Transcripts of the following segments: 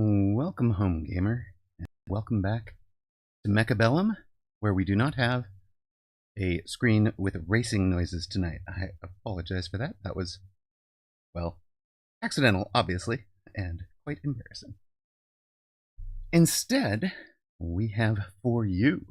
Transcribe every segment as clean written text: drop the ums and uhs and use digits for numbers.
Welcome home, gamer. And welcome back to Mechabellum, where we do not have a screen with racing noises tonight. I apologize for that. That was, well, accidental, obviously, and quite embarrassing. Instead, we have for you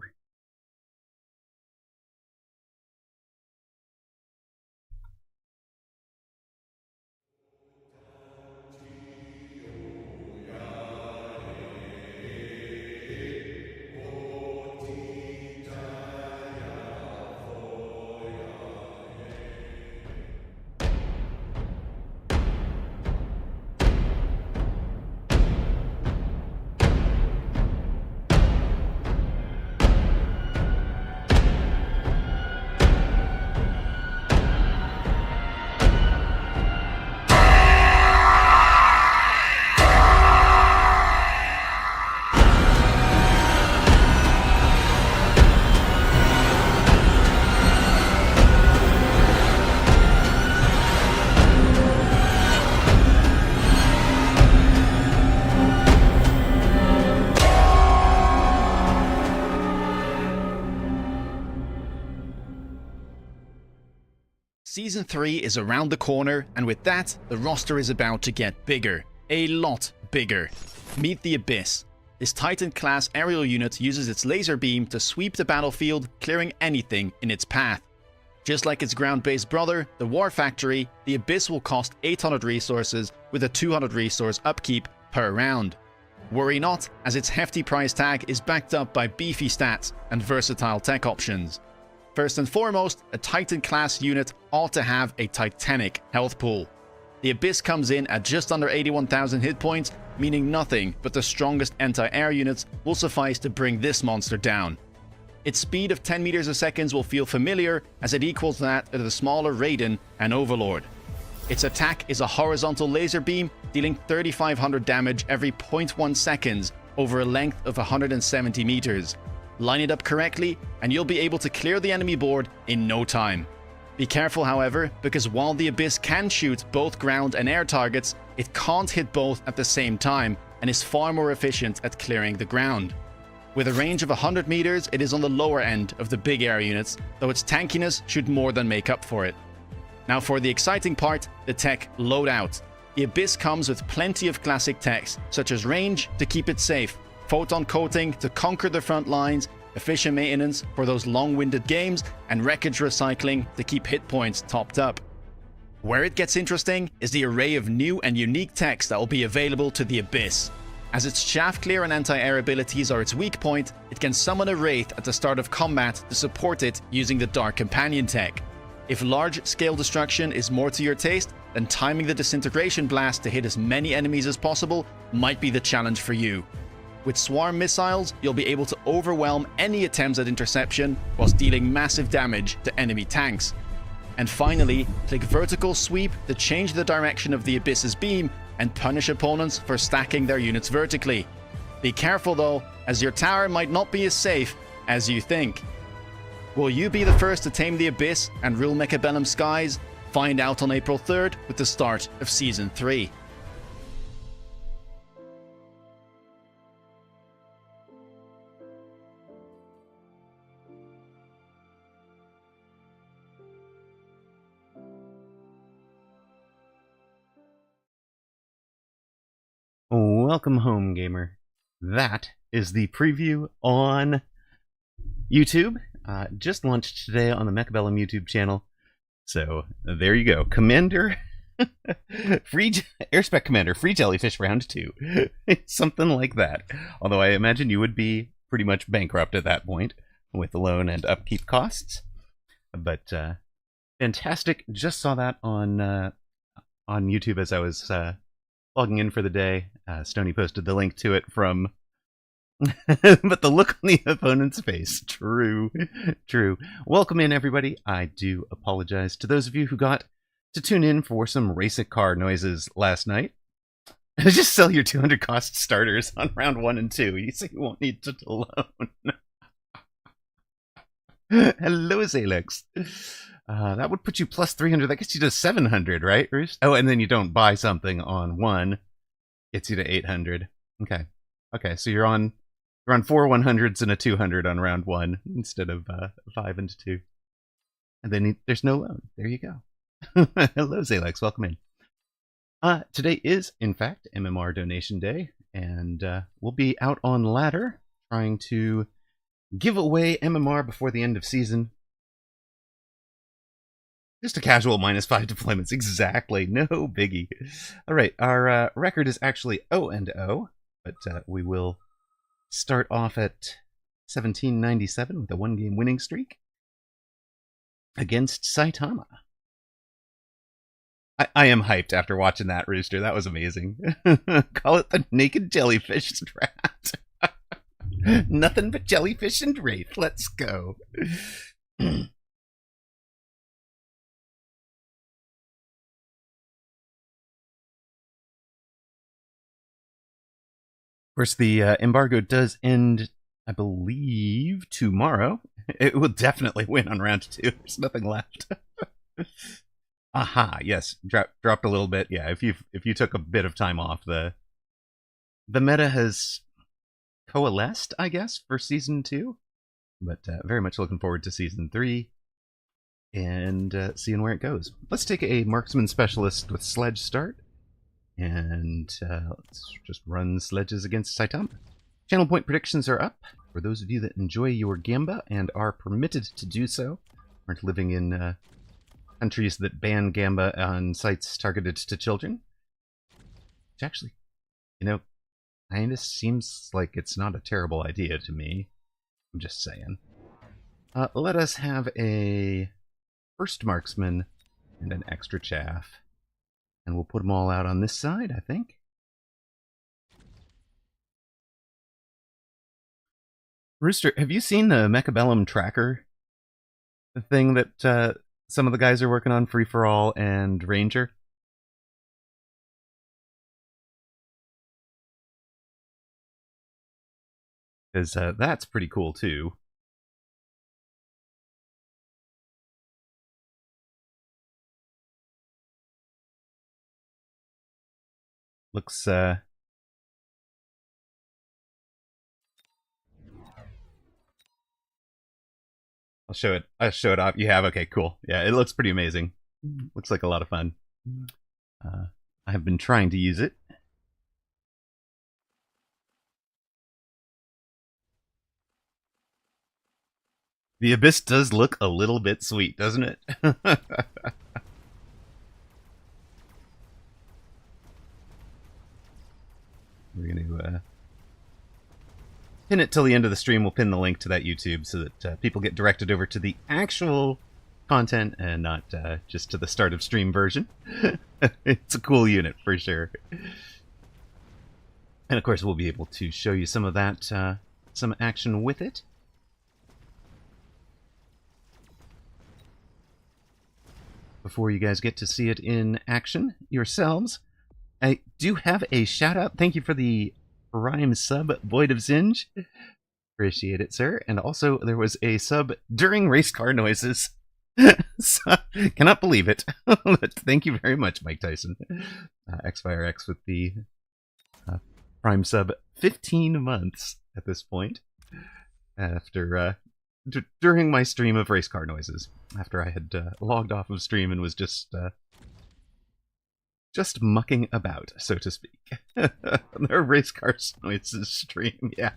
Season 3 is around the corner, and with that, the roster is about to get bigger. A lot bigger. Meet the Abyss. This Titan-class aerial unit uses its laser beam to sweep the battlefield, clearing anything in its path. Just like its ground-based brother, the War Factory, the Abyss will cost 800 resources with a 200 resource upkeep per round. Worry not, as its hefty price tag is backed up by beefy stats and versatile tech options. First and foremost, a Titan-class unit ought to have a titanic health pool. The Abyss comes in at just under 81,000 hit points, meaning nothing but the strongest anti-air units will suffice to bring this monster down. Its speed of 10 meters a second will feel familiar, as it equals that of the smaller Raiden and Overlord. Its attack is a horizontal laser beam, dealing 3,500 damage every 0.1 seconds over a length of 170 meters. Line it up correctly, and you'll be able to clear the enemy board in no time. Be careful, however, because while the Abyss can shoot both ground and air targets, it can't hit both at the same time and is far more efficient at clearing the ground. With a range of 100 meters, it is on the lower end of the big air units, though its tankiness should more than make up for it. Now for the exciting part, the tech loadout. The Abyss comes with plenty of classic techs, such as range to keep it safe, photon coating to conquer the front lines, efficient maintenance for those long-winded games, and wreckage recycling to keep hit points topped up. Where it gets interesting is the array of new and unique techs that will be available to the Abyss. As its shaft clear and anti-air abilities are its weak point, it can summon a Wraith at the start of combat to support it using the Dark Companion tech. If large-scale destruction is more to your taste, then timing the disintegration blast to hit as many enemies as possible might be the challenge for you. With swarm missiles, you'll be able to overwhelm any attempts at interception whilst dealing massive damage to enemy tanks. And finally, click vertical sweep to change the direction of the Abyss's beam and punish opponents for stacking their units vertically. Be careful though, as your tower might not be as safe as you think. Will you be the first to tame the Abyss and rule Mechabellum skies? Find out on April 3rd with the start of Season 3. Welcome home, gamer. That is the preview on YouTube. Just launched today on the Mechabellum YouTube channel. So there you go. Commander, free Airspec Commander, free Jellyfish round 2. Something like that. Although I imagine you would be pretty much bankrupt at that point with loan and upkeep costs. But fantastic. Just saw that on YouTube as I was logging in for the day. Stony posted the link to it from but the look on the opponent's face. True. Welcome in, everybody. I do apologize to those of you who got to tune in for some race car noises last night. Just sell your 200 cost starters on round 1 and 2. You see, you won't need to alone. Hello, Alex. That would put you plus 300. That gets you to 700, right, Roost? Oh, and then you don't buy something on 1. Gets you to 800. Okay. Okay, so you're on 4 100s and a 200 on round 1 instead of 5 and 2. And then there's no loan. There you go. Hello, Zalex. Welcome in. Today is, in fact, MMR donation day, and we'll be out on ladder trying to give away MMR before the end of season. Just a casual -5 deployments, exactly. No biggie. All right, our record is actually 0-0, but we will start off at 1797 with a 1-game winning streak against Saitama. I am hyped after watching that, Rooster. That was amazing. Call it the naked jellyfish strat. Nothing but jellyfish and wraith. Let's go. Of course, the embargo does end, I believe, tomorrow. It will definitely win on round 2. There's nothing left. Aha, yes, dropped a little bit. Yeah, if you took a bit of time off, the meta has coalesced, I guess, for season 2. But very much looking forward to season 3 and seeing where it goes. Let's take a marksman specialist with sledge start, and let's just run sledges against Saitama. Channel point predictions are up for those of you that enjoy your Gamba and are permitted to do so, aren't living in countries that ban Gamba on sites targeted to children. Which actually, kind of seems like it's not a terrible idea to me. I'm just saying. Let us have a first marksman and an extra chaff. And we'll put them all out on this side, I think. Rooster, have you seen the Mechabellum tracker? The thing that some of the guys are working on, Free for All and Ranger? Because that's pretty cool, too. Looks, I'll show it. I'll show it off. You have? Okay, cool. Yeah, it looks pretty amazing. Looks like a lot of fun. I have been trying to use it. The Abyss does look a little bit sweet, doesn't it? We're going to pin it till the end of the stream. We'll pin the link to that YouTube so that people get directed over to the actual content and not just to the start of stream version. It's a cool unit for sure. And of course, we'll be able to show you some of that, some action with it. Before you guys get to see it in action yourselves, I do have a shout out. Thank you for the Prime sub, Void of Zinj. Appreciate it, sir. And also, there was a sub during race car noises. So, cannot believe it. But thank you very much, Mike Tyson. XFireX with the Prime sub 15 months at this point. After during my stream of race car noises, after I had logged off of stream and was just mucking about, so to speak. Their race car noises stream, yeah.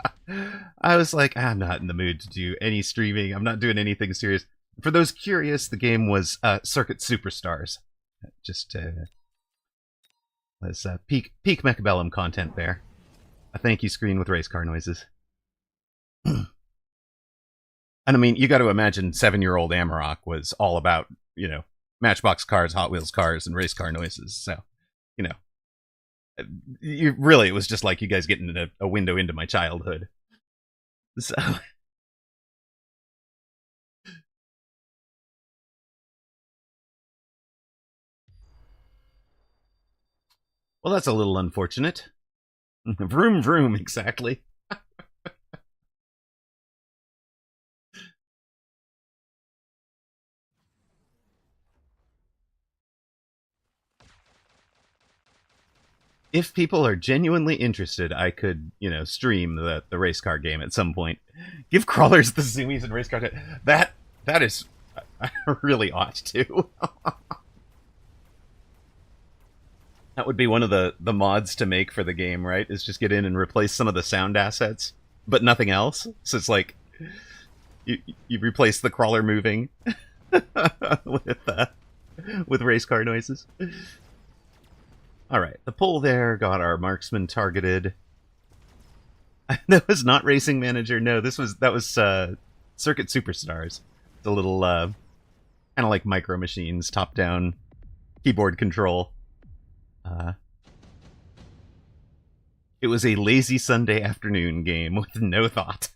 I was like, I'm not in the mood to do any streaming. I'm not doing anything serious. For those curious, the game was Circuit Superstars. Just was peak Mechabellum content there. A thank you screen with race car noises. And I mean, you got to imagine 7-year-old Amarok was all about, Matchbox cars, Hot Wheels cars, and race car noises. So, it was just like you guys getting a window into my childhood. So, well, that's a little unfortunate. Vroom, vroom, exactly. if people are genuinely interested, I could, stream the race car game at some point. Give crawlers the zoomies and race car. That is really ought to. That would be one of the mods to make for the game, right? Is just get in and replace some of the sound assets, but nothing else. So it's like you replace the crawler moving with race car noises. All right, the pull there got our marksman targeted. That was not Racing Manager. No, that was Circuit Superstars. The little kind of like Micro Machines, top-down keyboard control. It was a lazy Sunday afternoon game with no thought,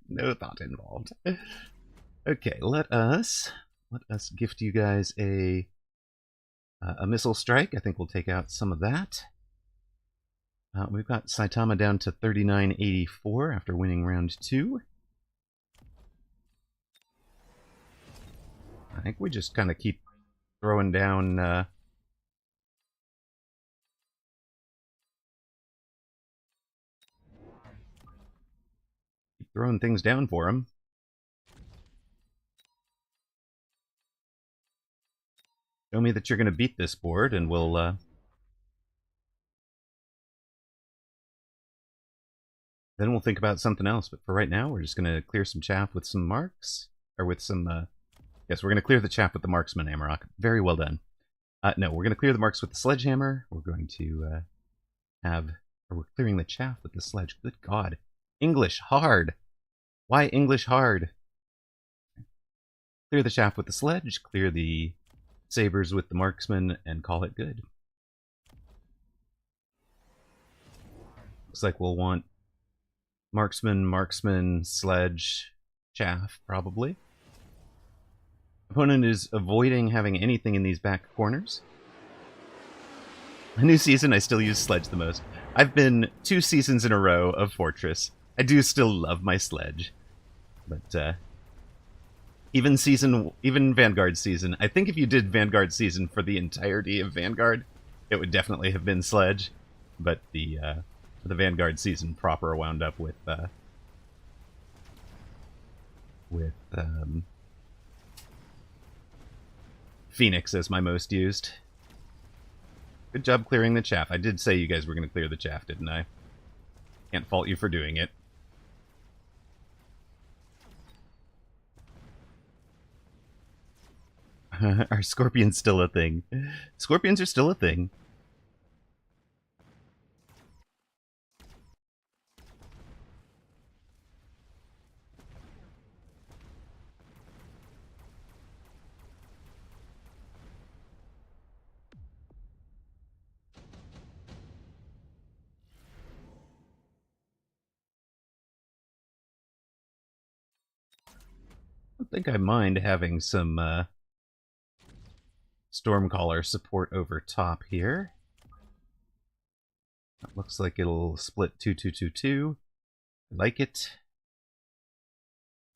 no thought involved. Okay, let us gift you guys a missile strike. I think we'll take out some of that. We've got Saitama down to 3984 after winning round 2. I think we just kind of keep throwing down keep throwing things down for him. Show me that you're going to beat this board, and we'll then we'll think about something else. But for right now, we're just going to clear some chaff with some marks, or with some. Yes, we're going to clear the chaff with the marksman Amarok. Very well done. No, we're going to clear the marks with the sledgehammer. We're going to we're clearing the chaff with the sledge. Good God, English hard. Why English hard? Clear the chaff with the sledge. Clear the sabers with the marksman, and call it good. Looks like we'll want marksman, sledge, chaff, probably. Opponent is avoiding having anything in these back corners. A new season, I still use sledge the most. I've been 2 seasons in a row of Fortress. I do still love my sledge. But, even Vanguard season, I think if you did Vanguard season for the entirety of Vanguard, it would definitely have been sledge. But the Vanguard season proper wound up with Phoenix as my most used. Good job clearing the chaff. I did say you guys were going to clear the chaff, didn't I? Can't fault you for doing it. Are scorpions still a thing? Scorpions are still a thing. I don't think I mind having some Stormcaller support over top here. That looks like it'll split 2-2-2-2. I like it.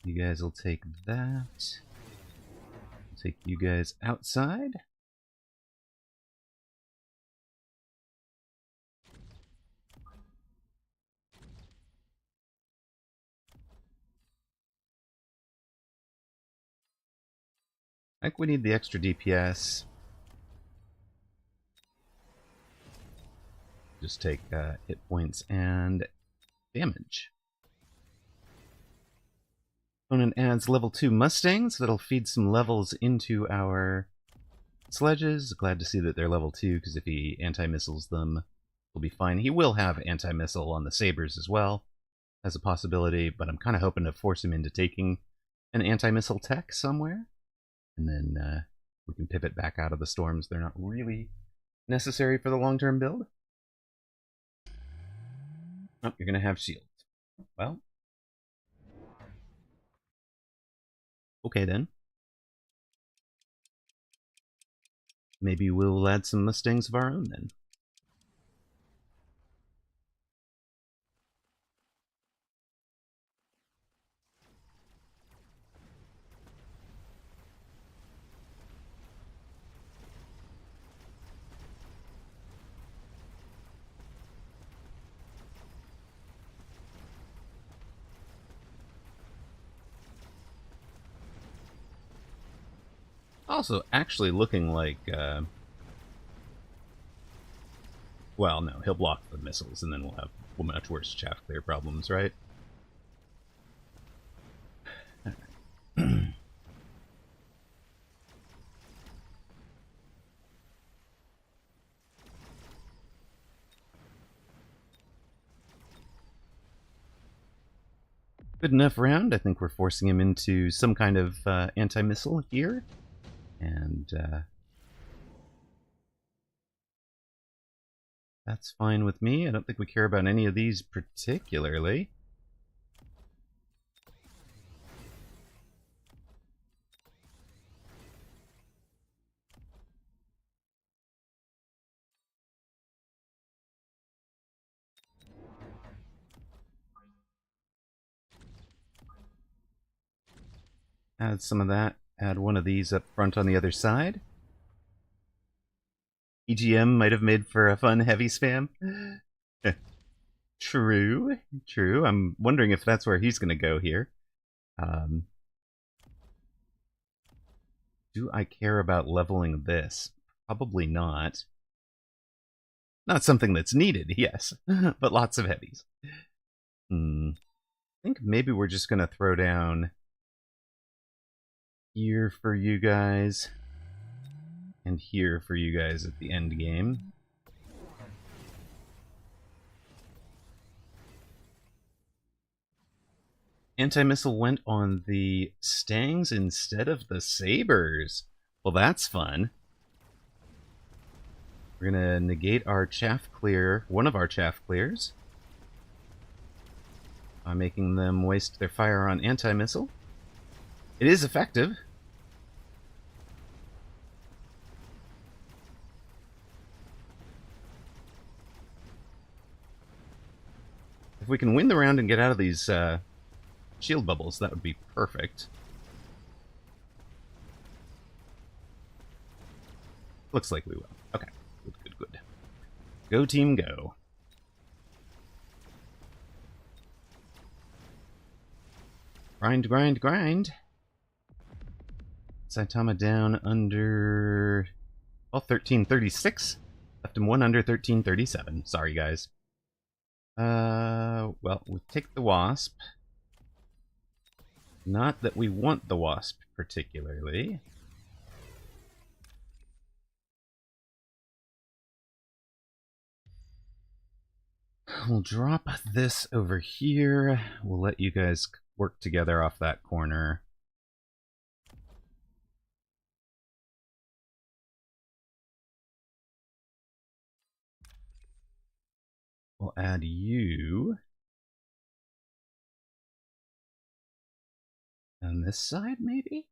You guys will take that. I'll take you guys outside. I think we need the extra DPS. Just take hit points and damage. Opponent adds level 2 Mustangs. That'll feed some levels into our sledges. Glad to see that they're level 2, because if he anti-missiles them, we'll be fine. He will have anti-missile on the sabers as well, as a possibility, but I'm kind of hoping to force him into taking an anti-missile tech somewhere. And then we can pivot back out of the storms. They're not really necessary for the long-term build. Oh, you're going to have shields. Well. Okay, then. Maybe we'll add some Mustangs of our own, then. also actually looking like... well, no, he'll block the missiles, and then we'll have much worse chaff clear problems, right? Good enough round. I think we're forcing him into some kind of anti-missile here. And that's fine with me. I don't think we care about any of these particularly. Add some of that. Add one of these up front on the other side. EGM might have made for a fun heavy spam. True, true. I'm wondering if that's where he's going to go here. Do I care about leveling this? Probably not. Not something that's needed, yes, but lots of heavies. I think maybe we're just going to throw down here for you guys, and here for you guys at the end game. Anti-missile went on the Stangs instead of the Sabers. Well, that's fun. We're gonna negate our chaff clear, one of our chaff clears, by making them waste their fire on anti-missile. It is effective. If we can win the round and get out of these shield bubbles, that would be perfect. Looks like we will. Okay, good, good, good. Go team, go. Grind, grind, grind. Saitama down under... well, 1336. Left him one under 1337. Sorry, guys. Well, we'll take the Wasp. Not that we want the Wasp, particularly. We'll drop this over here. We'll let you guys work together off that corner. We'll add you on this side, maybe?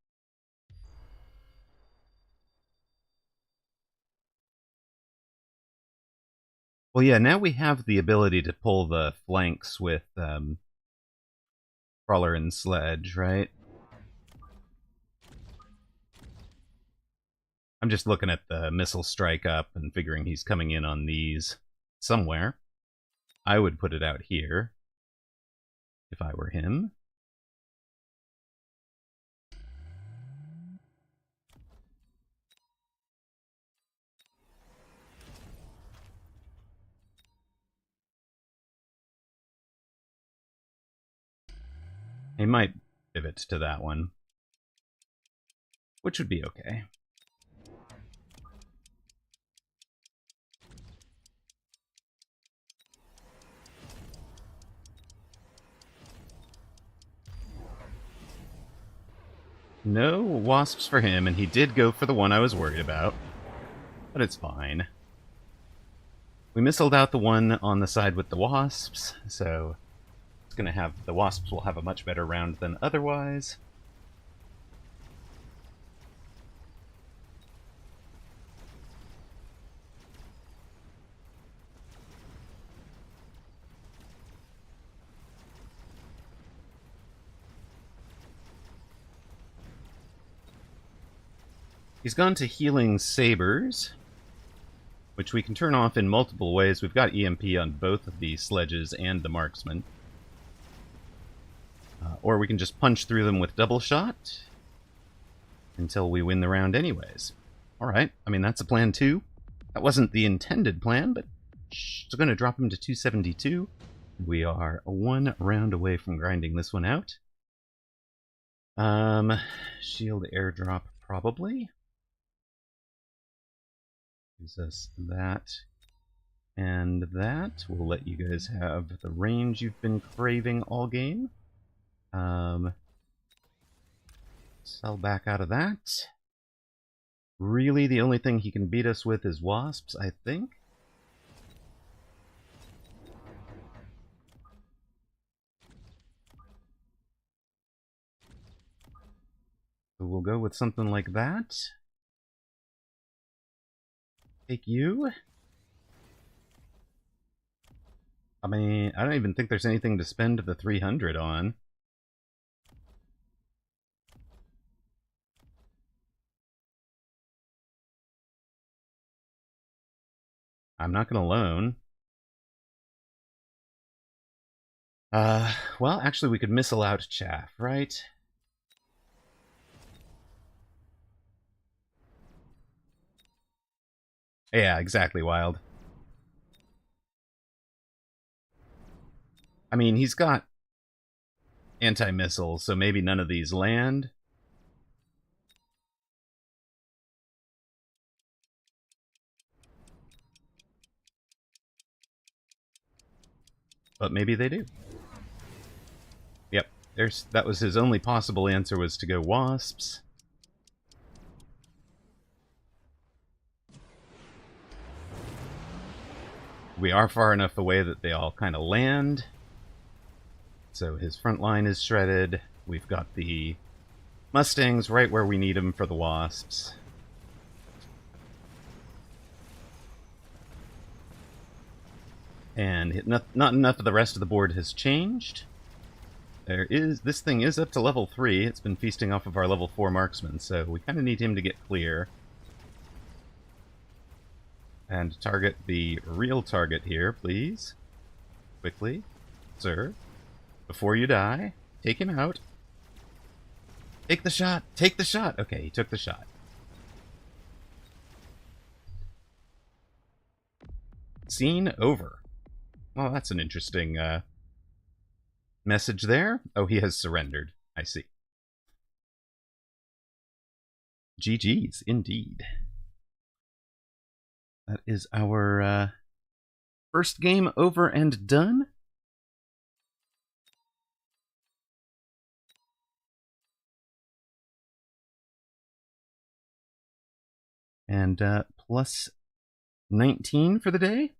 Well, yeah, now we have the ability to pull the flanks with Crawler and Sledge, right? I'm just looking at the missile strike up and figuring he's coming in on these somewhere. I would put it out here if I were him. He might pivot to that one, which would be okay. No wasps for him, and he did go for the one I was worried about. But it's fine. We missiled out the one on the side with the wasps, so it's gonna have the wasps will have a much better round than otherwise. He's gone to healing sabers, which we can turn off in multiple ways. We've got EMP on both of the sledges and the marksman. Or we can just punch through them with double shot. until we win the round anyways. Alright, I mean, that's a plan too. That wasn't the intended plan, but it's going to drop him to 272. We are 1 round away from grinding this one out. Shield airdrop, probably. Gives us that and that. We'll let you guys have the range you've been craving all game. Sell back out of that. Really, the only thing he can beat us with is wasps, I think. So we'll go with something like that. Take you. I mean, I don't even think there's anything to spend the 300 on. I'm not going to loan. Well, actually, we could missile out chaff, right? Yeah, exactly, Wild. I mean, he's got anti-missiles, so maybe none of these land. But maybe they do. Yep, that was his only possible answer, was to go wasps. We are far enough away that they all kind of land. So his front line is shredded. We've got the Mustangs right where we need them for the wasps. And not enough of the rest of the board has changed. This thing is up to level 3. It's been feasting off of our level 4 marksman, so we kind of need him to get clear. And target the real target here, please. Quickly. Sir. Before you die. Take him out. Take the shot! Take the shot! Okay, he took the shot. Scene over. Well, that's an interesting message there. Oh, he has surrendered. I see. GG's, indeed. That is our first game over and done. And plus 19 for the day.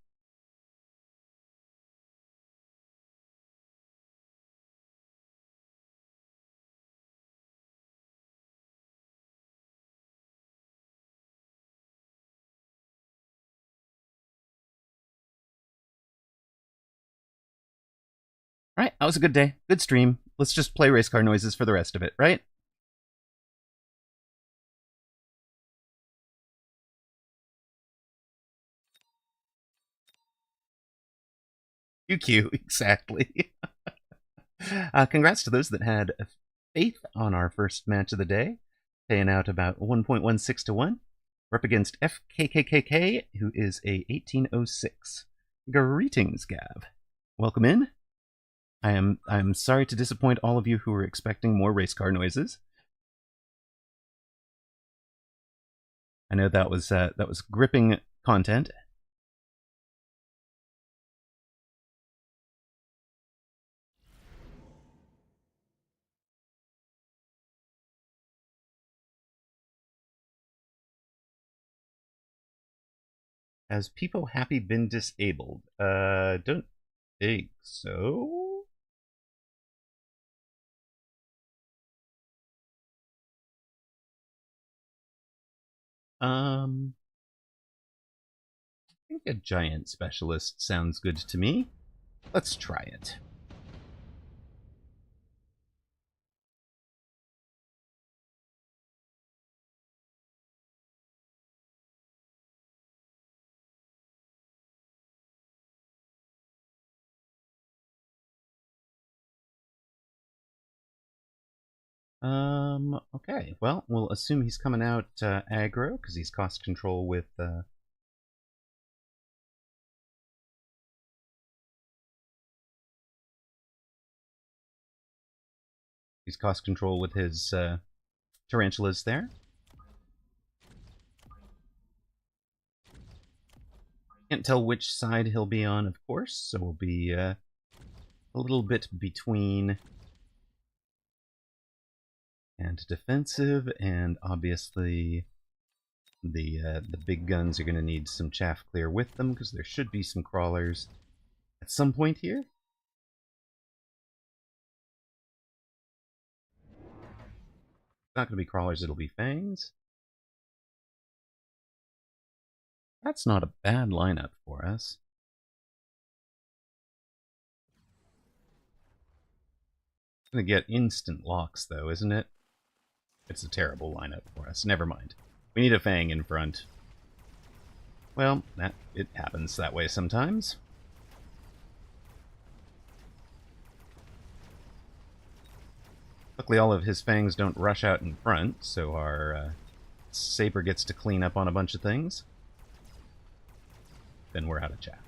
Right, that was a good day. Good stream. Let's just play race car noises for the rest of it, right? QQ, exactly. Congrats to those that had faith on our first match of the day, paying out about 1.16 to 1. We're up against FKKKK, who is a 1806. Greetings, Gav. Welcome in. I'm sorry to disappoint all of you who were expecting more race car noises. I know that was gripping content. Has People Happy been disabled? Don't think so. I think a giant specialist sounds good to me. Let's try it. Okay. Well, we'll assume he's coming out aggro, because he's cost control with... he's cost control with his tarantulas there. Can't tell which side he'll be on, of course, so we'll be a little bit between and defensive, and obviously the big guns are going to need some chaff clear with them, because there should be some crawlers at some point here. It's not going to be crawlers, it'll be fangs. That's not a bad lineup for us. It's going to get instant locks, though, isn't it? It's a terrible lineup for us. Never mind. We need a fang in front. Well, it happens that way sometimes. Luckily, all of his fangs don't rush out in front, so our saber gets to clean up on a bunch of things. Then we're out of chaff.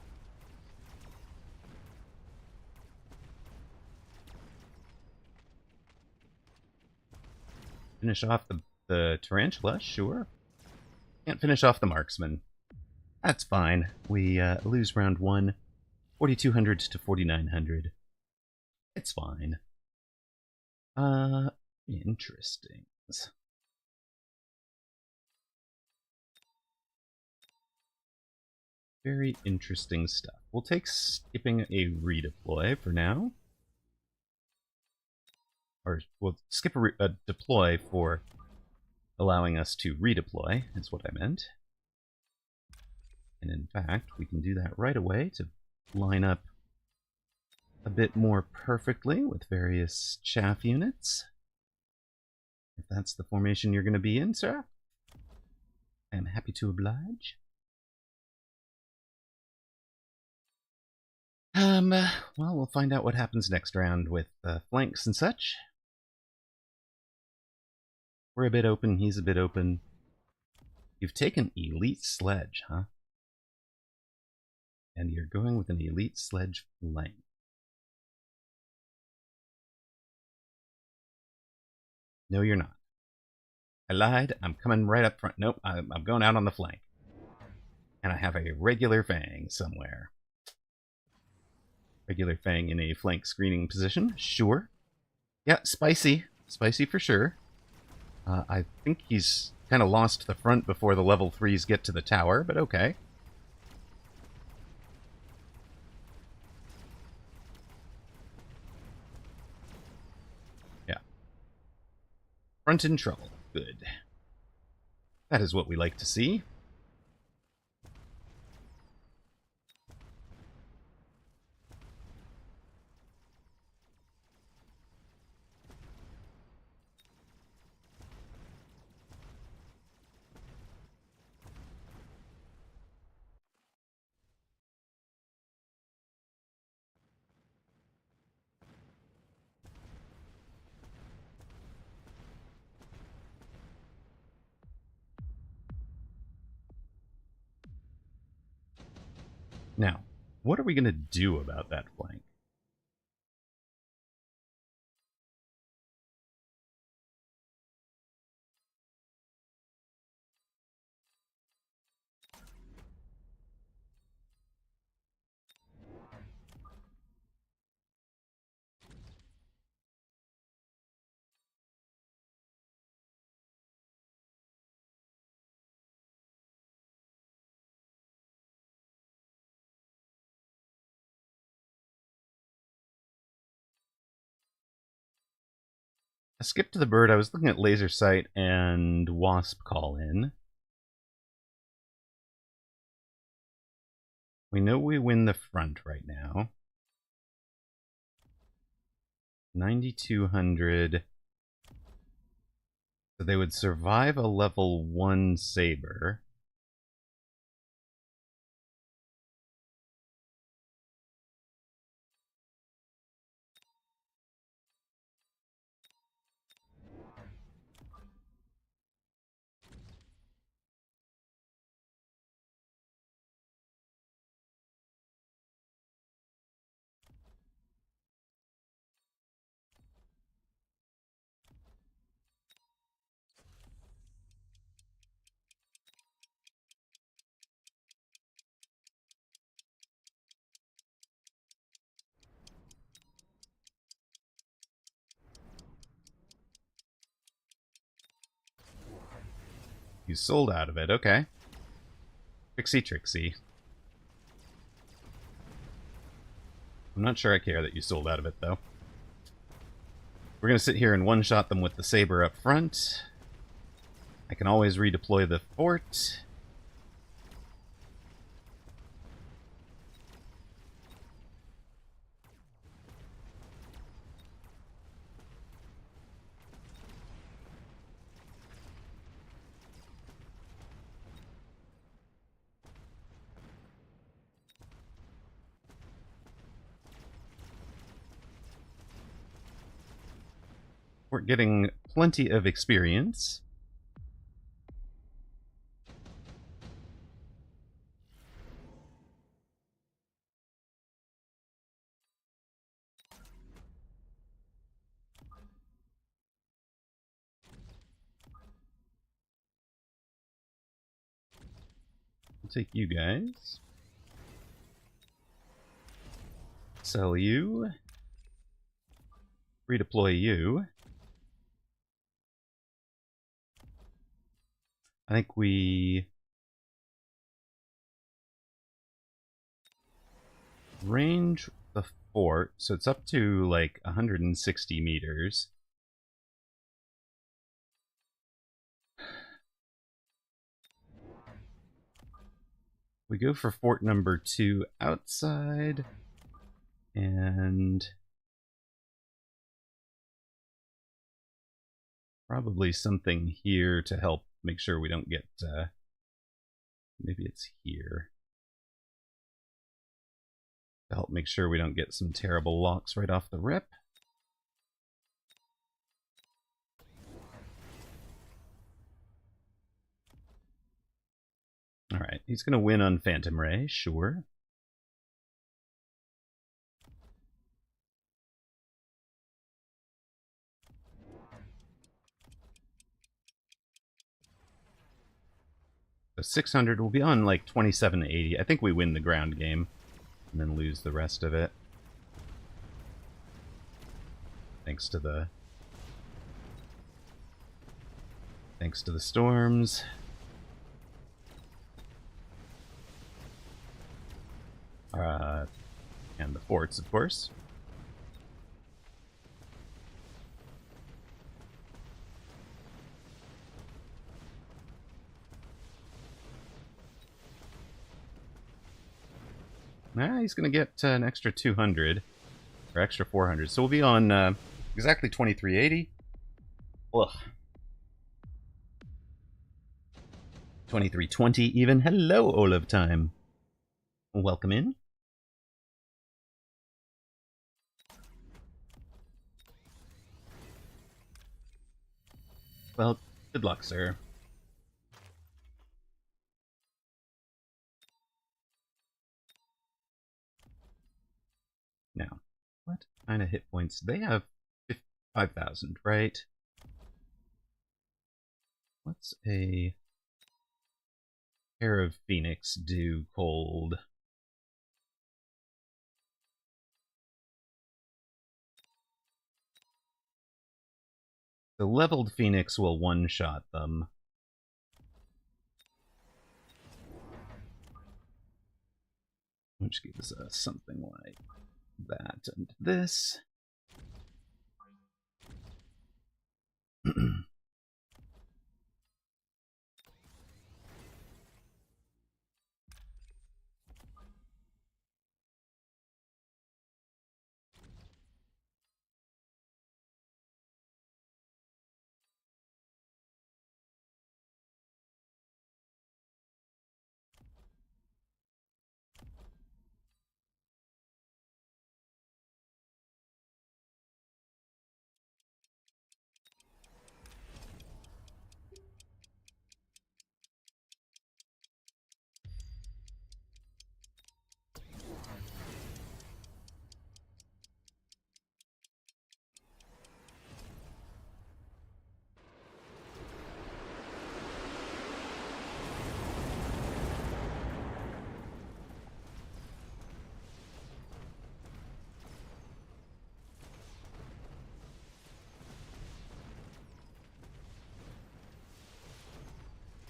Finish off the tarantula, sure. Can't finish off the marksman. That's fine. We lose round 1, 4,200 to 4,900. It's fine. Interesting. Very interesting stuff. We'll take skipping a redeploy for now. Or we'll skip a deploy for allowing us to redeploy, is what I meant. And in fact, we can do that right away to line up a bit more perfectly with various chaff units. If that's the formation you're going to be in, sir, I'm happy to oblige. Well, we'll find out what happens next round with flanks and such. We're a bit open, he's a bit open. You've taken Elite Sledge, huh? And you're going with an Elite Sledge flank. No, you're not. I lied. I'm coming right up front. Nope, I'm going out on the flank. And I have a regular fang somewhere. Regular fang in a flank screening position, sure. Yeah, spicy. Spicy for sure. I think he's kind of lost the front before the level 3s get to the tower, but okay. Yeah. Front in trouble. Good. That is what we like to see. Now, what are we going to do about that flank? I skipped to the bird. I was looking at laser sight and wasp call in. We know we win the front right now. 9,200. So they would survive a level 1 saber. You sold out of it, okay. Trixie. I'm not sure I care that you sold out of it, though. We're going to sit here and one-shot them with the saber up front. I can always redeploy the fort. We're getting plenty of experience. I'll take you guys. Sell you. Redeploy you. I think we range the fort, so it's up to like 160 meters. We go for fort number 2 outside, and probably something here to help make sure we don't get, maybe it's here. To help make sure we don't get some terrible locks right off the rip. Alright, he's going to win on Phantom Ray, sure. So 600 will be on like 2780. I think we win the ground game and then lose the rest of it. Thanks to the storms. And the forts, of course. He's going to get an extra 200, or extra 400. So we'll be on exactly 2380. Ugh. 2320 even. Hello, Olive Time. Welcome in. Well, good luck, sir. Now, what kind of hit points? They have 5,000, right? What's a pair of Phoenix do cold? The leveled Phoenix will one-shot them. Which gives us something like that and this.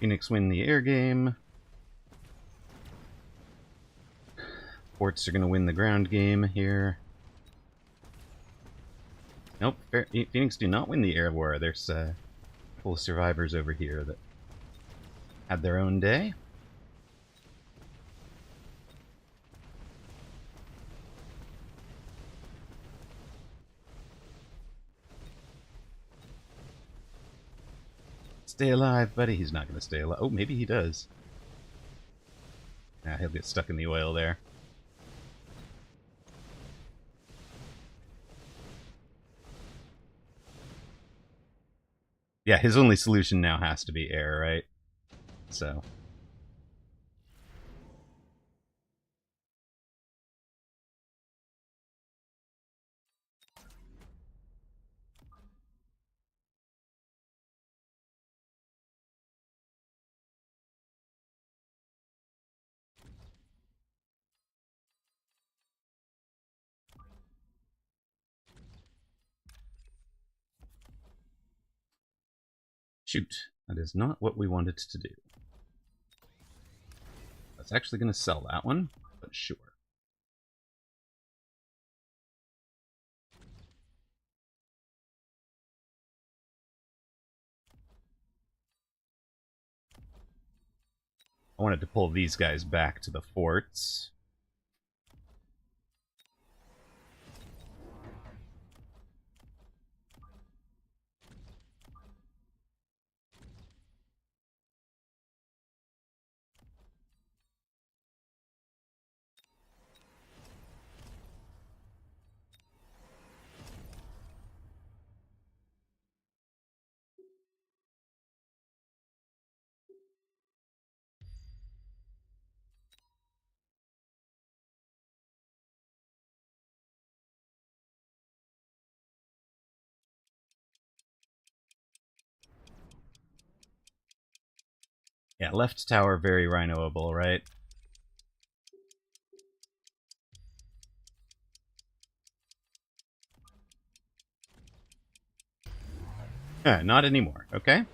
Phoenix win the air game. Forts are going to win the ground game here. Nope, Phoenix do not win the air war. There's a couple of survivors over here that had their own day. Stay alive, buddy. He's not going to stay alive. Oh, maybe he does. Nah, he'll get stuck in the oil there. Yeah, his only solution now has to be air, right? So... Shoot, that is not what we wanted to do. That's actually going to sell that one, but sure. I wanted to pull these guys back to the forts. Yeah, left tower very rhinoable, right? Not anymore, okay?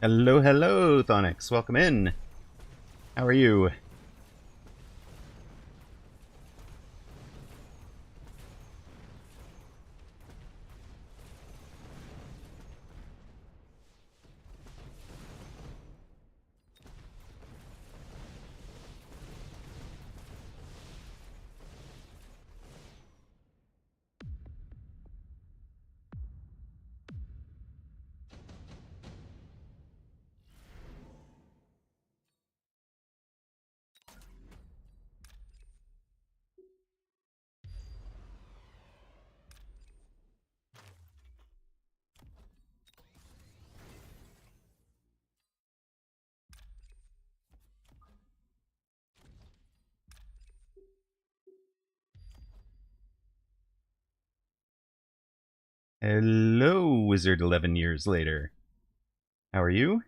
Hello, hello, Thonix. Welcome in. How are you? Hello, Wizard 11 years later. How are you?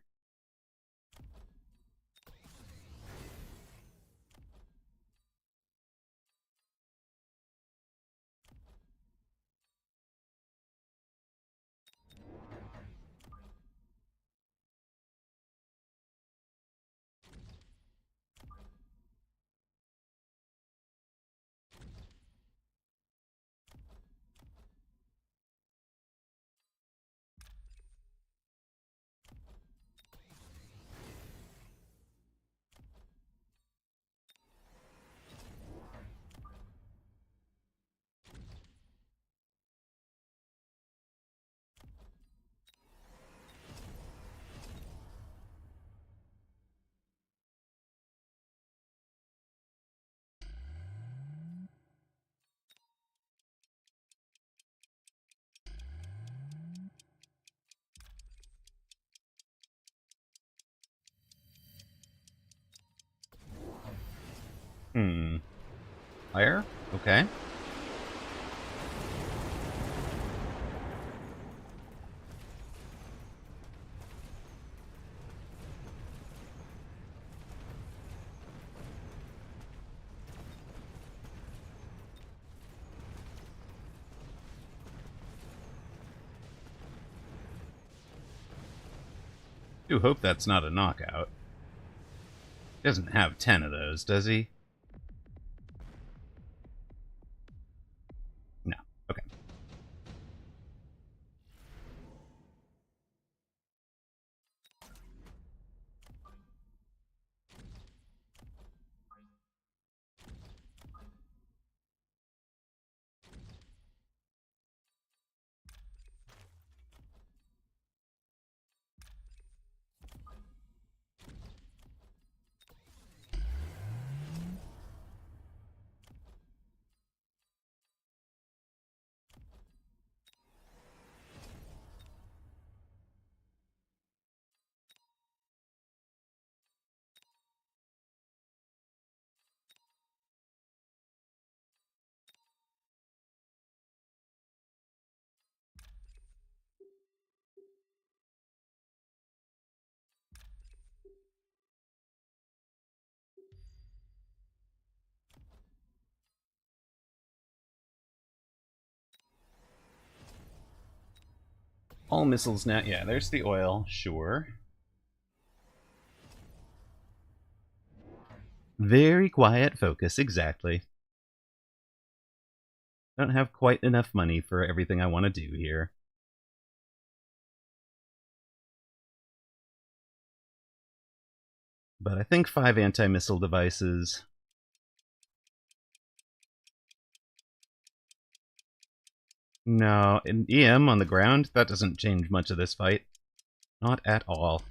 Fire? Okay. Do hope that's not a knockout. He doesn't have 10 of those, does he? No. Okay. All missiles now. Yeah, there's the oil. Sure. Very quiet focus, exactly. Don't have quite enough money for everything I want to do here. But I think 5 anti-missile devices. No, an EM on the ground, that doesn't change much of this fight. Not at all.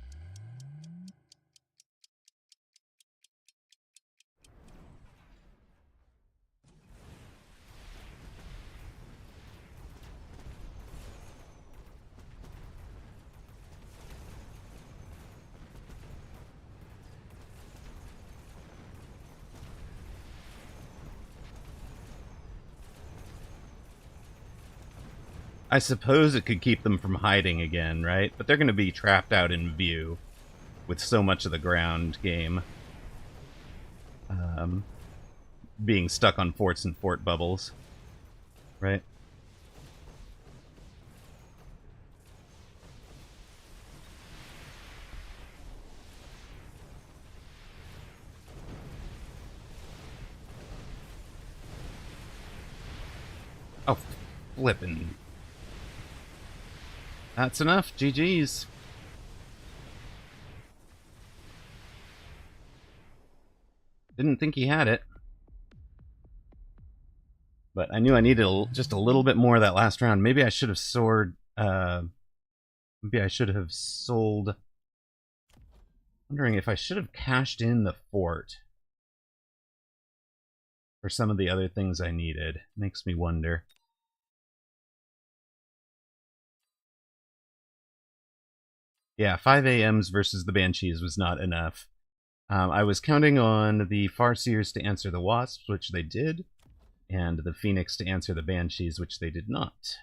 I suppose it could keep them from hiding again, right? But they're going to be trapped out in view with so much of the ground game being stuck on forts and fort bubbles, right? Oh, flippin'. That's enough. GG's. Didn't think he had it. But I knew I needed just a little bit more that last round. Maybe I should have maybe I should have sold. Wondering if I should have cashed in the fort for some of the other things I needed. Makes me wonder. Yeah, 5 AMs versus the Banshees was not enough. I was counting on the Farseers to answer the Wasps, which they did, and the Phoenix to answer the Banshees, which they did not.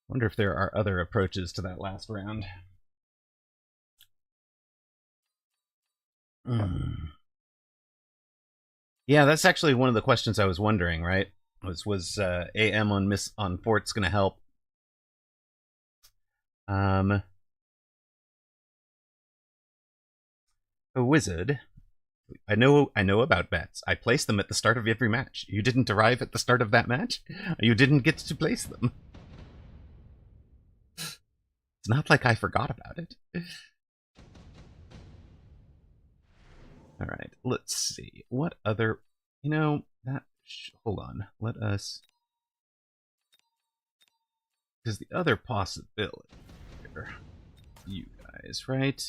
Wonder if there are other approaches to that last round. Yeah, that's actually one of the questions I was wondering, right? Was AM on forts going to help? A wizard. I know about bets. I place them at the start of every match. You didn't arrive at the start of that match. You didn't get to place them. It's not like I forgot about it. All right, let's see. What other... You know, that... Hold on. Let us... Because the other possibility here... You guys, right?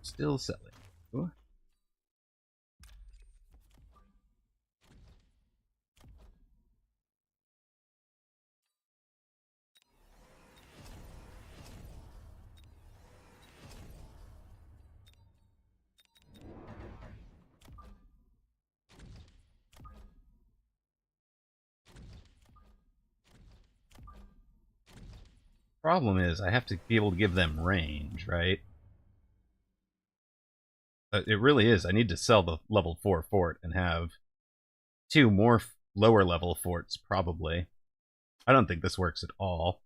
Still selling. Ooh. Problem is, I have to be able to give them range, right? It really is. I need to sell the level 4 fort and have 2 more lower level forts, probably. I don't think this works at all.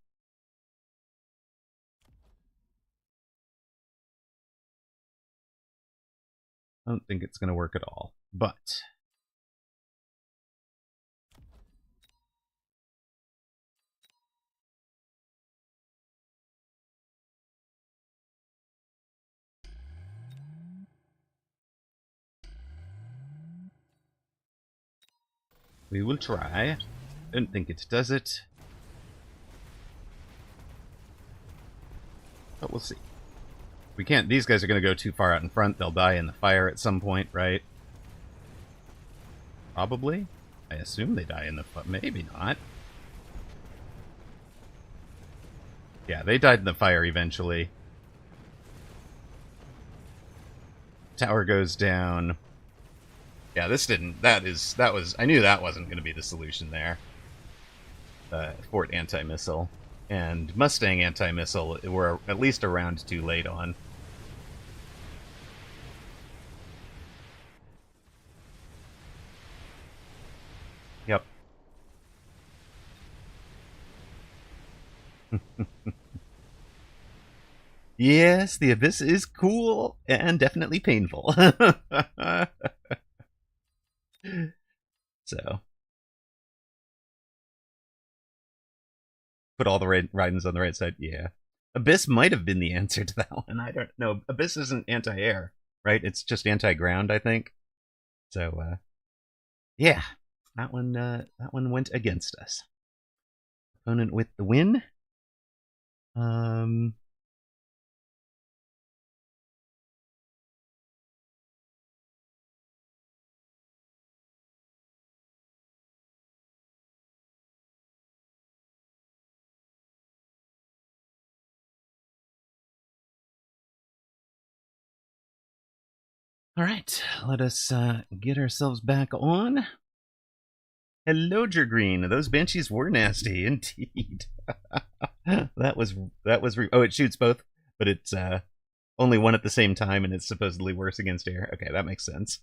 I don't think it's going to work at all. But we will try. Don't think it does it. But we'll see. We can't. These guys are going to go too far out in front. They'll die in the fire at some point, right? Probably. I assume they die in the fire. Maybe not. Yeah, they died in the fire eventually. Tower goes down. Yeah, this didn't. That was. I knew that wasn't going to be the solution there. Fort anti-missile and Mustang anti-missile were at least a round too late on. Yep. Yes, the Abyss is cool and definitely painful. So. Put all the Raidens on the right side. Yeah. Abyss might have been the answer to that one. I don't know. Abyss isn't anti-air, right? It's just anti-ground, I think. So, yeah. That one went against us. Opponent with the win. All right, let us get ourselves back on. Hello, Green. Those banshees were nasty, indeed. that was oh, it shoots both, but it's only one at the same time, and it's supposedly worse against air. Okay, that makes sense.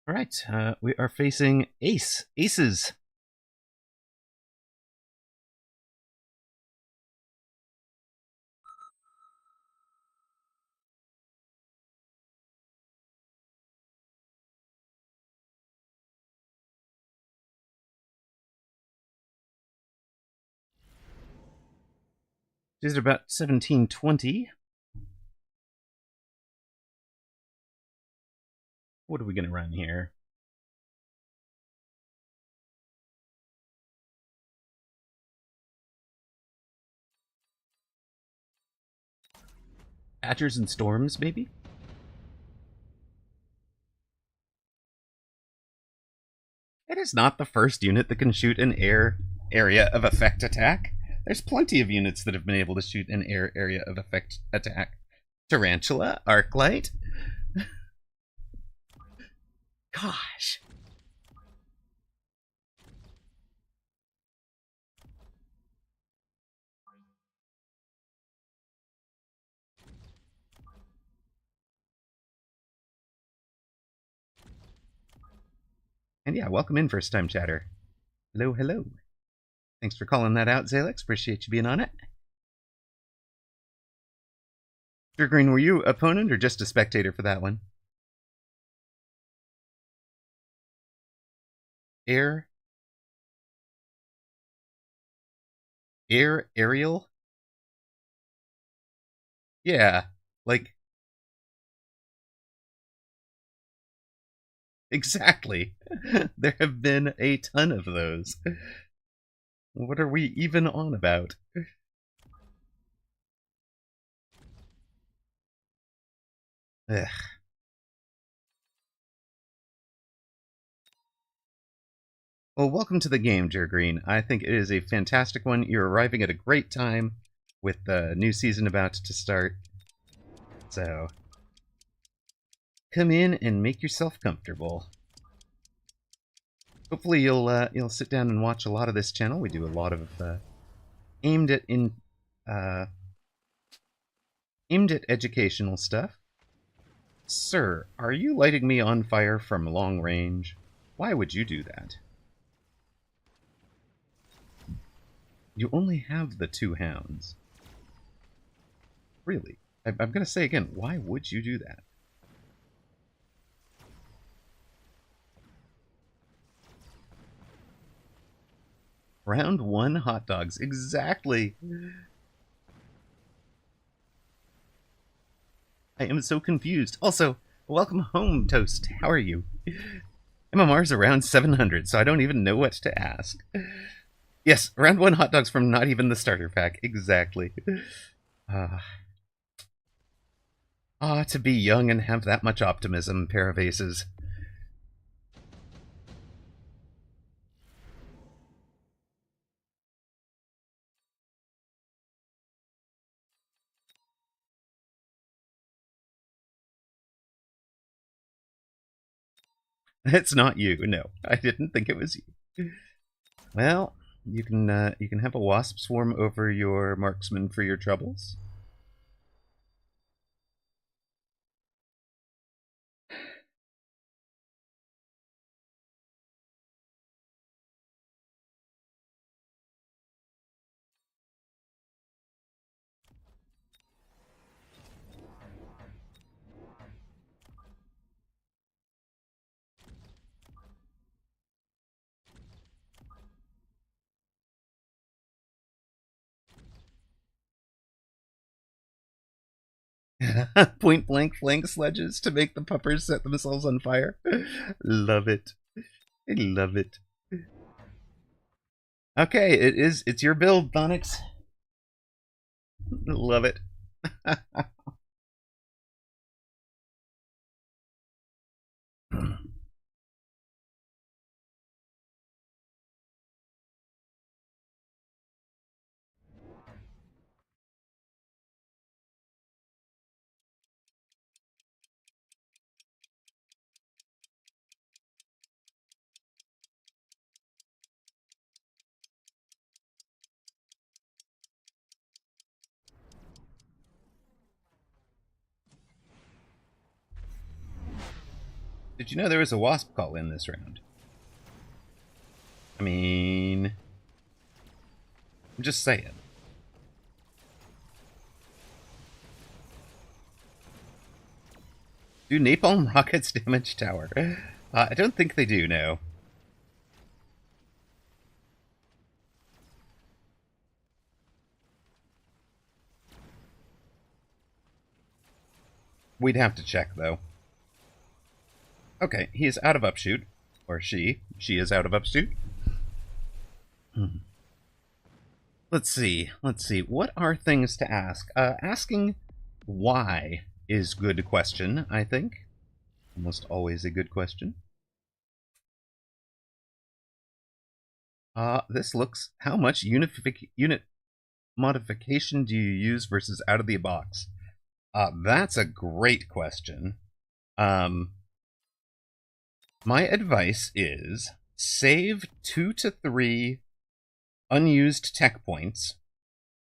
All right, we are facing aces. These are about 1720. What are we going to run here? Badgers and Storms, maybe? It is not the first unit that can shoot an air area of effect attack. There's plenty of units that have been able to shoot an air area of effect attack. Tarantula, Arclight. Gosh. And yeah, welcome in, first time chatter. Hello, hello. Thanks for calling that out, Zalex. Appreciate you being on it. Green, were you opponent or just a spectator for that one? Aerial? Yeah, like... Exactly. There have been a ton of those. What are we even on about? Ugh. Well, welcome to the game, Green. I think it is a fantastic one. You're arriving at a great time with the new season about to start. So, come in and make yourself comfortable. Hopefully you'll sit down and watch a lot of this channel. We do a lot of aimed at educational stuff. Sir, are you lighting me on fire from long range? Why would you do that? You only have the 2 hounds. Really? I'm going to say again, why would you do that? Round 1 hot dogs. Exactly. I am so confused. Also, welcome home, Toast. How are you? MMR's around 700, so I don't even know what to ask. Yes, round 1 hot dogs from not even the starter pack. Exactly. To be young and have that much optimism, pair of aces. It's not you. No, I didn't think it was you. Well, you can have a wasp swarm over your marksman for your troubles. Point blank flank sledges to make the puppers set themselves on fire. Love it. I love it. Okay, it's your build, Thonix. Love it. Did you know there was a wasp call in this round? I mean, I'm just saying. Do napalm rockets damage tower? I don't think they do, no. We'd have to check, though. Okay, he is out of upshoot. Or she. She is out of upshoot. Let's see. What are things to ask? Asking why is good question, I think. Almost always a good question. This looks... How much unit modification do you use versus out of the box? That's a great question. My advice is save 2 to 3 unused tech points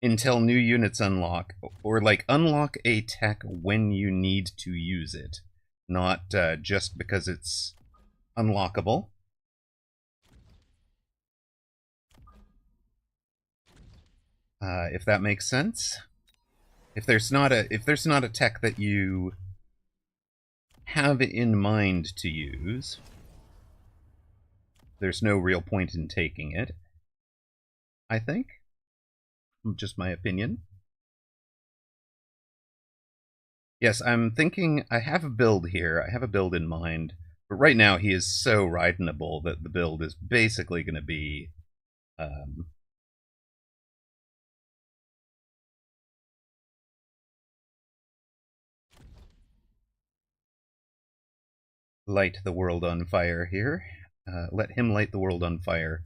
until new units unlock, or like unlock a tech when you need to use it, not just because it's unlockable. If that makes sense. If there's not a tech that you have in mind to use, there's no real point in taking it, I think. Just my opinion. Yes, I'm thinking I have a build here. I have a build in mind. But right now he is so ridenable that the build is basically going to be... light the world on fire here. Let him light the world on fire.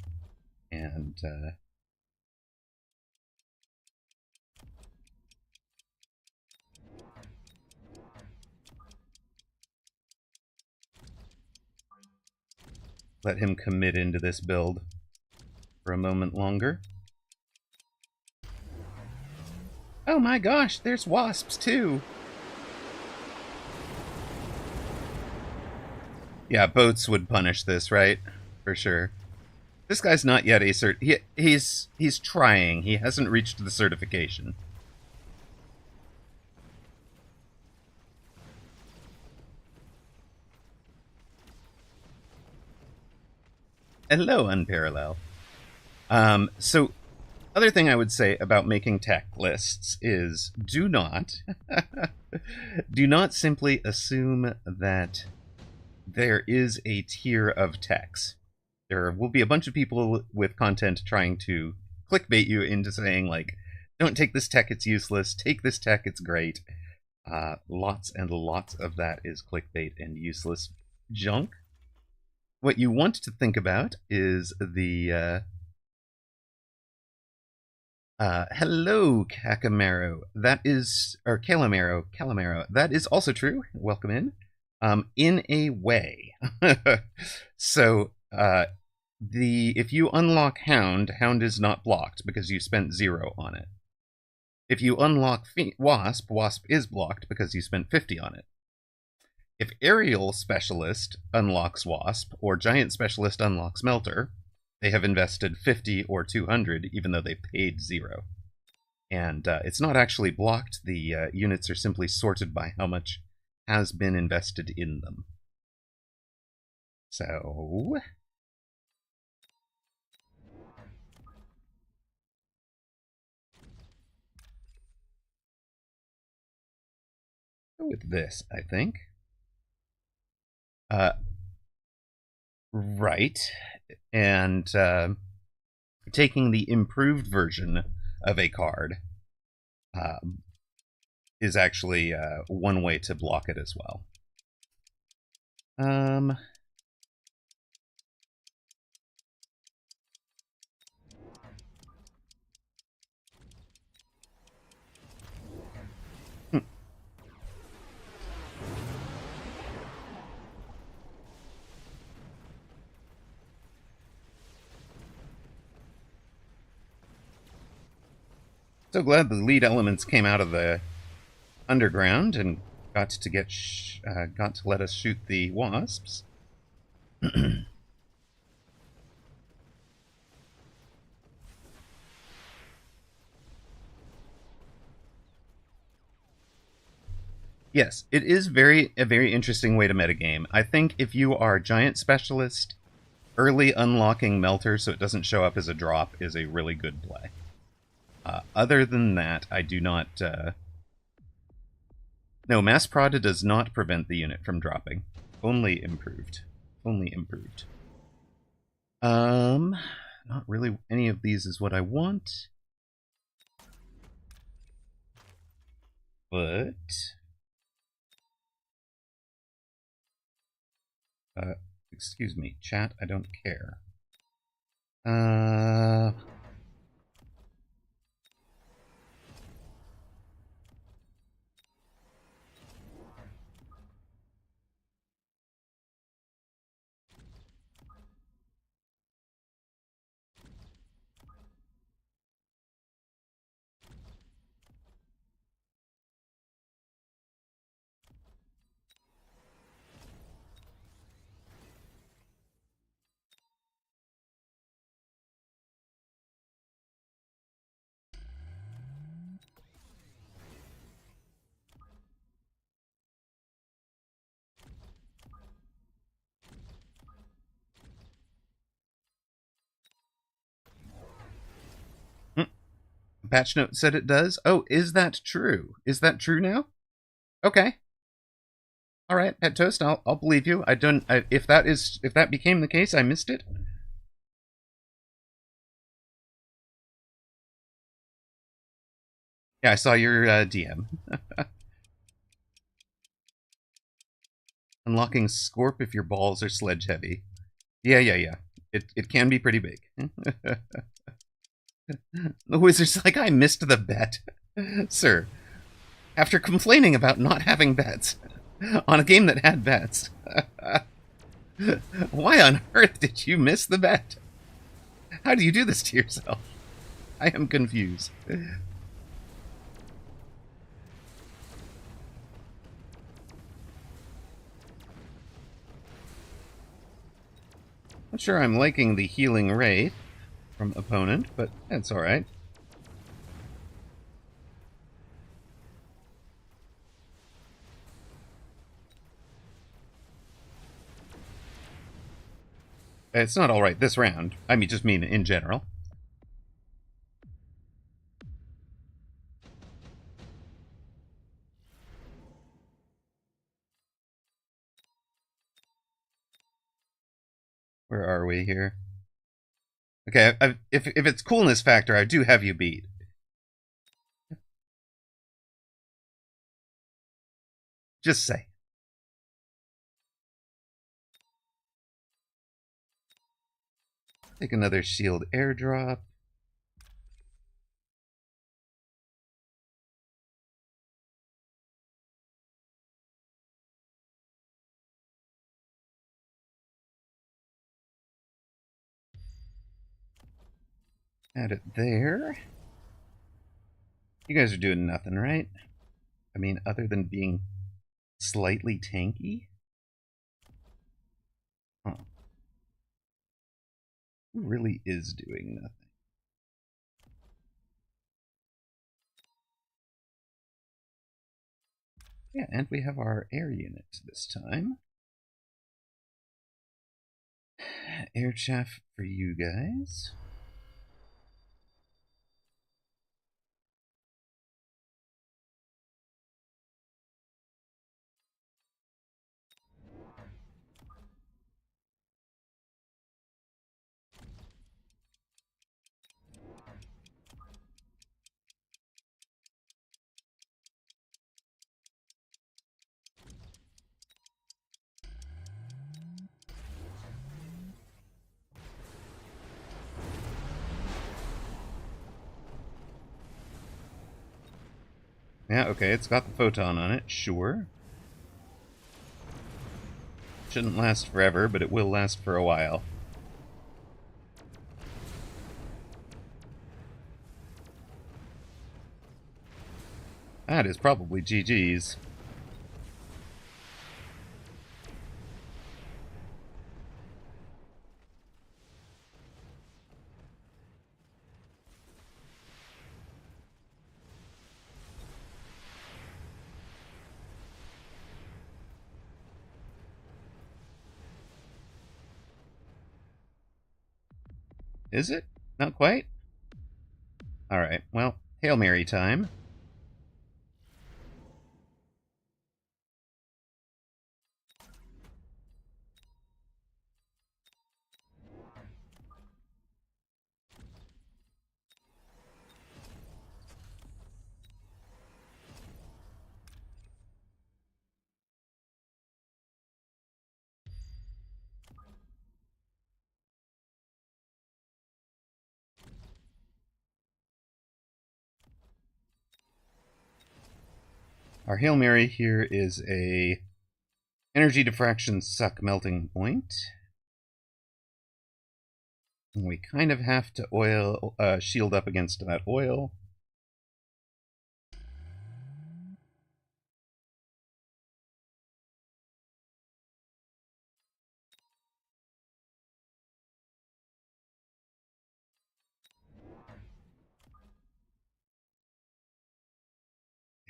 And... let him commit into this build for a moment longer. Oh my gosh, there's wasps too! Yeah, boats would punish this, right? For sure. This guy's not yet a he's trying. He hasn't reached the certification. Hello, Unparallel. So, other thing I would say about making tech lists is do not simply assume that there is a tier of techs. There will be a bunch of people with content trying to clickbait you into saying, like, don't take this tech, it's useless. Take this tech, it's great. Lots and lots of that is clickbait and useless junk. What you want to think about is the... hello, Calamaro. That is... Or Calamaro. That is also true. Welcome in a way. So, if you unlock Hound is not blocked because you spent 0 on it. If you unlock Wasp is blocked because you spent 50 on it. If Aerial Specialist unlocks Wasp, or Giant Specialist unlocks Melter, they have invested 50 or 200, even though they paid 0. And it's not actually blocked, the units are simply sorted by how much has been invested in them. So... with this, I think. Right. And taking the improved version of a card is actually one way to block it as well. So glad the lead elements came out of the underground and got to let us shoot the wasps. Yes, it is a very interesting way to metagame. I think if you are Giant Specialist, early unlocking Melter so it doesn't show up as a drop is a really good play. Other than that, I do not... No, Mass Prod does not prevent the unit from dropping. Only improved. Only improved. Not really any of these is what I want. But... excuse me, chat, I don't care. Patch note said it does. Oh, is that true? Is that true now? Okay. All right, Pet Toast, I'll believe you. If that became the case, I missed it. Yeah, I saw your DM. Unlocking Scorp if your balls are sledge heavy. Yeah. It can be pretty big. The wizard's like, I missed the bet. Sir, after complaining about not having bets on a game that had bets, Why on earth did you miss the bet? How do you do this to yourself? I am confused. Not sure I'm liking the healing rate from opponent, but that's alright. It's not alright this round. I mean, just mean in general. Where are we here? Okay, if it's coolness factor, I do have you beat. Just say. Take another shield airdrop. Add it there. You guys are doing nothing, right? I mean, other than being slightly tanky? Huh. Who really is doing nothing? Yeah, and we have our air unit this time. Air chaff for you guys. Yeah, okay, it's got the photon on it, sure. Shouldn't last forever, but it will last for a while. That is probably GG's. Is it? Not quite? Alright, well, Hail Mary time. Our Hail Mary here is a energy diffraction suck melting point. And we kind of have to oil shield up against that oil.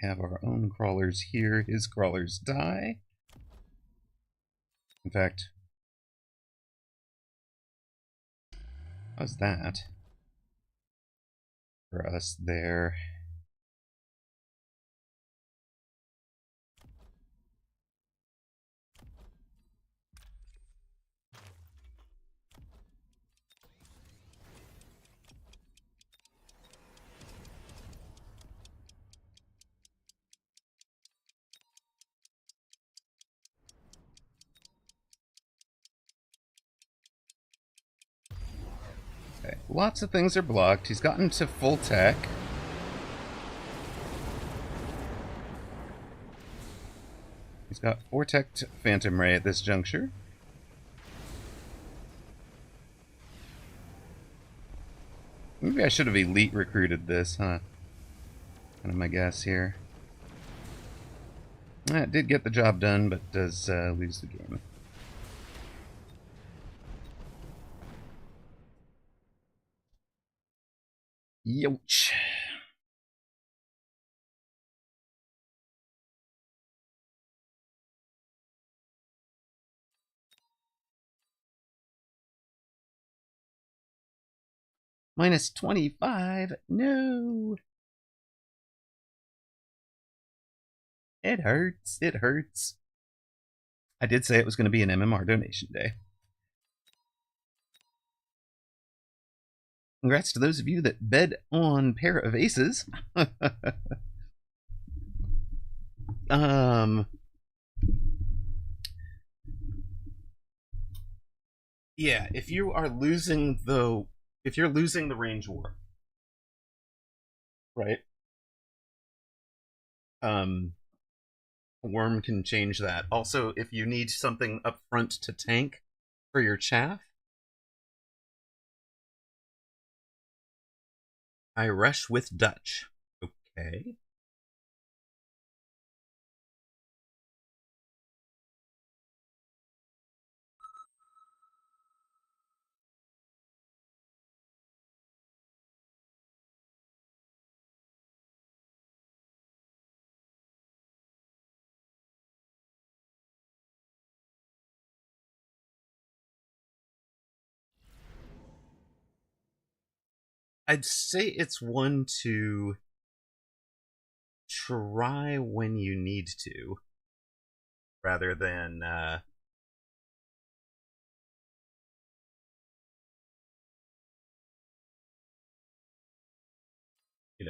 Have our own crawlers here. His crawlers die. In fact, how's that for us there? Okay, lots of things are blocked. He's gotten to full tech. He's got 4 tech Phantom Ray at this juncture. Maybe I should have elite recruited this, huh? Kind of my guess here. It did get the job done, but does lose the game. Youch. Minus 25. No. It hurts. It hurts. I did say it was going to be an MMR donation day. Congrats to those of you that bet on pair of aces. Yeah, if you're losing the range war, right? Worm can change that. Also, if you need something up front to tank for your chaff, I rush with Dutch. Okay. I'd say it's one to try when you need to, rather than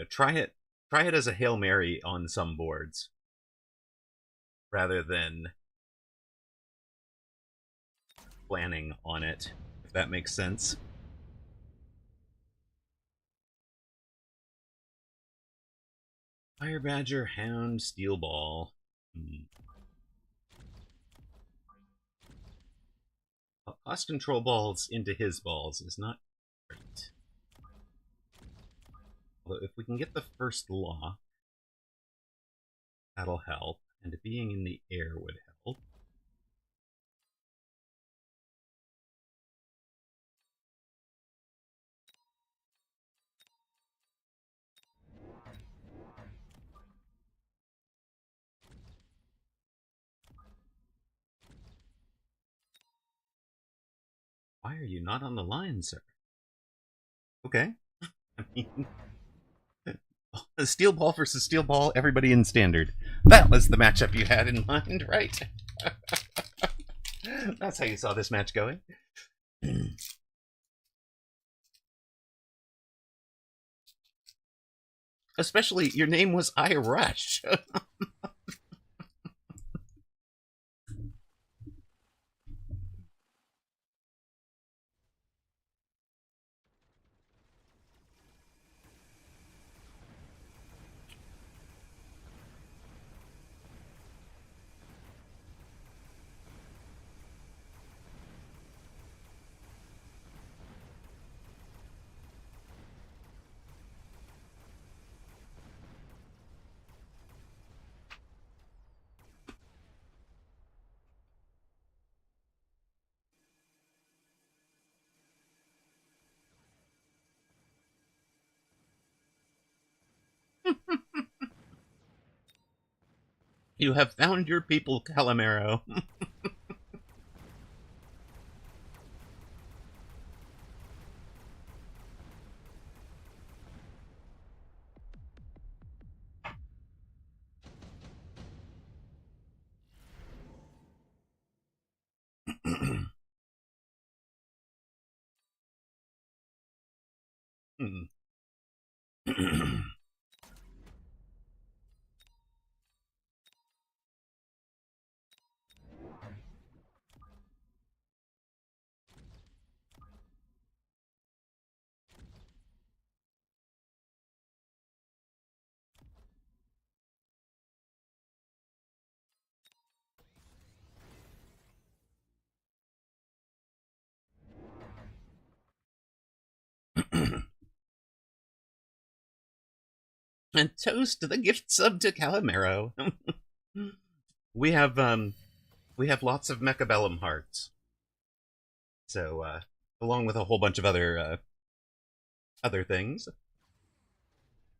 try it as a Hail Mary on some boards, rather than planning on it, if that makes sense. Fire Badger, Hound, Steel Ball. Cost control balls into his balls is not great. Although if we can get the first law, that'll help. And being in the air would help. Why are you not on the line, sir? Okay. I mean, steel ball versus steel ball, everybody in standard. That was the matchup you had in mind, right? That's how you saw this match going. Especially, your name was I Rush. You have found your people, Calamero. And toast the gift sub to Calimero. we have lots of Mechabellum hearts. So along with a whole bunch of other things.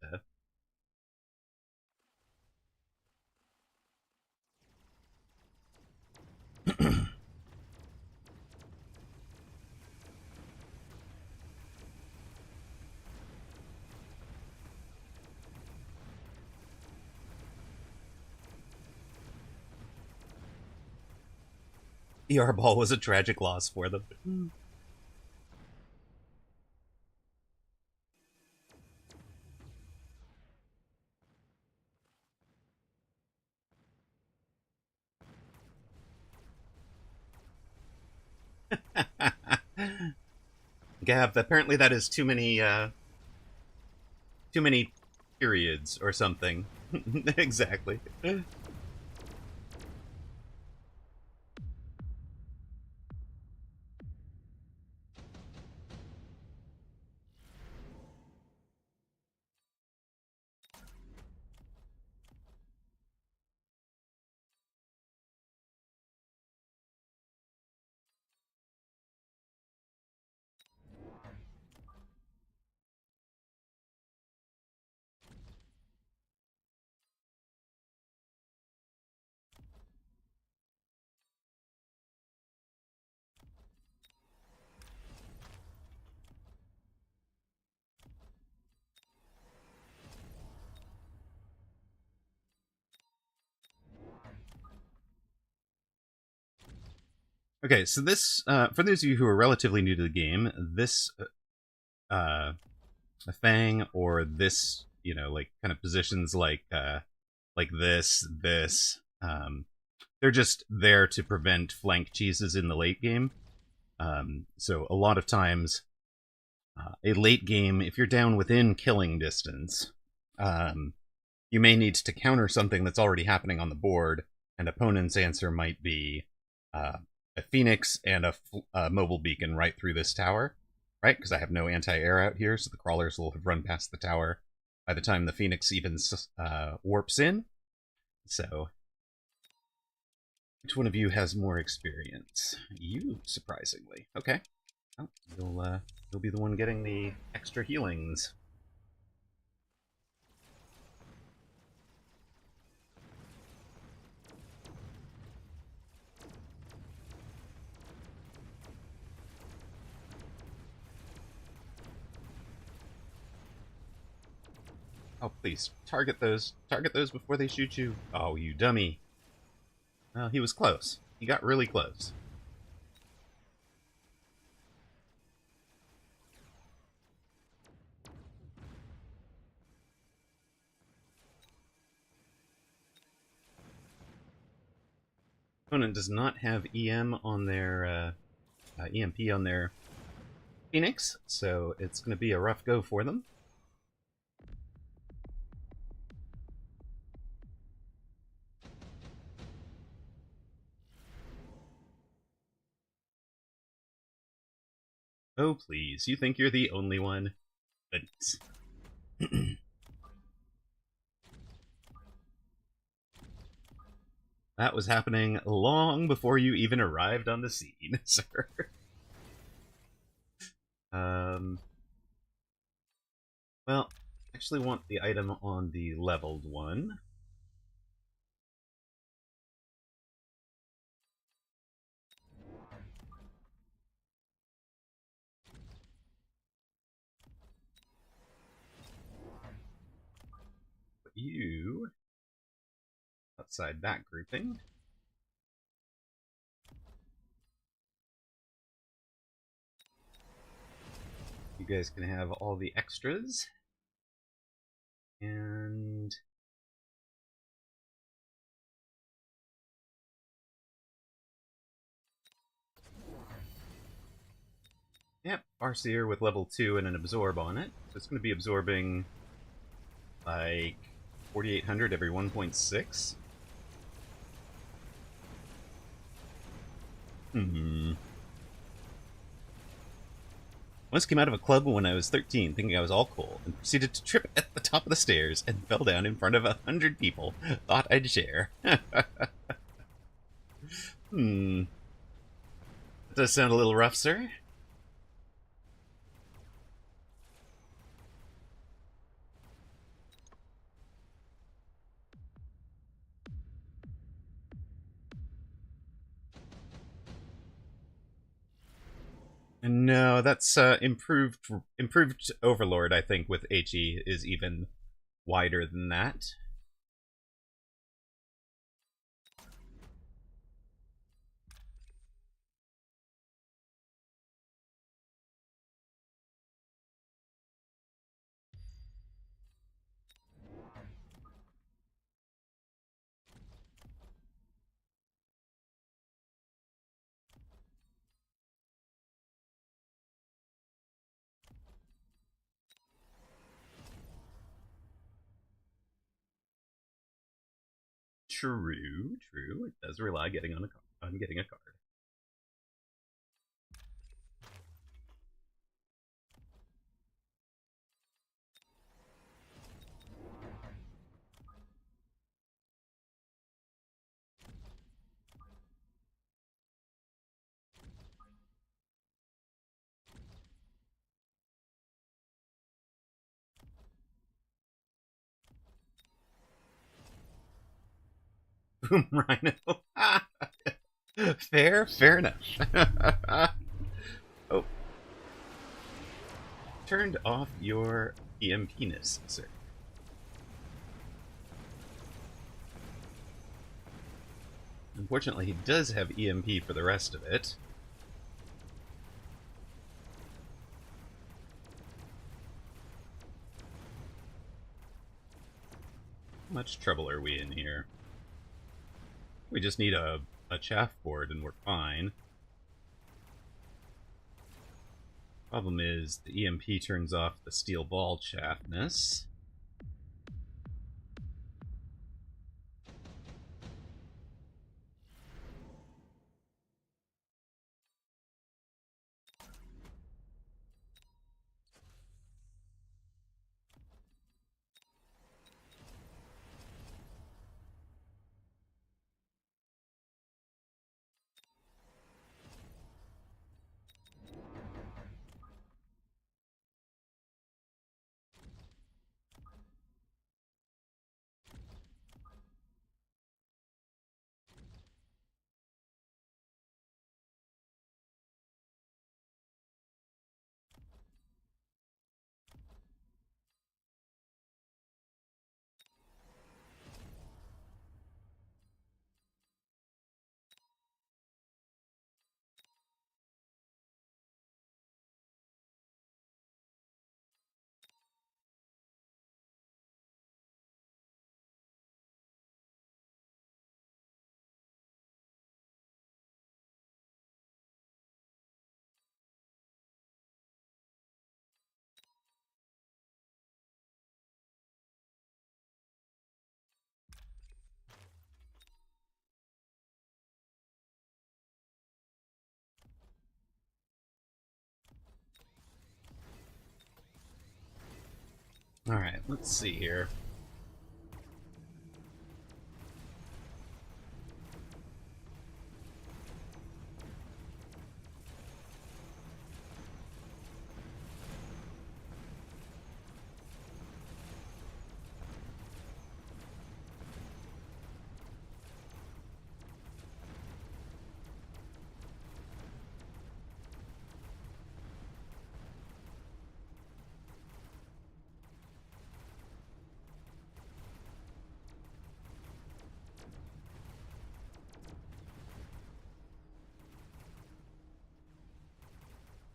Uh, ER Ball was a tragic loss for them. Gav, apparently that is too many periods or something. Exactly. Okay, so this, for those of you who are relatively new to the game, this uh, Fang or this, like kind of positions like this, they're just there to prevent flank cheeses in the late game. So a lot of times, a late game, if you're down within killing distance, you may need to counter something that's already happening on the board, and opponent's answer might be a Phoenix and a mobile beacon right through this tower, right? Because I have no anti-air out here, so the crawlers will have run past the tower by the time the Phoenix even warps in. So, which one of you has more experience? You, surprisingly. Okay. Well, you'll be the one getting the extra healings. Oh, please, target those. Target those before they shoot you. Oh, you dummy. Well, he was close. He got really close. Opponent does not have EM on their EMP on their Phoenix, so it's going to be a rough go for them. Oh, please. You think you're the only one? Goodness. That was happening long before you even arrived on the scene, sir. Well, I actually want the item on the leveled one. Put you outside that grouping. You guys can have all the extras. And yep, Farseer with level 2 and an absorb on it. So it's going to be absorbing like 4,800 every 1.6. Hmm. Once came out of a club when I was 13, thinking I was all cool, and proceeded to trip at the top of the stairs and fell down in front of 100 people. Thought I'd share. Hmm. That does sound a little rough, sir. No, that's improved Overlord. I think with HE is even wider than that. True, true. It does rely on getting a card. Boom Rhino. Fair enough. Oh, turned off your EMP-ness, sir. Unfortunately, he does have EMP for the rest of it. How much trouble are we in here? We just need a chaff board and we're fine. Problem is, the EMP turns off the steel ball chaffness. Alright, let's see here.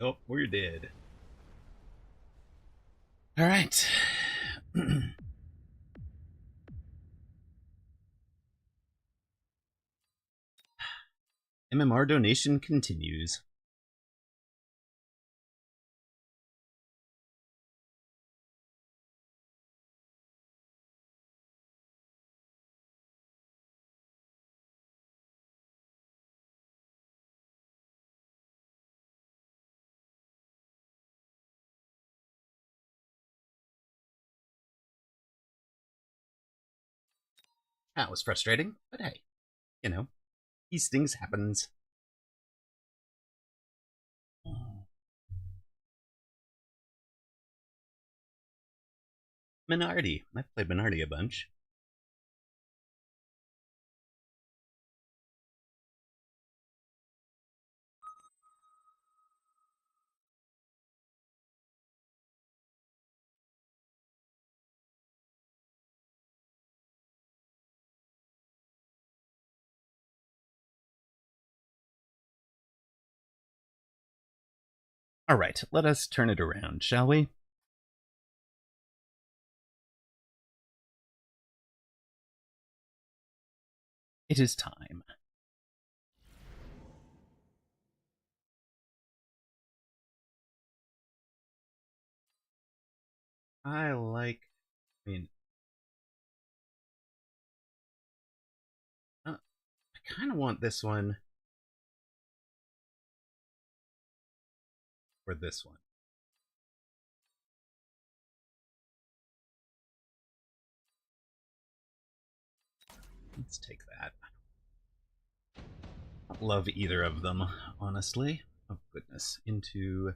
Oh, we're dead. Alright. MMR donation continues. That was frustrating, but hey, you know, these things happens. Minardi. I've played Minardi a bunch. All right, let us turn it around, shall we? It is time. I like. I mean, I kind of want this one or this one. Let's take that. I don't love either of them, honestly. Oh, goodness. Into.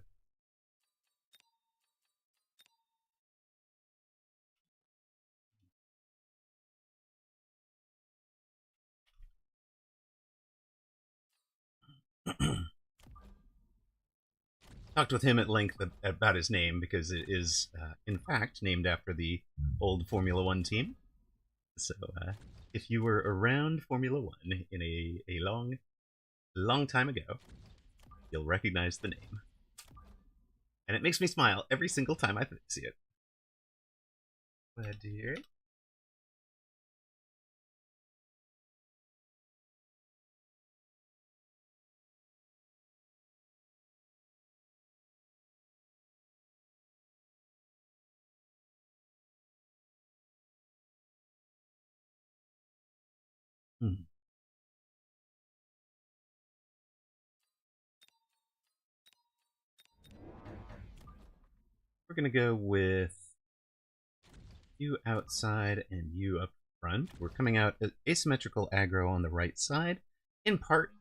Talked with him at length about his name because it is, in fact, named after the old Formula One team. So, if you were around Formula One in a long time ago, you'll recognize the name. And it makes me smile every single time I see it. Glad to hear it. Hmm. We're going to go with you outside and you up front. We're coming out asymmetrical aggro on the right side, in part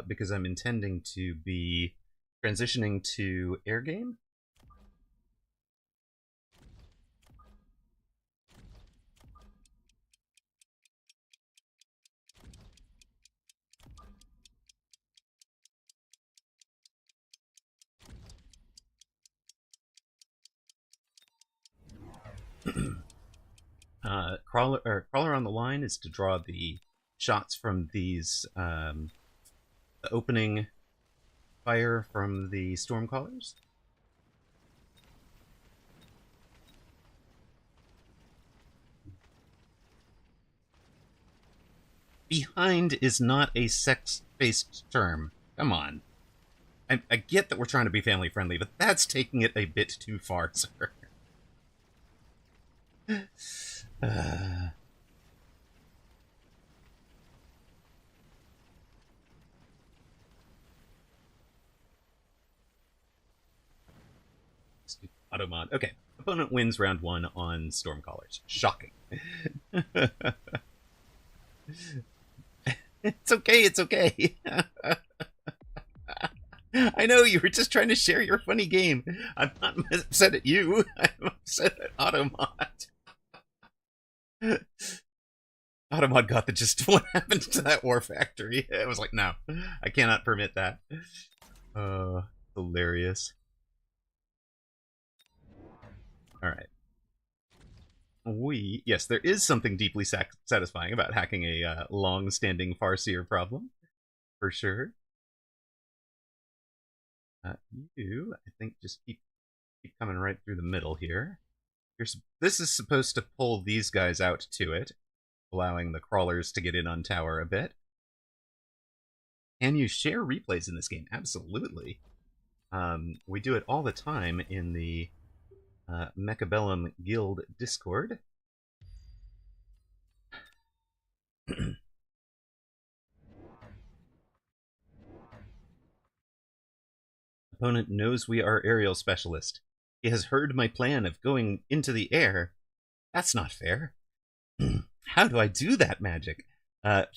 because I'm intending to be transitioning to air game. Crawler on the line is to draw the shots from these the opening fire from the Stormcallers. Behind is not a sex-based term. Come on. I get that we're trying to be family friendly, but that's taking it a bit too far, sir. Automod. Okay. Opponent wins round 1 on Stormcallers. Shocking. It's okay, it's okay. I know you were just trying to share your funny game. I'm not upset at you. I'm upset at Automod. Automod got the gist of what happened to that war factory. I was like, no, I cannot permit that. Hilarious. All right. Yes, there is something deeply satisfying about hacking a long-standing Farseer problem, for sure. You, I think, just keep coming right through the middle here. This is supposed to pull these guys out to it, allowing the crawlers to get in on tower a bit. Can you share replays in this game? Absolutely. We do it all the time in the Mechabellum Guild Discord. Opponent knows we are aerial specialist. He has heard my plan of going into the air. That's not fair. How do I do that magic?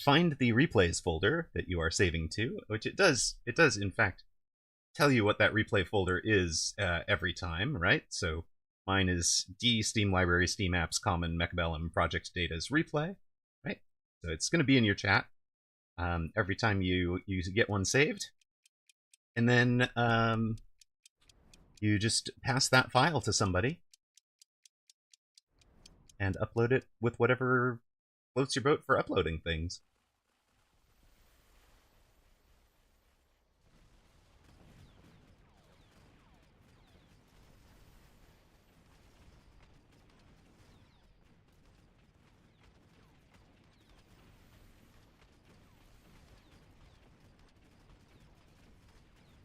Find the replays folder that you are saving to, which it does in fact tell you what that replay folder is every time, right? So mine is D Steam Library Steam Apps Common Mechabellum Project Data's replay, right? So it's going to be in your chat every time you get one saved, and then you just pass that file to somebody and upload it with whatever floats your boat for uploading things.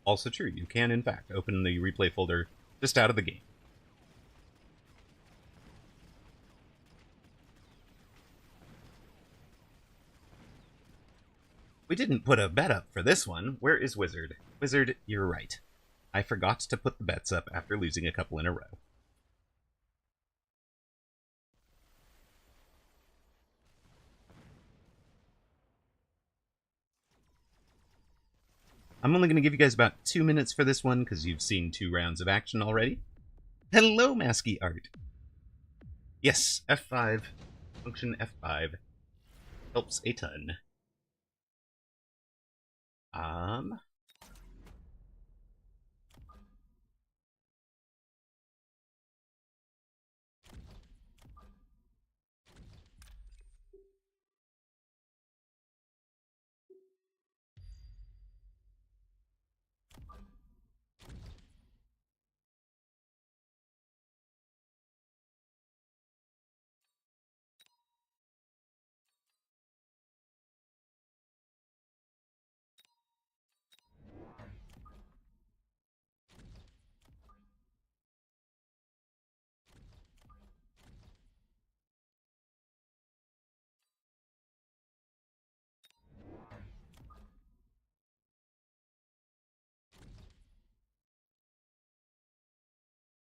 Also true, you can in fact open the replay folder just out of the game. We didn't put a bet up for this one. Where is Wizard? Wizard, you're right. I forgot to put the bets up after losing a couple in a row. I'm only going to give you guys about 2 minutes for this one because you've seen 2 rounds of action already. Hello, Masky Art. Yes, F5, function F5 helps a ton.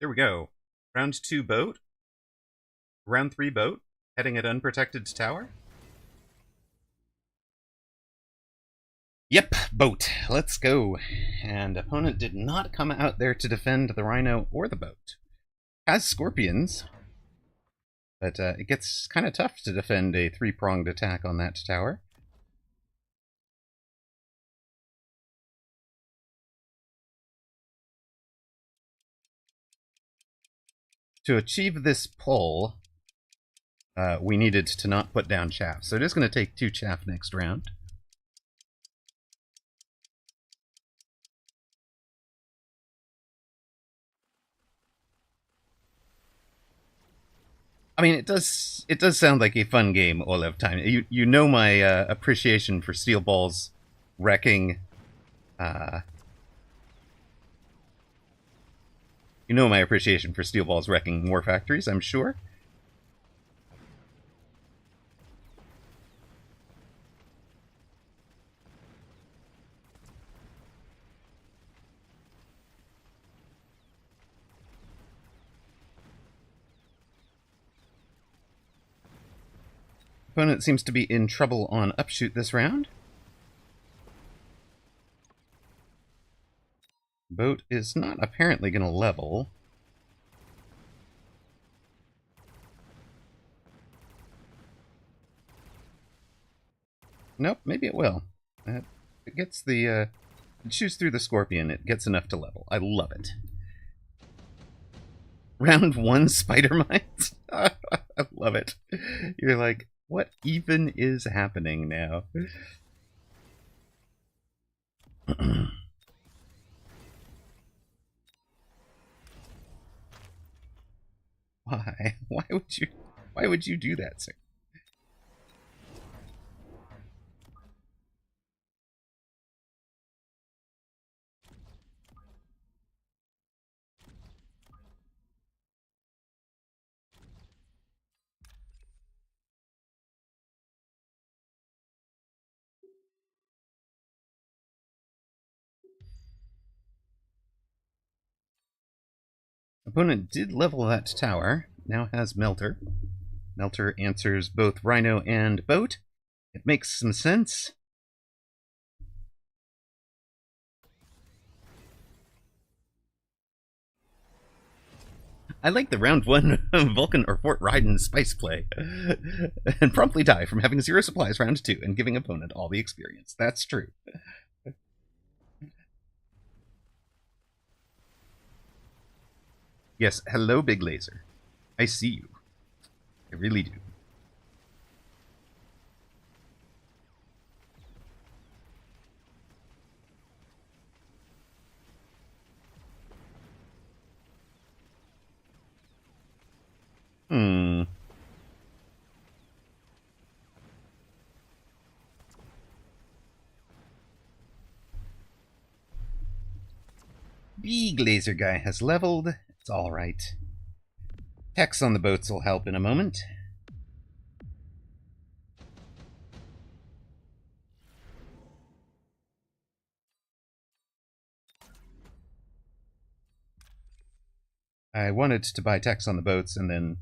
There we go. Round 2 boat. Round 3 boat. Heading at unprotected tower. Yep, boat. Let's go. And opponent did not come out there to defend the rhino or the boat. Has scorpions, but it gets kind of tough to defend a 3-pronged attack on that tower. To achieve this pull, we needed to not put down chaff. So it is going to take 2 chaff next round. I mean, it does sound like a fun game, Olev Time. You know my appreciation for Steel Balls wrecking. You know my appreciation for Steel Balls wrecking more factories, I'm sure. Opponent seems to be in trouble on upshoot this round. Boat is not apparently going to level. Nope, maybe it will. It gets the... it shoots through the scorpion. It gets enough to level. I love it. Round 1 spider mines? I love it. You're like, what even is happening now? Why? Why would you do that, sir? Opponent did level that tower, now has Melter. Melter answers both Rhino and Boat. It makes some sense. I like the round 1 Vulcan or Fort Raiden spice play. And promptly die from having 0 supplies round 2 and giving opponent all the experience. That's true. Yes, hello, Big Laser. I see you. I really do. Big Laser guy has leveled. It's alright. Techs on the boats will help in a moment. I wanted to buy techs on the boats and then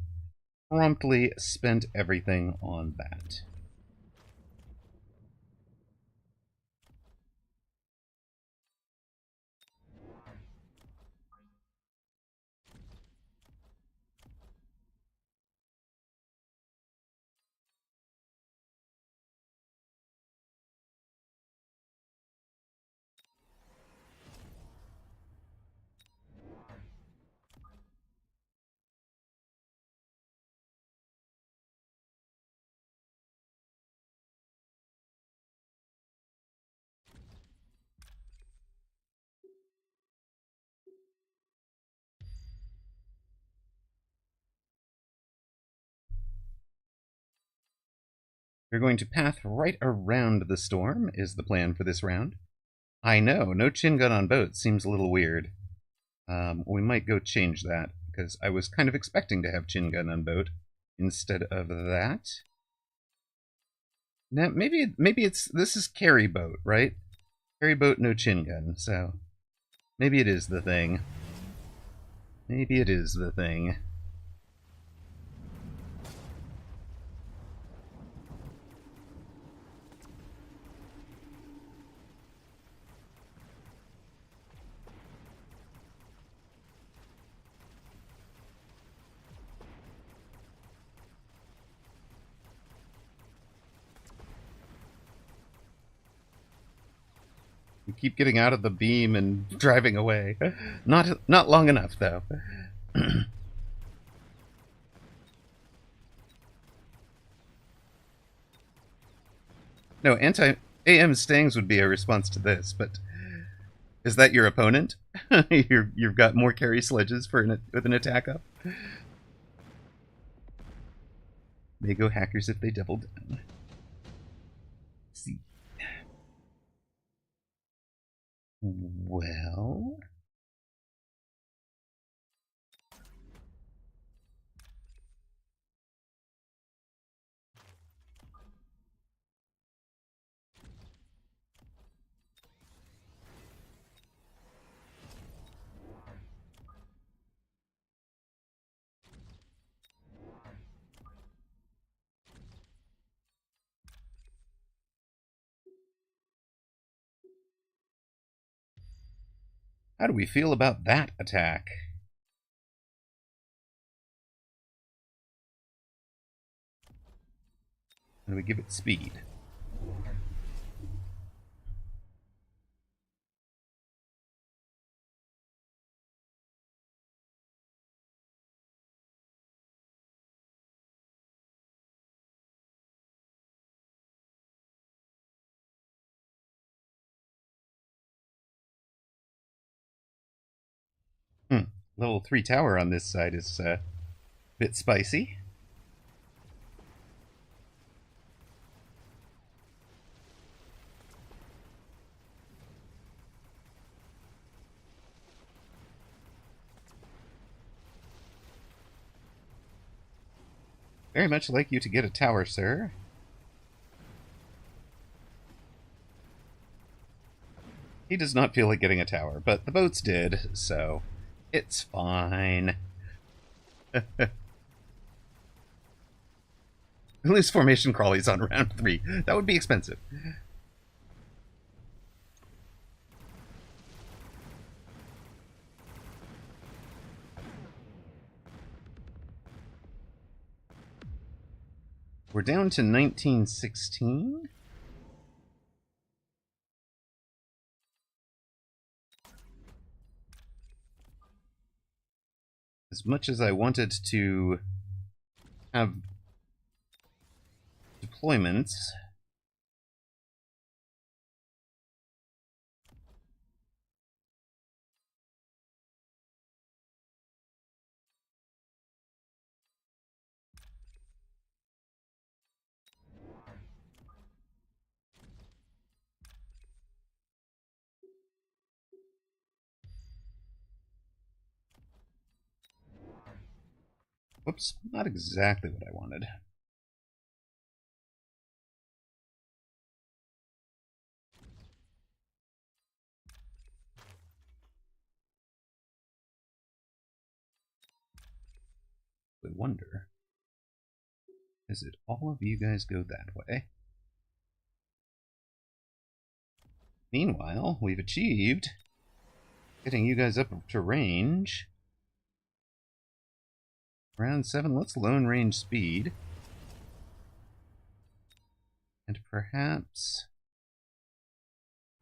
promptly spent everything on that. We're going to path right around the storm, is the plan for this round. I know, no chin gun on boat seems a little weird. We might go change that, because I was kind of expecting to have chin gun on boat instead of that. Now, maybe this is carry boat, right? Carry boat, no chin gun, so maybe it is the thing. Maybe it is the thing. We keep getting out of the beam and driving away. Not long enough, though. No, anti-AM Stangs would be a response to this, but is that your opponent? You've got more carry sledges with an attack up? They go hackers if they double down. Let's see. Well... How do we feel about that attack? And we give it speed. Level 3 tower on this side is a bit spicy. Very much like you to get a tower, sir. He does not feel like getting a tower, but the boats did, so it's fine. Lose formation crawlies on round 3. That would be expensive. We're down to 1916. As much as I wanted to have deployments, whoops, not exactly what I wanted. I wonder, is it all of you guys go that way? Meanwhile, we've achieved getting you guys up to range. Round 7, let's lone range speed. And perhaps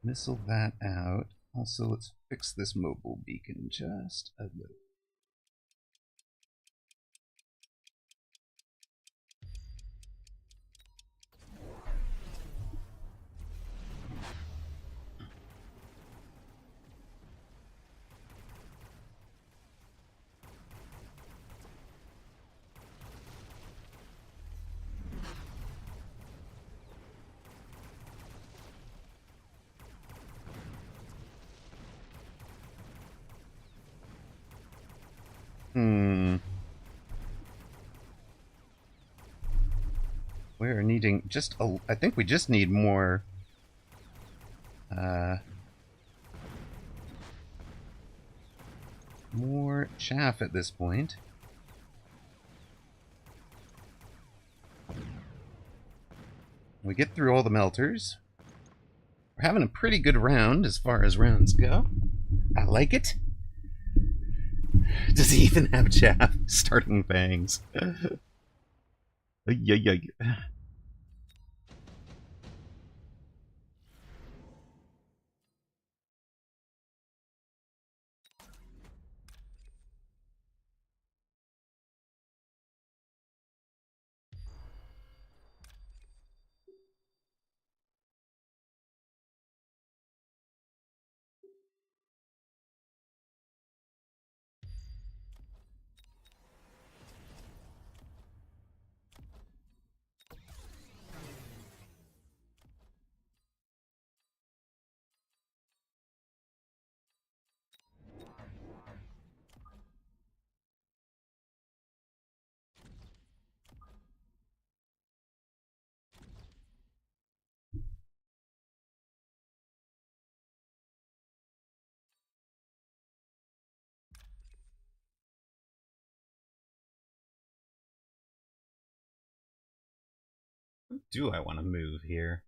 missile that out. Also, let's fix this mobile beacon just a little. We're needing just a... I think we just need more... more chaff at this point. We get through all the melters. We're having a pretty good round as far as rounds go. I like it. Does he even have chaff? Starting fangs. Do I want to move here?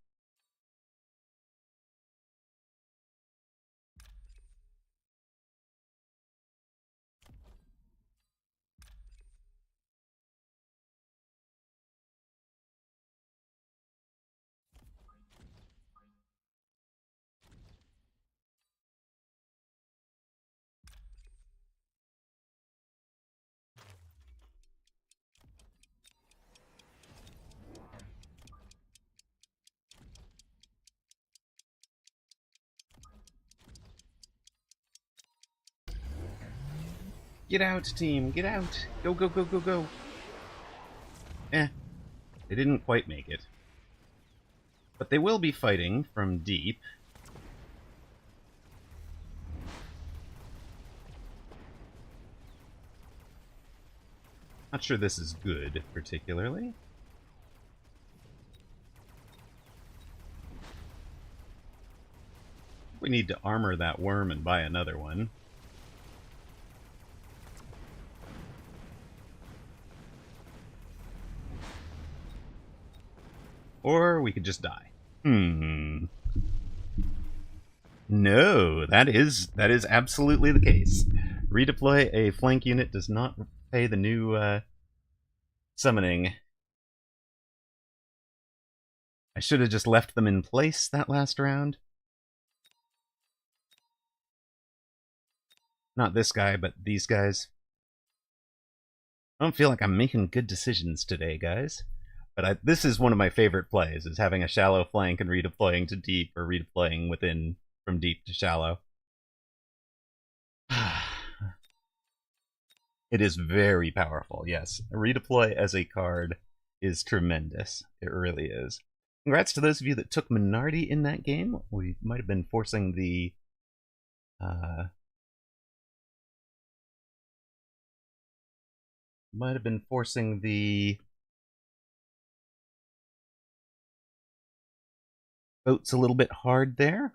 Get out, team! Get out! Go, go, go, go, go! They didn't quite make it. But they will be fighting from deep. Not sure this is good, particularly. We need to armor that worm and buy another one. Or we could just die. No, that is absolutely the case. Redeploy a flank unit does not pay the new summoning. I should have just left them in place that last round. Not this guy, but these guys. I don't feel like I'm making good decisions today, guys. But this is one of my favorite plays, is having a shallow flank and redeploying to deep, or redeploying within from deep to shallow. It is very powerful, yes. Redeploy as a card is tremendous. It really is. Congrats to those of you that took Minardi in that game. We might have been forcing the... votes a little bit hard there.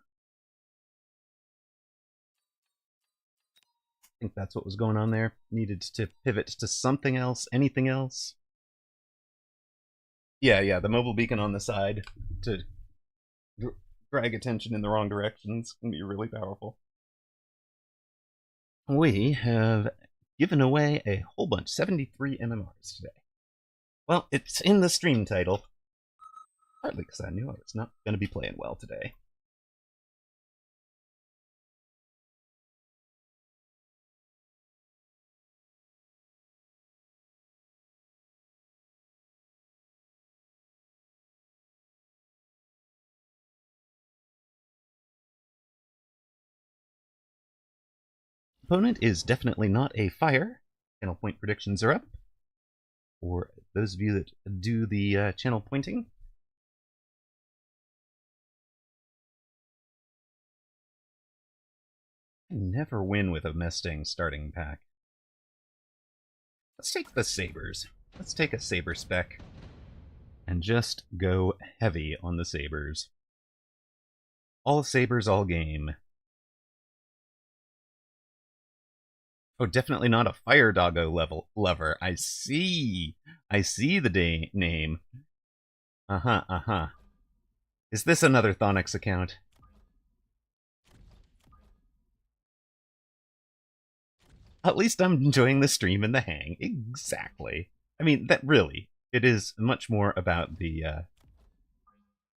I think that's what was going on there. Needed to pivot to something else, anything else. Yeah, the mobile beacon on the side to drag attention in the wrong directions can be really powerful. We have given away a whole bunch, 73 MMRs today. Well, it's in the stream title, partly because I knew I was not going to be playing well today. Opponent is definitely not a fire. Channel point predictions are up. For those of you that do the channel pointing. I never win with a Mustang starting pack. Let's take the Sabres. Let's take a Sabre spec. And just go heavy on the Sabres. All Sabres, all game. Oh, definitely not a Fire Doggo lover. I see. I see the name. Uh-huh. Is this another Thonix account? At least I'm enjoying the stream and the hang. Exactly. I mean, that really, it is much more about the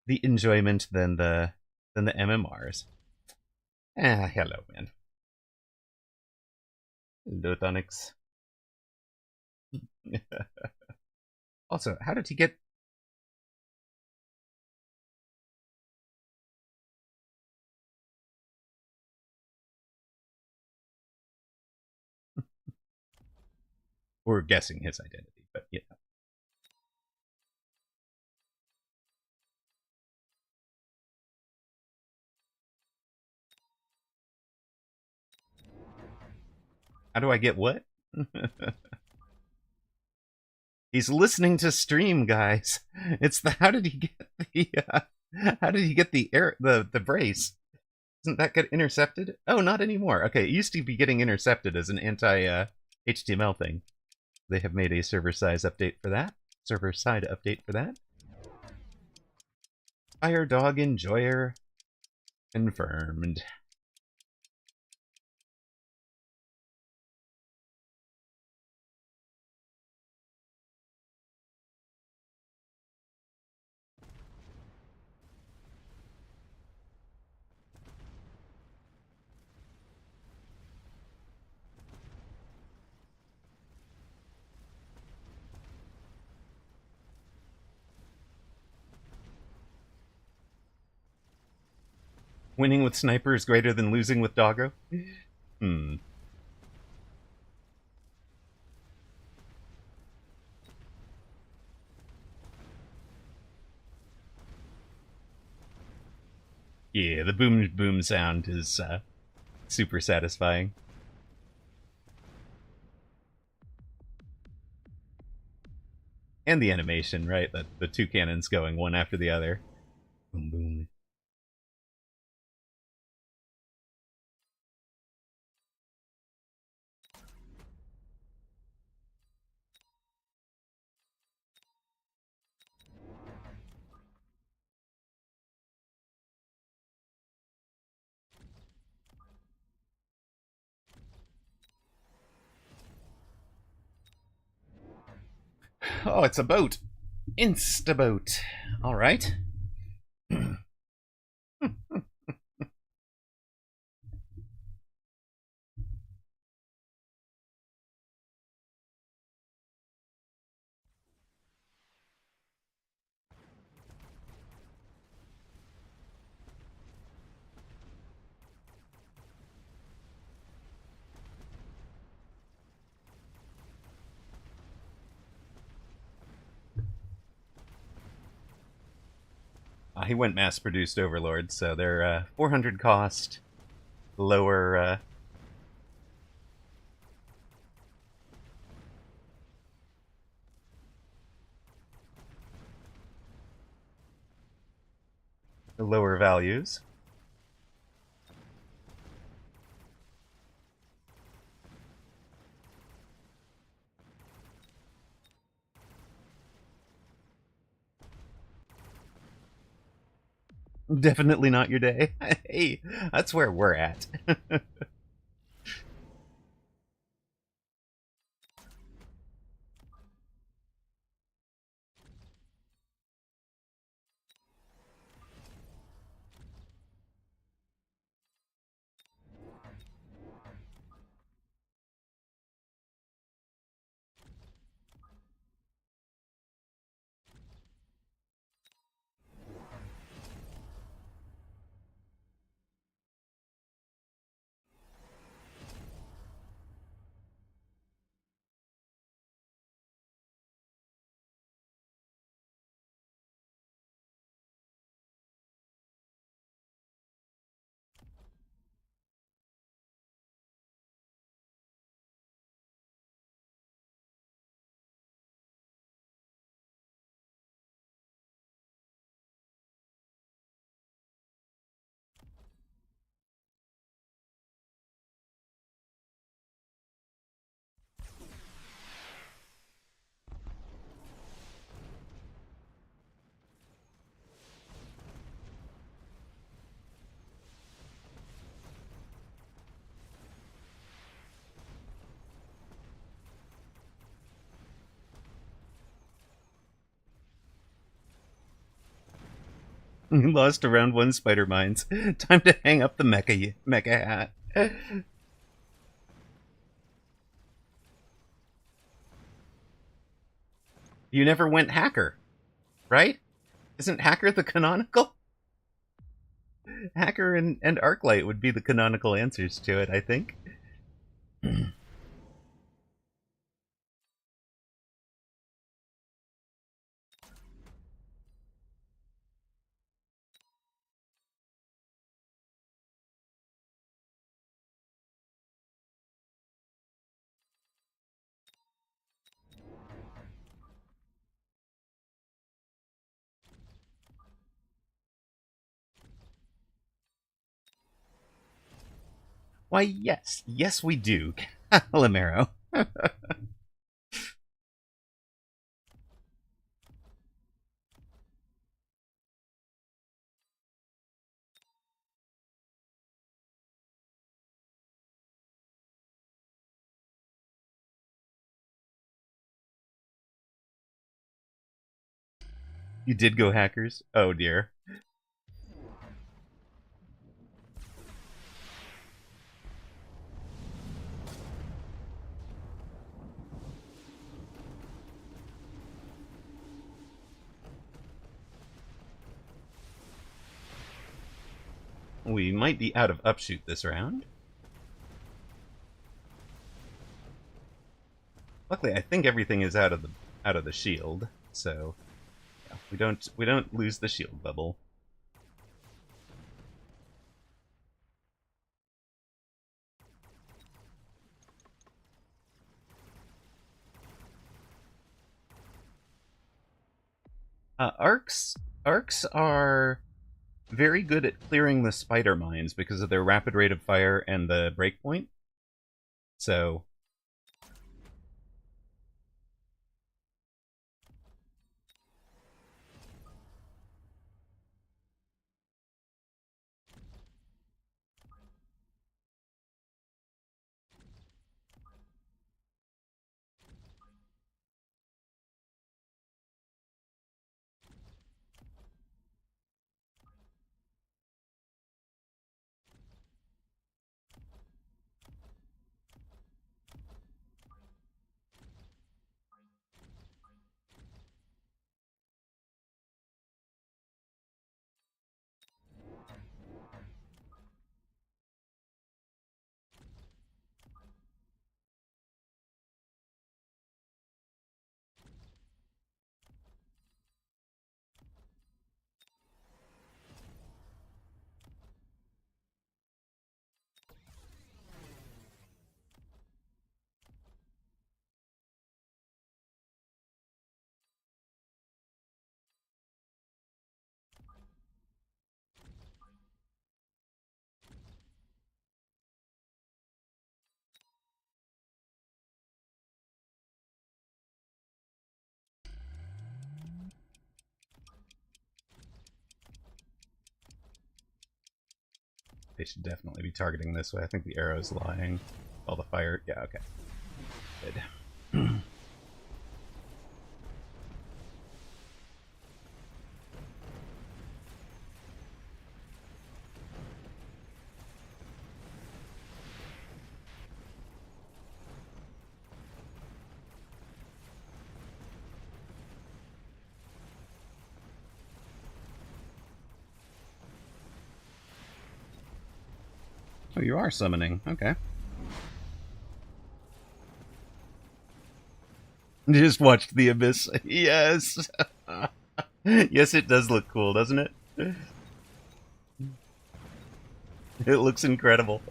enjoyment than the MMRs. Hello, man. Hello, Thonix. Also, how did he get... We're guessing his identity, but yeah. How do I get what? He's listening to stream, guys. It's the how did he get the brace? Doesn't that get intercepted? Oh, not anymore. Okay, it used to be getting intercepted as an anti HTML thing. They have made a server-side update for that. Fire Dog Enjoyer confirmed. Winning with Sniper is greater than losing with Doggo? Yeah, the boom sound is super satisfying. And the animation, right? The two cannons going one after the other. Boom, boom. Oh, it's a boat. Instaboat. All right. He went mass-produced Overlord, so they're 400 cost, lower. Lower values. Definitely not your day. Hey, that's where we're at. Lost around one spider mines. Time to hang up the mecha hat. You never went hacker, right? Isn't hacker the canonical? Hacker and Arclight would be the canonical answers to it, I think. Why, yes. Yes, we do. Calimero. You did go hackers? Oh, dear. We might be out of upshoot this round. Luckily, I think everything is out of the shield, so yeah, we don't lose the shield bubble. Arcs are very good at clearing the spider mines because of their rapid rate of fire and the breakpoint. So They should definitely be targeting this way. I think the arrow's lying. All the fire... Yeah, okay. Good. Oh, you are summoning. Okay. Just watched the abyss. Yes. Yes, it does look cool, doesn't it? It looks incredible.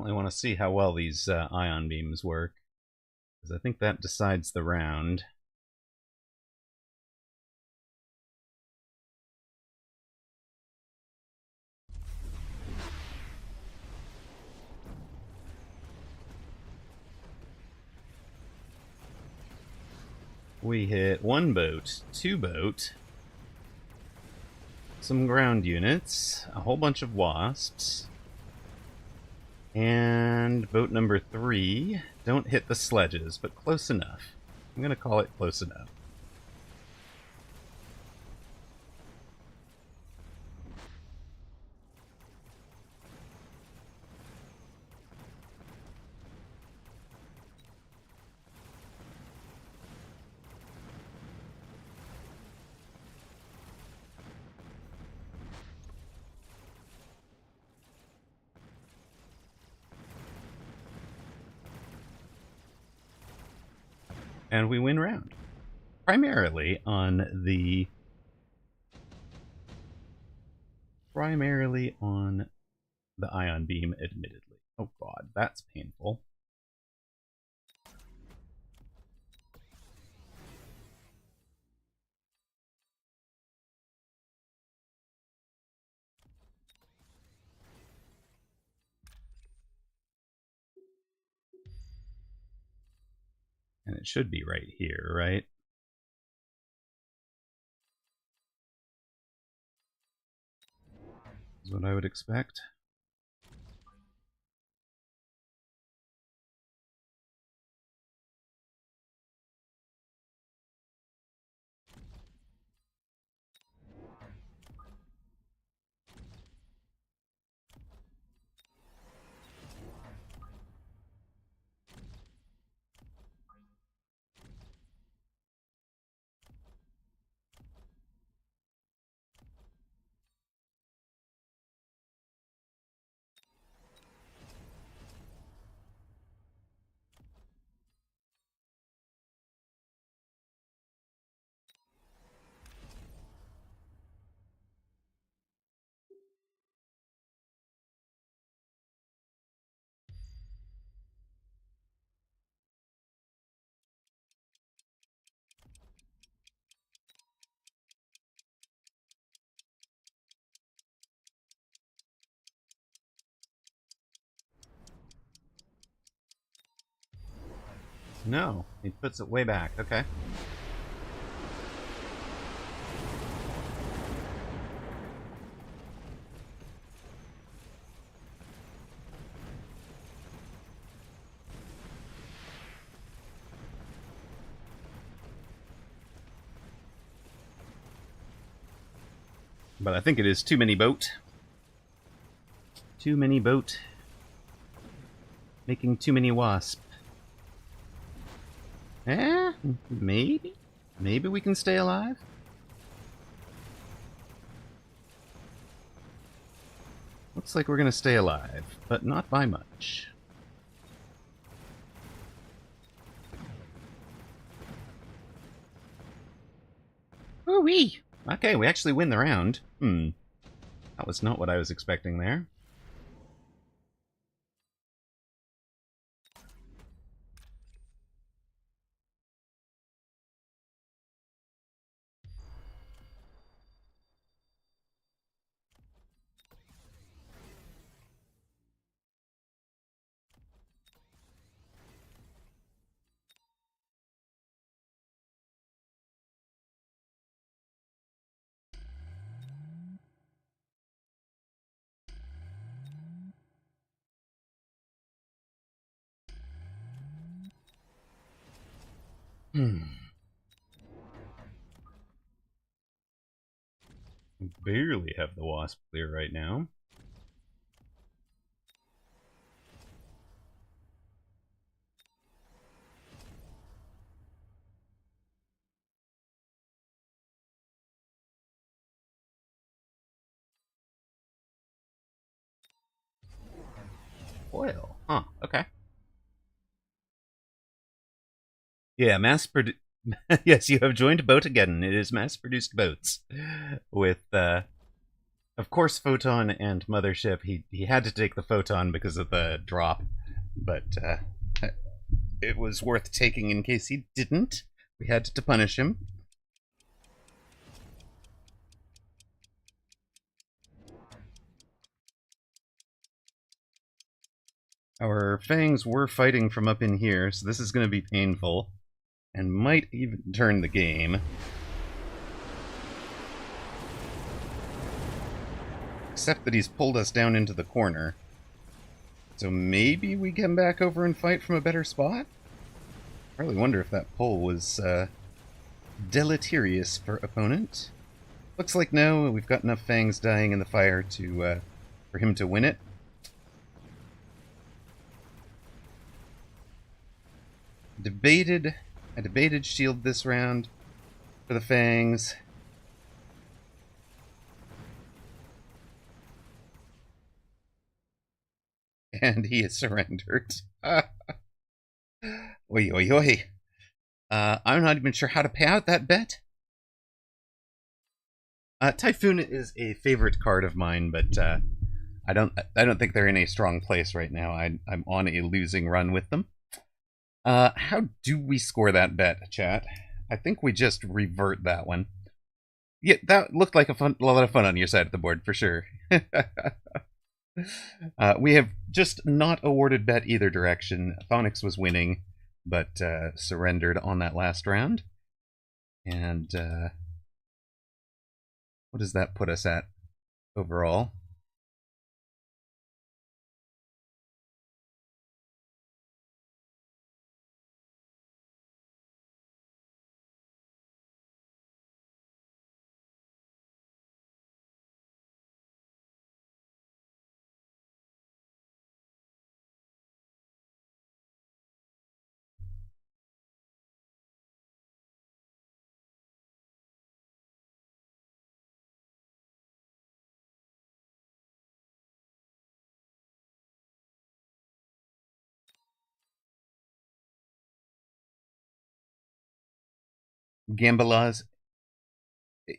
I want to see how well these ion beams work, because I think that decides the round. We hit 1 boat, 2 boat, some ground units, a whole bunch of wasps, and boat number 3. Don't hit the sledges, but close enough. I'm going to call it close enough. And we win round. Primarily on the ion beam, admittedly. Oh god, that's painful. And it should be right here, right? Is what I would expect. No, he puts it way back. Okay. But I think it is too many boat. Too many boat. Making too many wasp. Maybe? Maybe we can stay alive? Looks like we're gonna stay alive, but not by much. Ooh-wee! Okay, we actually win the round. That was not what I was expecting there. Barely have the wasp clear right now. Oil. Huh, okay. Yeah, yes, you have joined Boatgeddon. It is mass-produced boats. With, of course, Photon and Mothership. He had to take the Photon because of the drop, but it was worth taking in case he didn't. We had to punish him. Our fangs were fighting from up in here, so this is going to be painful. And might even turn the game. Except that he's pulled us down into the corner. So maybe we come back over and fight from a better spot? I really wonder if that pull was deleterious for opponent. Looks like no, we've got enough fangs dying in the fire to for him to win it. I debated shield this round for the fangs. And he has surrendered. Oi, oi, oi. I'm not even sure how to pay out that bet. Typhoon is a favorite card of mine, but I don't think they're in a strong place right now. I'm on a losing run with them. How do we score that bet, chat? I think we just revert that one. Yeah, that looked like a lot of fun on your side of the board, for sure. We have just not awarded bet either direction. Thonix was winning, but surrendered on that last round. And what does that put us at overall? Gambalas.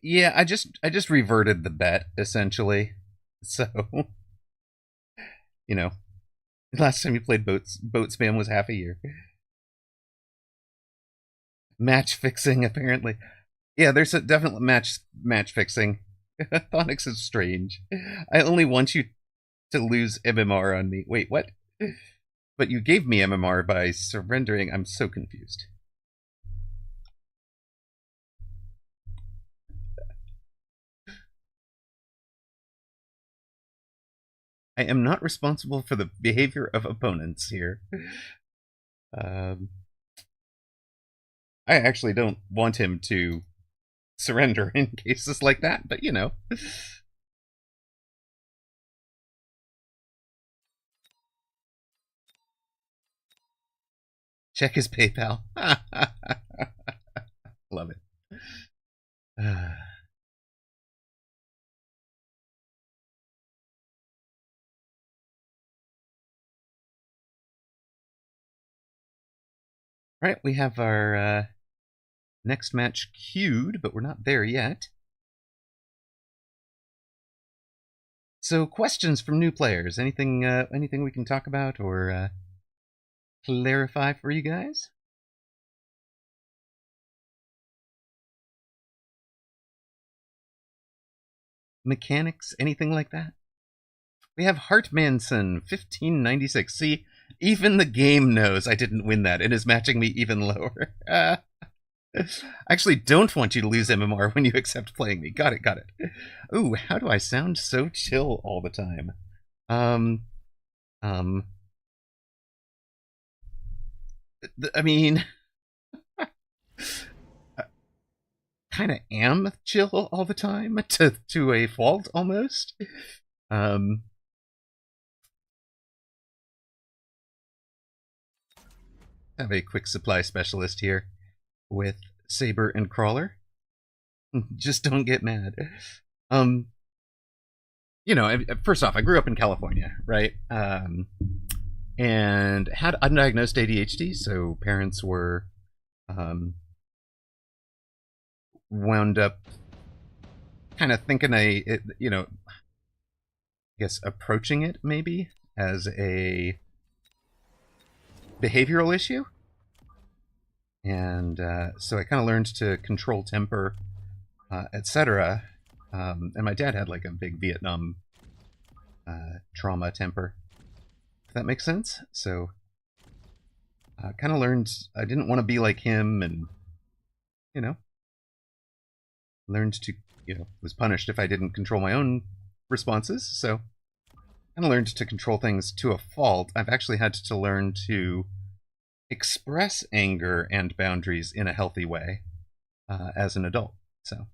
Yeah, I just reverted the bet essentially. So, you know, last time you played boat spam was half a year. Match fixing apparently. Yeah, there's a definite match fixing. Thonix is strange. I only want you to lose MMR on me. Wait, what? But you gave me MMR by surrendering. I'm so confused. I am not responsible for the behavior of opponents here. I actually don't want him to surrender in cases like that, but you know. Check his PayPal. Love it. Right, we have our next match queued, but we're not there yet. So, questions from new players? Anything we can talk about or clarify for you guys? Mechanics, anything like that? We have Hartmanson, 1596. See, even the game knows I didn't win that and is matching me even lower. I actually don't want you to lose MMR when you accept playing me. Got it. Ooh, how do I sound so chill all the time? I mean, kind of am chill all the time to a fault almost. Have a quick supply specialist here with Saber and Crawler. Just don't get mad. You know, first off, I grew up in California, right? And had undiagnosed ADHD, so parents were wound up kind of thinking I guess approaching it maybe as a behavioral issue. And so I kind of learned to control temper, etc. And my dad had like a big Vietnam trauma temper, if that makes sense. So I kind of learned I didn't want to be like him, and learned to was punished if I didn't control my own responses. So kind of learned to control things to a fault. I've actually had to learn to express anger and boundaries in a healthy way as an adult. So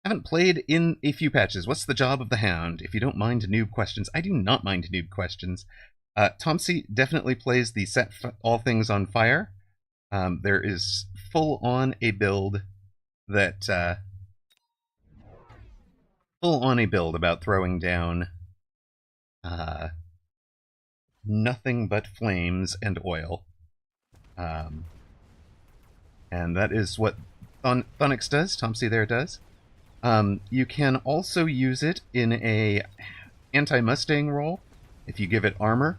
I haven't played in a few patches. What's the job of the Hound? If you don't mind noob questions. I do not mind noob questions. Tomsy definitely plays the set all things on fire. There is full on a build that about throwing down nothing but flames and oil. And that is what Thunix does, Tomsy there does. You can also use it in a anti-Mustang role if you give it armor.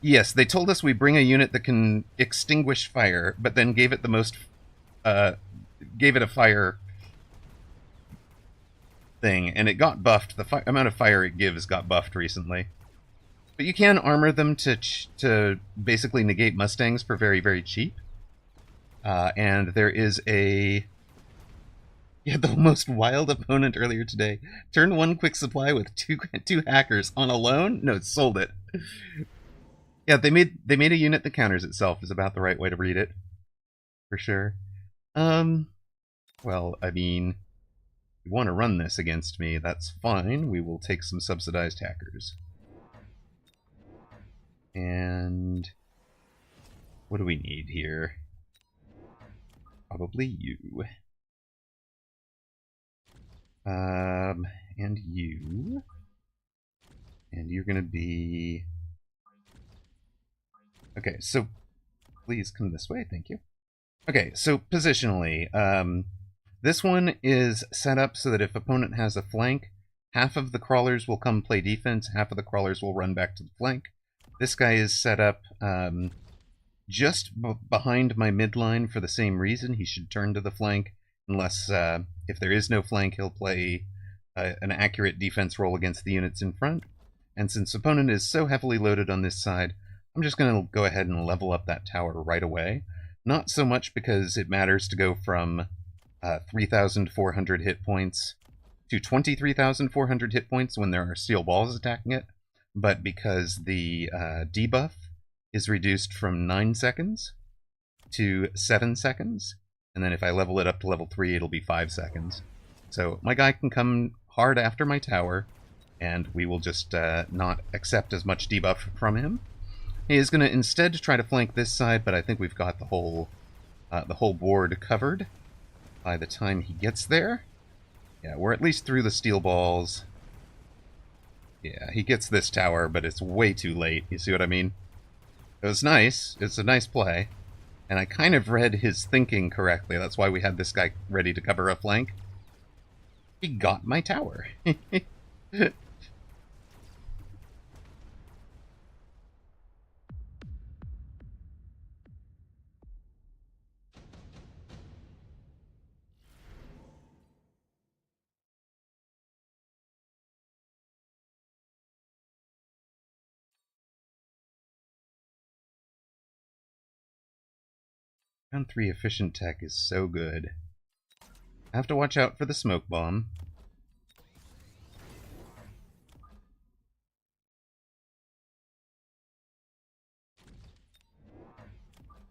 Yes, they told us we bring a unit that can extinguish fire, but then gave it the most gave it a fire thing, and it got buffed. The amount of fire it gives got buffed recently. But you can armor them to basically negate Mustangs for very, very cheap. And there is the most wild opponent earlier today. Turned one quick supply with two hackers on a loan? No, sold it. Yeah, they made a unit that counters itself is about the right way to read it. For sure. Well, I mean, if you want to run this against me, that's fine. We will take some subsidized hackers. And what do we need here? Probably you. And you. And you're gonna be... Okay, so please come this way, thank you. Okay, so positionally, this one is set up so that if opponent has a flank, half of the crawlers will come play defense, half of the crawlers will run back to the flank. This guy is set up just behind my midline for the same reason. He should turn to the flank, unless if there is no flank, he'll play an accurate defense roll against the units in front. And since opponent is so heavily loaded on this side, I'm just going to go ahead and level up that tower right away. Not so much because it matters to go from 3,400 hit points to 23,400 hit points when there are steel balls attacking it, but because the debuff is reduced from 9 seconds to 7 seconds, and then if I level it up to level 3, it'll be 5 seconds. So my guy can come hard after my tower, and we will just not accept as much debuff from him. He is going to instead try to flank this side, but I think we've got the whole board covered by the time he gets there. Yeah, we're at least through the steel balls. Yeah, he gets this tower, but it's way too late. You see what I mean? It was nice. It's a nice play. And I kind of read his thinking correctly. That's why we had this guy ready to cover a flank. He got my tower. Round 3 efficient tech is so good. I have to watch out for the smoke bomb.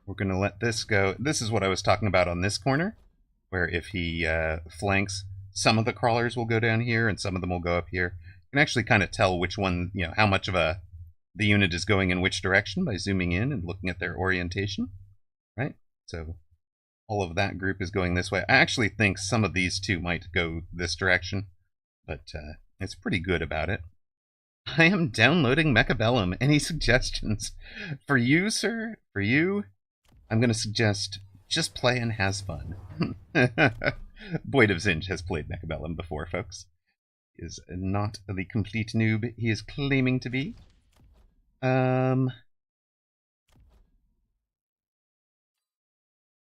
We're going to let this go. This is what I was talking about on this corner, where if he flanks, some of the crawlers will go down here and some of them will go up here. You can actually kind of tell which one, how much of the unit is going in which direction by zooming in and looking at their orientation, right? So all of that group is going this way. I actually think some of these two might go this direction, but it's pretty good about it. I am downloading Mechabellum. Any suggestions? For you, sir? For you? I'm going to suggest just play and has fun. Boyd of Zinj has played Mechabellum before, folks. He is not the complete noob he is claiming to be.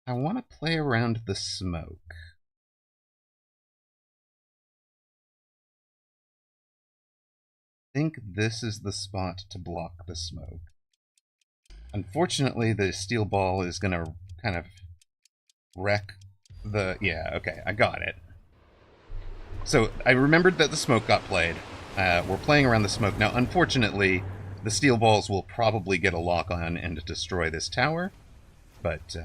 I want to play around the smoke. I think this is the spot to block the smoke. Unfortunately, the steel ball is going to kind of wreck the... Yeah, okay, I got it. So I remembered that the smoke got played. We're playing around the smoke. Now, unfortunately, the steel balls will probably get a lock on and destroy this tower. But,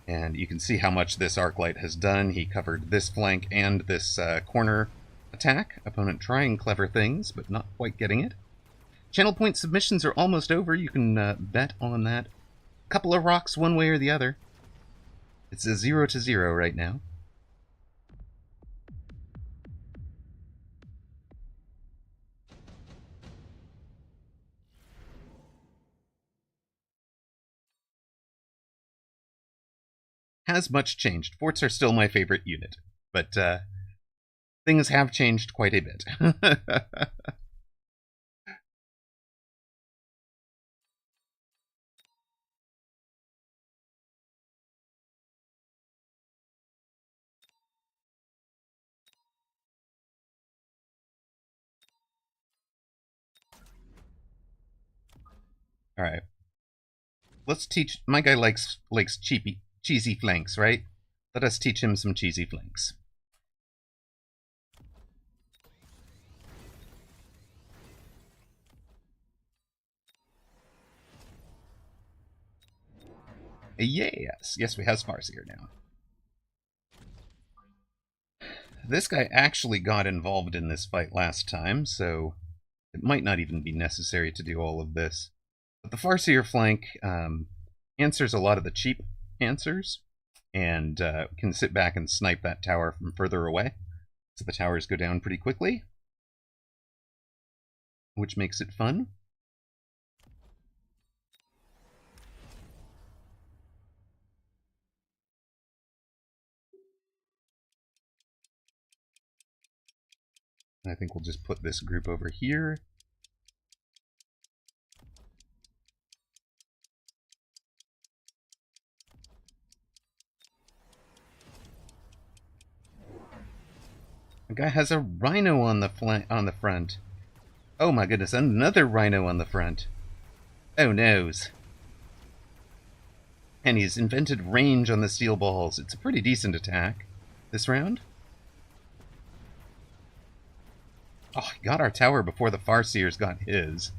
and you can see how much this Arclight has done. He covered this flank and this corner attack. Opponent trying clever things, but not quite getting it. Channel point submissions are almost over. You can bet on that. A couple of rocks one way or the other. It's a 0-0 right now. Has much changed. Forts are still my favorite unit, but things have changed quite a bit. All right. Let's teach... My guy likes cheesy flanks, right? Let us teach him some cheesy flanks. Yes. Yes, we have Farseer now. This guy actually got involved in this fight last time, so it might not even be necessary to do all of this. But the Farseer flank answers a lot of the cheap answers, and can sit back and snipe that tower from further away. So the towers go down pretty quickly, which makes it fun. I think we'll just put this group over here. The guy has a rhino on the front. Oh my goodness, another rhino on the front. Oh noes. And he's invented range on the steel balls. It's a pretty decent attack this round. Oh, he got our tower before the Farseers got his.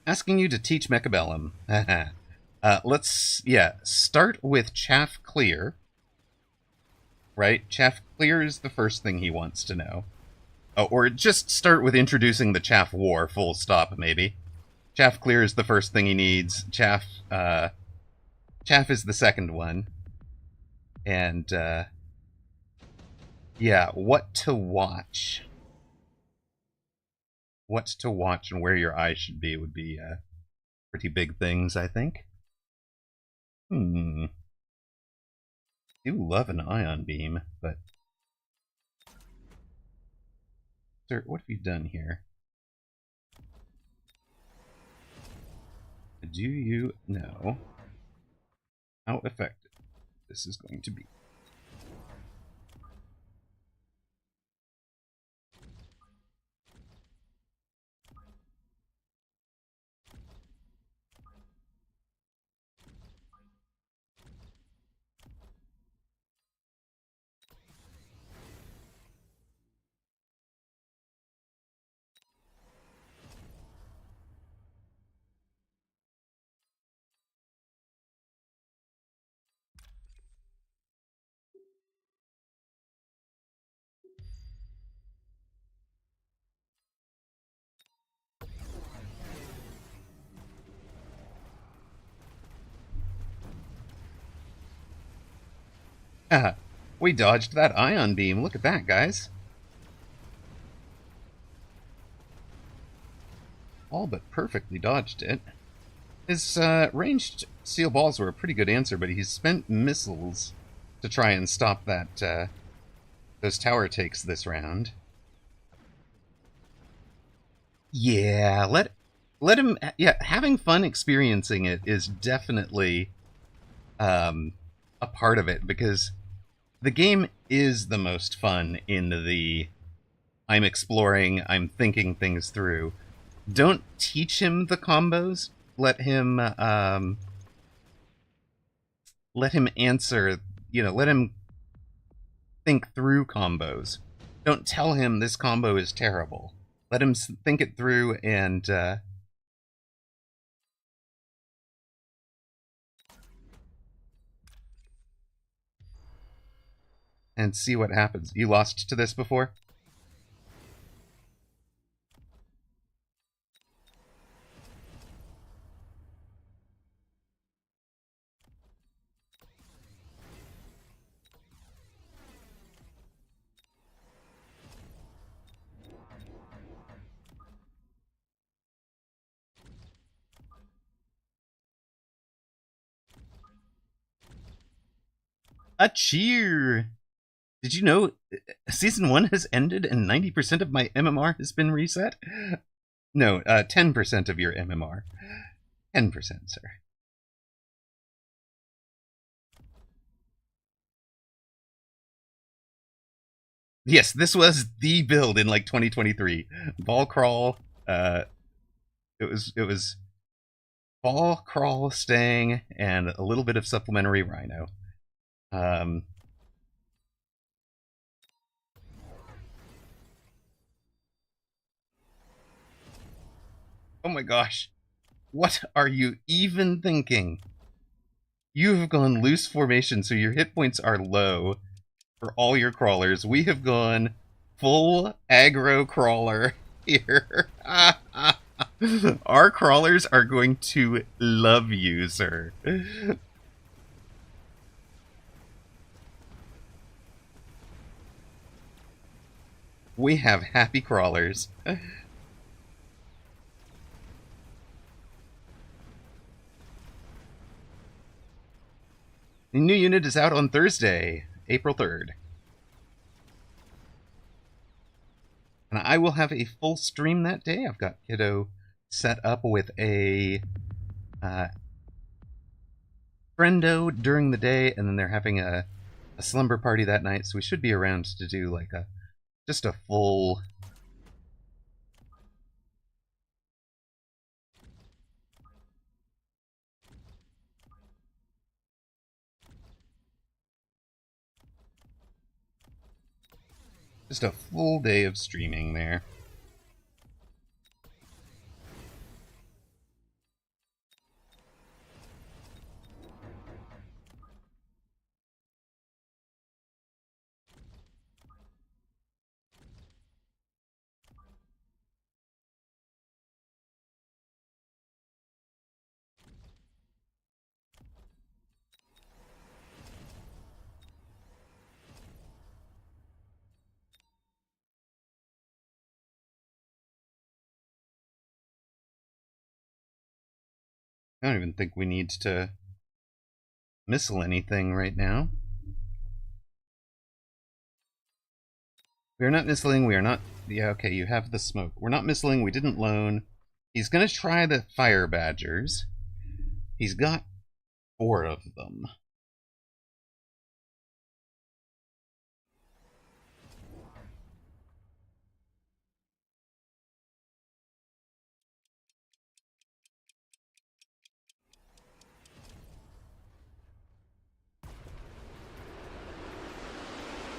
Asking you to teach Mechabellum. Let's, start with Chaff Clear. Right? Chaff Clear is the first thing he wants to know. Oh, or just start with introducing the Chaff War, full stop, maybe. Chaff Clear is the first thing he needs. Chaff is the second one. And, yeah, what to watch. What to watch and where your eyes should be would be, pretty big things, I think. I do love an ion beam, but... Sir, what have you done here? Do you know how effective this is going to be? We dodged that ion beam. Look at that, guys. All but perfectly dodged it. His ranged steel balls were a pretty good answer, but he's spent missiles to try and stop that those tower takes this round. Yeah, let him. Yeah, having fun experiencing it is definitely a part of it, because the game is the most fun in the I'm exploring, I'm thinking things through. Don't teach him the combos. Let him answer, let him think through combos. Don't tell him this combo is terrible. Let him think it through and see what happens. You lost to this before? A cheer! Did you know Season 1 has ended and 90% of my MMR has been reset? No, 10% of your MMR. 10%, sir. Yes, this was the build in, 2023. Ball crawl, it was ball crawl, stang, and a little bit of supplementary rhino. Oh my gosh. What are you even thinking? You have gone loose formation, so your hit points are low for all your crawlers. We have gone full aggro crawler here. Our crawlers are going to love you, sir. We have happy crawlers. The new unit is out on Thursday, April 3rd. And I will have a full stream that day. I've got Kiddo set up with a friendo during the day, and then they're having a slumber party that night, so we should be around to do like just a full day of streaming there. I don't even think we need to missile anything right now. We are not missiling, we are not... Yeah, okay, you have the smoke. We're not missiling, we didn't loan. He's gonna try the fire badgers. He's got 4 of them.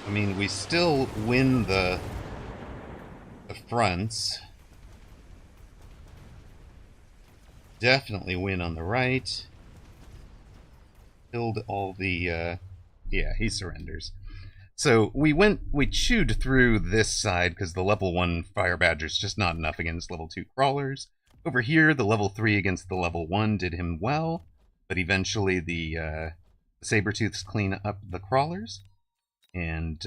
I mean, we still win the fronts. Definitely win on the right. Killed all the, yeah, he surrenders. So we chewed through this side because the level 1 Fire Badger's just not enough against level 2 crawlers. Over here, the level 3 against the level 1 did him well, but eventually the Sabertooths clean up the crawlers. And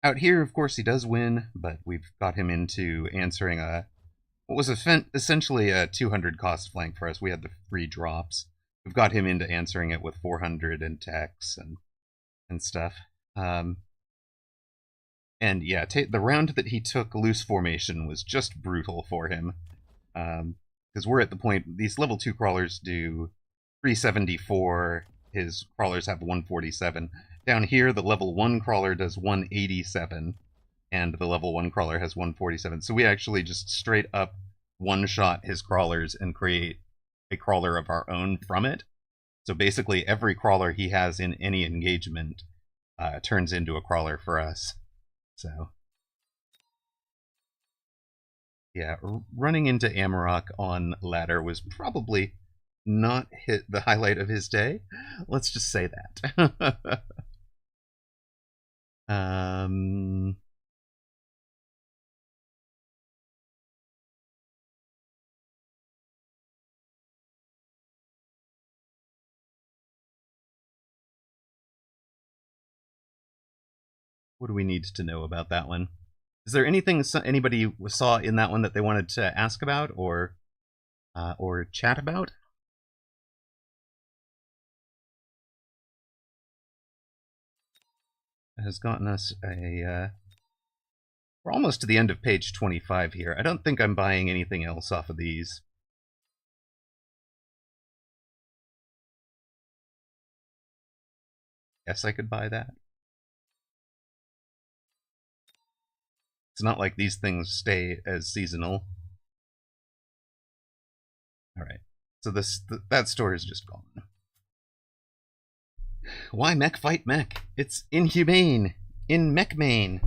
out here, of course, he does win, but we've got him into answering what was essentially a 200 cost flank for us. We had the free drops. We've got him into answering it with 400 and techs and stuff. And yeah, the round that he took loose formation was just brutal for him. Because we're at the point, these level 2 crawlers do 374, his crawlers have 147. Down here, the level 1 crawler does 187, and the level 1 crawler has 147. So we actually just straight up one-shot his crawlers and create a crawler of our own from it. So basically, every crawler he has in any engagement turns into a crawler for us. So yeah, running into Amarok on ladder was probably not the highlight of his day. Let's just say that. What do we need to know about that one? Is there anything anybody saw in that one that they wanted to ask about or chat about? It has gotten us a... we're almost to the end of page 25 here. I don't think I'm buying anything else off of these. Yes, I could buy that. It's not like these things stay as seasonal. Alright, so that store is just gone. Why mech fight mech? It's inhumane. In mech main.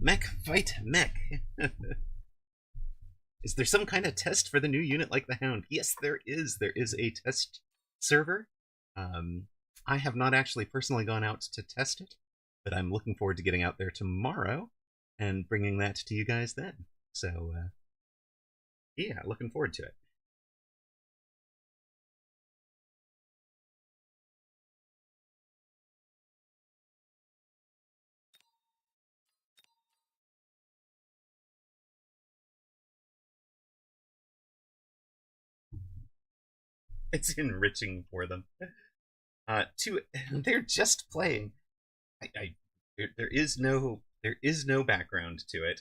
Mech fight mech. Is there some kind of test for the new unit like the Hound? Yes, there is. There is a test server. I have not actually personally gone out to test it, but I'm looking forward to getting out there tomorrow and bringing that to you guys then. So, yeah, looking forward to it. It's enriching for them. They're just playing. There is no background to it.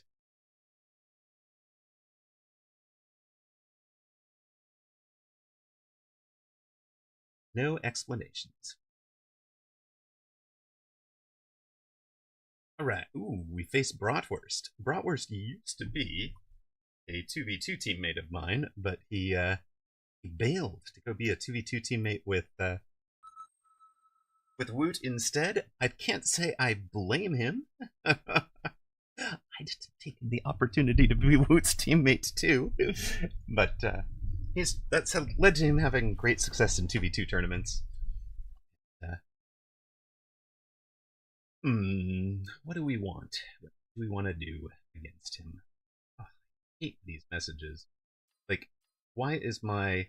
No explanations. Alright, ooh, we face Bratwurst. Bratwurst used to be a 2v2 teammate of mine, but he bailed to go be a 2v2 teammate with Woot instead. I can't say I blame him. I'd taken the opportunity to be Woot's teammate too, but that's led to him having great success in 2v2 tournaments. What do we want? What do we want to do against him? Oh, I hate these messages. Like, why is my... I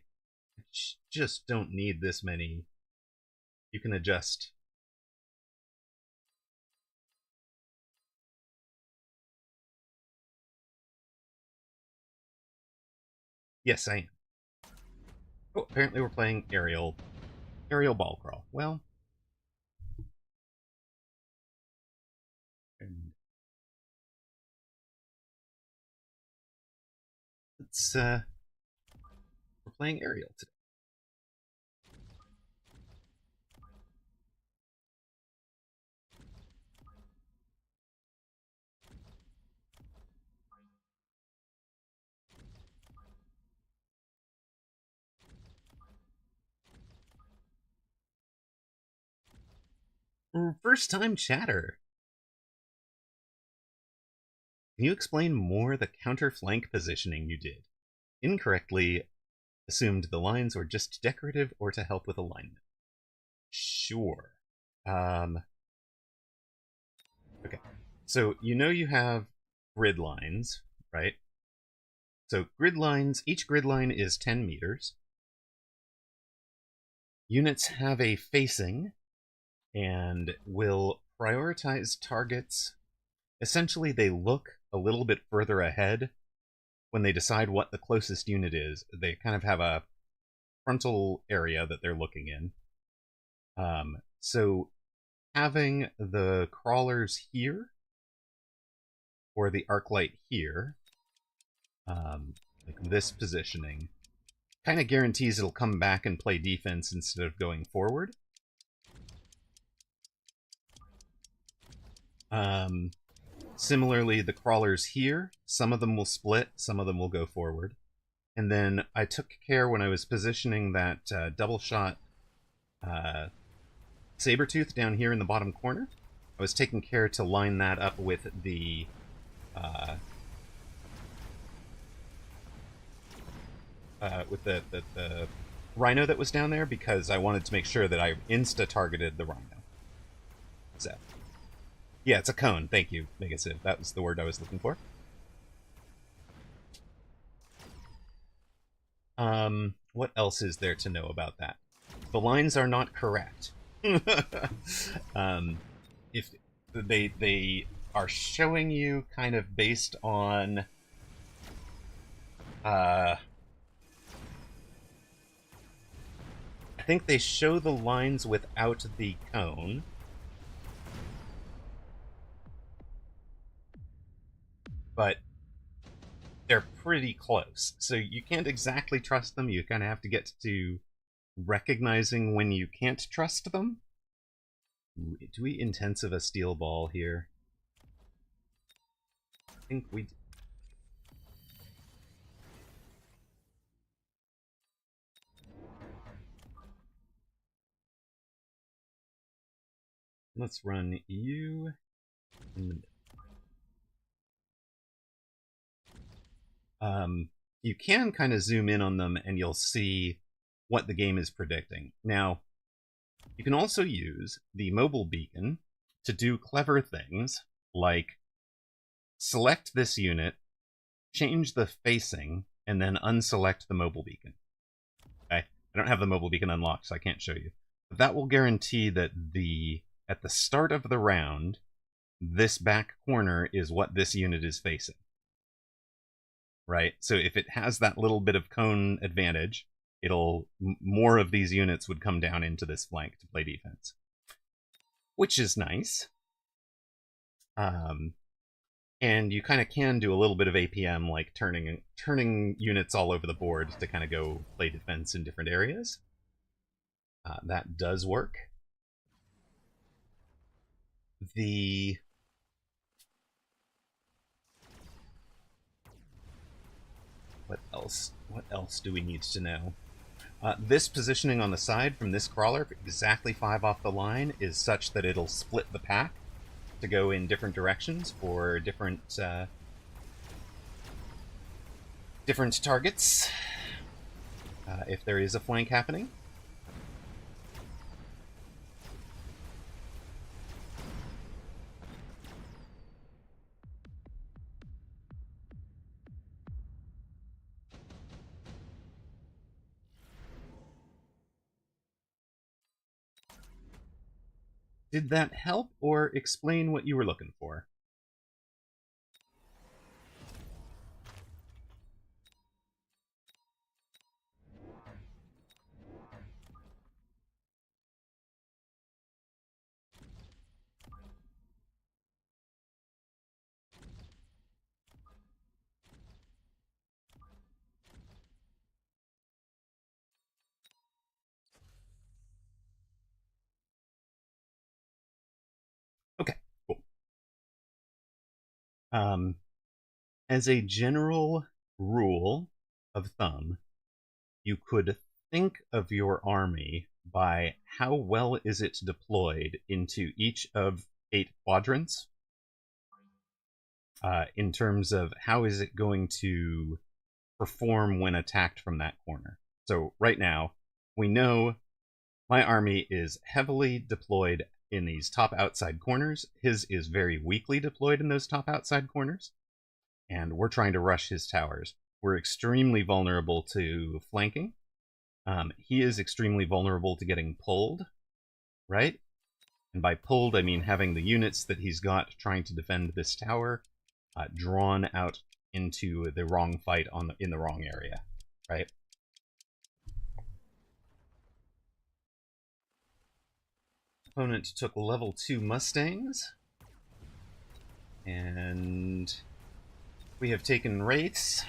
just don't need this many. You can adjust. Yes, I am. Oh, apparently we're playing aerial ball crawl. Well, let's we're playing aerial today. First time chatter. Can you explain more the counter flank positioning you did? Incorrectly assumed the lines were just decorative or to help with alignment. Sure. Okay. So you have grid lines, right? So each grid line is 10 meters. Units have a facing and will prioritize targets. Essentially, they look a little bit further ahead when they decide what the closest unit is. They kind of have a frontal area that they're looking in. So having the crawlers here or the arc light here, like this positioning, kind of guarantees it'll come back and play defense instead of going forward. Similarly, the crawlers here, some of them will split, some of them will go forward. And then I took care when I was positioning that double shot Sabertooth down here in the bottom corner. I was taking care to line that up with the the rhino that was down there, because I wanted to make sure that I insta-targeted the rhino. So, yeah, it's a cone. Thank you, Megasiv. That was the word I was looking for. What else is there to know about that? The lines are not correct. If they are showing you kind of based on I think they show the lines without the cone. But they're pretty close. So you can't exactly trust them. You kind of have to get to recognizing when you can't trust them. Do we intensive a steel ball here? I think we... Let's run you in the middle. You can kind of zoom in on them and you'll see what the game is predicting. Now, you can also use the mobile beacon to do clever things like select this unit, change the facing, and then unselect the mobile beacon. Okay? I don't have the mobile beacon unlocked, so I can't show you. But that will guarantee that at the start of the round, this back corner is what this unit is facing. Right? So if it has that little bit of cone advantage, more of these units would come down into this flank to play defense, which is nice. And you kind of can do a little bit of APM, like turning units all over the board to kind of go play defense in different areas. That does work. What else? What else do we need to know? This positioning on the side from this crawler, exactly 5 off the line, is such that it'll split the pack to go in different directions for different different targets if there is a flank happening. Did that help or explain what you were looking for? Okay, cool. As a general rule of thumb, you could think of your army by how well is it deployed into each of 8 quadrants, in terms of how is it going to perform when attacked from that corner. So right now, we know my army is heavily deployed in these top outside corners. His is very weakly deployed in those top outside corners, and we're trying to rush his towers. We're extremely vulnerable to flanking. He is extremely vulnerable to getting pulled, right? And by pulled, I mean having the units that he's got trying to defend this tower drawn out into the wrong fight in the wrong area, right? Opponent took level 2 Mustangs, and we have taken Wraiths.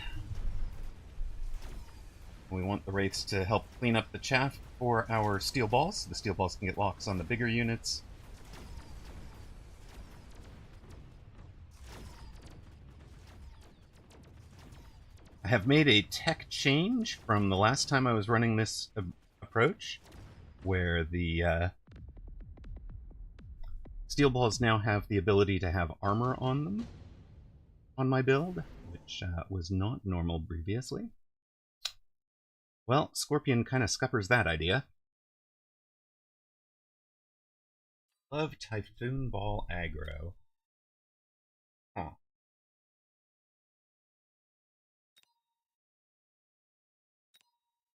We want the Wraiths to help clean up the chaff for our Steel Balls. The Steel Balls can get locks on the bigger units. I have made a tech change from the last time I was running this approach, where the Steel Balls now have the ability to have armor on them on my build, which was not normal previously. Well, Scorpion kind of scuppers that idea. Love Typhoon Ball aggro. Huh.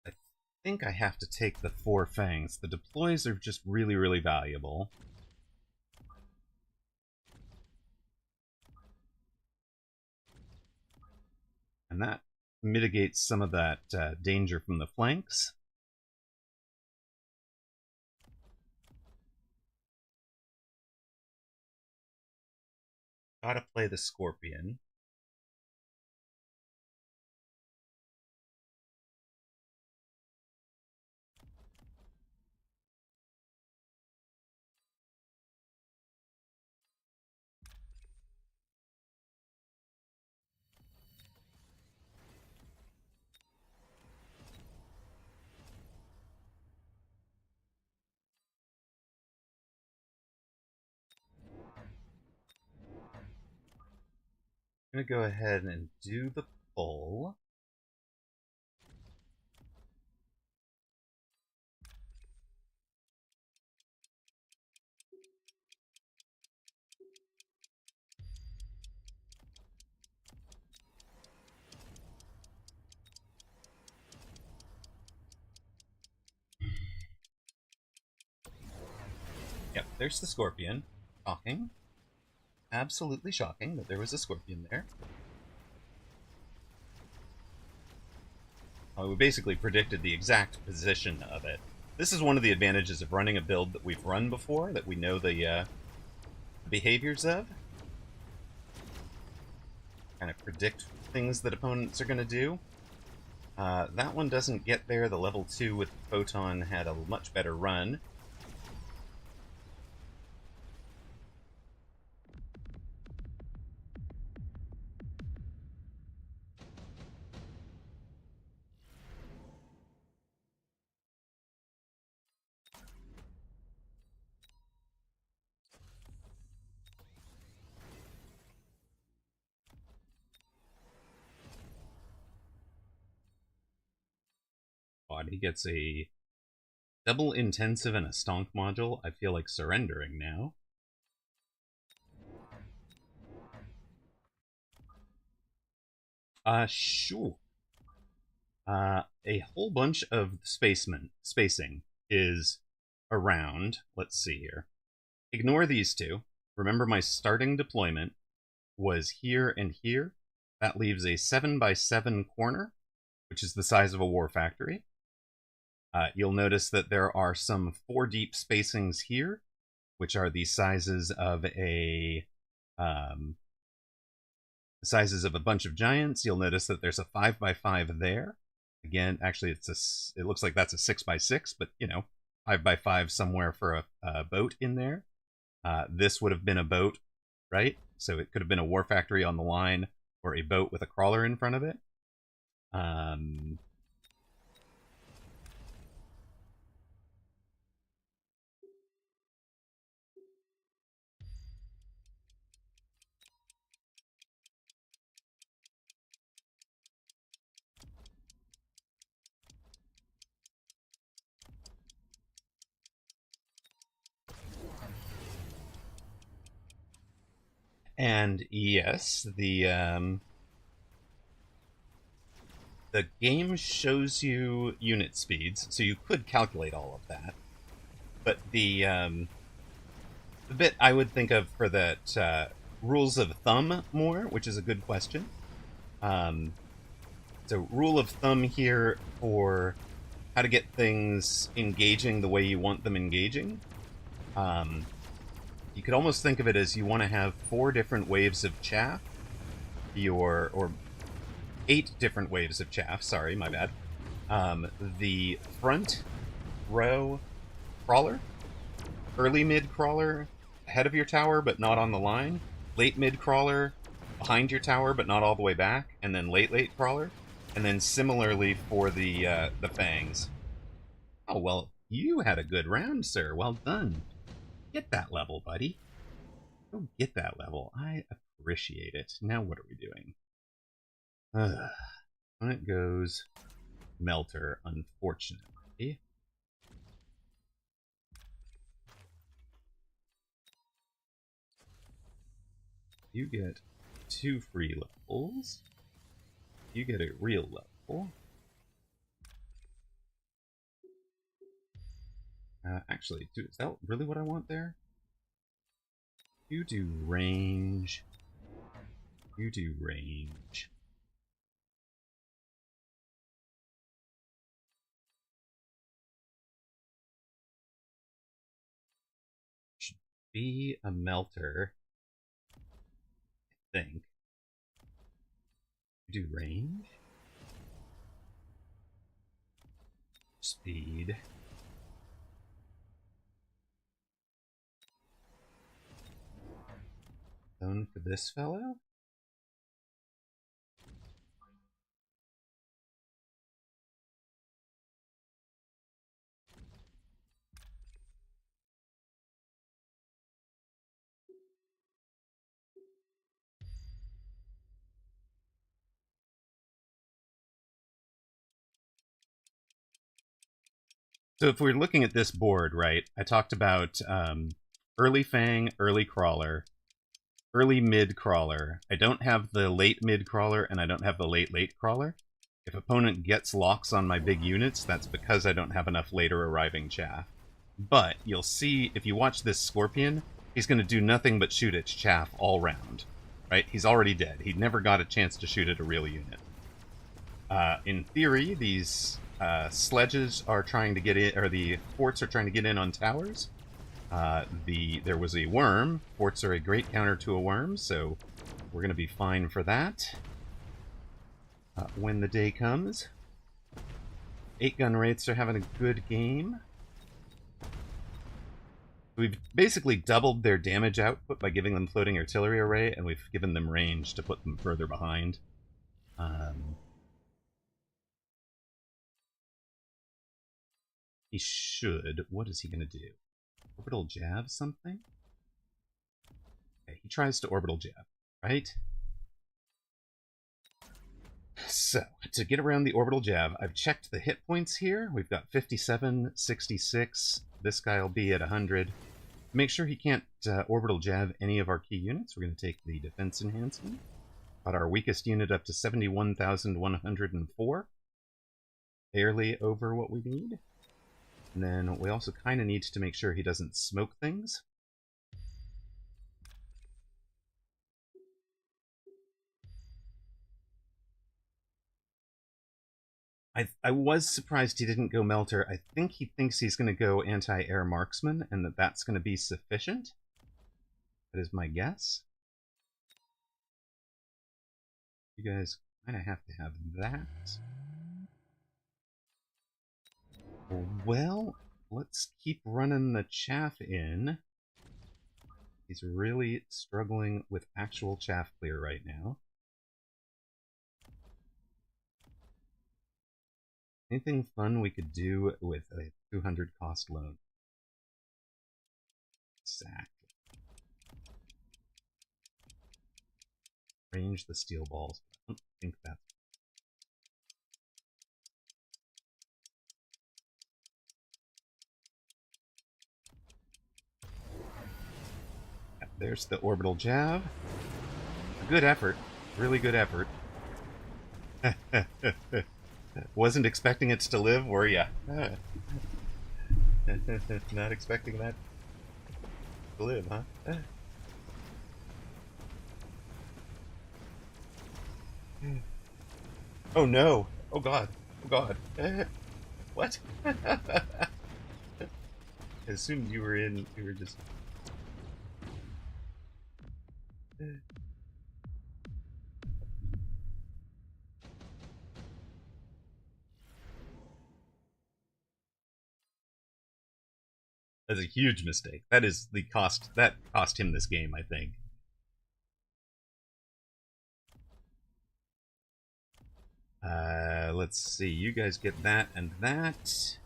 I think I have to take the 4 Fangs. The deploys are just really, really valuable. And that mitigates some of that danger from the flanks. Gotta play the Scorpion. I'm gonna go ahead and do the pull. Yep, there's the Scorpion. Shocking. Absolutely shocking that there was a Scorpion there. We basically predicted the exact position of it. This is one of the advantages of running a build that we've run before, that we know the behaviors of. Kind of predict things that opponents are going to do. That one doesn't get there. The level 2 with the Photon had a much better run. He gets a double intensive and a stonk module. I feel like surrendering now. Sure. A whole bunch of spacing is around. Let's see here. Ignore these two. Remember my starting deployment was here and here. That leaves a 7x7 corner, which is the size of a war factory. You'll notice that there are some 4 deep spacings here, which are the sizes of a bunch of giants. You'll notice that there's a 5x5 there. Again, actually, it looks like that's a 6x6, but 5x5 somewhere for a boat in there. This would have been a boat, right? So it could have been a war factory on the line, or a boat with a crawler in front of it. And yes, the game shows you unit speeds, so you could calculate all of that. But the bit I would think of for that rules of thumb more, which is a good question. So rule of thumb here for how to get things engaging the way you want them engaging. You could almost think of it as you want to have 4 different waves of chaff, or 8 different waves of chaff, sorry, my bad. The front row crawler, early mid crawler ahead of your tower but not on the line, late mid crawler behind your tower but not all the way back, and then late crawler, and then similarly for the fangs. Oh, well, you had a good round, sir. Well done. Get that level, buddy. Go get that level. I appreciate it. Now what are we doing? On it goes Melter, unfortunately. You get 2 free levels. You get a real level. Actually, is that really what I want there? You do range. You do range. Should be a melter, I think. You do range. Speed. Zone for this fellow? So if we're looking at this board, right, I talked about early Fang, early Crawler, early mid Crawler. I don't have the late mid Crawler, and I don't have the late Crawler. If opponent gets locks on my big units, that's because I don't have enough later arriving chaff. But you'll see, if you watch this Scorpion, he's going to do nothing but shoot its chaff all round. Right? He's already dead. He never got a chance to shoot at a real unit. In theory, these sledges are trying to get in, or the forts are trying to get in on towers. There was a worm. Forts are a great counter to a worm, so we're going to be fine for that when the day comes. 8-gun Wraiths are having a good game. We've basically doubled their damage output by giving them floating artillery array, and we've given them range to put them further behind. He should. What is he going to do? Orbital jab something? Okay, he tries to orbital jab, right? So, to get around the orbital jab, I've checked the hit points here. We've got 57, 66. This guy will be at 100. Make sure he can't orbital jab any of our key units. We're going to take the defense enhancement. Got our weakest unit up to 71,104. Barely over what we need. And then we also kind of need to make sure he doesn't smoke things. I was surprised he didn't go Melter. I think he thinks he's going to go anti-air marksman, and that's going to be sufficient. That is my guess. You guys kind of have to have that. Well, let's keep running the chaff in. He's really struggling with actual chaff clear right now. Anything fun we could do with a 200 cost loan? Exactly. Range the steel balls. I don't think that's... Yeah, there's the orbital jab. A good effort. Really good effort. Wasn't expecting it to live, were ya? Not expecting that to live, huh? Oh no! Oh god! Oh god! What? As soon as you were in, you were just... That's a huge mistake. That is the cost. That cost him this game, I think. Let's see. You guys get that and that.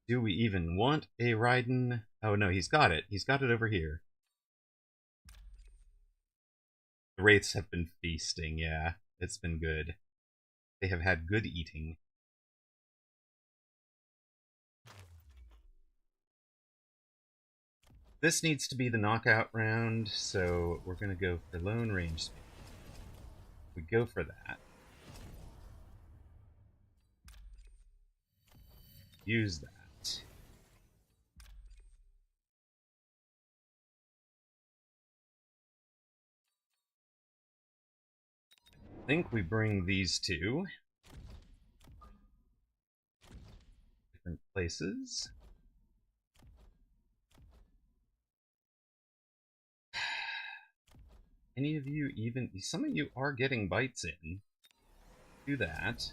Do we even want a Raiden? Oh no, he's got it. He's got it over here. The Wraiths have been feasting, yeah. It's been good. They have had good eating. This needs to be the knockout round, so we're going to go for lone range speed. We go for that. Use that. I think we bring these two. Different places. Any of you even... Some of you are getting bites in. Do that.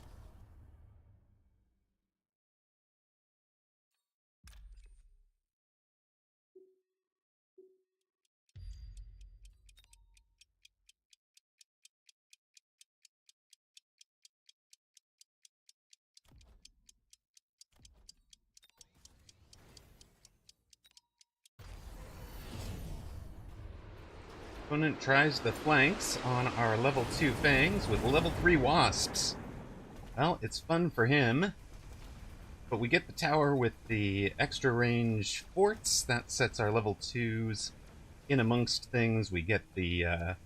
Opponent tries the flanks on our level 2 Fangs with level 3 Wasps. Well, it's fun for him. But we get the tower with the extra range forts. That sets our level 2s in amongst things. We get the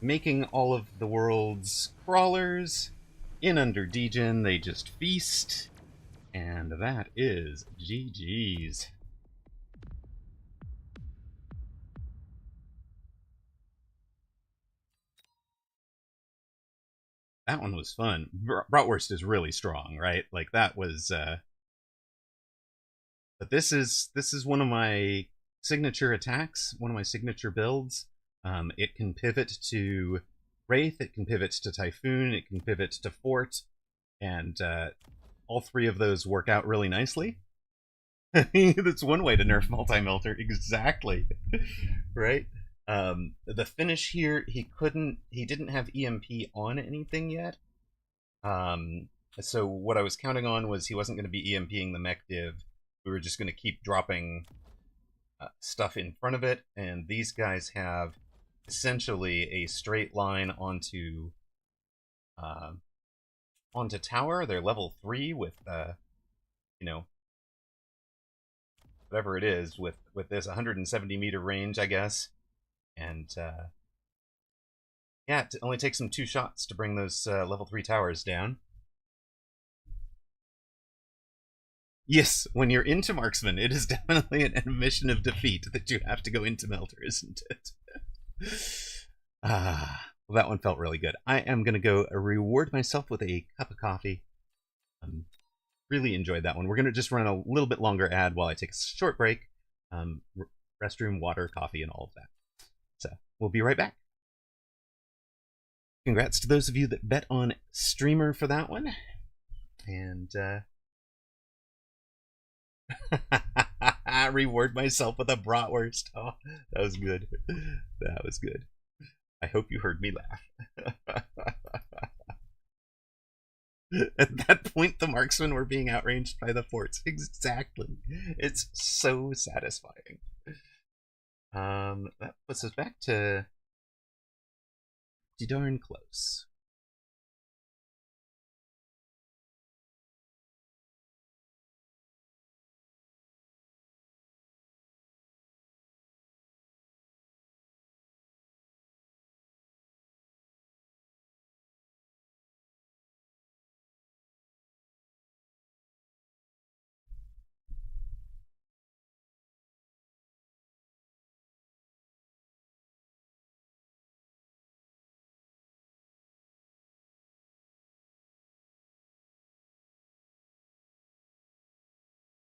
making all of the world's crawlers in under degen. They just feast. And that is GG's. That one was fun. Bratwurst is really strong, right? Like that was but this is one of my signature attacks, one of my signature builds. It can pivot to Wraith, it can pivot to Typhoon, it can pivot to Fort. and all three of those work out really nicely. That's one way to nerf multi-melter, exactly. Right? The finish here, he didn't have EMP on anything yet. So what I was counting on was he wasn't going to be EMPing the mech div. We were just going to keep dropping stuff in front of it, and these guys have essentially a straight line onto tower. They're level 3 with you know, whatever it is, with this 170-meter range, I guess. And yeah, it only takes them 2 shots to bring those level 3 towers down. Yes, when you're into marksman, it is definitely an admission of defeat that you have to go into melter, isn't it? Well, that one felt really good. I am going to go reward myself with a cup of coffee. Really enjoyed that one. We're going to just run a little bit longer ad while I take a short break. Restroom, water, coffee, and all of that. So we'll be right back. Congrats to those of you that bet on streamer for that one. And reward myself with a bratwurst. Oh, that was good. That was good. I hope you heard me laugh. At that point, the marksmen were being outranged by the forts. Exactly. It's so satisfying. That puts us back to pretty darn close.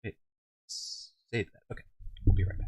Okay, save that. Okay, we'll be right back.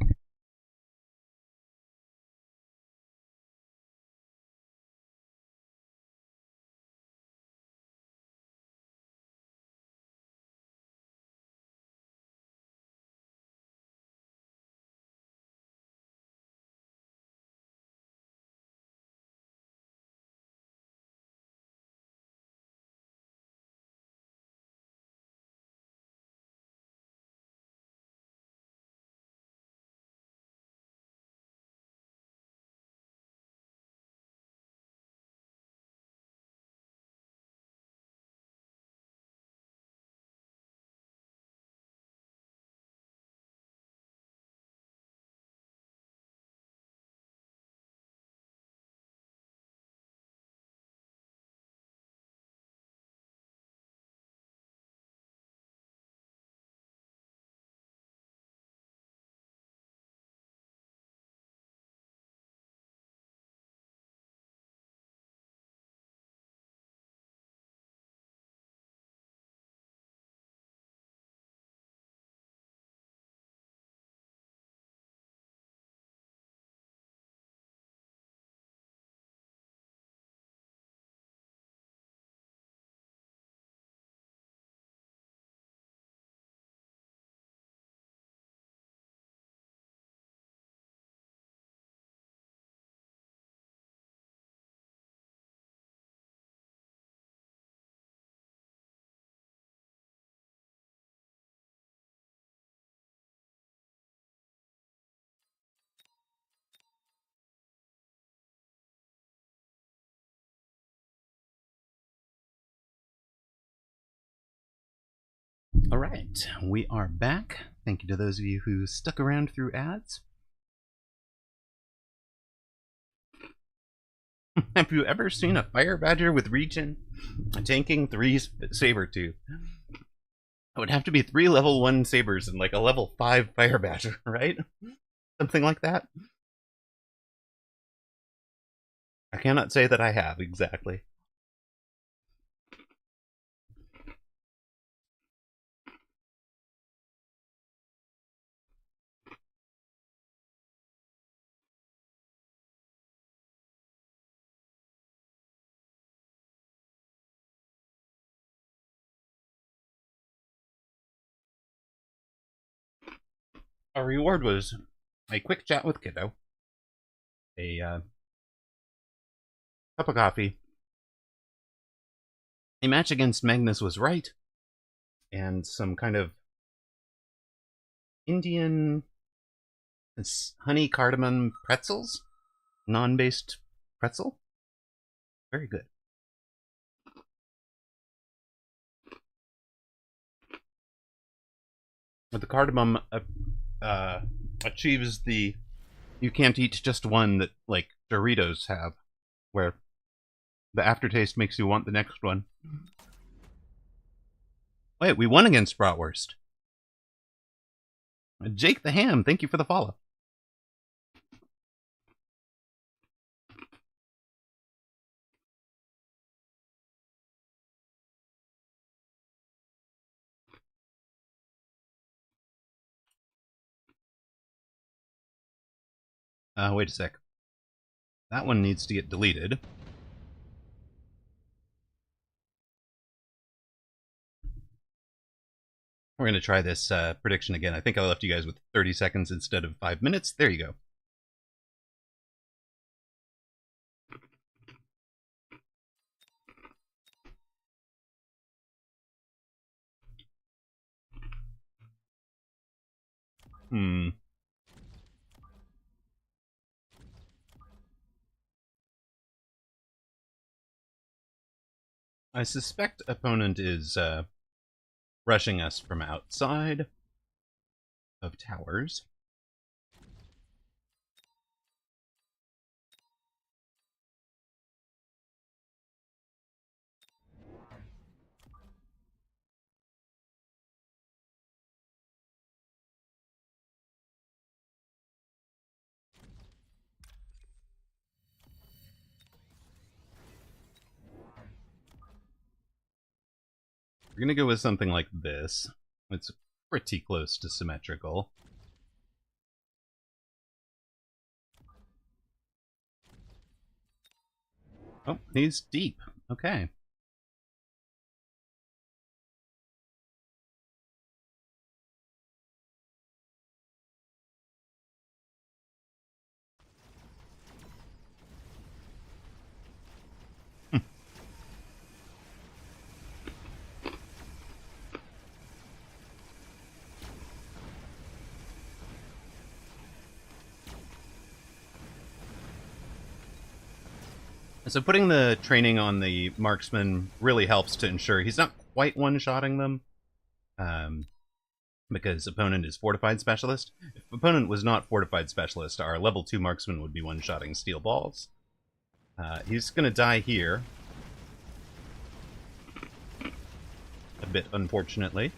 All right, we are back. Thank you to those of you who stuck around through ads. Have you ever seen a fire badger with regen tanking 3 saber tooth? It would have to be 3 level 1 sabers and like a level 5 fire badger, right? Something like that. I cannot say that I have exactly. Our reward was a quick chat with Kiddo, a cup of coffee, a match against Magnus was right, and some kind of Indian honey cardamom pretzels, non-based pretzel. Very good. But the cardamom achieves the you can't eat just one that like Doritos have, where the aftertaste makes you want the next one. Wait, we won against Bratwurst. Jake the Ham, thank you for the follow. Wait a sec. That one needs to get deleted. We're going to try this prediction again. I think I left you guys with 30 seconds instead of 5 minutes. There you go. I suspect opponent is rushing us from outside of towers. We're going to go with something like this. It's pretty close to symmetrical. Oh, he's deep. Okay. So putting the training on the marksman really helps to ensure he's not quite one-shotting them, because opponent is fortified specialist. If opponent was not fortified specialist, our level 2 marksman would be one-shotting steel balls. He's going to die here. A bit, unfortunately.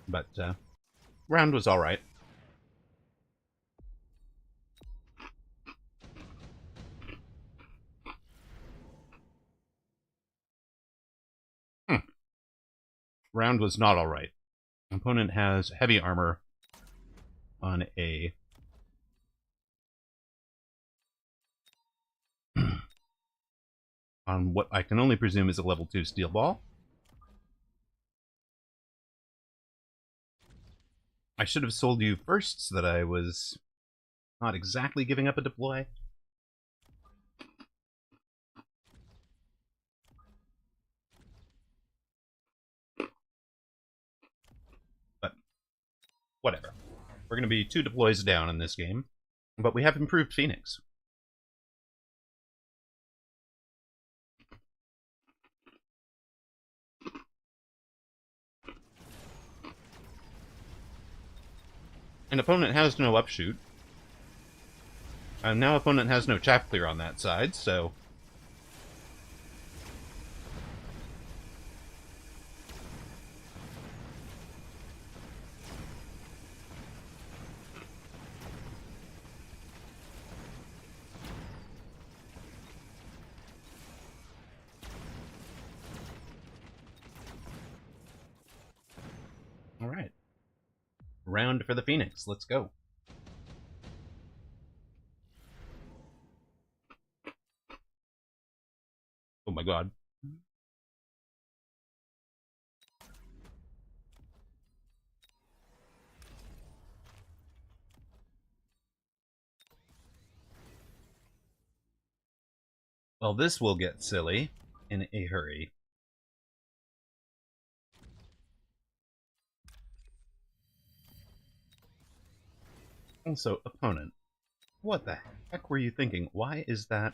But round was alright. Round was not alright. Opponent has heavy armor on a on what I can only presume is a level 2 steel ball. I should have sold you first so that I was not exactly giving up a deploy. But whatever. We're going to be 2 deploys down in this game. But we have improved Phoenix. And opponent has no upshoot. And now opponent has no chaff clear on that side, so... Alright. Round for the Phoenix. Let's go. Oh my god. Well, this will get silly in a hurry. Also, opponent. What the heck were you thinking? Why is that?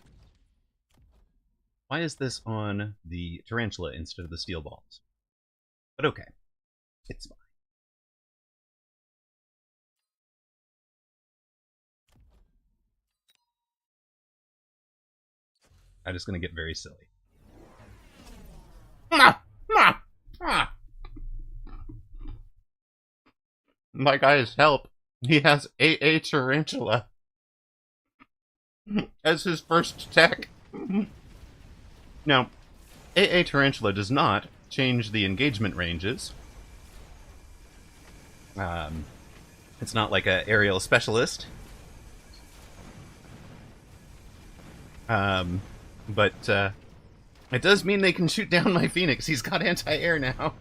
Why is this on the tarantula instead of the steel balls? But okay, it's fine. I'm just gonna get very silly. My guy's help. He has AA Tarantula as his first tech. Now, AA Tarantula does not change the engagement ranges. It's not like an aerial specialist. But it does mean they can shoot down my Phoenix. He's got anti-air now.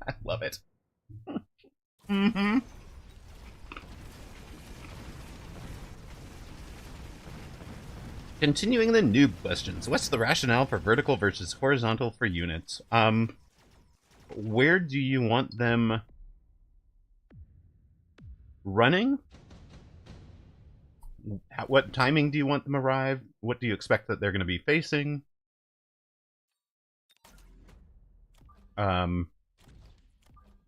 I love it. Mm-hmm. Continuing the noob questions. What's the rationale for vertical versus horizontal for units? Where do you want them running? At what timing do you want them arrive? What do you expect that they're going to be facing?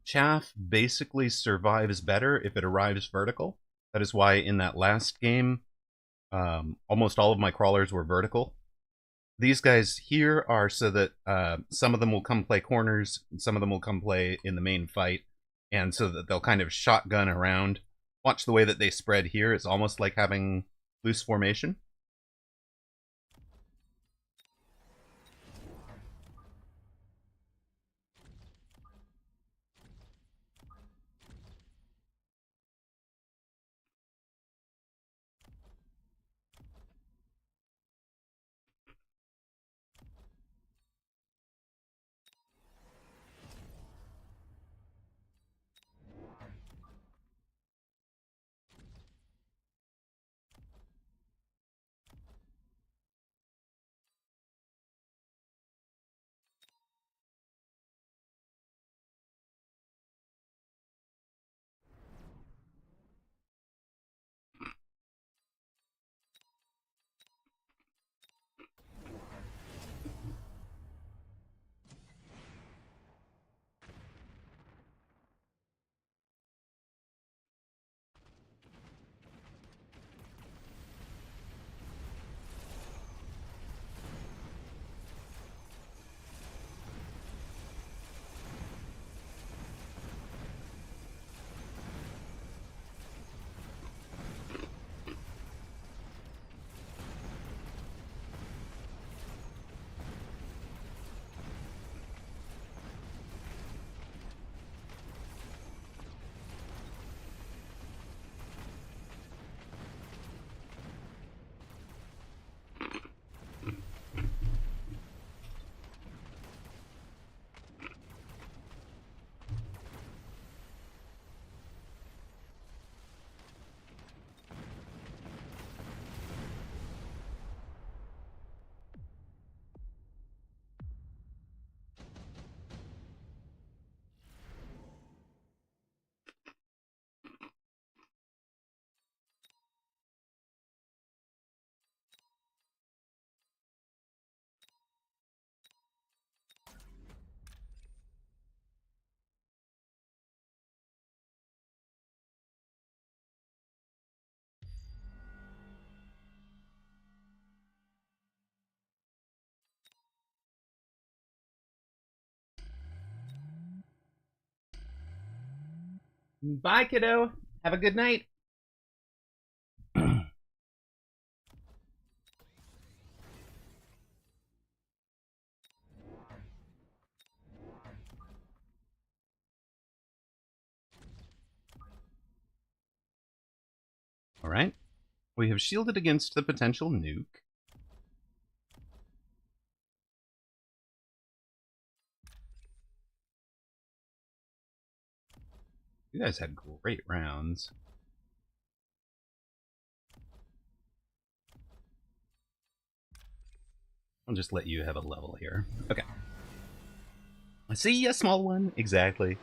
Chaff basically survives better if it arrives vertical. That is why in that last game, almost all of my crawlers were vertical. These guys here are so that some of them will come play corners, some of them will come play in the main fight, and so that they'll kind of shotgun around. Watch the way that they spread here. It's almost like having loose formation. Bye, kiddo. Have a good night. All right. We have shielded against the potential nuke. You guys had great rounds. I'll just let you have a level here. Okay. See, a small one. Exactly.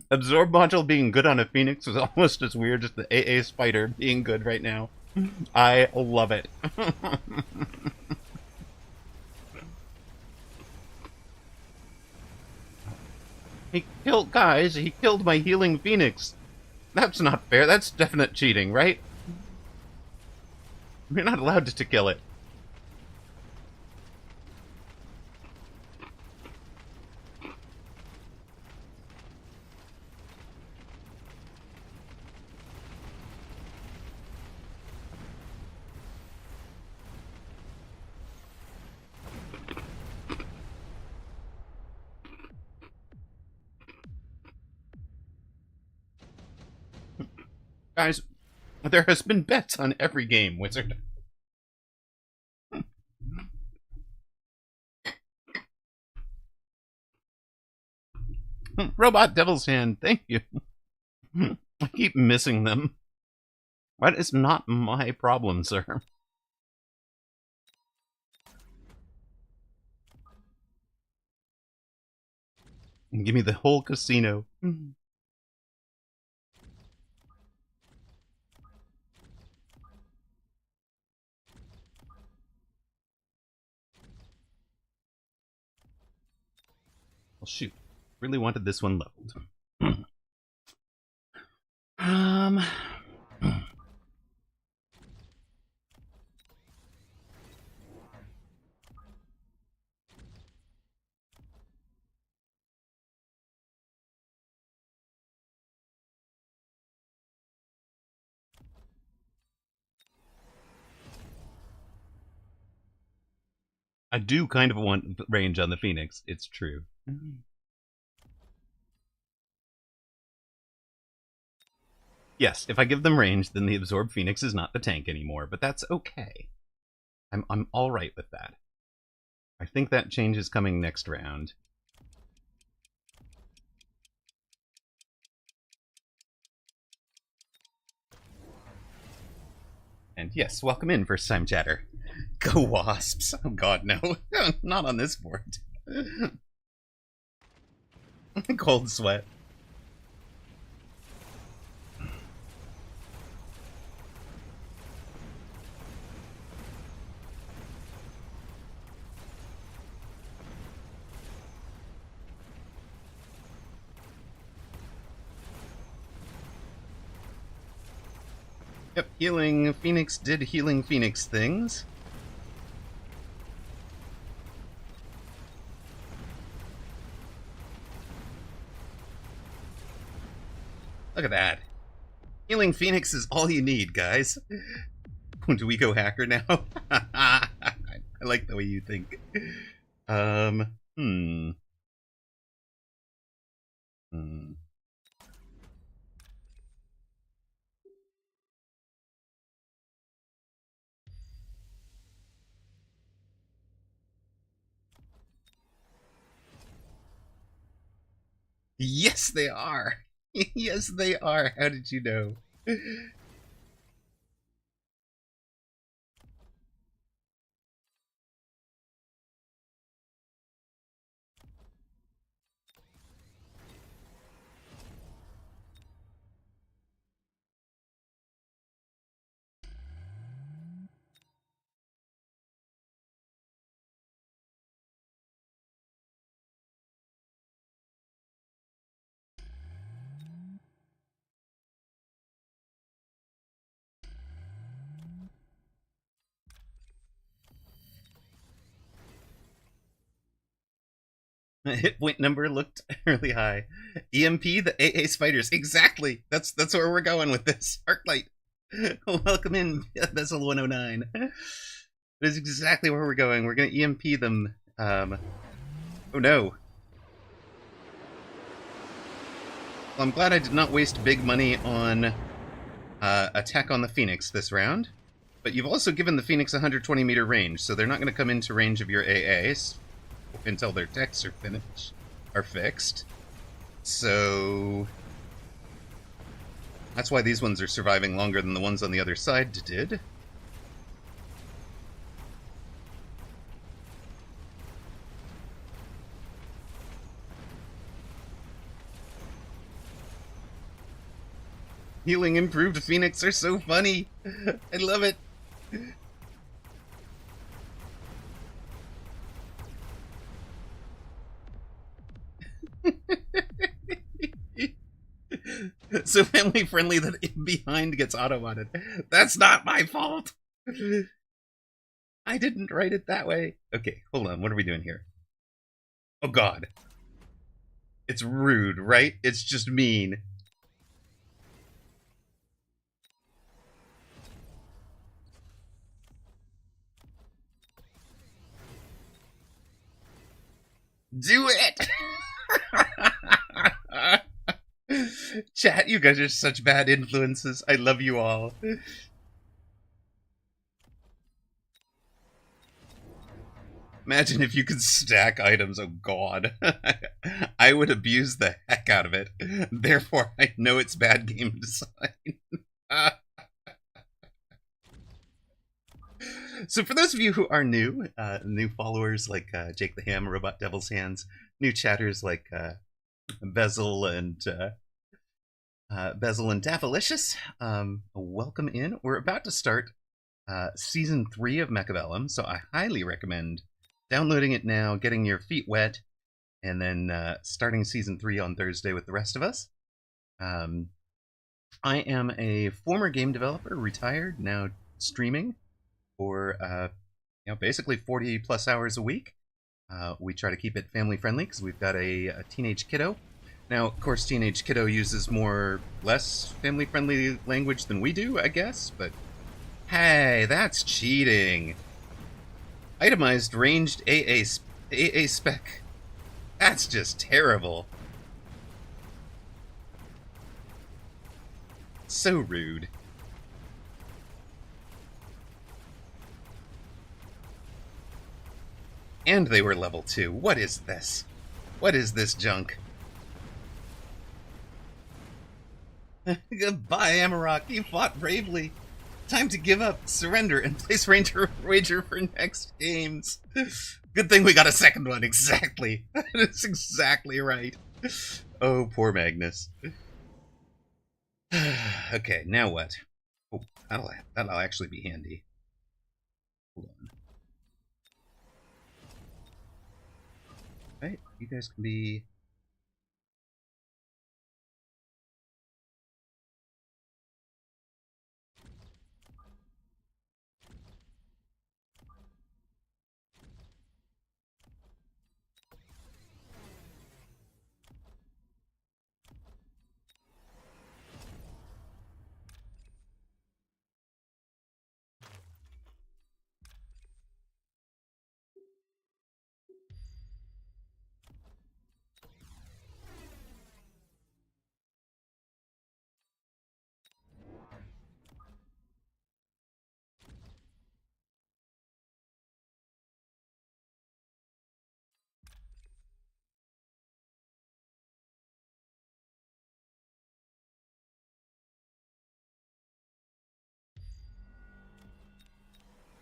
Absorb module being good on a Phoenix is almost as weird as the AA Spider being good right now. I love it. Guys, he killed my healing Phoenix. That's not fair. That's definite cheating, right? You're not allowed to kill it. Guys, there has been bets on every game, Wizard. Robot Devil's Hand, thank you. I keep missing them. That is not my problem, sir. Give me the whole casino. Well, shoot. Really wanted this one leveled. I do kind of want range on the Phoenix. It's true. Yes, if I give them range, then the Absorb Phoenix is not the tank anymore, but that's okay. I'm all right with that. I think that change is coming next round. And yes, welcome in, first time chatter. Go Wasps! Oh god, no. Not on this board. Cold sweat. Yep, Healing Phoenix did Healing Phoenix things. Look at that. Healing Phoenix is all you need, guys. Do we go hacker now? I like the way you think. Yes, they are. Yes, they are. How did you know? Hit point number looked really high. EMP, the AA spiders. Exactly. That's where we're going with this. Arclight. Welcome in, Vessel 109. That is exactly where we're going. We're going to EMP them. Oh no. Well, I'm glad I did not waste big money on attack on the Phoenix this round. But you've also given the Phoenix 120 meter range, so they're not going to come into range of your AAs until their techs are fixed. So That's why these ones are surviving longer than the ones on the other side did. Healing improved Phoenix are so funny. I love it. So family friendly that in behind gets auto-modded. That's not my fault. I didn't write it that way. Okay, hold on. What are we doing here? Oh god. It's rude, right? It's just mean. Do it! Chat, you guys are such bad influences. I love you all. Imagine if you could stack items. Oh god. I would abuse the heck out of it. Therefore, I know it's bad game design. So for those of you who are new, new followers like Jake the Ham, Robot Devil's Hands, new chatters like Bezel and Daffalicious, welcome in. We're about to start Season 3 of Mechabellum, so I highly recommend downloading it now, getting your feet wet, and then starting Season 3 on Thursday with the rest of us. I am a former game developer, retired, now streaming for basically 40 plus hours a week. We try to keep it family friendly because we've got a teenage kiddo. Now, of course, teenage kiddo uses less family friendly language than we do, I guess, but hey, that's cheating. Itemized ranged AA spec. That's just terrible. So rude. And they were level 2. What is this? What is this junk? Goodbye, Amarok. You fought bravely. Time to give up, surrender, and place wager for next games. Good thing we got a second one. Exactly. That's exactly right. Oh, poor Magnus. Okay, now what? Oh, that'll actually be handy. Hold on. Right, you guys can be...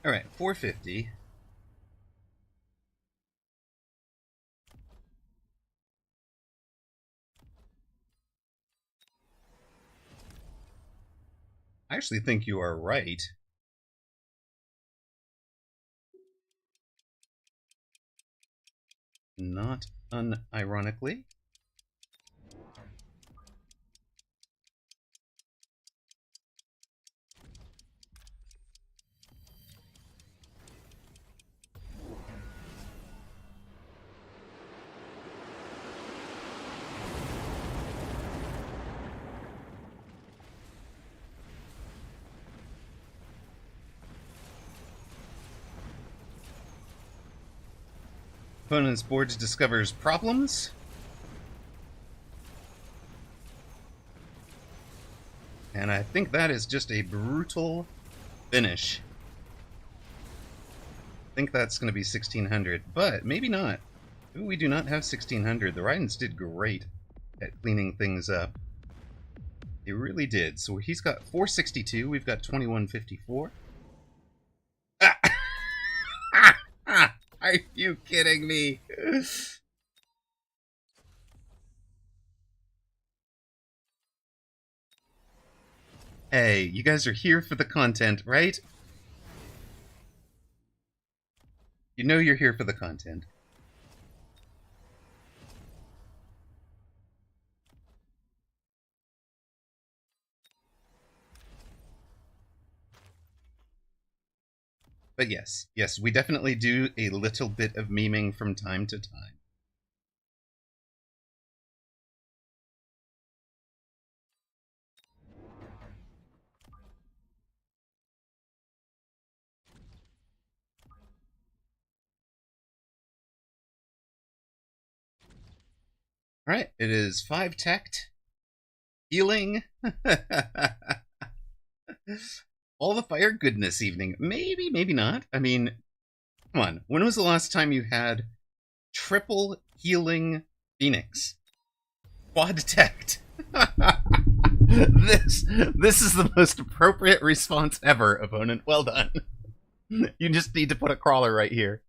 Alright, 450. I actually think you are right. Not unironically. Opponent's board discovers problems. And I think that is just a brutal finish. I think that's going to be 1600, but maybe not. Ooh, we do not have 1600. The Rydens did great at cleaning things up. It really did. So he's got 462. We've got 2154. Are you kidding me? Hey, you guys are here for the content, right? You know you're here for the content. But yes, we definitely do a little bit of memeing from time to time. Alright, it is 5 teched. Healing. All the fire goodness evening. Maybe, maybe not. I mean, come on. When was the last time you had triple healing Phoenix? Quad teched. This is the most appropriate response ever, opponent. Well done. You just need to put a crawler right here.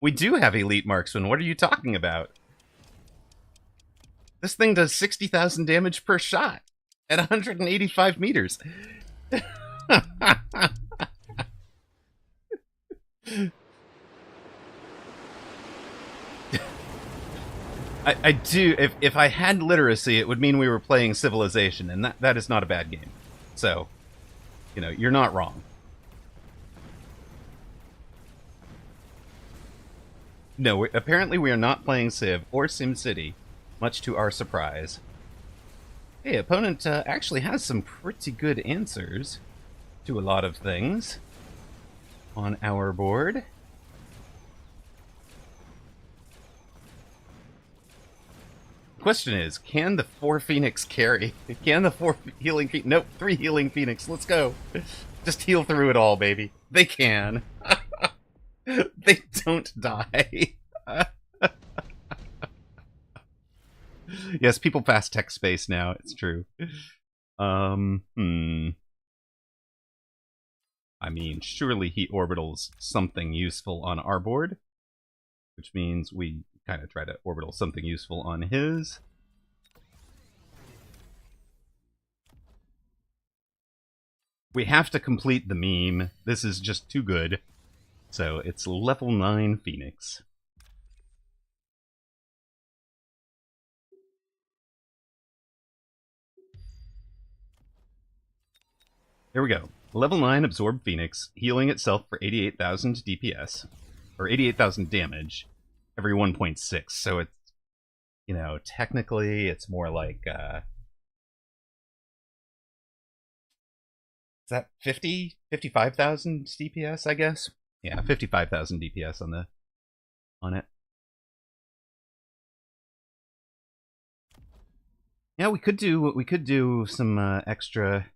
We do have elite marksman. What are you talking about? This thing does 60,000 damage per shot at 185 meters. I do. If I had literacy, it would mean we were playing Civilization, and that is not a bad game. So, you know, you're not wrong. No, apparently we are not playing Civ or SimCity, much to our surprise. Hey, opponent actually has some pretty good answers to a lot of things on our board. Question is, can the 4 Phoenix carry? Can the 4 healing Phoenix? Nope, 3 healing Phoenix. Let's go. Just heal through it all, baby. They can. They don't die. Yes, people pass tech space now. It's true. I mean, surely he orbitals something useful on our board, which means we kind of try to orbital something useful on his. We have to complete the meme. This is just too good. So it's level 9 Phoenix. There we go. Level 9 Absorb Phoenix, healing itself for 88,000 DPS, or 88,000 damage, every 1.6. So it's, you know, technically it's more like, is that 50? 55,000 DPS, I guess? Yeah, 55,000 DPS on it. Yeah, we could do some extra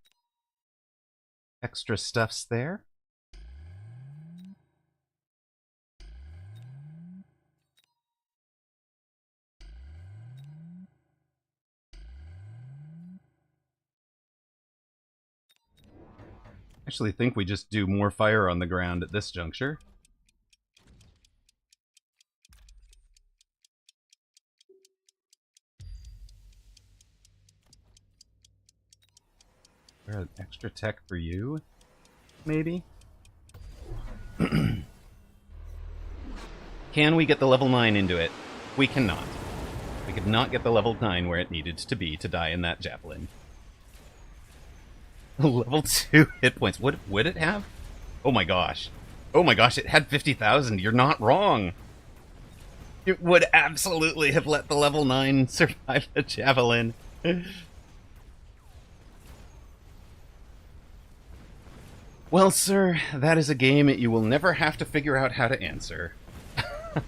stuffs there. Actually think we just do more fire on the ground at this juncture. An extra tech for you, maybe? Can we get the level 9 into it? We cannot. We could not get the level 9 where it needed to be to die in that javelin. Level 2 hit points. What would it have? Oh my gosh. Oh my gosh, it had 50,000. You're not wrong. It would absolutely have let the level 9 survive the javelin. Well, sir, that is a game you will never have to figure out how to answer.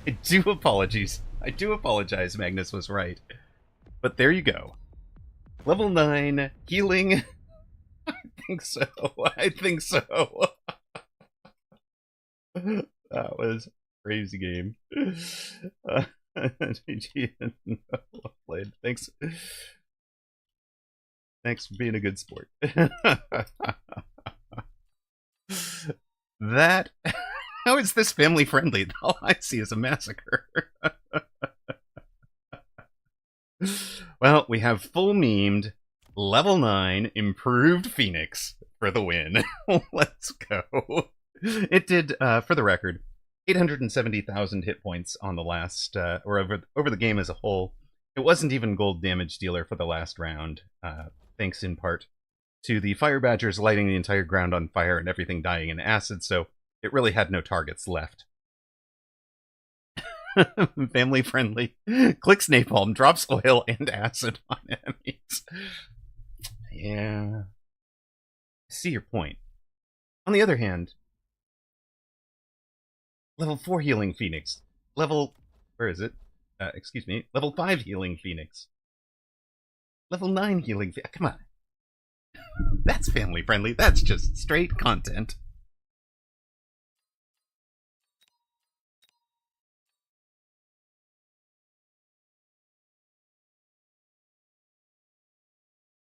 I do apologize. Magnus was right. But there you go. Level 9, healing. I think so. That was a crazy game. GG, well played. Thanks. Thanks for being a good sport. That. How is this family friendly? All I see is a massacre. Well, we have full memed level 9 improved Phoenix for the win. Let's go. It did, for the record, 870,000 hit points on the last, or over the game as a whole. It wasn't even gold damage dealer for the last round, thanks in part to the fire badgers lighting the entire ground on fire and everything dying in acid, so it really had no targets left. Family friendly. Clicks napalm, drops oil and acid on enemies. Yeah. I see your point. On the other hand, level 4 healing Phoenix. Where is it? Excuse me. Level 5 healing Phoenix. Level 9 healing Phoenix. Come on. That's family friendly. That's just straight content.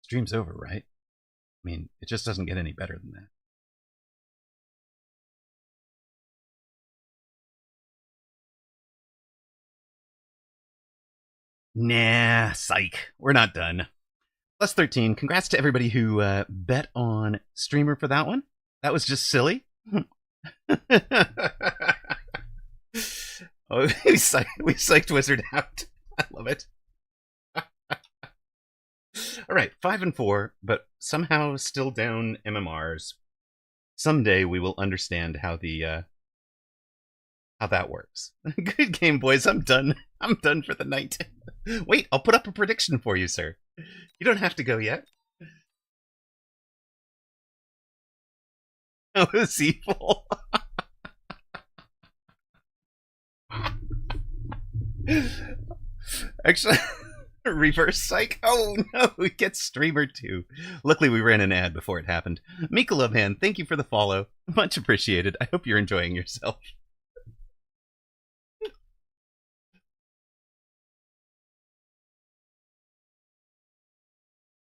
Stream's over, right? I mean, it just doesn't get any better than that. Nah, psych. We're not done. Plus 13. Congrats to everybody who bet on streamer for that one. That was just silly. Oh, we psyched Wizard out. I love it. All right, 5 and 4, but somehow still down MMRs. Someday we will understand how that works. Good game, boys. I'm done. I'm done for the night. Wait, I'll put up a prediction for you, sir. You don't have to go yet. Oh, it's evil. Actually, reverse psych. Oh no, we get streamer too. Luckily, we ran an ad before it happened. Mika Lovehan, thank you for the follow. Much appreciated. I hope you're enjoying yourself.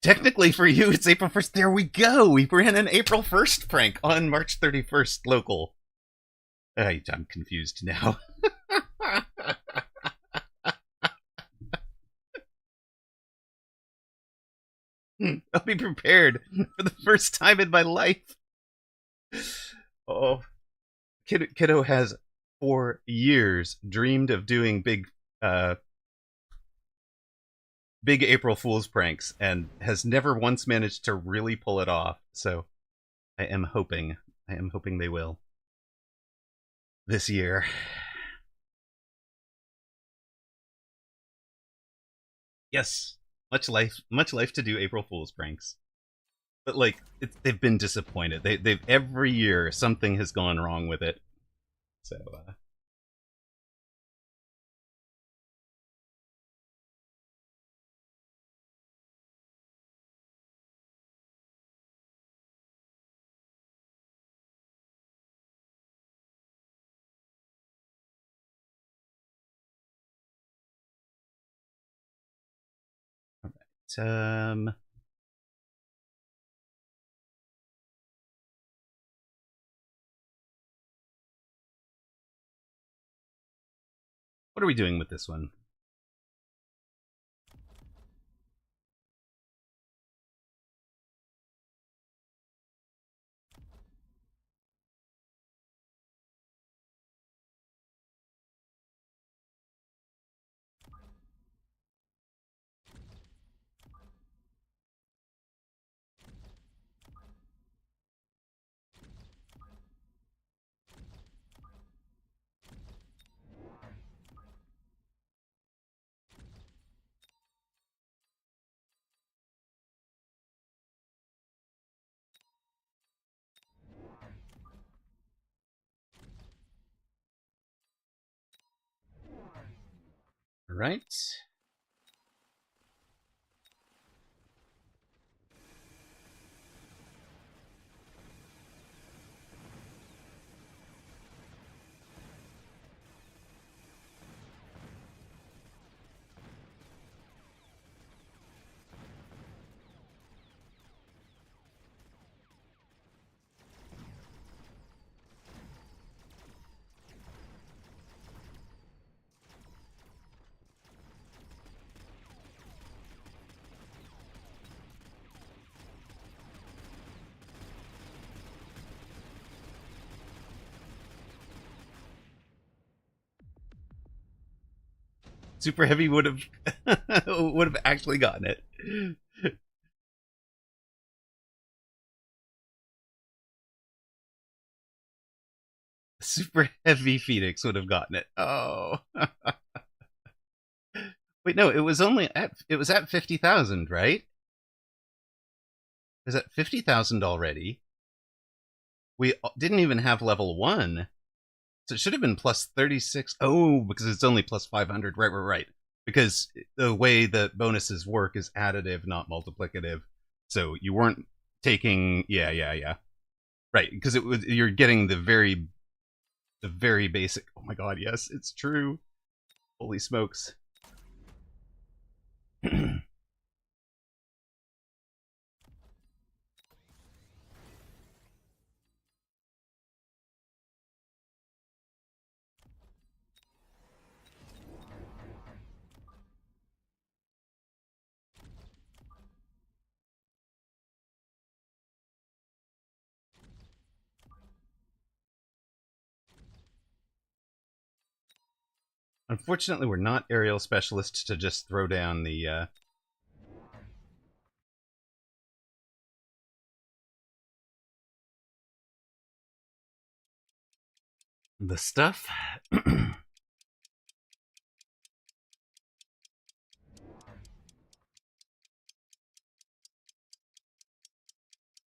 Technically, for you, it's April 1st. There we go. We ran an April 1st prank on March 31st local. I'm confused now. I'll be prepared for the first time in my life. Oh, Kiddo has for years dreamed of doing big April Fool's pranks and has never once managed to really pull it off. So I am hoping they will this year. Yes, much life to do April Fool's pranks. But like, they've been disappointed. They've every year something has gone wrong with it. So all right. What are we doing with this one? All right. Super Heavy would have would have actually gotten it. Super Heavy Phoenix would have gotten it. Oh. Wait, no, it was at 50,000, right? Is at 50,000 already? We didn't even have level 1. So it should have been plus 36. Oh, because it's only plus 500. Right. Because the way the bonuses work is additive, not multiplicative. So you weren't taking... Yeah. Right, because you're getting the very basic... Oh my god, yes, it's true. Holy smokes. Unfortunately, we're not aerial specialists to just throw down the stuff.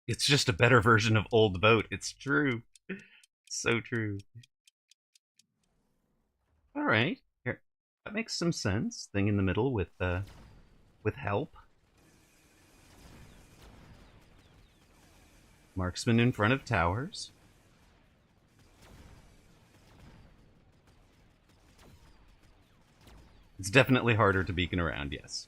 It's just a better version of Old Boat. It's true. So true. All right. Here. That makes some sense. Thing in the middle with help. Marksman in front of towers. It's definitely harder to beacon around, yes.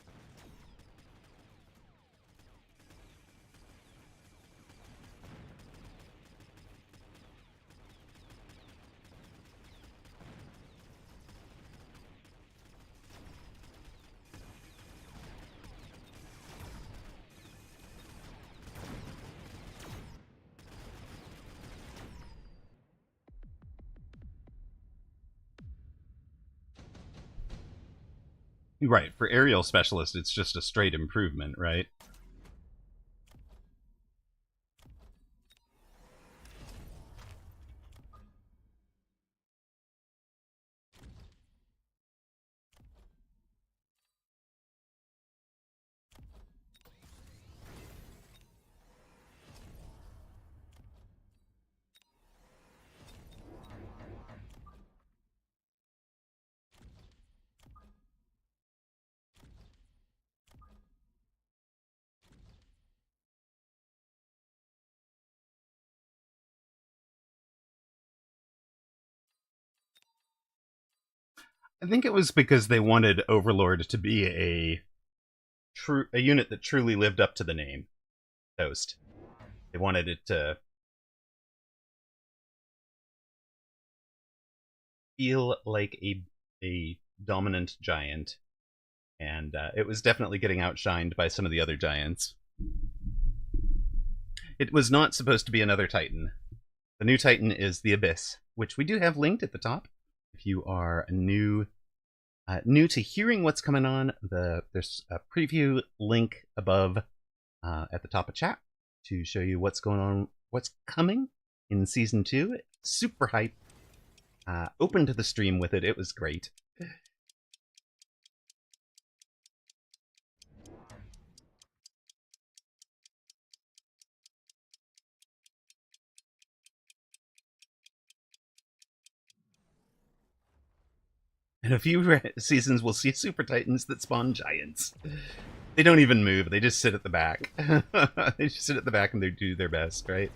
Right, for aerial specialist, it's just a straight improvement, right? I think it was because they wanted Overlord to be a unit that truly lived up to the name, Toast. They wanted it to feel like a dominant giant, and it was definitely getting outshined by some of the other giants. It was not supposed to be another Titan. The new Titan is the Abyss, which we do have linked at the top. If you are new to hearing what's coming on, there's a preview link above at the top of chat to show you what's going on, what's coming in season 2. Super hype. Open to the stream with it. It was great. In a few seasons, we'll see Super Titans that spawn giants. They don't even move. They just sit at the back. They just sit at the back and they do their best, right?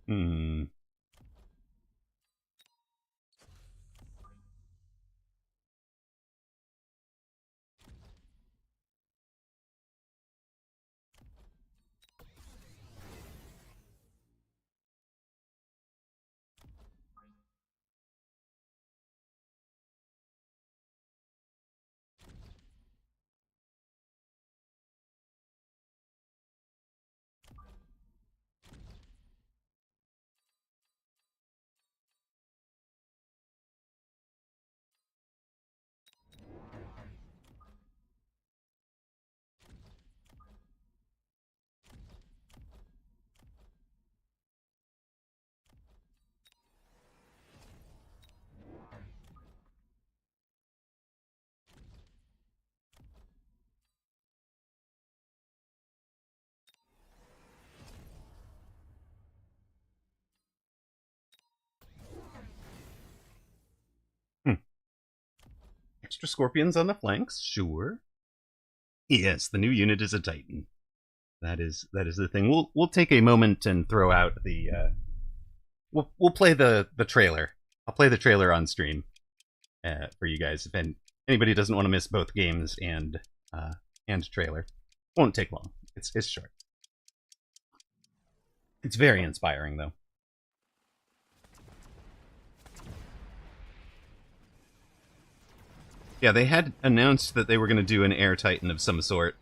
Hmm. Hmm. Extra scorpions on the flanks, sure. Yes, the new unit is a Titan. That is the thing. We'll take a moment and throw out the we'll play the trailer. I'll play the trailer on stream for you guys if anybody doesn't want to miss both games and trailer. Won't take long. It's short. It's very inspiring though. Yeah, they had announced that they were going to do an Air Titan of some sort.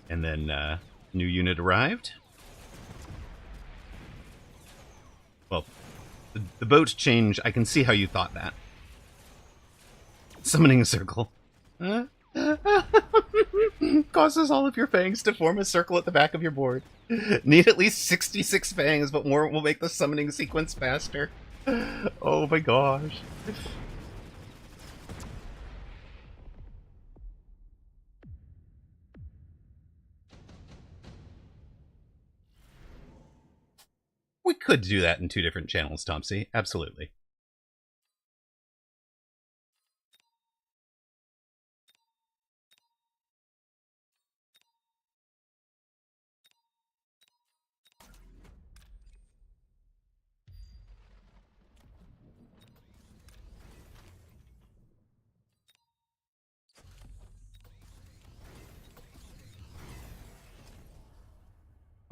And then new unit arrived. Well, the boat change, I can see how you thought that. Summoning a circle. Causes all of your fangs to form a circle at the back of your board. Need at least 66 fangs, but more will make the summoning sequence faster. Oh my gosh. We could do that in 2 different channels, Tomsy. Absolutely.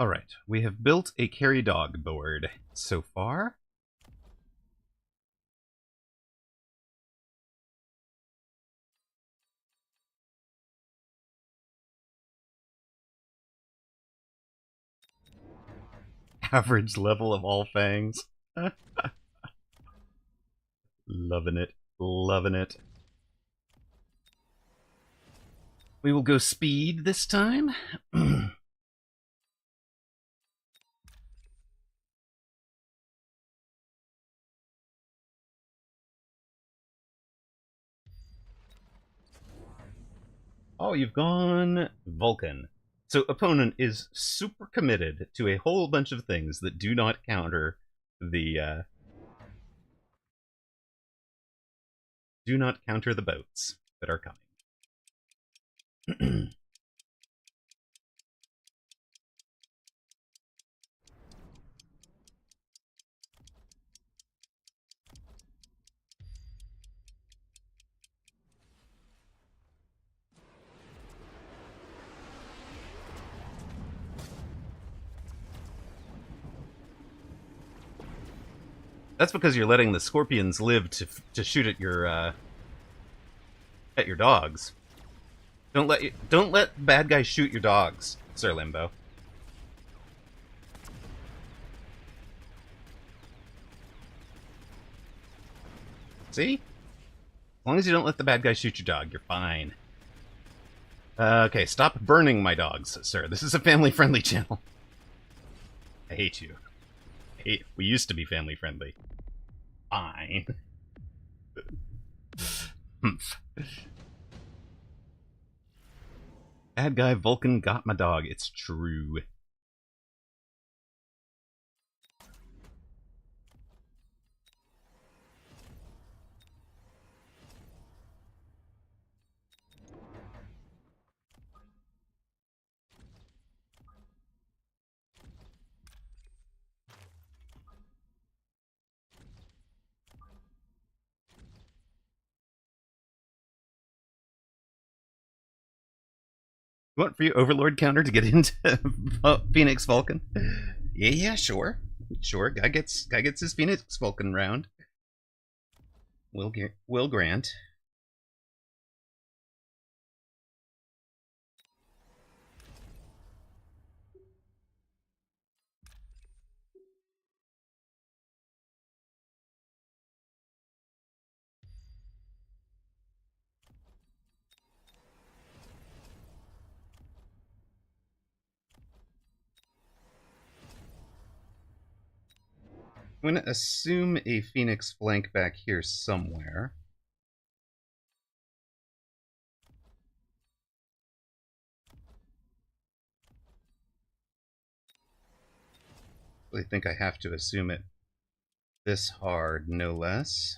Alright, we have built a carry dog board so far. Average level of all fangs. Loving it. Loving it. We will go speed this time. Oh, you've gone Vulcan. So opponent is super committed to a whole bunch of things that do not counter the boats that are coming. That's because you're letting the scorpions live to shoot at your dogs. Don't let bad guys shoot your dogs, Sir Limbo. See? As long as you don't let the bad guy shoot your dog, you're fine. Okay, stop burning my dogs, sir. This is a family-friendly channel. I hate you. We used to be family-friendly. Fine. Bad guy Vulcan got my dog. It's true. want free Overlord counter to get into Phoenix Falcon? Yeah, sure. Sure, guy gets his Phoenix Falcon round. Will grant. I'm going to assume a Phoenix flank back here somewhere. I think I have to assume it this hard, no less.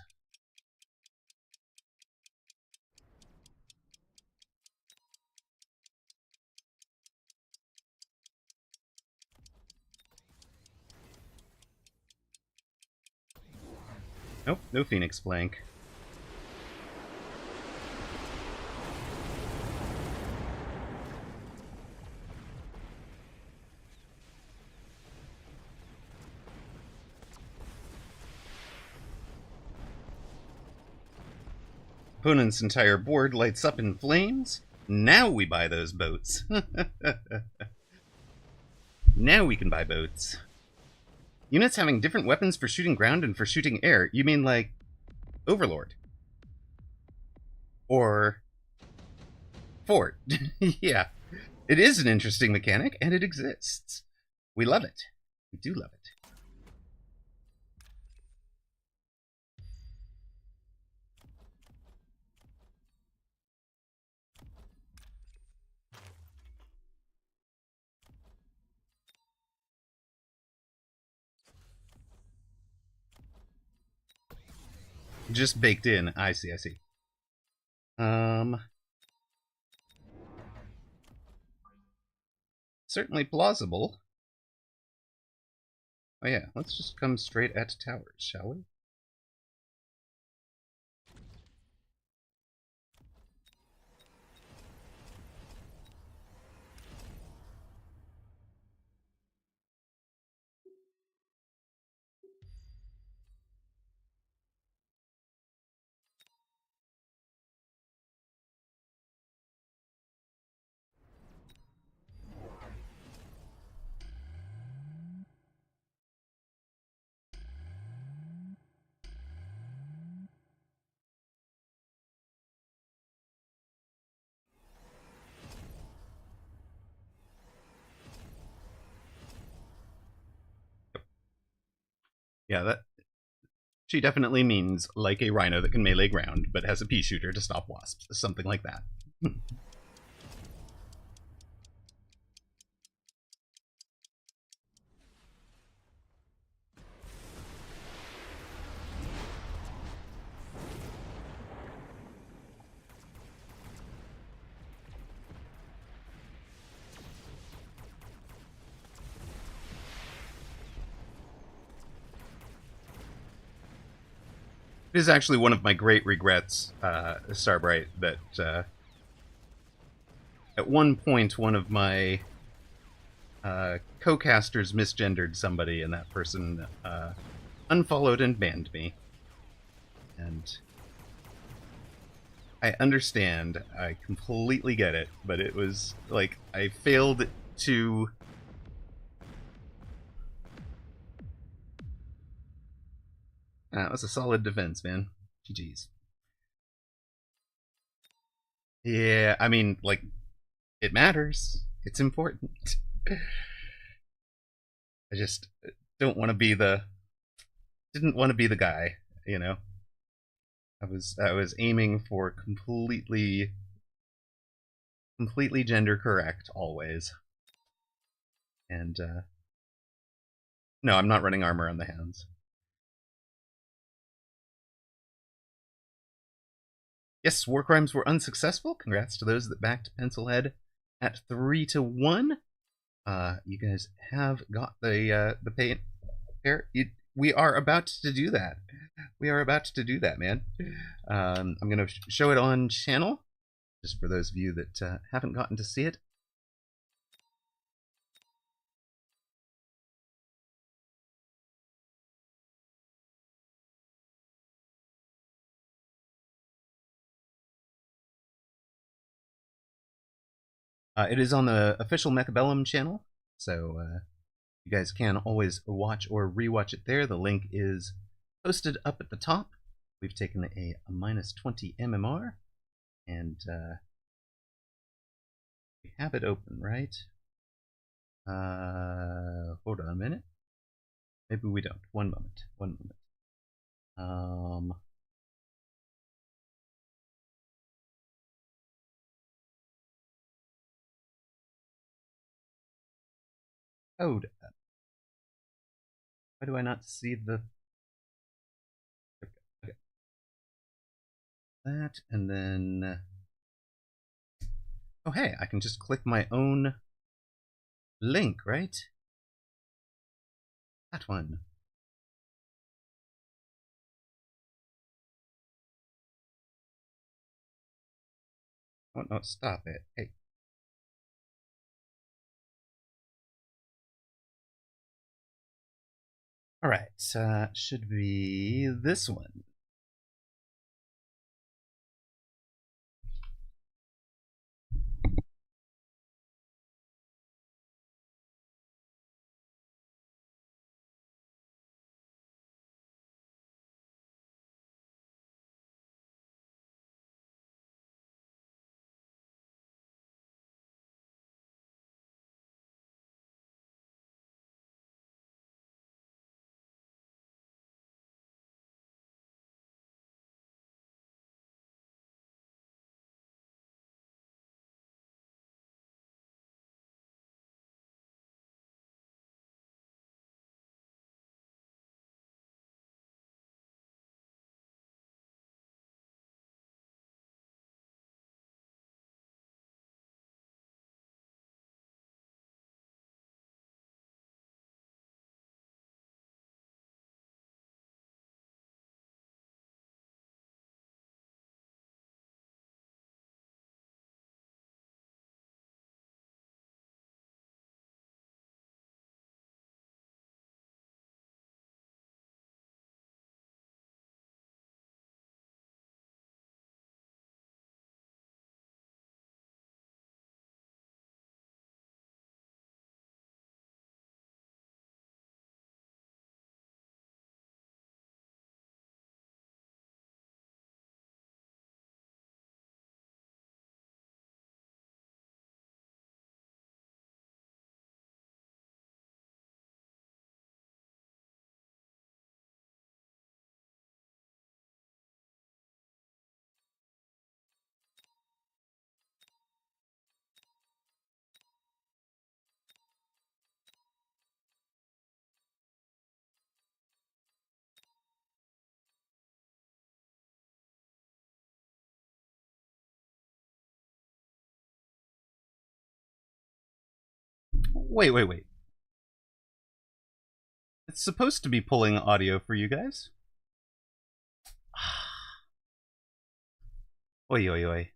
Nope, no Phoenix flank. Opponent's entire board lights up in flames. Now we buy those boats. Now we can buy boats. Units having different weapons for shooting ground and for shooting air. You mean like Overlord? Or Fort? Yeah. It is an interesting mechanic, and it exists. We love it. We do love it. Just baked in. I see, I see. Certainly plausible. Oh yeah, let's just come straight at towers, shall we? Yeah, that she definitely means like a rhino that can melee ground, but has a pea shooter to stop wasps. Something like that. It is actually one of my great regrets, Starbright, that at one point one of my co-casters misgendered somebody, and that person unfollowed and banned me. And I understand, I completely get it, but it was like I failed to... That was a solid defense, man. GG's. Yeah, I mean, like, it matters. It's important. I just don't want to be the... Didn't want to be the guy, you know? I was aiming for completely gender correct, always. And, no, I'm not running armor on the hounds. Yes, war crimes were unsuccessful. Congrats to those that backed Pencilhead at 3-1. You guys have got the pay. We are about to do that. We are about to do that, man. I'm gonna show it on channel, just for those of you that haven't gotten to see it. It is on the official Mechabellum channel, so you guys can always watch or rewatch it there. The link is posted up at the top. We've taken a minus 20 MMR, and we have it open, right? Hold on a minute. Maybe we don't. One moment. Code. Why do I not see the... Okay. That, and then... Oh, hey, I can just click my own link, right? That one. Oh, no, stop it. Hey. Alright, should be this one. Wait. It's supposed to be pulling audio for you guys. Oi.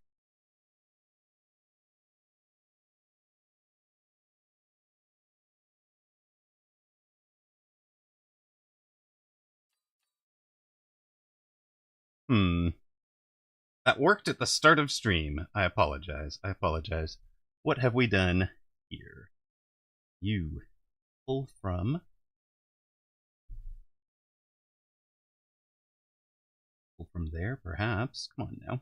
That worked at the start of stream. I apologize. What have we done here? You pull from there, perhaps. Come on now.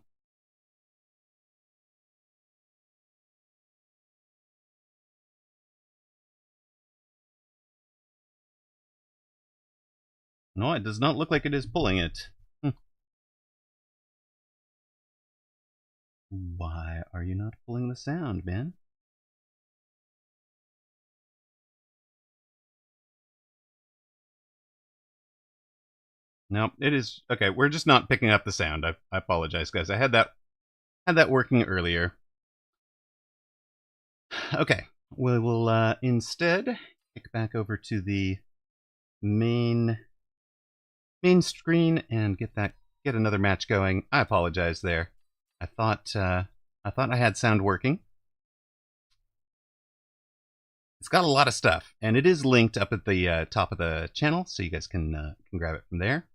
No, it does not look like it is pulling it. Why are you not pulling the sound, man? No, it is okay. We're just not picking up the sound. I apologize, guys. I had that working earlier. Okay, we will instead kick back over to the main screen and get another match going. I apologize there. I thought I had sound working. It's got a lot of stuff, and it is linked up at the top of the channel, so you guys can grab it from there.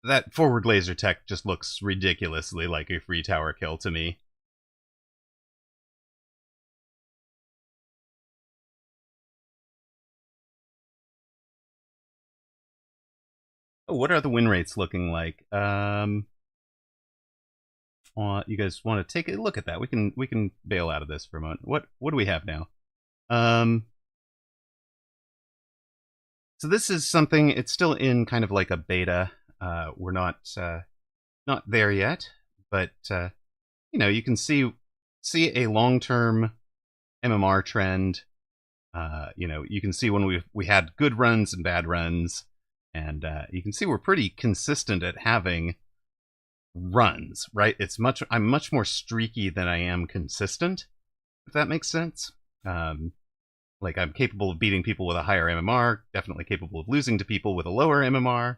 That forward laser tech just looks ridiculously like a free tower kill to me. what are the win rates looking like? You guys want to take a look at that? We can bail out of this for a moment. What do we have now? So this is something. It's still in kind of like a beta. We're not there yet, but you can see a long-term MMR trend. You can see when we had good runs and bad runs, and you can see we're pretty consistent at having runs, right? I'm much more streaky than I am consistent, if that makes sense. Like, I'm capable of beating people with a higher MMR, definitely capable of losing to people with a lower MMR.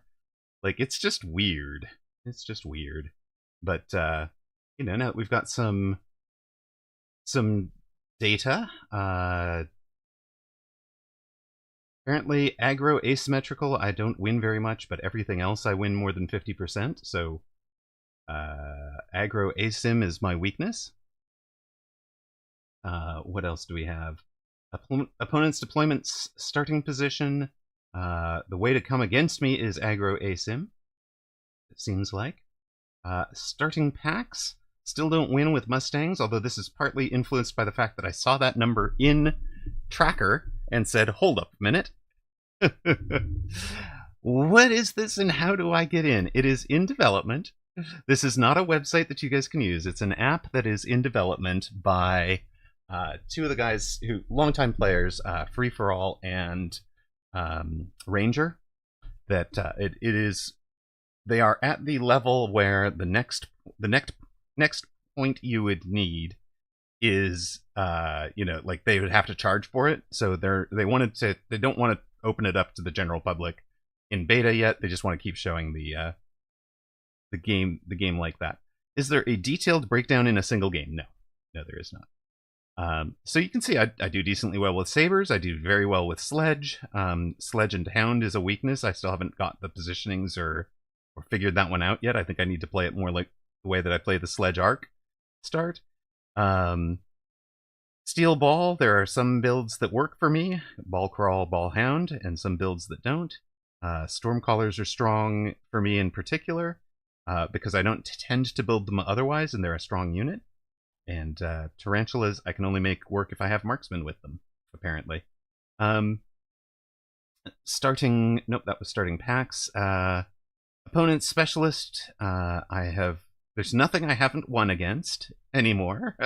Like, it's just weird. It's just weird. But now that we've got some data, apparently aggro asymmetrical I don't win very much, but everything else I win more than 50%. So aggro asym is my weakness. What else do we have? Opponent's deployment's starting position. The way to come against me is aggro asym, it seems like. Starting packs. Still don't win with Mustangs, although this is partly influenced by the fact that I saw that number in Tracker and said, hold up a minute. What is this and how do I get in? It is in development. This is not a website that you guys can use. It's an app that is in development by two of the guys who, longtime players, Free for All and Ranger. That they are at the level where the next point you would need is like they would have to charge for it. So they don't want to open it up to the general public in beta yet. They just want to keep showing the game like that. Is there a detailed breakdown in a single game? No, there is not. So you can see I do decently well with sabers. I do very well with sledge. Sledge and hound is a weakness. I still haven't got the positionings or figured that one out yet. I think I need to play it more like the way that I play the sledge arc start. Steel ball, there are some builds that work for me. Ball crawl, ball hound, and some builds that don't. Stormcallers are strong for me in particular, because I don't tend to build them otherwise, and they're a strong unit. And tarantulas I can only make work if I have marksmen with them, apparently. Nope, that was starting packs. Opponent specialist, there's nothing I haven't won against anymore.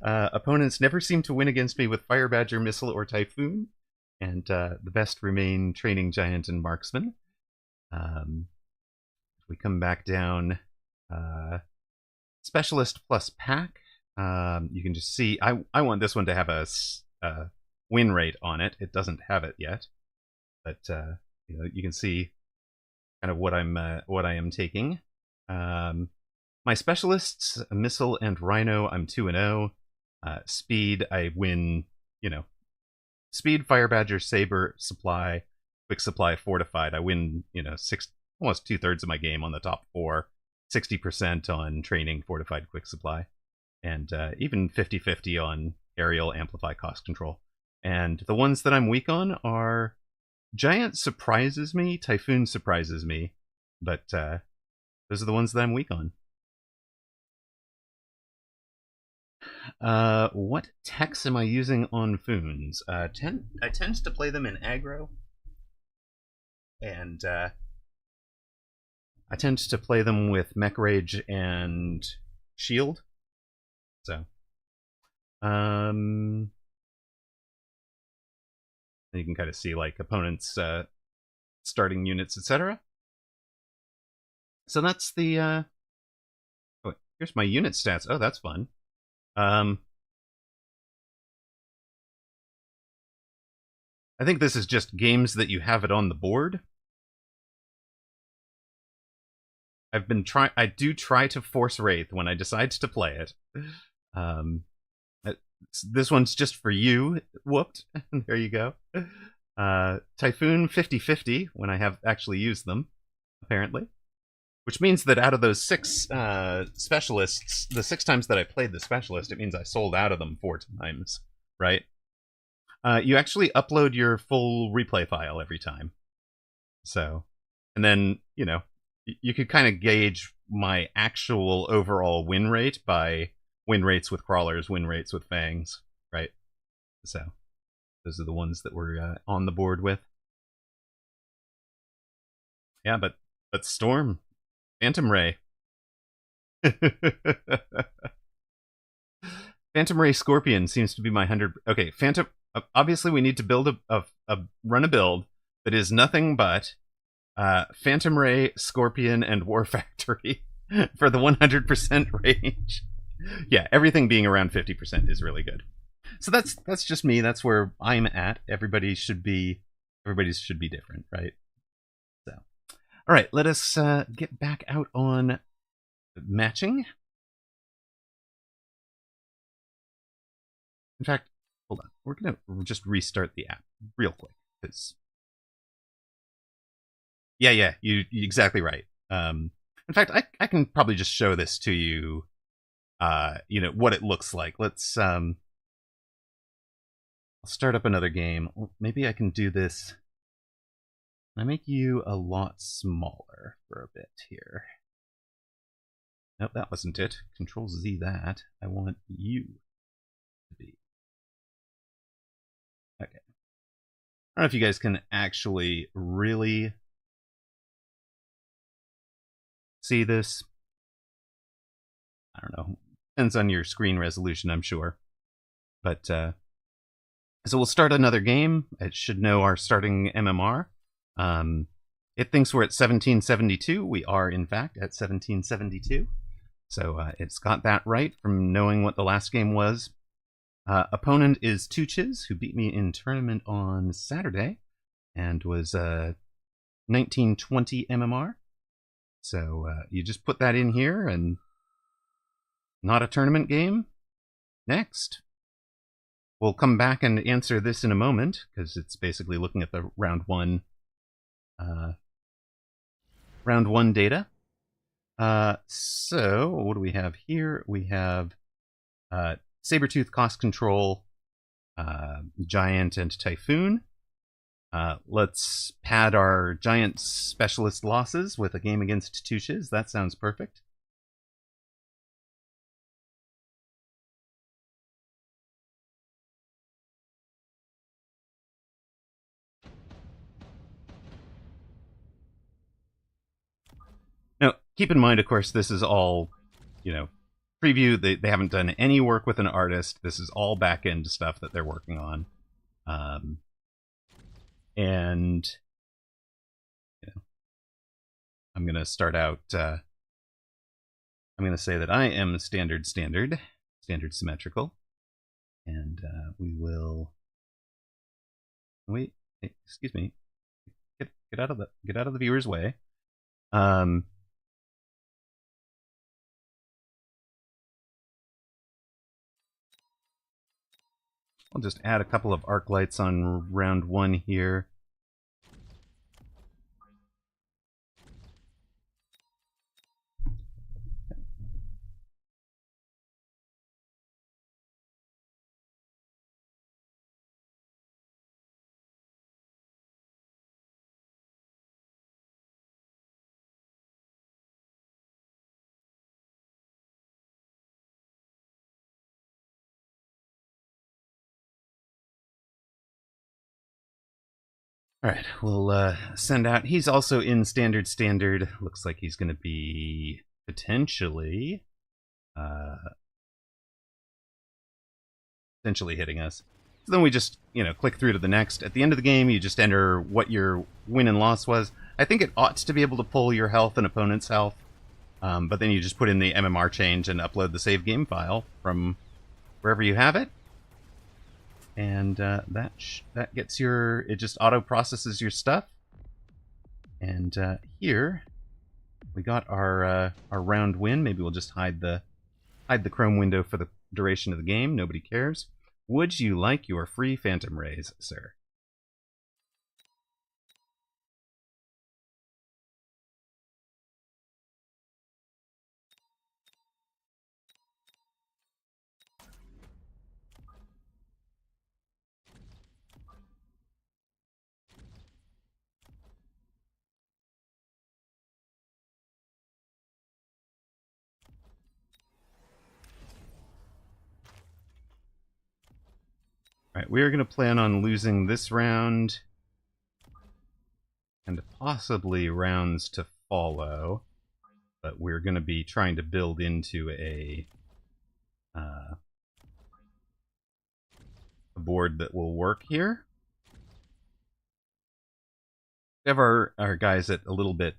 Opponents never seem to win against me with Fire Badger, Missile, or Typhoon. And the best remain Training Giant and Marksman. If we come back down, Specialist plus Pack, you can just see, I want this one to have a win rate on it. It doesn't have it yet. But you can see kind of what I am taking. My specialists, Missile and Rhino, I'm 2-0. Speed, I win, Speed, Fire Badger, Saber, Supply, Quick Supply, Fortified. I win, almost 2/3 of my game on the top 4. 60% on Training, Fortified, Quick Supply. And even 50-50 on Aerial, Amplify, Cost Control. And the ones that I'm weak on are Giant surprises me, Typhoon surprises me, but those are the ones that I'm weak on. What techs am I using on Foons? I tend to play them in aggro, and I tend to play them with Mech Rage and Shield. So, you can kind of see like opponents' starting units, etc. So that's the. Oh, here's my unit stats. Oh, that's fun. I think this is just games that you have it on the board. I do try to force Wraith when I decide to play it. This one's just for you. Whooped. There you go. Typhoon 50-50 when I have actually used them, apparently. Which means that out of those 6 specialists, the 6 times that I played the specialist, it means I sold out of them 4 times, right? You actually upload your full replay file every time. So, And then, you could kind of gauge my actual overall win rate by win rates with crawlers, win rates with fangs, right? So those are the ones that we're on the board with. Yeah, but Storm, Phantom Ray. Phantom Ray Scorpion seems to be my 100. Okay, Phantom. Obviously, we need to build run a build that is nothing but Phantom Ray, Scorpion, and War Factory for the 100% range. Yeah, everything being around 50% is really good. So that's just me. That's where I'm at. Everybody should be different, right? So, all right, let us get back out on matching. In fact, hold on. We're gonna just restart the app real quick because, yeah, you're exactly right. In fact, I can probably just show this to you. What it looks like. Let's I'll start up another game. Maybe I can do this. I make you a lot smaller for a bit here. Nope, that wasn't it. Control Z that. I want you to be. Okay. I don't know if you guys can actually really see this. I don't know. Depends on your screen resolution, I'm sure. But, so we'll start another game. It should know our starting MMR. It thinks we're at 1772. We are, in fact, at 1772. So it's got that right from knowing what the last game was. Opponent is Tuches, who beat me in tournament on Saturday and was 1920 MMR. So you just put that in here and not a tournament game. Next. We'll come back and answer this in a moment because it's basically looking at the round one data. So what do we have here? We have Sabertooth, Cost Control, Giant, and Typhoon. Let's pad our Giant Specialist losses with a game against Tuches. That sounds perfect. Now, keep in mind, of course, this is all, preview. They haven't done any work with an artist. This is all back-end stuff that they're working on. And, I'm going to start out, I'm going to say that I am standard symmetrical. And we will... Wait, excuse me. Get out of the viewer's way. I'll just add a couple of arc lights on round one here. All right, we'll send out. He's also in standard. Looks like he's going to be potentially hitting us. So then we just, click through to the next. At the end of the game, you just enter what your win and loss was. I think it ought to be able to pull your health and opponent's health, but then you just put in the MMR change and upload the save game file from wherever you have it. And that gets it just auto processes your stuff. And here we got our round win. Maybe we'll just hide the Chrome window for the duration of the game. Nobody cares. Would you like your free Phantom Rays, sir? Alright, we are going to plan on losing this round, and possibly rounds to follow, but we're going to be trying to build into a board that will work here. We have our guys at a little bit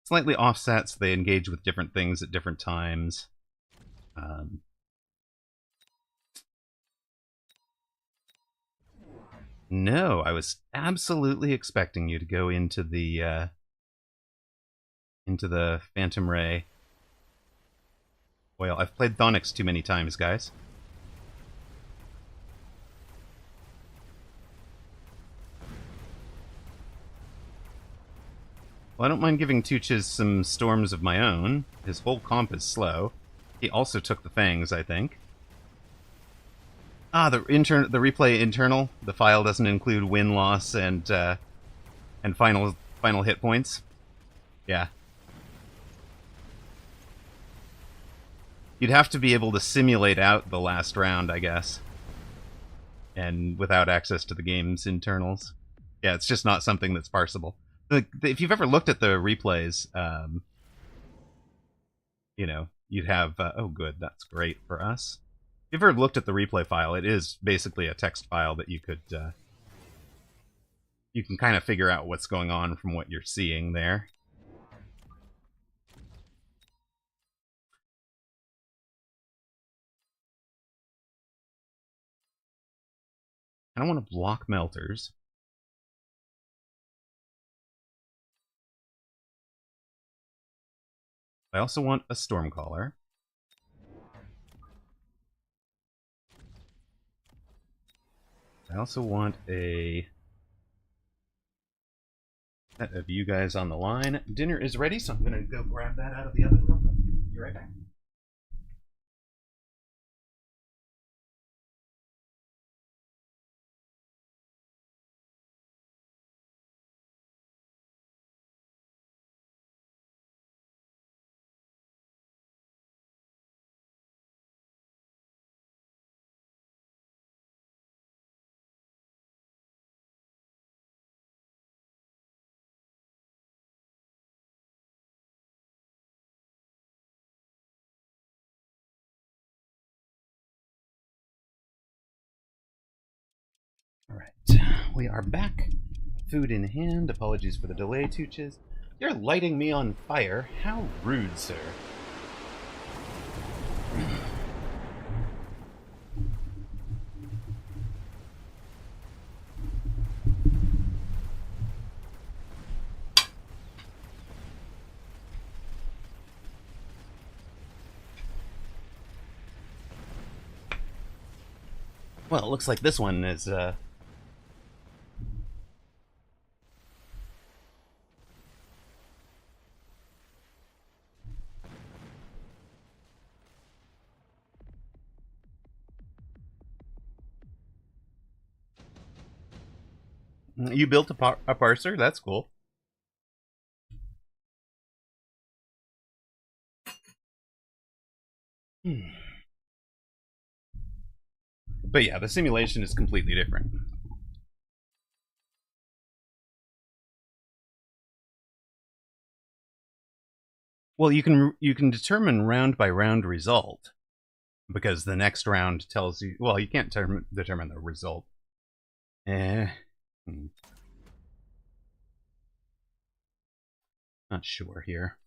slightly offset, so they engage with different things at different times. No, I was absolutely expecting you to go into the Phantom Ray. Well, I've played Thonix too many times, guys. Well, I don't mind giving Tooches some storms of my own. His whole comp is slow. He also took the Fangs, I think. Ah, the replay internal. The file doesn't include win-loss and final hit points. Yeah. You'd have to be able to simulate out the last round, I guess. And without access to the game's internals. Yeah, it's just not something that's parsable. If you've ever looked at the replays, you know, you'd have... oh, good, that's great for us. If you've ever looked at the replay file, it is basically a text file that you could... you can kind of figure out what's going on from what you're seeing there. I don't want to block melters. I also want a Stormcaller. I also want a set of you guys on the line. Dinner is ready, so I'm going to go grab that out of the oven real quick. Be right back. Alright, we are back. Food in hand. Apologies for the delay, Tooches. You're lighting me on fire. How rude, sir. Well, it looks like this one is, You built a parser? That's cool. But yeah, the simulation is completely different. Well, you can determine round by round result, because the next round tells you. Well, you can't determine the result. Not sure here.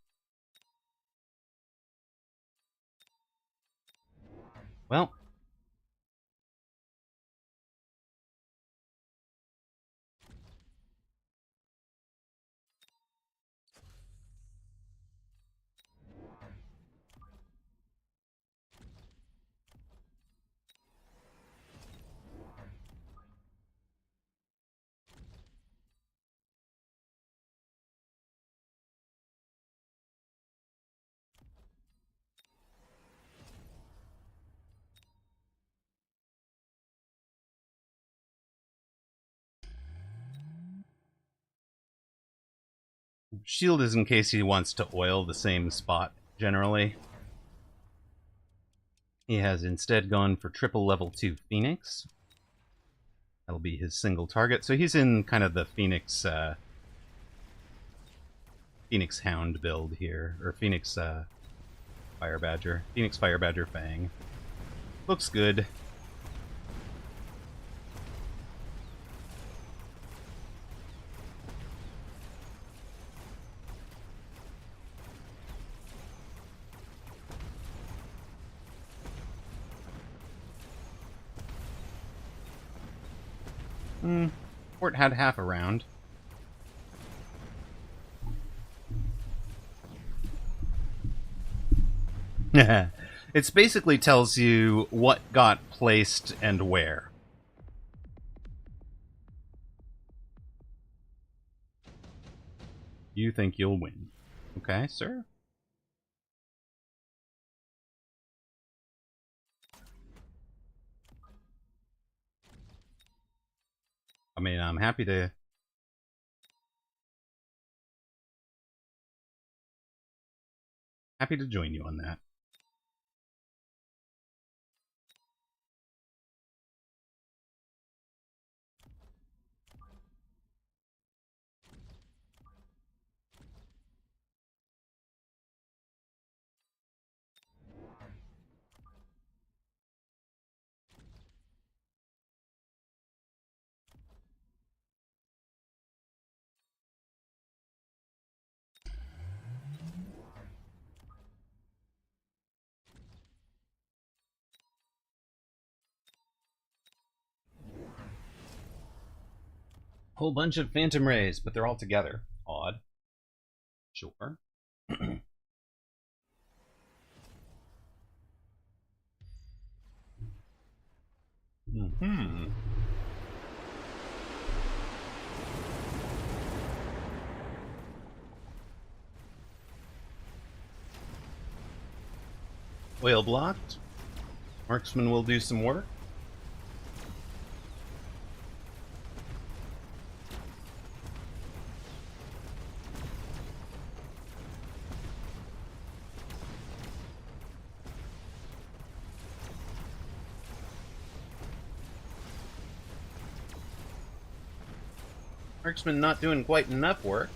Well. Shield is in case he wants to oil the same spot, generally. He has instead gone for triple level 2 Phoenix. That'll be his single target. So he's in kind of the Phoenix Phoenix Hound build here, or Phoenix Fire Badger. Phoenix Fire Badger Fang. Looks good. Fort had half a round. It basically tells you what got placed and where. You think you'll win. Okay, sir? I mean, I'm happy to... happy to join you on that. Whole bunch of Phantom Rays, but they're all together. Odd. Sure. Mm-hmm. Oil blocked. Marksman will do some work. Marksman not doing quite enough work.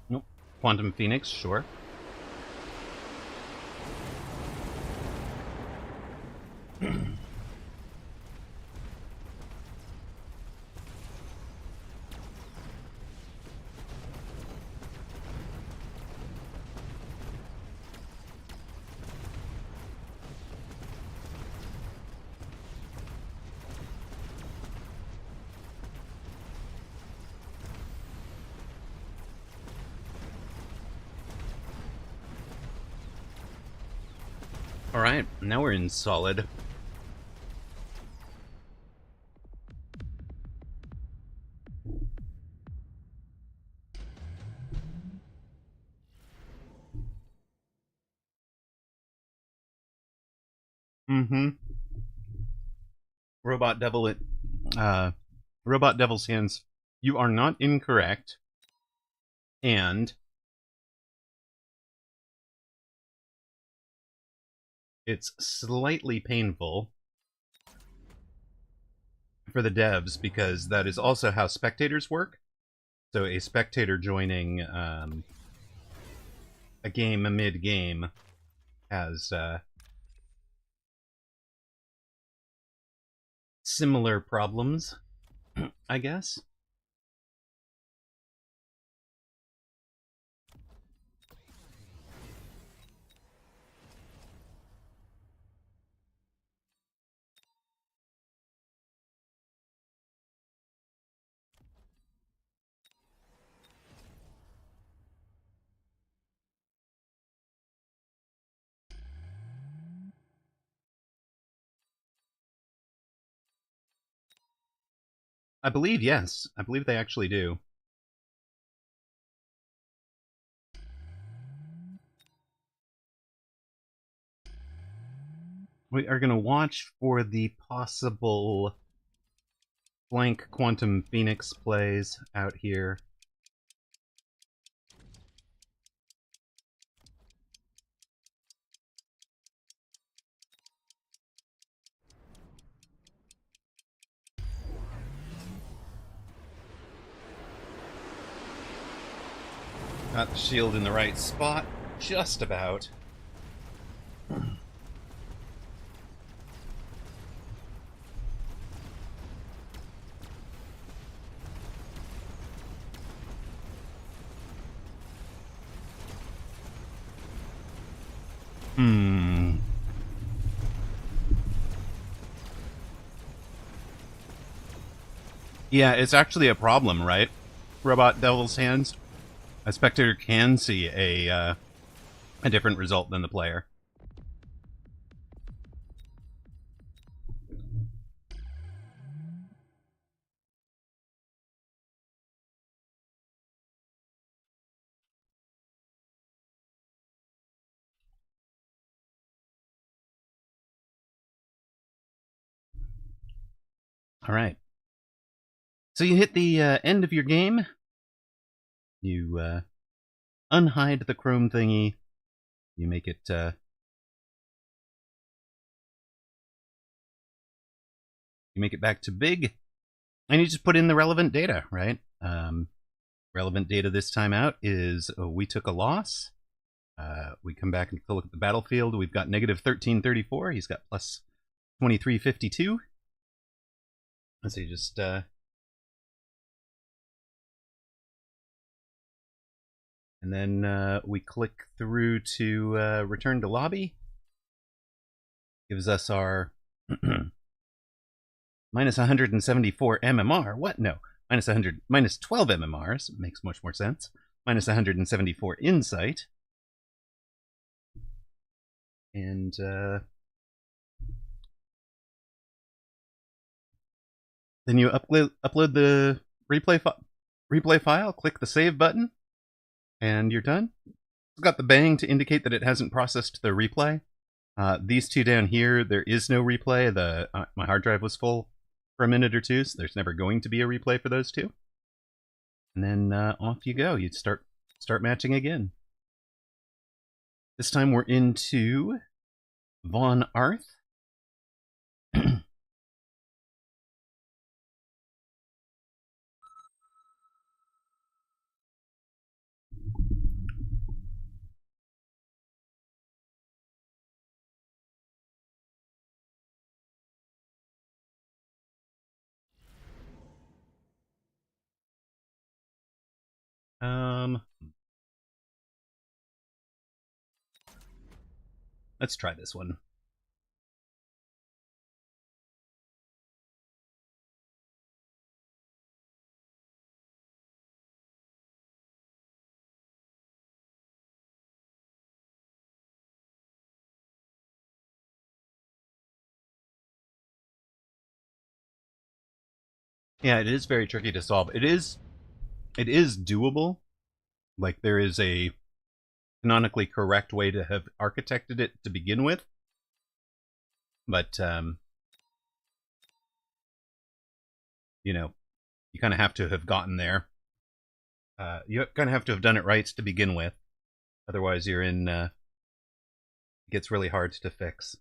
Nope. Quantum Phoenix, sure. All right, now we're in solid. Mm-hmm. Robot Devil, uh, Robot Devil's Hands. You are not incorrect, and it's slightly painful for the devs because that is also how spectators work. So a spectator joining a game mid-game has similar problems, I guess. I believe, yes. I believe they actually do. We are going to watch for the possible flank Quantum Phoenix plays out here. Got the shield in the right spot, just about. Hmm. Yeah, it's actually a problem, right? Robot Devil's Hands. A spectator can see a different result than the player. All right. So you hit the end of your game. You unhide the chrome thingy. You make it. You make it back to big, and you just put in the relevant data, right? Relevant data this time out is we took a loss. We come back and look at the battlefield. We've got negative 1334. He's got plus 2352. So you just and then we click through to return to lobby. Gives us our minus 174 MMR. What? No, minus 100, minus 12 MMRs. Makes much more sense. Minus 174 insight. And then you upload the replay file. Click the save button, and you're done. It's got the bang to indicate that it hasn't processed the replay. These two down here, there is no replay. My hard drive was full for a minute or two, so there's never going to be a replay for those two. And then off you go. You start matching again. This time we're into Von Arth. Let's try this one. Yeah, it is very tricky to solve. It is doable. Like, there is a canonically correct way to have architected it to begin with, but you know, you kind of have to have gotten there. You kind of have to have done it right to begin with. Otherwise, you're in. It gets really hard to fix.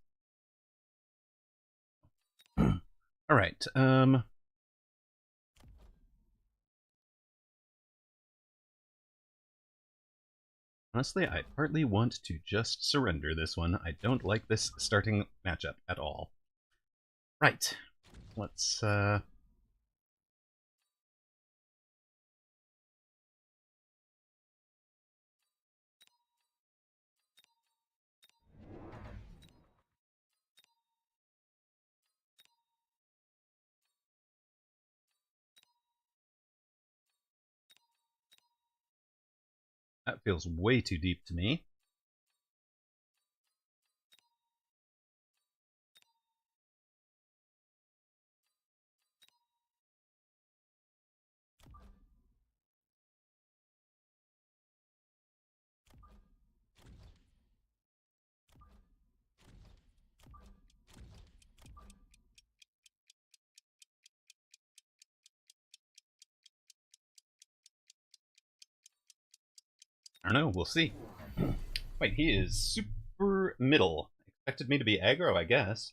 All right. Honestly, I partly want to just surrender this one. I don't like this starting matchup at all. Right. Let's that feels way too deep to me. I don't know. We'll see. Wait, he is super middle. Expected me to be aggro, I guess.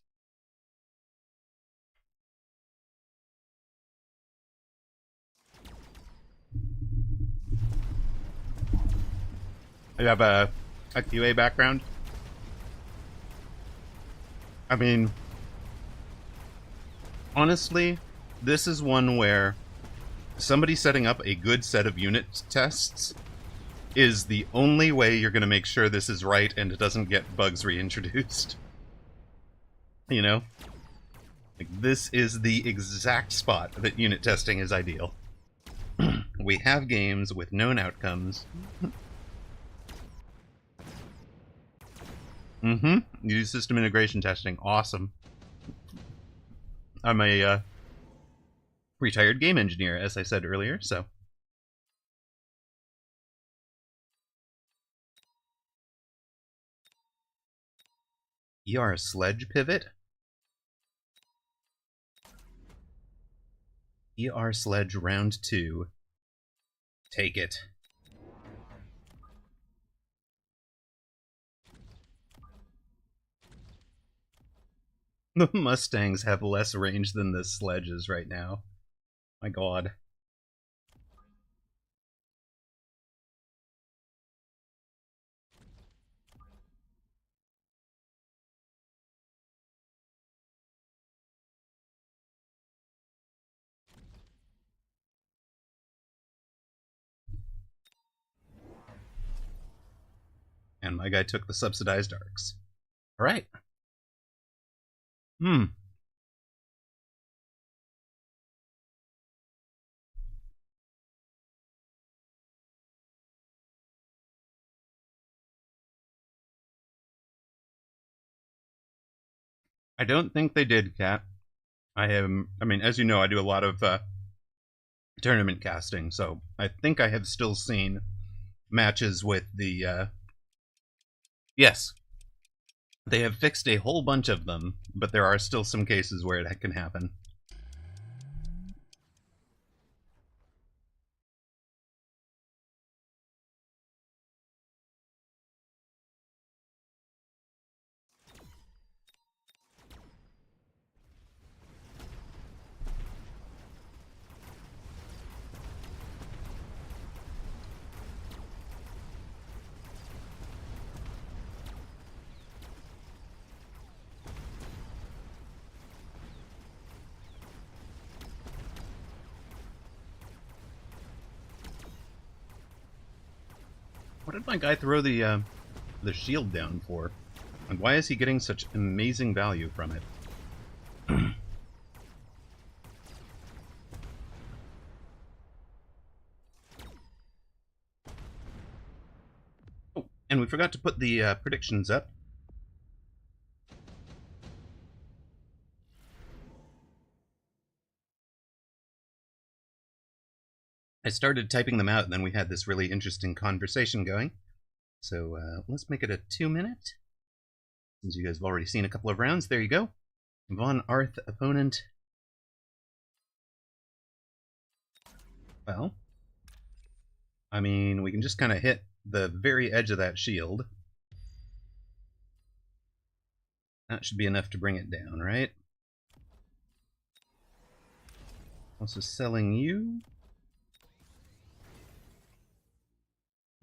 You have a QA background? I mean, honestly, this is one where somebody setting up a good set of unit tests is the only way you're going to make sure this is right and it doesn't get bugs reintroduced. You know? Like, this is the exact spot that unit testing is ideal. We have games with known outcomes. Use system integration testing. Awesome. I'm a retired game engineer, as I said earlier, so. ER sledge pivot? ER sledge round 2. Take it. The Mustangs have less range than the sledges right now. My god. And my guy took the subsidized arcs. Alright. I don't think they did, Cat. I mean, as you know, I do a lot of tournament casting, so I think I have still seen matches with the, yes. They have fixed a whole bunch of them, but there are still some cases where it can happen. What did my guy throw the shield down for? And why is he getting such amazing value from it? Oh, and we forgot to put the predictions up. I started typing them out, and then we had this really interesting conversation going. So let's make it a 2-minute. Since you guys have already seen a couple of rounds, there you go. Von Arth opponent. Well, I mean, we can just kind of hit the very edge of that shield. That should be enough to bring it down, right? Also selling you.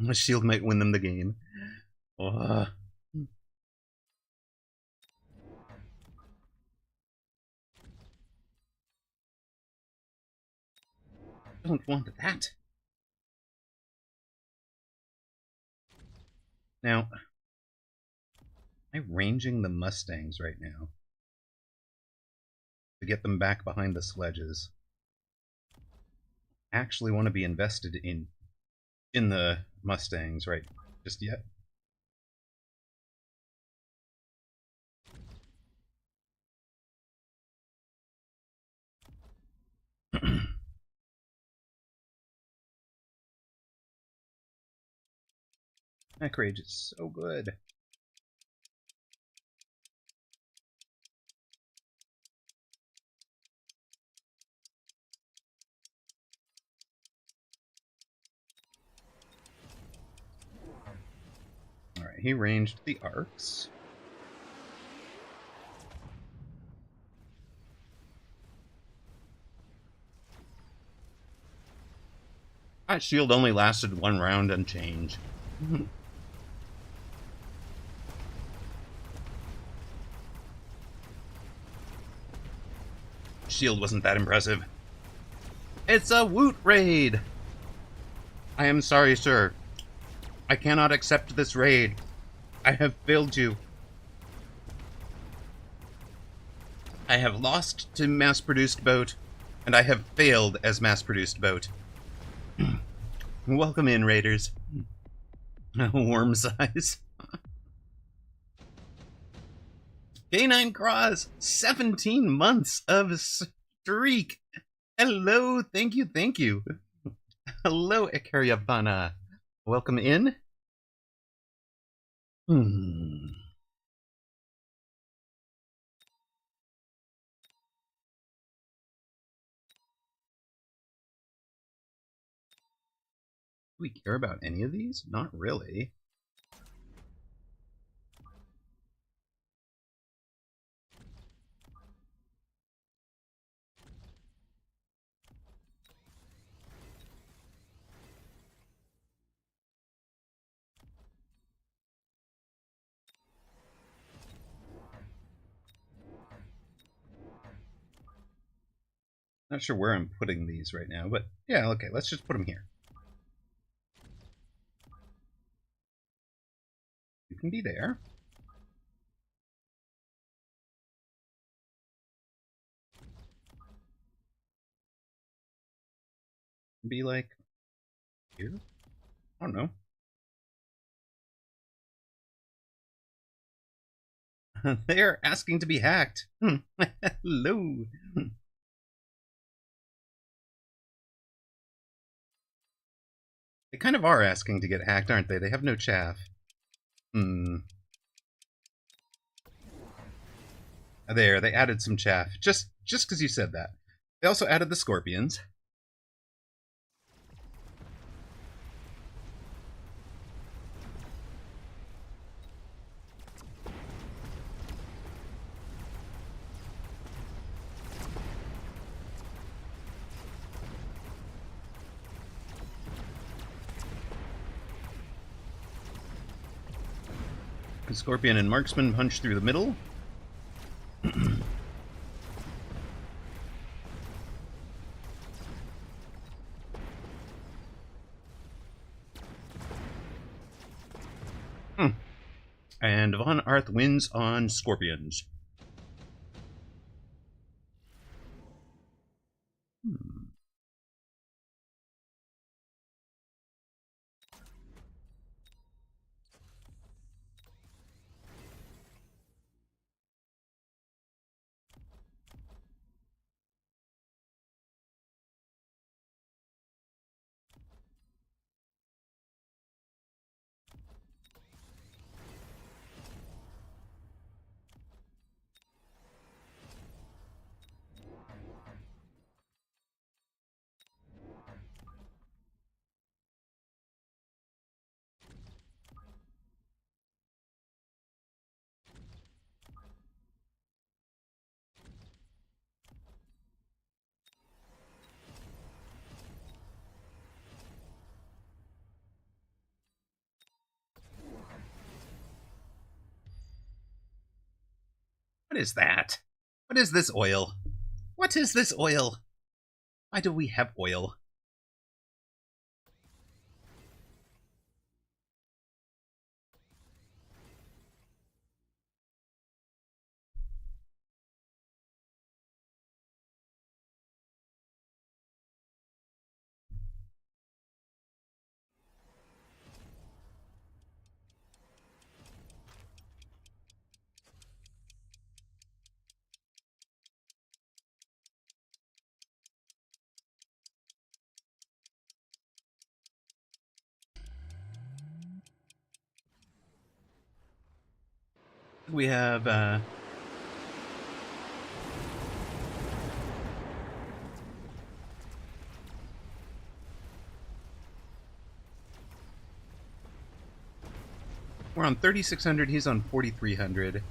A shield might win them the game. Don't want that. Now, am I ranging the Mustangs right now to get them back behind the sledges? Actually want to be invested in the Mustangs right just yet. That rage is so good. Alright, he ranged the arcs. That shield only lasted 1 round and change. Shield wasn't that impressive. It's a Woot raid! I am sorry, sir. I cannot accept this raid. I have failed you. I have lost to mass-produced boat, and I have failed as mass-produced boat. Welcome in, raiders. Worm size. K9 Cross, 17 months of streak. Hello, thank you, thank you. Hello, Ikaryavana. Welcome in. Do we care about any of these? Not really. Not sure where I'm putting these right now, but yeah, okay, let's just put them here. You can be there. Be like here? I don't know. They're asking to be hacked. Hello. They kind of are asking to get hacked, aren't they? They have no chaff. There, they added some chaff. Just because you said that. They also added the scorpions. Scorpion and Marksman punch through the middle. And Von Arth wins on Scorpions. What is that? What is this oil? What is this oil? Why do we have oil? We have, we're on 3,600, he's on 4,300.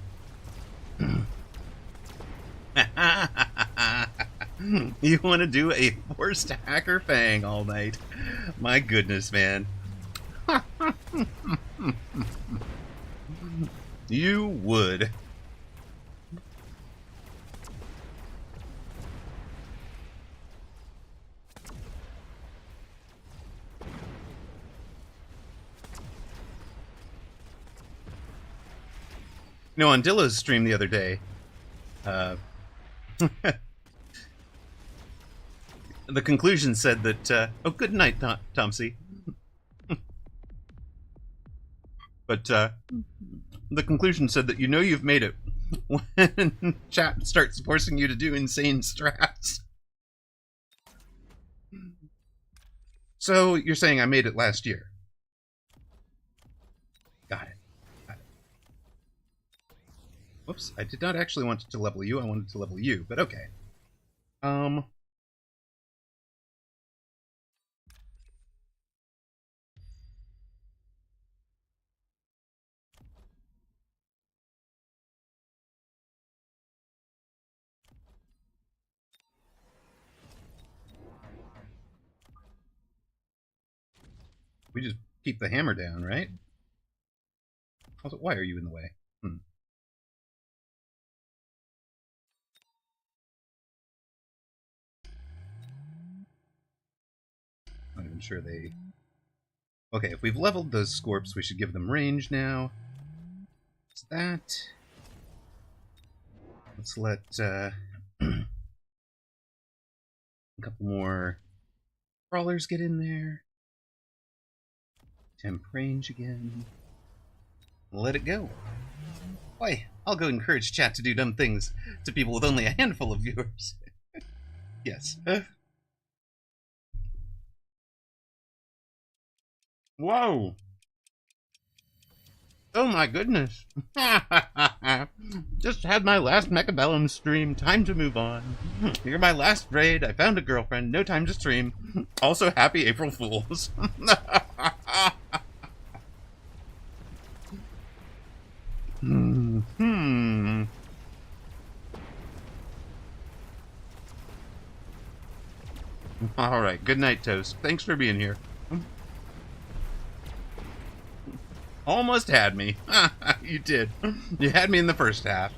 You want to do a forced hacker fang all night? My goodness, man. You would. You know, on Dillo's stream the other day, the conclusion said that, oh, good night, Tomsy. But the conclusion said that you know you've made it when chat starts forcing you to do insane strats. So you're saying I made it last year? Got it. Whoops, I did not actually want to level you, I wanted to level you, but okay. We just keep the hammer down, right? Also, why are you in the way? Not even sure they... Okay, if we've leveled those Scorps, we should give them range now. What's that? Let's let a couple more crawlers get in there. Temp range again. Let it go. Why, I'll go encourage chat to do dumb things to people with only a handful of viewers. Yes. Whoa! Oh my goodness. Just had my last Mechabellum stream. Time to move on. You're my last raid. I found a girlfriend. No time to stream. Also, happy April Fools. Alright, good night, Toast. Thanks for being here. Almost had me. You did. You had me in the first half.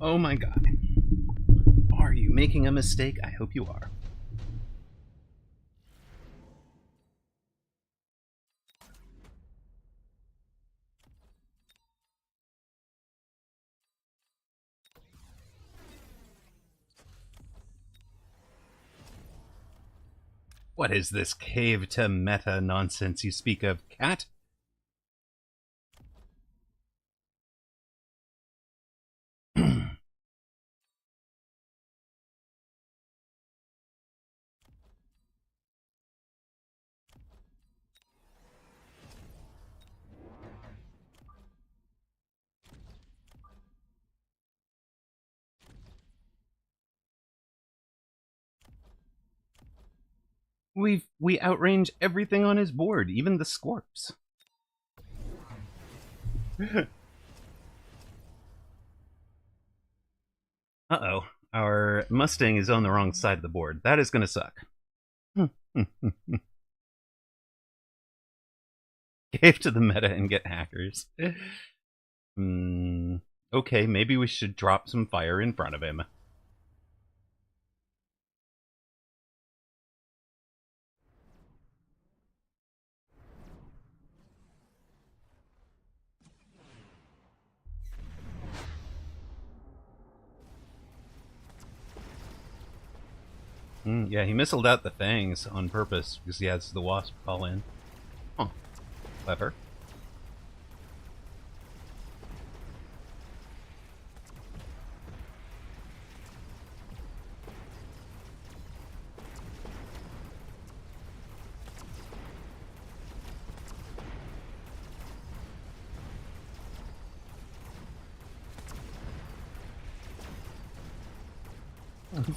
Oh my god. Are you making a mistake? I hope you are. What is this cave to meta nonsense you speak of, cat? We outrange everything on his board, even the Scorps. Uh-oh. Our Mustang is on the wrong side of the board. That is going to suck. Cave to the meta and get hackers. Okay, maybe we should drop some fire in front of him. Yeah, he missiled out the fangs on purpose because he has the wasp call in. Huh. Clever.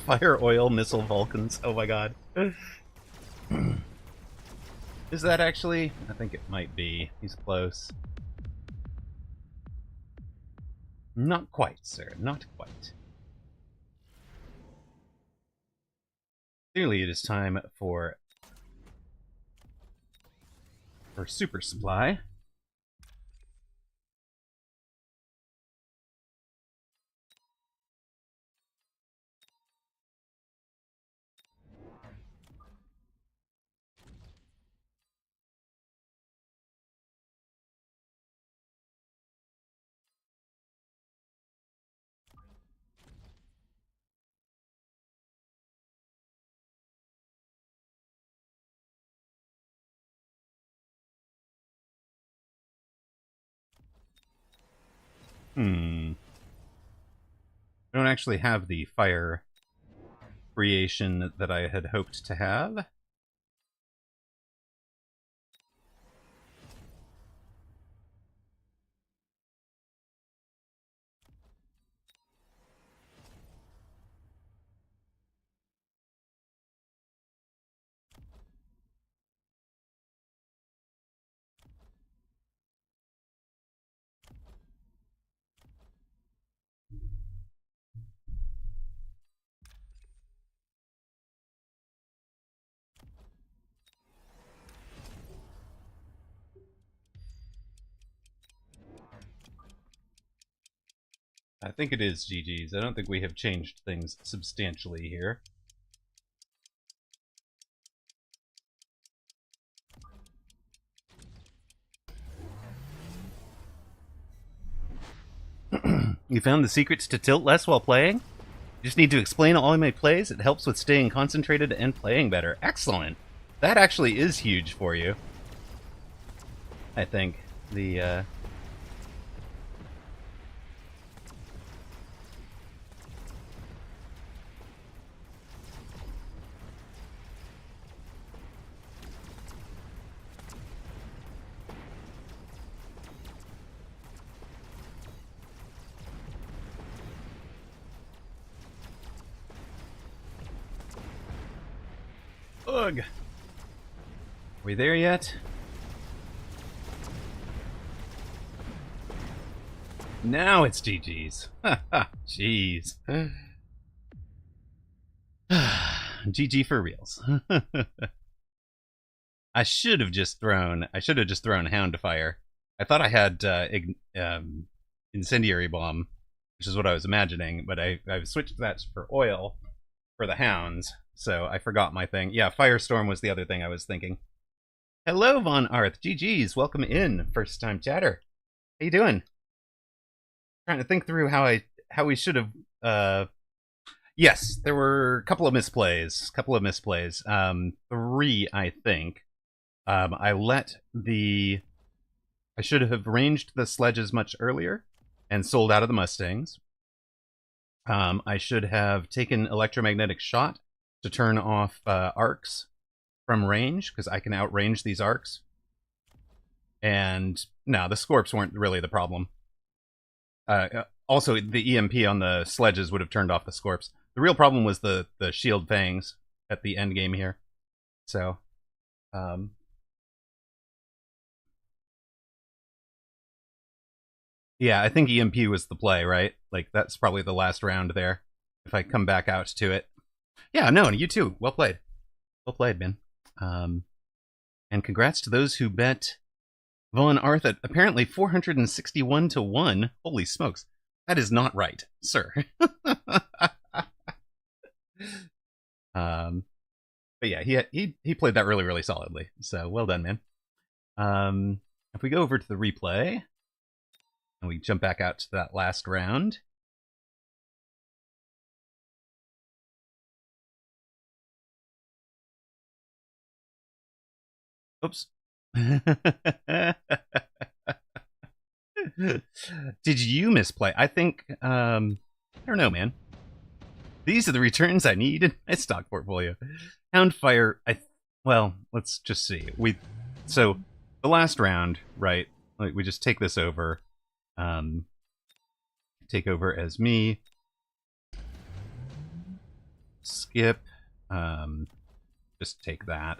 Fire, oil, missile, Vulcans. Oh my god. Is that actually? I think it might be. He's close. Not quite, sir. Not quite. Clearly it is time for super supply. I don't actually have the fire creation that I had hoped to have. I think it is GG's. I don't think we have changed things substantially here. You found the secrets to tilt less while playing? You just need to explain all my plays. It helps with staying concentrated and playing better. Excellent. That actually is huge for you. I think. Ugh. Are we there yet? Now it's GG's. Jeez. GG for reals. I should have just thrown Hound Fire. I thought I had Incendiary Bomb, which is what I was imagining, but I've switched that for oil for the Hounds, so I forgot my thing. Yeah, Firestorm was the other thing I was thinking. Hello, Von Arth. GG's. Welcome in. First time chatter. How you doing? Trying to think through how we should have. Yes, there were a couple of misplays. Three, I think. I should have ranged the sledges much earlier and sold out of the Mustangs. I should have taken electromagnetic shot to turn off arcs from range, because I can outrange these arcs. And no, the Scorps weren't really the problem. Also, the EMP on the sledges would have turned off the Scorps. The real problem was the shield fangs at the end game here. So, Yeah, I think EMP was the play, right? Like, that's probably the last round there, if I come back out to it. Yeah, no, you too. Well played. Well played, man. And congrats to those who bet Von Arth at apparently 461 to 1. Holy smokes. That is not right, sir. But yeah, he played that really, really solidly. So well done, man. If we go over to the replay, and we jump back out to that last round. Oops. Did you misplay? I think, I don't know, man. These are the returns I need in my stock portfolio. Houndfire, well, let's just see. So, the last round, right, like we just take this over. Take over as me. Skip. Just take that.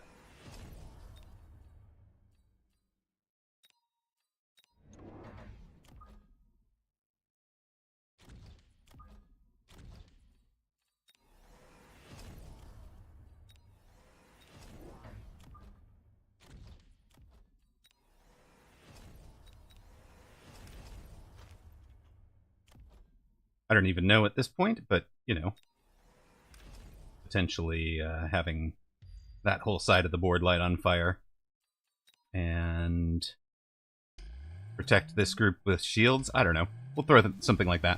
I don't even know at this point, but, you know, potentially having that whole side of the board light on fire. And protect this group with shields? I don't know. We'll throw something like that.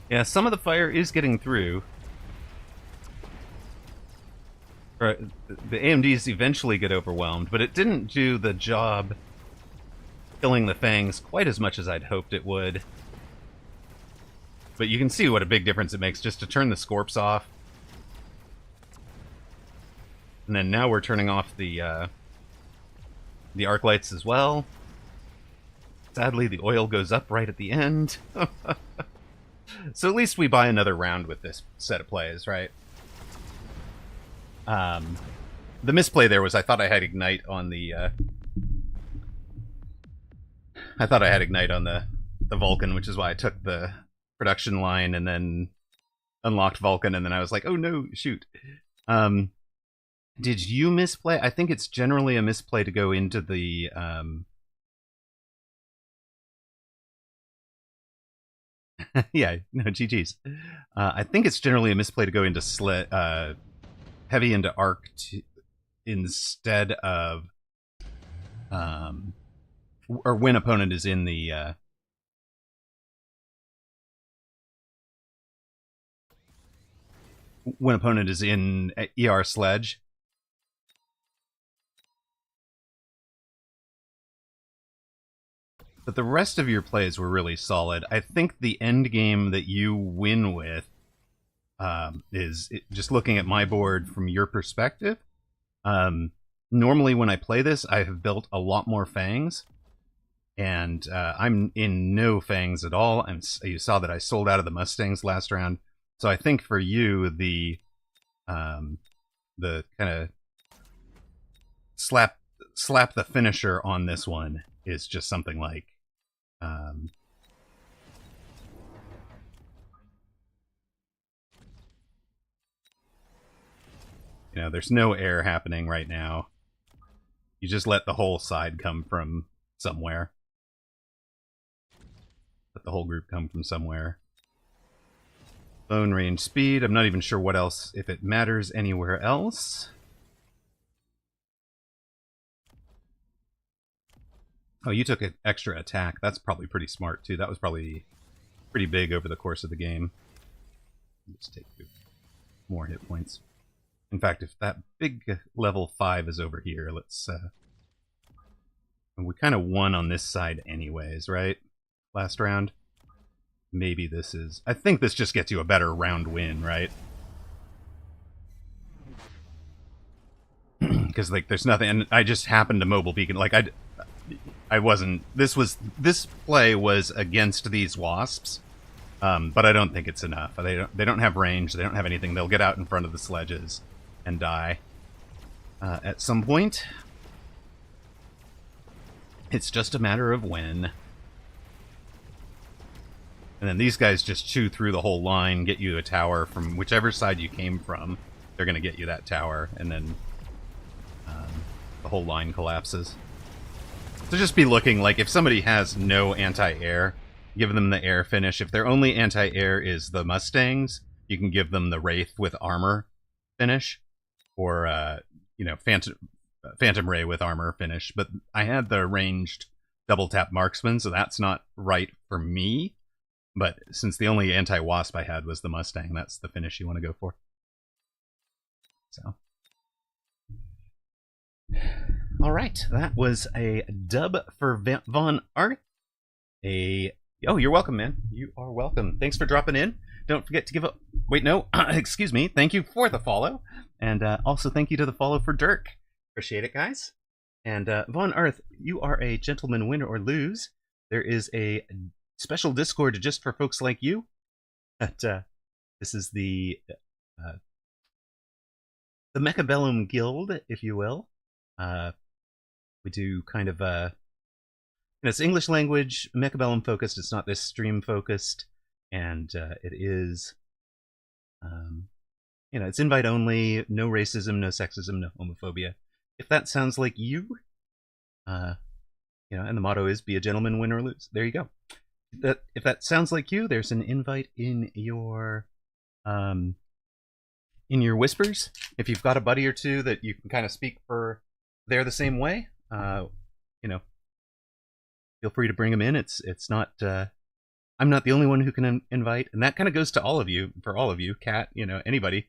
Yeah, some of the fire is getting through. The AMDs eventually get overwhelmed, but it didn't do the job killing the fangs quite as much as I'd hoped it would. But you can see what a big difference it makes just to turn the Scorps off. And then now we're turning off the arc lights as well. Sadly, the oil goes up right at the end. So at least we buy another round with this set of plays, right? The misplay there was I thought I had Ignite on the... I thought I had Ignite on the Vulcan, which is why I took the production line and then unlocked Vulcan, and then I was like, oh no, shoot. Did you misplay? I think it's generally a misplay to go into the... yeah, no, GG's. I think it's generally a misplay to go into heavy into arc instead of... or when opponent is in the... when opponent is in ER Sledge. But the rest of your plays were really solid. I think the end game that you win with is just looking at my board from your perspective. Normally when I play this, I have built a lot more fangs. And I'm in no fangs at all. You saw that I sold out of the Mustangs last round. So I think for you, the kind of slap the finisher on this one is just something like... you know, there's no air happening right now. You just let the whole side come from somewhere. Let the whole group come from somewhere. Bone range speed. I'm not even sure what else, if it matters anywhere else. Oh, you took an extra attack. That's probably pretty smart, too. That was probably pretty big over the course of the game. Let's take more hit points. In fact, if that big level 5 is over here, let's... we kind of won on this side anyways, right? Last round. Maybe this is... I think this just gets you a better round win, right? Because, like, there's nothing... And I just happened to mobile beacon. Like, I wasn't... This play was against these wasps. But I don't think it's enough. They don't have range. They don't have anything. They'll get out in front of the sledges and die at some point. It's just a matter of when. And then these guys just chew through the whole line, get you a tower from whichever side you came from. They're going to get you that tower, and then the whole line collapses. So just be looking, like, if somebody has no anti-air, give them the air finish. If their only anti-air is the Mustangs, you can give them the Wraith with armor finish, or, you know, Phantom Ray with armor finish. But I had the ranged double-tap marksman, so that's not right for me. But since the only anti-wasp I had was the Mustang, that's the finish you want to go for. So. Alright, that was a dub for Von Arth. Oh, you're welcome, man. You are welcome. Thanks for dropping in. Don't forget to give a... Wait, no. Excuse me. Thank you for the follow. And also thank you to the follow for Dirk. Appreciate it, guys. And Von Arth, you are a gentleman, win or lose. There is a special Discord just for folks like you. But this is the Mechabellum Guild, if you will. We do kind of it's English language, Mechabellum focused. It's not this stream focused, and it is, you know, it's invite only, no racism, no sexism, no homophobia. If that sounds like you, you know, and the motto is be a gentleman, win or lose. There you go. If that sounds like you, there's an invite in your whispers. If you've got a buddy or two that you can kind of speak for, they're the same way. You know, feel free to bring them in. It's not. I'm not the only one who can invite, and that kind of goes to all of you. For all of you, Kat, you know, anybody.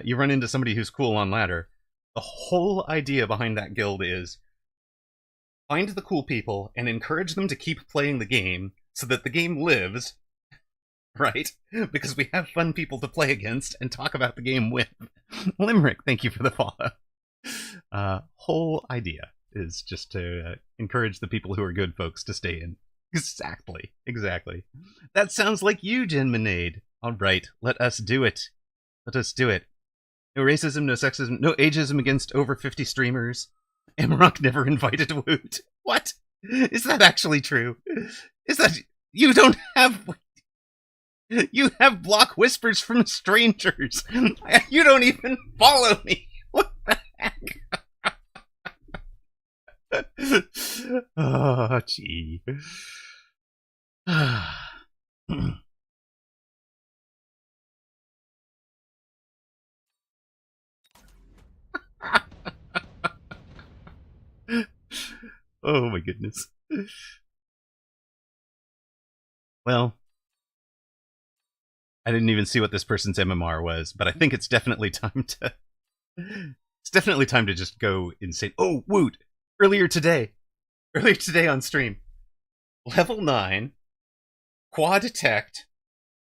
You run into somebody who's cool on ladder. The whole idea behind that guild is find the cool people and encourage them to keep playing the game so that the game lives, right? Because we have fun people to play against and talk about the game with. Limerick, thank you for the follow. Whole idea is just to encourage the people who are good folks to stay in. Exactly. That sounds like you, Jen Manade. All right, let us do it. Let us do it. No racism, no sexism, no ageism against over 50 streamers. Amarok never invited Woot. What? Is that actually true? Is that... You don't have... You have block whispers from strangers. You don't even follow me. What the heck? Oh, gee. Oh my goodness. Well, I didn't even see what this person's MMR was, but I think it's definitely time to... It's definitely time to just go insane. Oh, Woot! Earlier today on stream. Level 9, Quad Detect,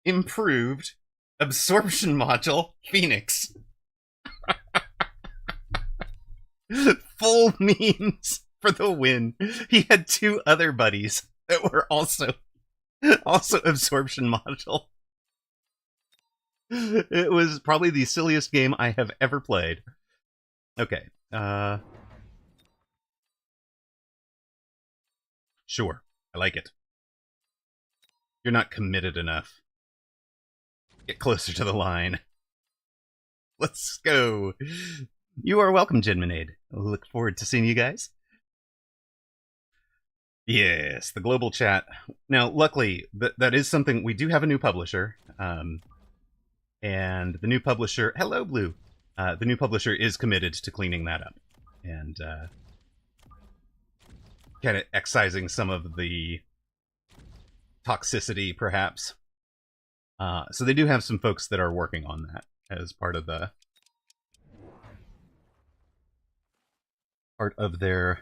Improved, Absorption Module, Phoenix. Full memes for the win. He had 2 other buddies that were also Absorption Module. It was probably the silliest game I have ever played. Okay, sure, I like it. You're not committed enough. Get closer to the line. Let's go. You are welcome, Jinmanade. I look forward to seeing you guys. Yes, the global chat. Now, luckily, that is something... We do have a new publisher. And the new publisher... Hello, Blue. The new publisher is committed to cleaning that up. And kind of excising some of the toxicity, perhaps. So they do have some folks that are working on that as part of the... part of their...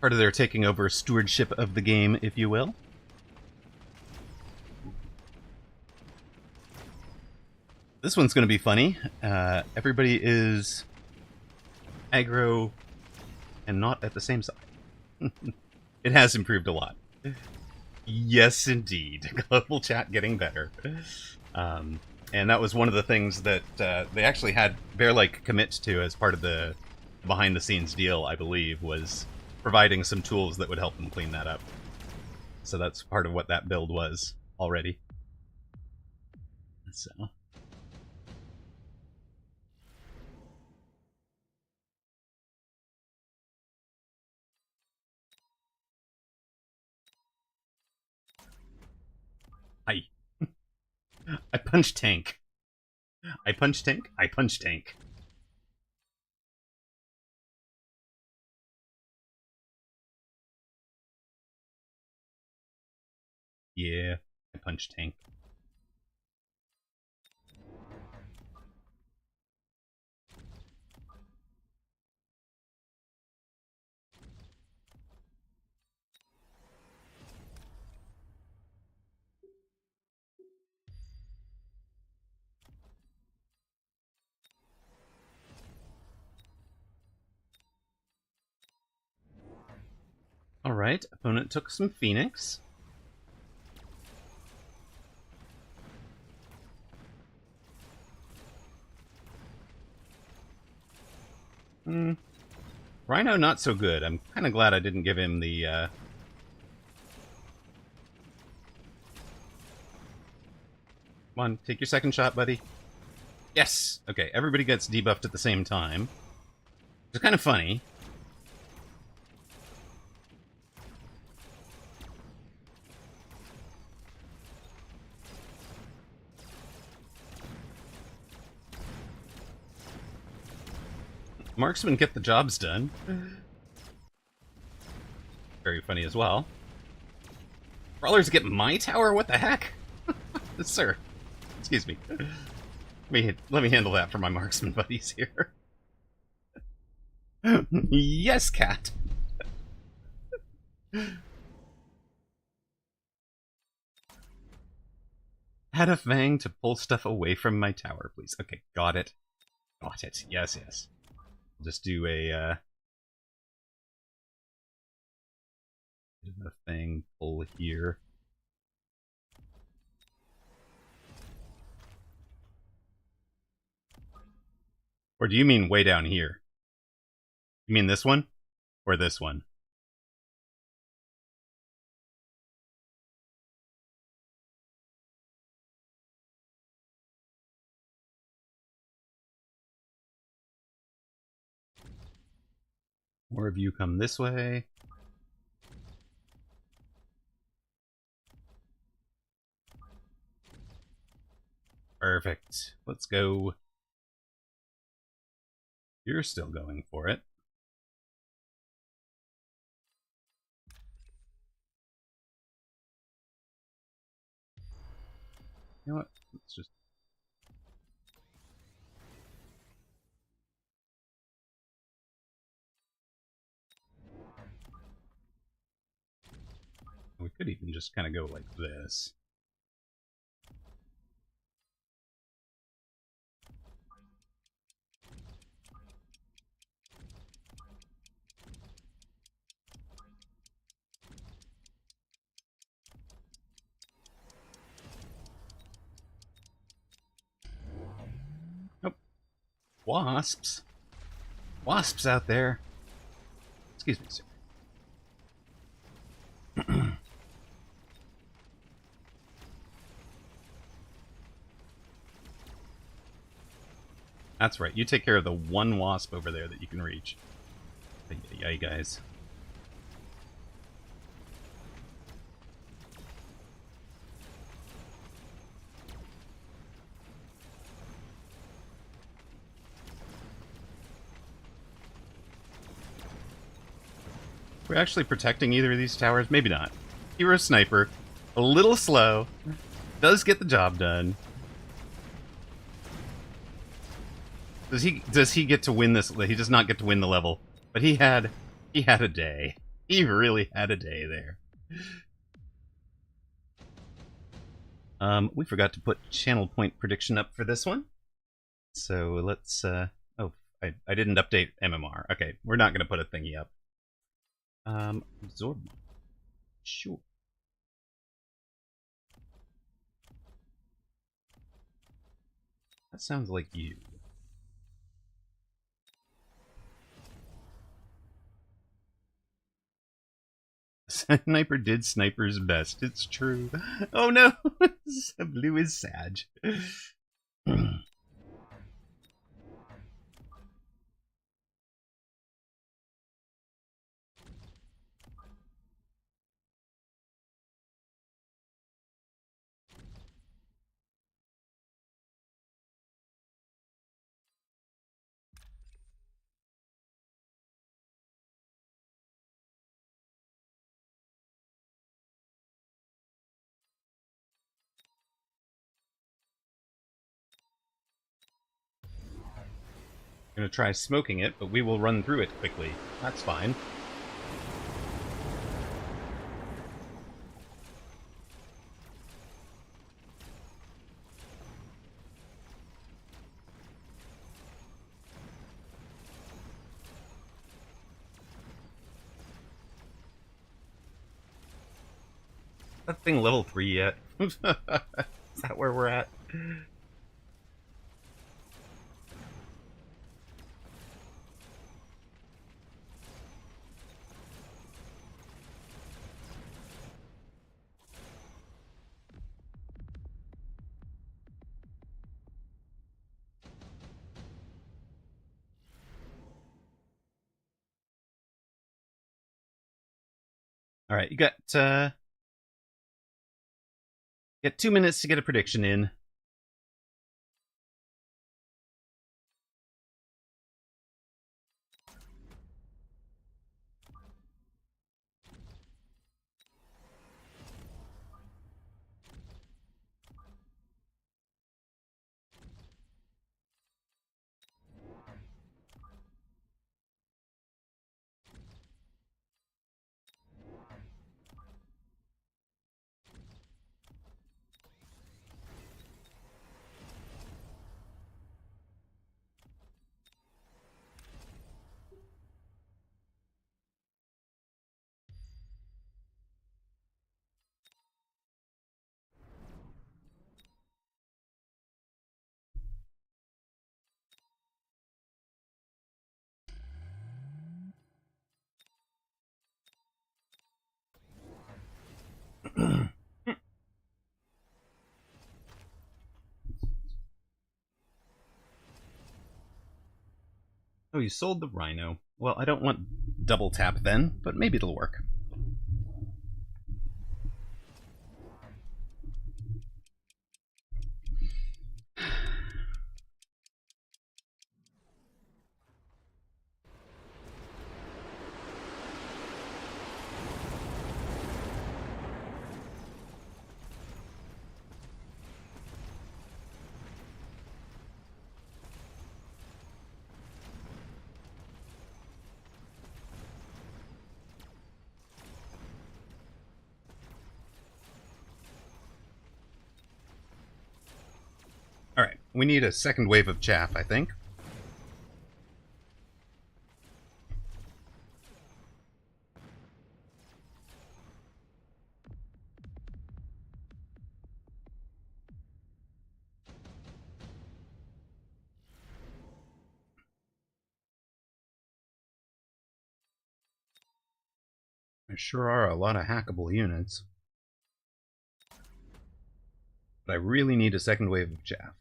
part of their taking over stewardship of the game, if you will. This one's going to be funny. Everybody is aggro and not at the same side. It has improved a lot. Yes, indeed. Global chat getting better. And that was one of the things that they actually had Bear-like commit to as part of the behind-the-scenes deal, I believe, was providing some tools that would help them clean that up. So that's part of what that build was already. So... I punch tank. I punch tank. I punch tank. Yeah, I punch tank. Alright, opponent took some Phoenix. Rhino not so good. I'm kind of glad I didn't give him the, Come on, take your second shot, buddy. Yes! Okay, everybody gets debuffed at the same time. It's kind of funny. Marksmen get the jobs done. Very funny as well. Brawlers get my tower? What the heck? Sir. Excuse me. Let me handle that for my marksman buddies here. Yes, cat. Had a fang to pull stuff away from my tower, please. Okay, got it. Got it. Yes, yes. Just do a thing pull here. Or do you mean way down here? You mean this one? Or this one? More of you come this way. Perfect. Let's go. You're still going for it. You know what? Let's just... We could even just kind of go like this. Nope. Wasps? Wasps out there. Excuse me, sir. That's right. You take care of the one wasp over there that you can reach. Yay, guys. We're actually protecting either of these towers? Maybe not. Hero Sniper. A little slow. Does get the job done. Does he get to win this? He does not get to win the level. But he had a day. He really had a day there. We forgot to put channel point prediction up for this one. So let's, oh, I didn't update MMR. Okay, we're not going to put a thingy up. Absorb. Sure. That sounds like you. Sniper did sniper's best. It's true. Oh no! Blue is Sag. I'm gonna try smoking it, but we will run through it quickly. That's fine. That thing level 3 yet? Is that where we're at? Alright, you got 2 minutes to get a prediction in. Oh, you sold the rhino. Well, I don't want double tap then, but maybe it'll work. Alright, we need a second wave of chaff, I think. There sure are a lot of hackable units. But I really need a second wave of chaff.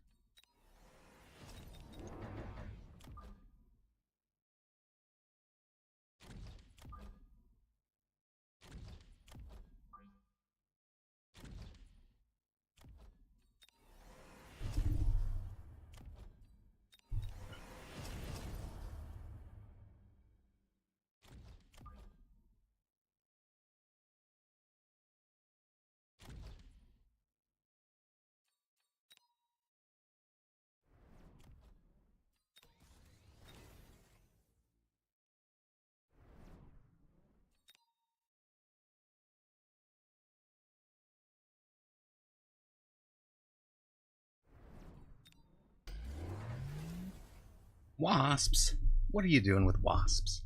Wasps? What are you doing with wasps?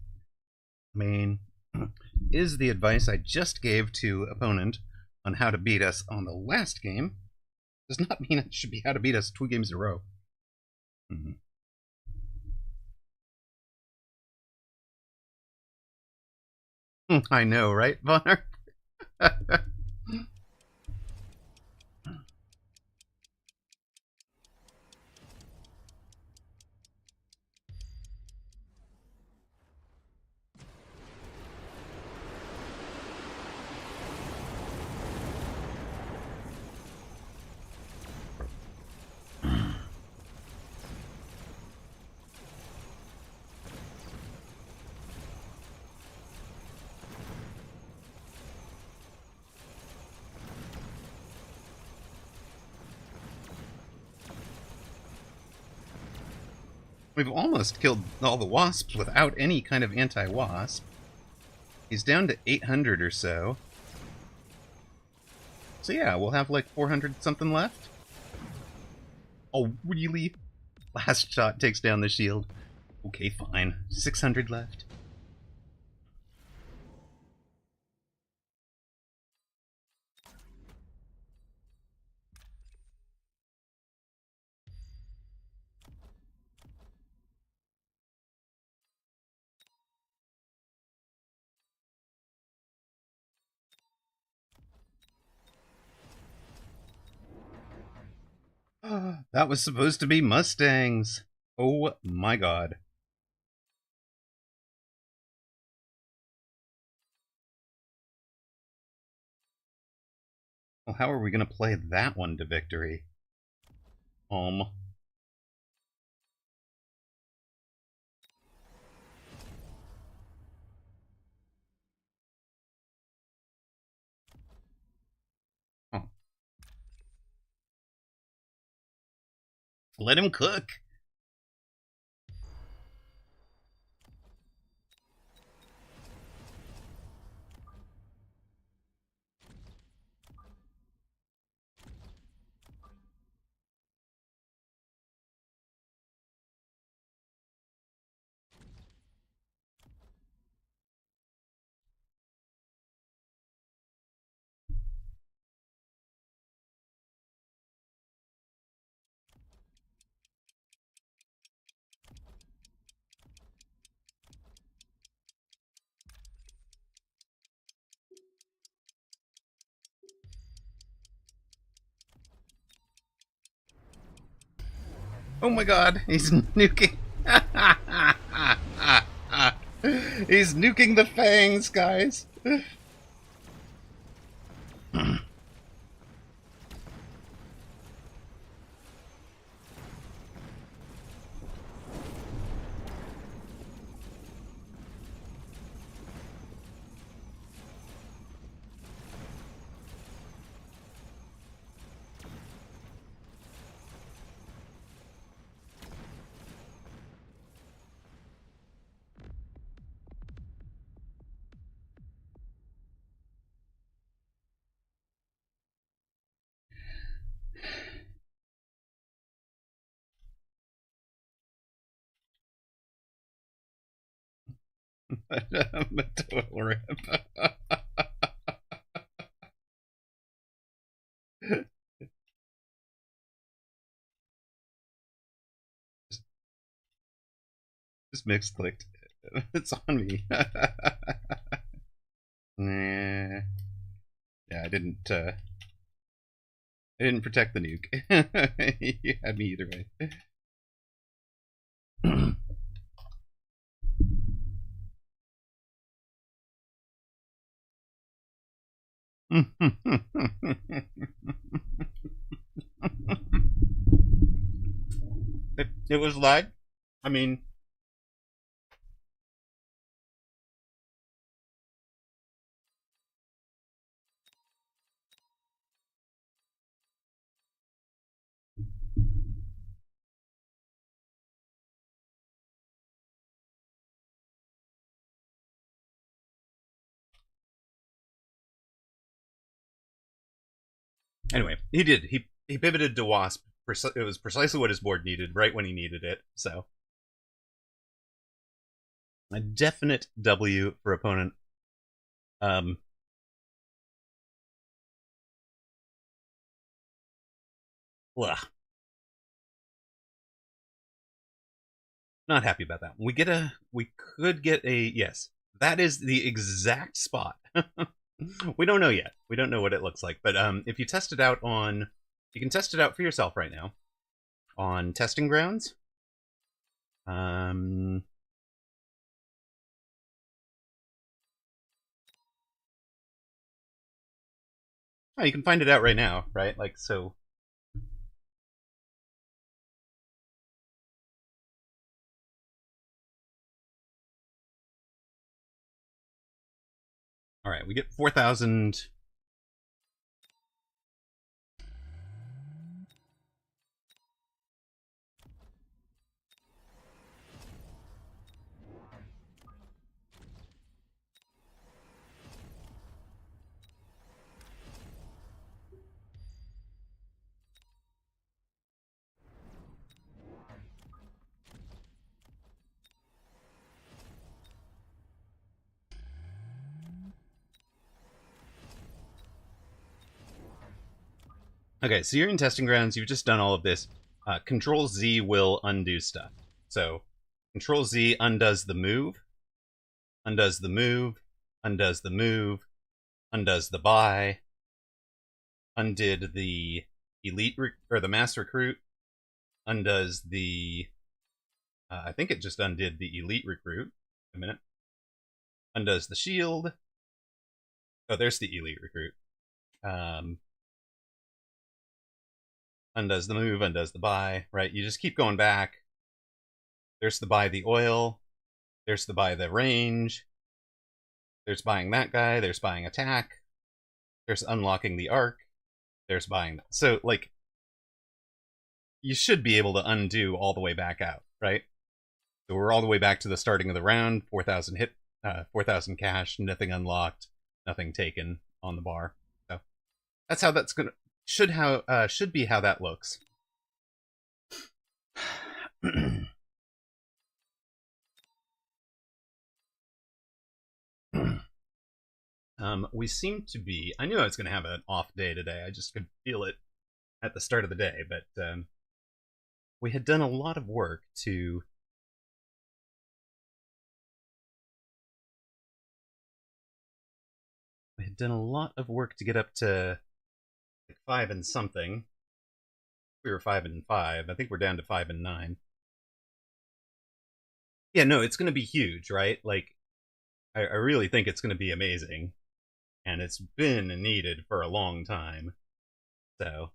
I mean, is the advice I just gave to opponent on how to beat us on the last game. Does not mean it should be how to beat us 2 games in a row. I know, right, Vonner? We've almost killed all the wasps without any kind of anti-wasp. He's down to 800 or so. So yeah, we'll have like 400 something left. Oh, really? Last shot takes down the shield. Okay, fine. 600 left. That was supposed to be Mustangs. Oh my god. Well, how are we going to play that one to victory? Oh. Let him cook. Oh my god, he's nuking. He's nuking the fangs, guys. I'm a total rip. This mix clicked. It's on me. Nah. Yeah, I didn't protect the nuke. You had me either way. It was lag. I mean, anyway, he did. He pivoted to Wasp. It was precisely what his board needed, right when he needed it. So, a definite W for opponent Um, ugh, not happy about that. We could get a, yes, that is the exact spot. We don't know yet. We don't know what it looks like, but if you test it out on, you can test it out for yourself right now on testing grounds. Um, oh, you can find it out right now, right? Like, so. All right, we get 4,000. Okay, so you're in testing grounds. You've just done all of this. Control Z will undo stuff. So Control Z undoes the move, undoes the move, undoes the move, undoes the buy, undid the elite or the mass recruit, undoes the. I think it just undid the elite recruit. A minute. Undoes the shield. Oh, there's the elite recruit. Undoes the move, undoes the buy, right? You just keep going back. There's the buy the oil. There's the buy the range. There's buying that guy. There's buying attack. There's unlocking the arc. There's buying. So, like, you should be able to undo all the way back out, right? So we're all the way back to the starting of the round. 4,000 hit, 4,000 cash, nothing unlocked, nothing taken on the bar. So that's how that's gonna should be how that looks. We seem to be. I knew I was going to have an off day today. I just could feel it at the start of the day. But we had done a lot of work to. We had done a lot of work to get up to like 5 and something. We were 5 and 5. I think we're down to 5 and 9. Yeah, no, it's going to be huge, right? Like, I really think it's going to be amazing. And it's been needed for a long time. So.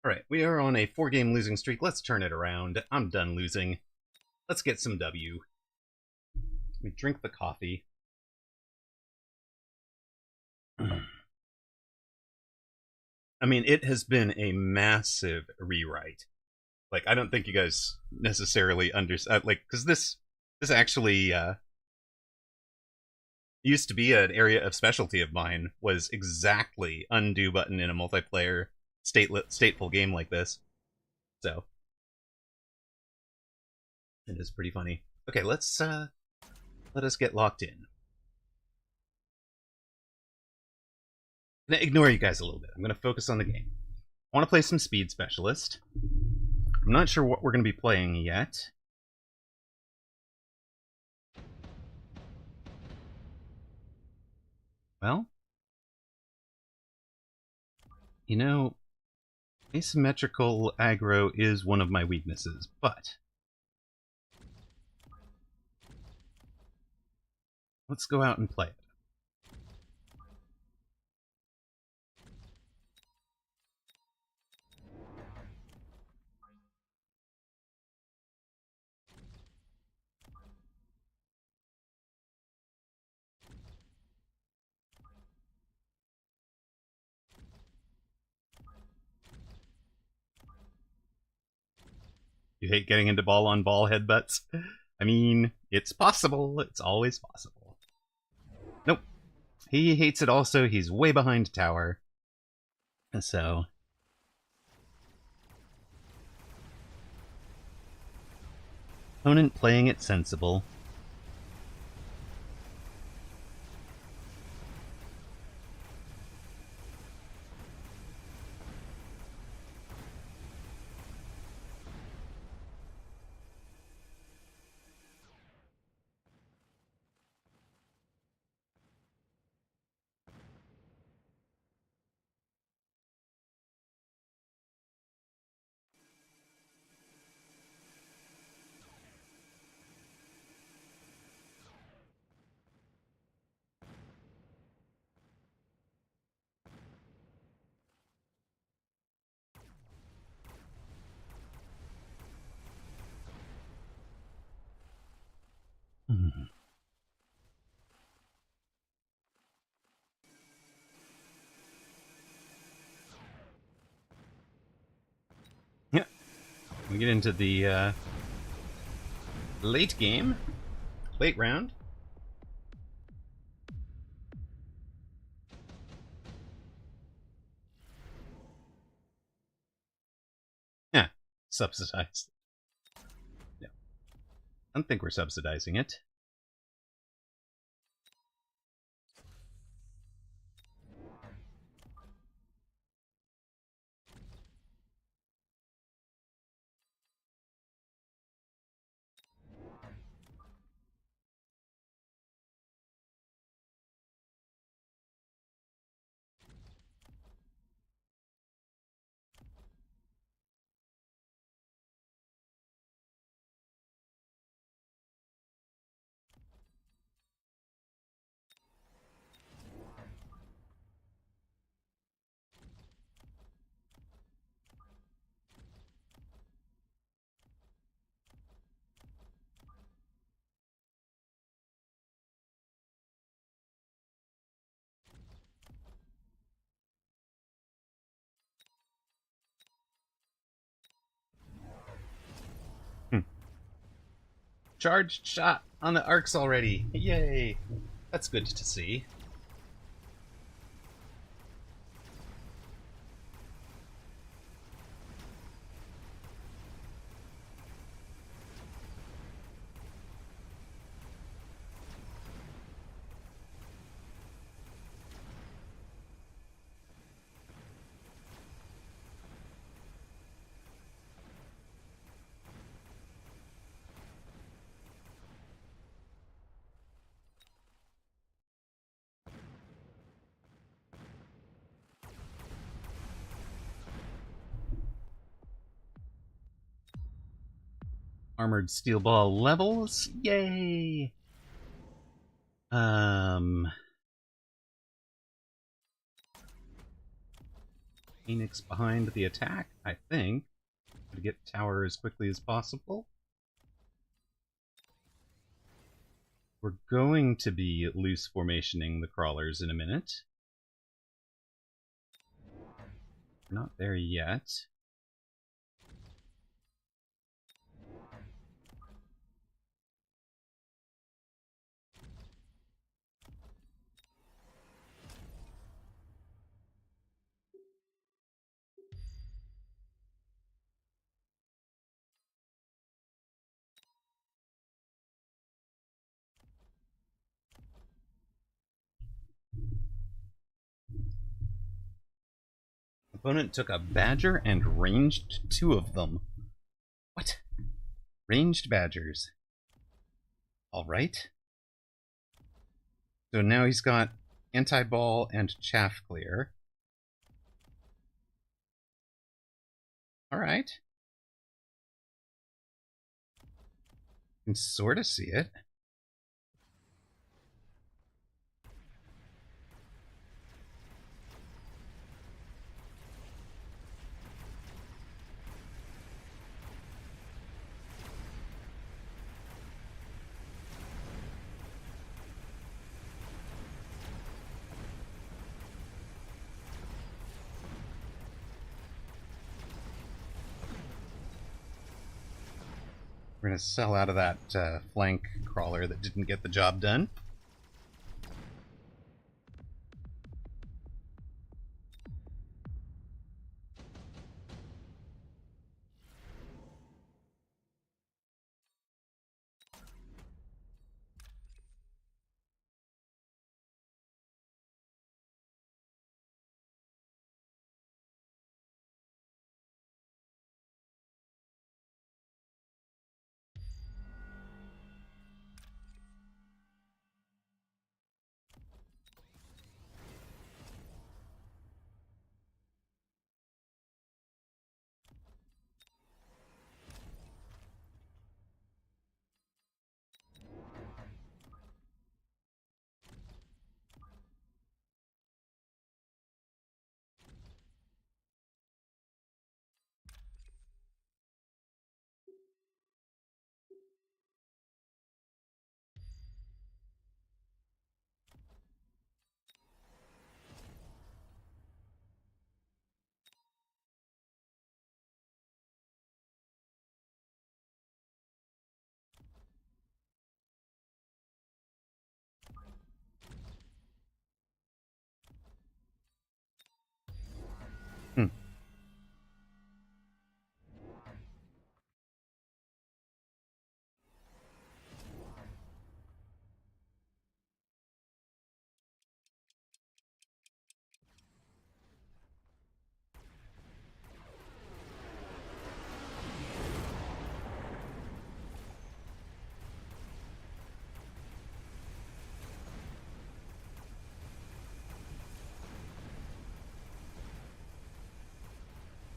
Alright, we are on a 4-game losing streak. Let's turn it around. I'm done losing. Let's get some W. Let me drink the coffee. I mean, it has been a massive rewrite. Like, I don't think you guys necessarily understand. Like, because this actually used to be an area of specialty of mine. Was exactly undo button in a multiplayer stateful game like this. So it is pretty funny. Okay, let us get locked in. I'm gonna ignore you guys a little bit. I'm gonna focus on the game. I want to play some Speed Specialist. I'm not sure what we're going to be playing yet. Well, you know, asymmetrical aggro is one of my weaknesses, but let's go out and play it. You hate getting into ball-on-ball headbutts? I mean, it's possible. It's always possible. Nope. He hates it also. He's way behind tower. So... opponent playing it sensible. Yeah, we get into the late game, late round. Yeah, subsidized. Yeah, I don't think we're subsidizing it. Charged shot on the arcs already. Yay. That's good to see. Armored steel ball levels. Yay. Phoenix behind the attack, I think. To get tower as quickly as possible. We're going to be loose formationing the crawlers in a minute. We're not there yet. Opponent took a badger and ranged 2 of them. What? Ranged badgers. Alright. So now he's got anti-ball and chaff clear. Alright. Can sort of see it. We're going to sell out of that flank crawler that didn't get the job done.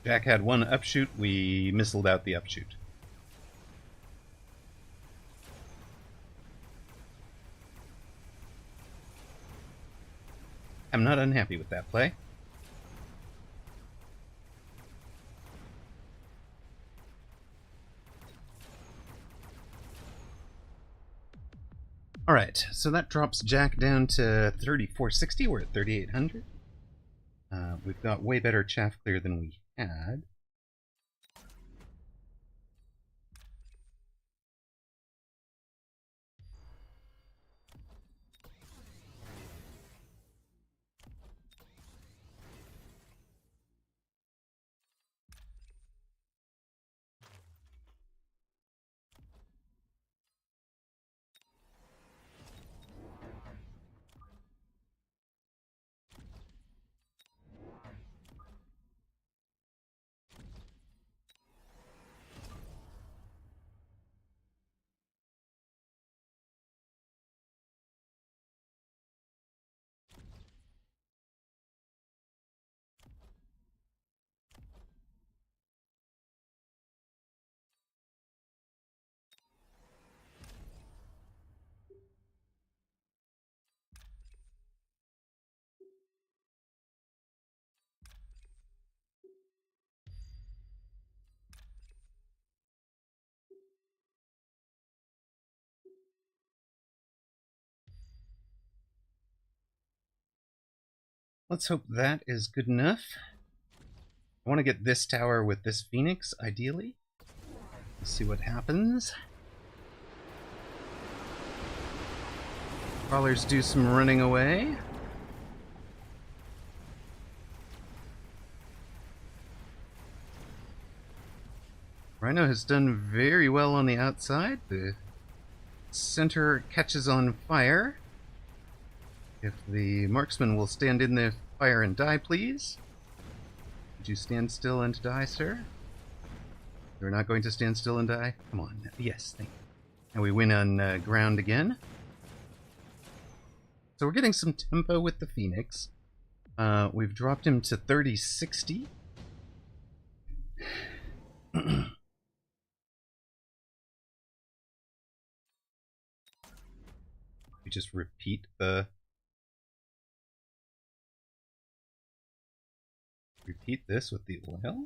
Jack had one upshoot, we missiled out the upshoot. I'm not unhappy with that play. Alright, so that drops Jack down to 3460. We're at 3800. We've got way better chaff clear than we had. Let's hope that is good enough. I want to get this tower with this Phoenix, ideally. Let's see what happens. Crawlers do some running away. Rhino has done very well on the outside. The center catches on fire. If the marksman will stand in the fire and die, please. Would you stand still and die, sir? You're not going to stand still and die? Come on. Yes, thank you. And we win on ground again. So we're getting some tempo with the Phoenix. We've dropped him to 3060. We just repeat this with the oil.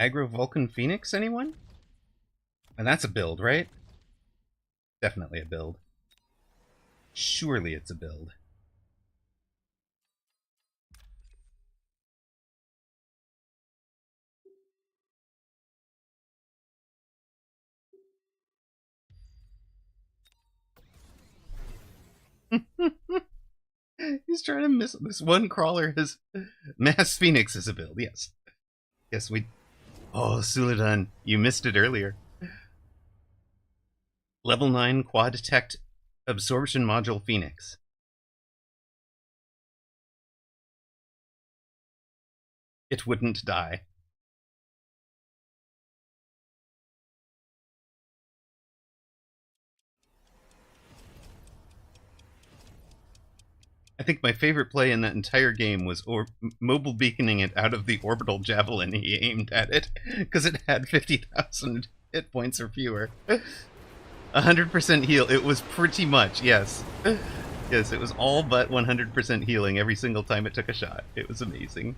Aggro Vulcan Phoenix, anyone? And that's a build, right? Definitely a build. Surely it's a build. He's trying to miss this one crawler. His Mass Phoenix is a build, yes. Yes, we... Oh, Suladan, you missed it earlier. Level 9 Quad Tech Absorption Module Phoenix. It wouldn't die. I think my favorite play in that entire game was mobile beaconing it out of the orbital javelin he aimed at it, because it had 50,000 hit points or fewer. 100% heal. It was pretty much, yes. Yes, it was all but 100% healing every single time it took a shot. It was amazing.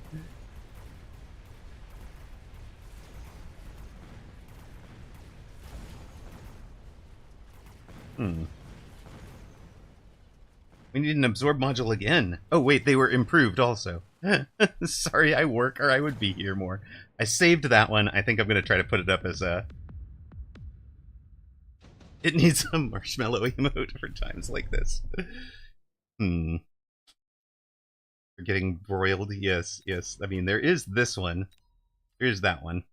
We need an absorb module again. Oh wait, they were improved also. Sorry, I work or I would be here more. I saved that one. I think I'm going to try to put it up as a... It needs a marshmallow emote for times like this. We're getting broiled. Yes, yes. I mean, there is this one. Here's that one.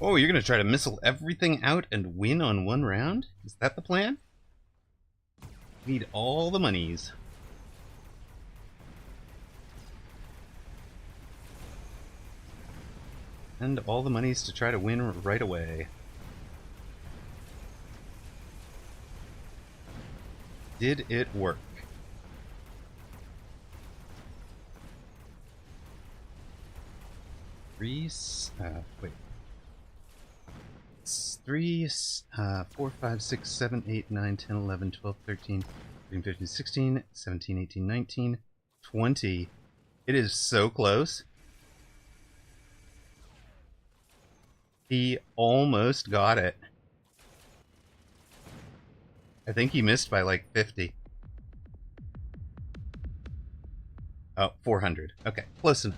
Oh, you're gonna try to missile everything out and win on one round? Is that the plan? Need all the monies. And all the monies to try to win right away. Did it work? Wait. 3, 4, 5, 6, 7, 8, 9, 10, 11, 12, 13, 14, 15, 16, 17, 18, 19, 20. It is so close. He almost got it. I think he missed by like 50. Oh, 400. Okay, close enough.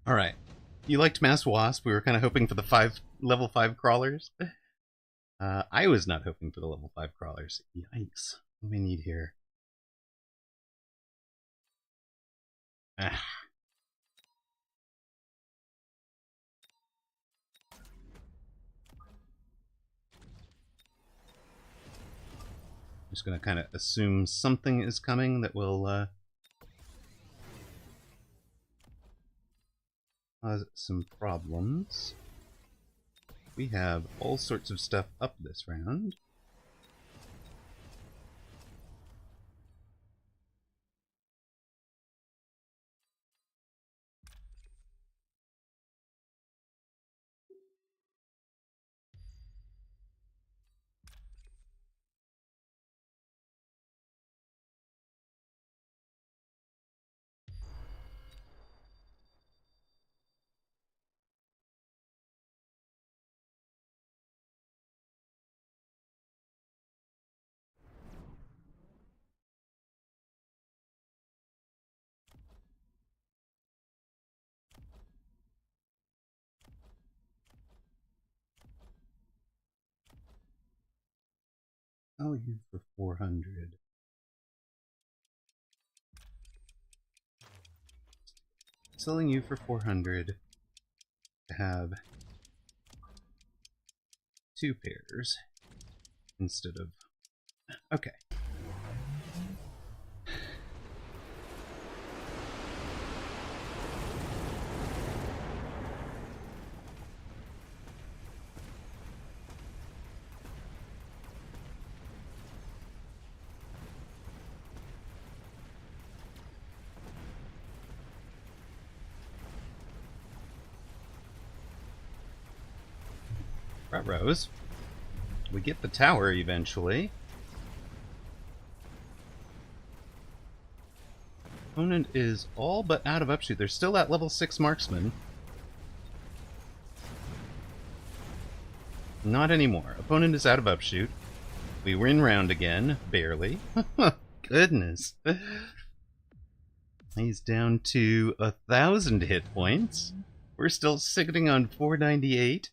All right. You liked Mass Wasp. We were kind of hoping for the level 5 crawlers. I was not hoping for the level 5 crawlers. Yikes. What do we need here? Ah. I'm just going to kind of assume something is coming that will cause some problems. We have all sorts of stuff up this round. Sell you for 400. Selling you for 400 to have 2 pairs instead of... Okay. Rose. We get the tower eventually. Opponent is all but out of upshoot. There's still that level 6 marksman. Not anymore. Opponent is out of upshoot. We win round again. Barely. Goodness. He's down to 1,000 hit points. We're still sitting on 498.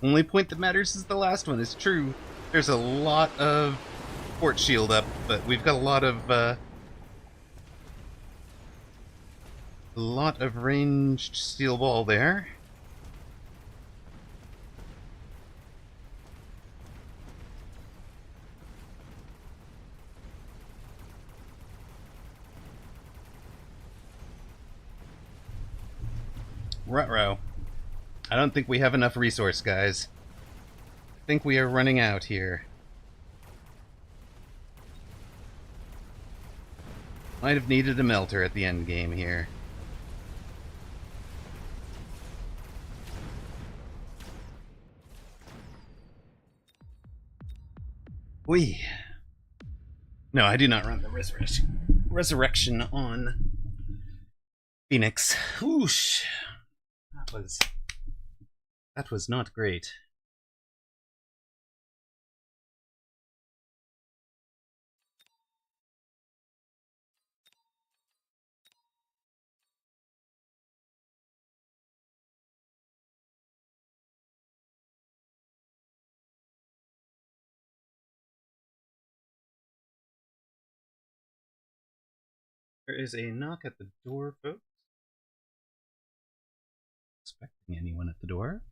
Only point that matters is the last one. It's true. There's a lot of port shield up, but we've got a lot of ranged steel ball there. Ruh-roh. I don't think we have enough resource, guys. I think we are running out here. Might have needed a melter at the end game here. Whee! No, I do not run the resurrection on Phoenix. Whoosh! That was not great. There is a knock at the door, folks. Expecting anyone at the door.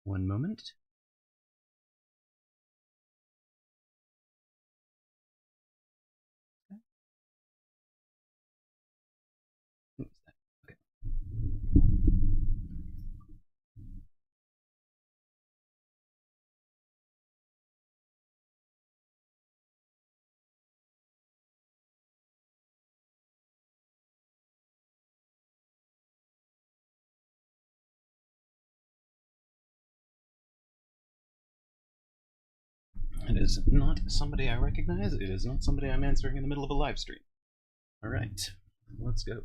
One moment. Okay. It is not somebody I recognize. It is not somebody I'm answering in the middle of a live stream. All right, let's go.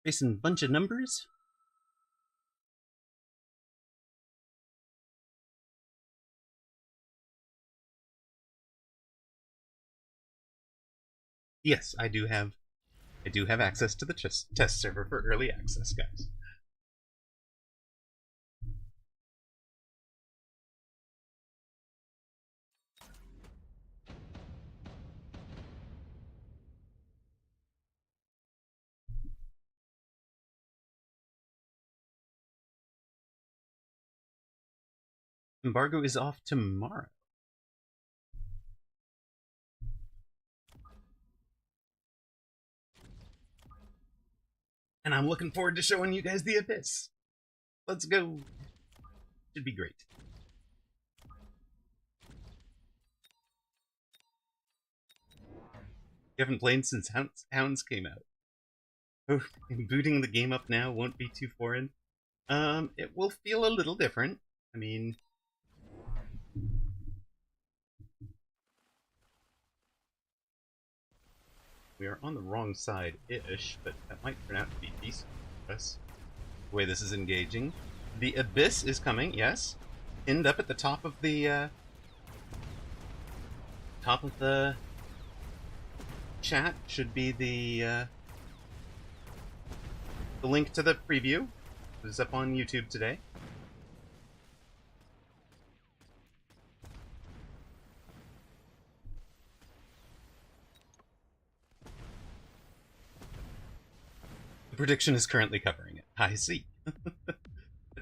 Facing a bunch of numbers. Yes, I do have access to the test server for early access, guys. Embargo is off tomorrow. And I'm looking forward to showing you guys the Abyss. Let's go. Should be great. You haven't played since Hounds came out. Oh, booting the game up now won't be too foreign. It will feel a little different. I mean, we are on the wrong side-ish, but that might turn out to be decent for us. The way this is engaging. The Abyss is coming, yes. Pinned up at the top of the chat should be the link to the preview. It is up on YouTube today. The prediction is currently covering it. I see. The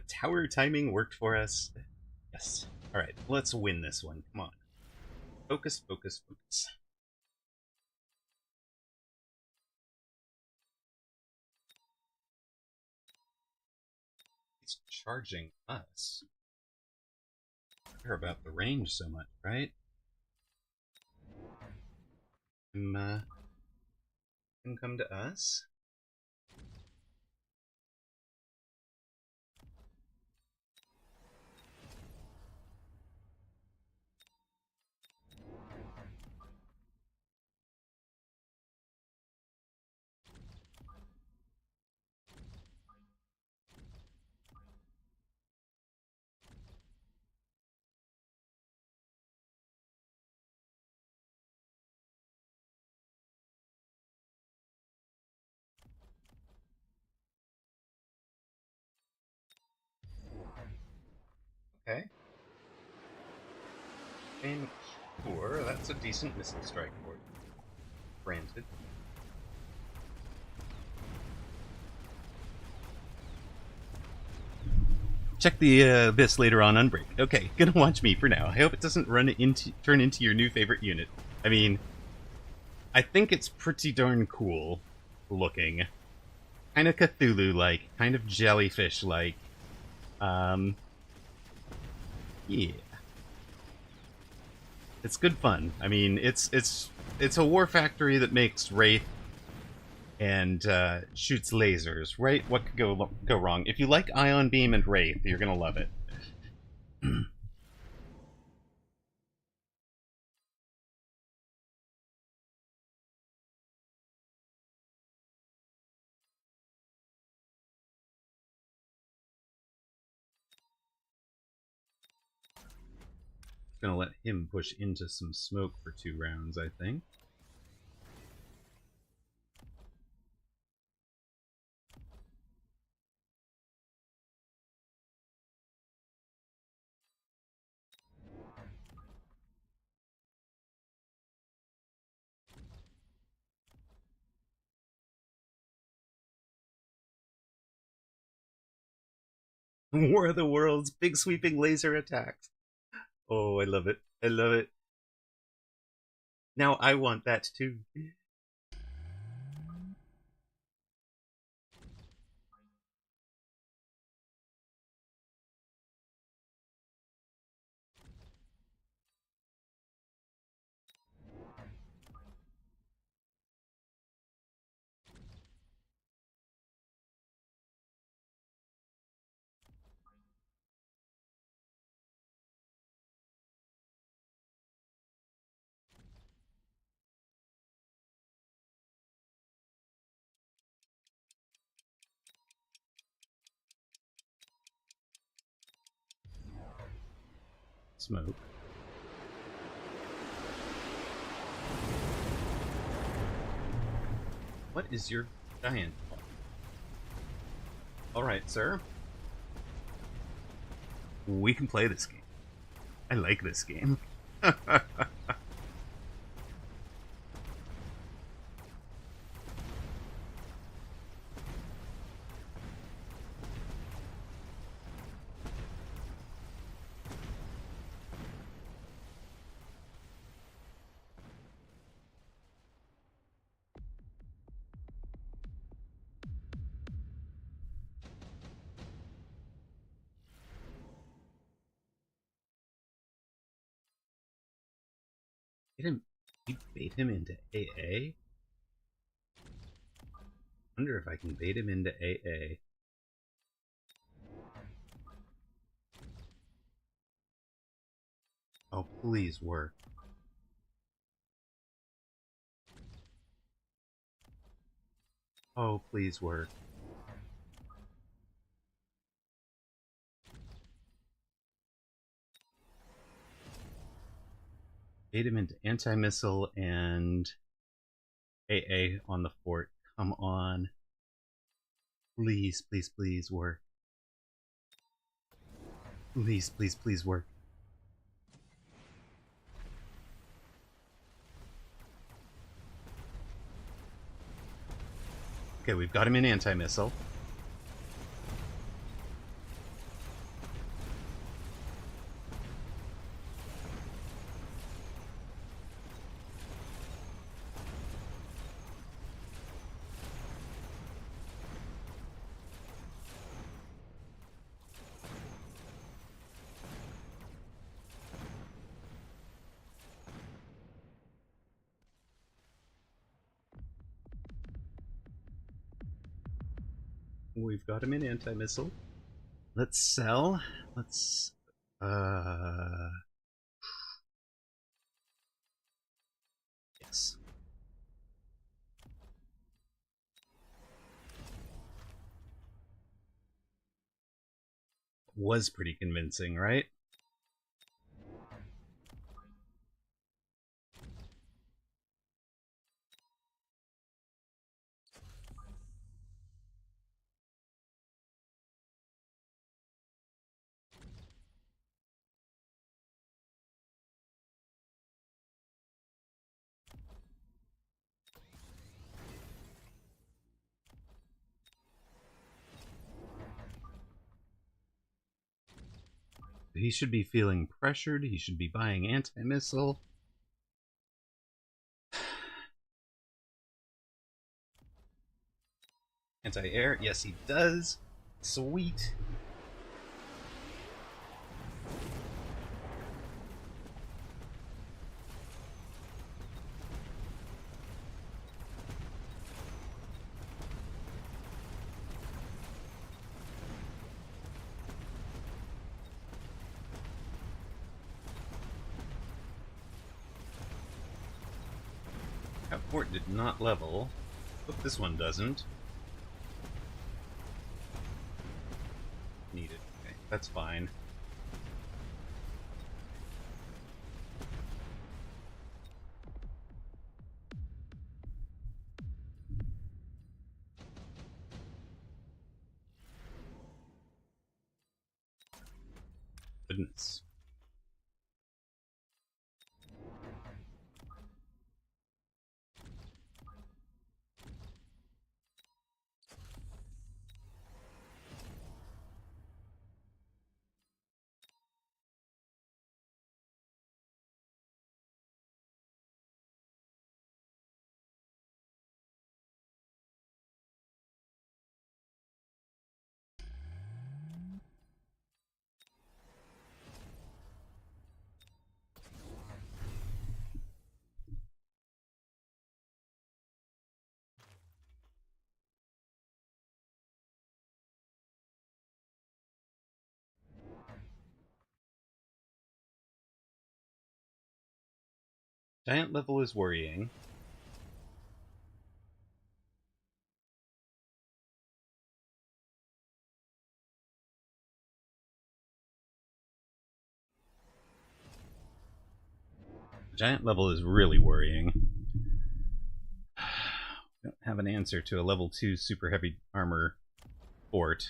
tower timing worked for us. Yes. Alright, let's win this one. Come on. Focus, focus, focus. It's charging us. I care about the range so much, right? Can come to us. Okay. Aim core, that's a decent missile strike for you. Granted. Check the Abyss later on Unbreak. Okay, gonna watch me for now. I hope it doesn't turn into your new favorite unit. I mean, I think it's pretty darn cool looking. Kind of Cthulhu-like, kind of jellyfish-like. Yeah. It's good fun. I mean, it's a war factory that makes Wraith and shoots lasers, right? What could go wrong? If you like Ion Beam and Wraith, you're gonna love it. Gonna let him push into some smoke for 2 rounds, I think. War of the Worlds, big sweeping laser attacks. Oh, I love it. I love it. Now I want that too. smoke. What is your giant? Alright, sir. We can play this game. I like this game. You bait him into AA? Wonder if I can bait him into AA. Oh, please work. Oh, please work. Bait him into anti-missile and AA on the fort. Come on. Please, please, please work. Please, please, please work. Okay, we've got him in anti-missile. We've got him in anti-missile. Let's sell. Let's... Yes. Was pretty convincing, right? He should be feeling pressured. He should be buying anti-missile. Anti-air. Yes, he does. Sweet. That fort did not level. Hope this one doesn't. Needed. Okay, that's fine. Goodness. Giant level is worrying. giant level is really worrying. Don't have an answer to a level 2 super heavy armor fort.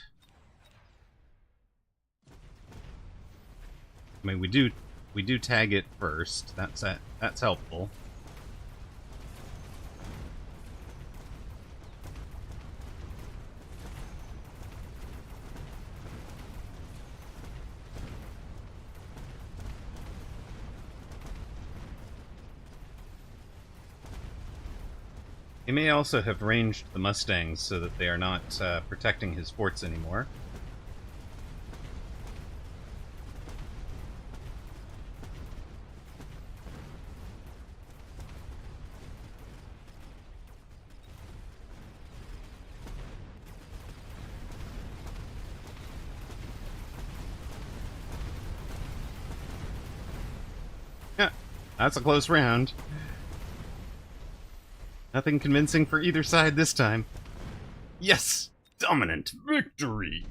I mean, we do tag it first. That's helpful. He may also have ranged the Mustangs so that they are not protecting his forts anymore. Yeah, that's a close round. Nothing convincing for either side this time. Yes! Dominant victory!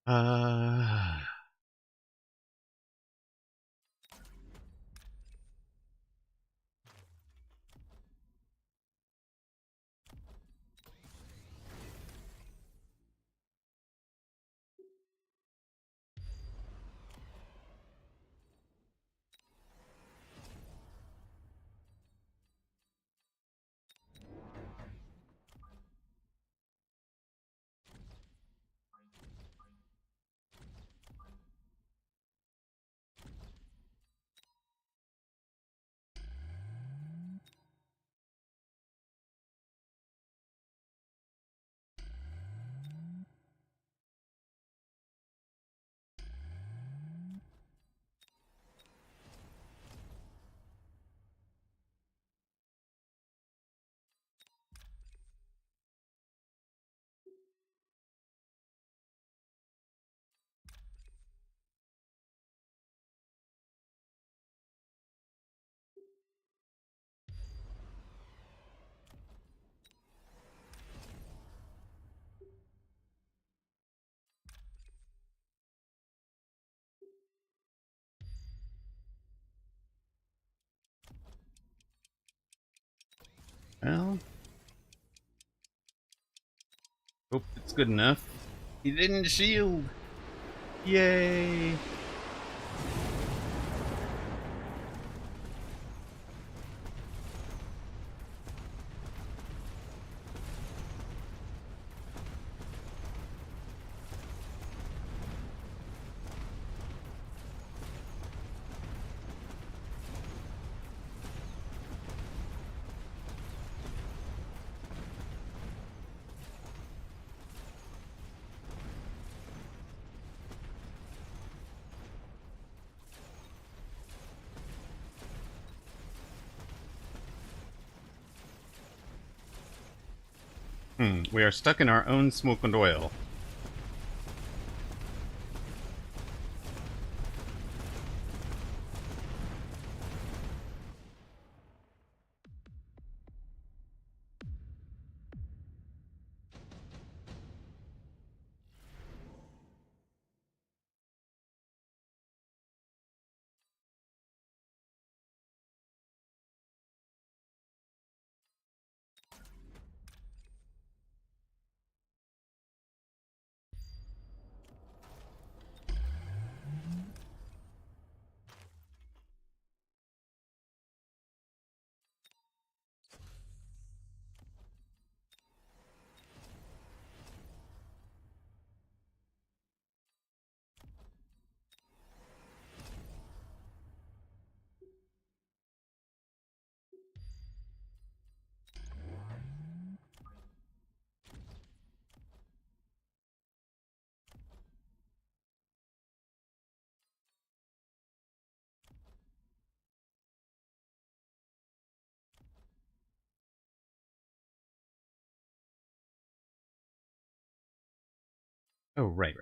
uh... Well, hope it's good enough. He didn't shield! Yay! We are stuck in our own smoke and oil. Oh, right.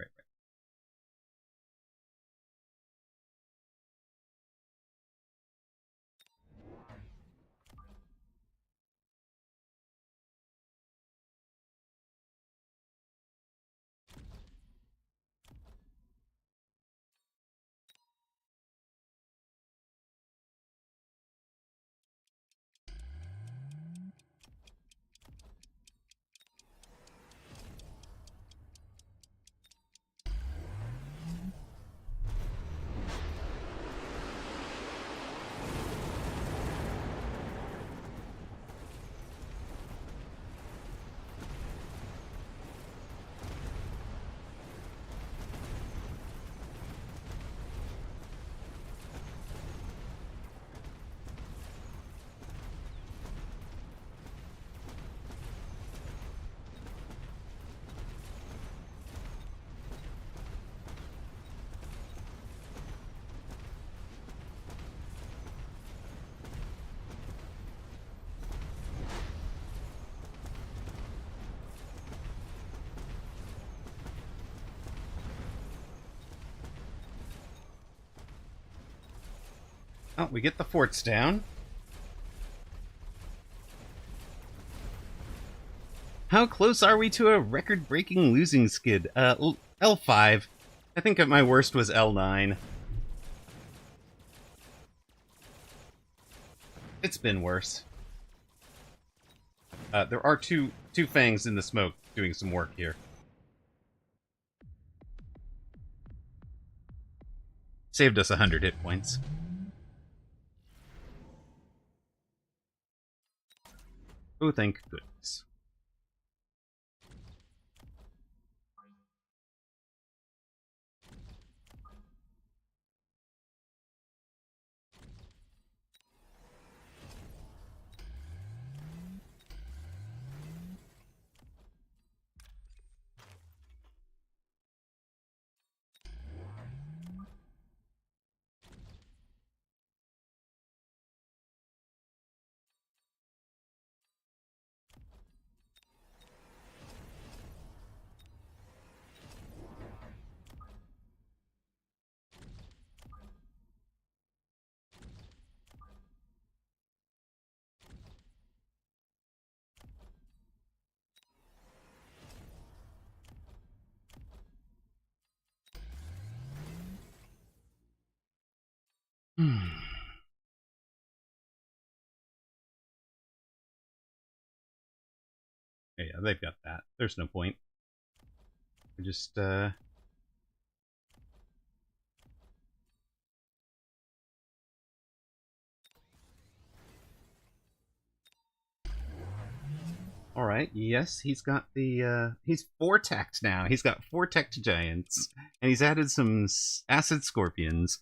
Oh, we get the forts down. How close are we to a record-breaking losing skid? L5. I think at my worst was L9. It's been worse. There are two fangs in the smoke doing some work here. Saved us 100 hit points. Oh, thank goodness. Hmm. Yeah, they've got that. There's no point. We just, Alright, yes, he's got the, he's 4-teched now. He's got 4-teched giants. And he's added some acid scorpions.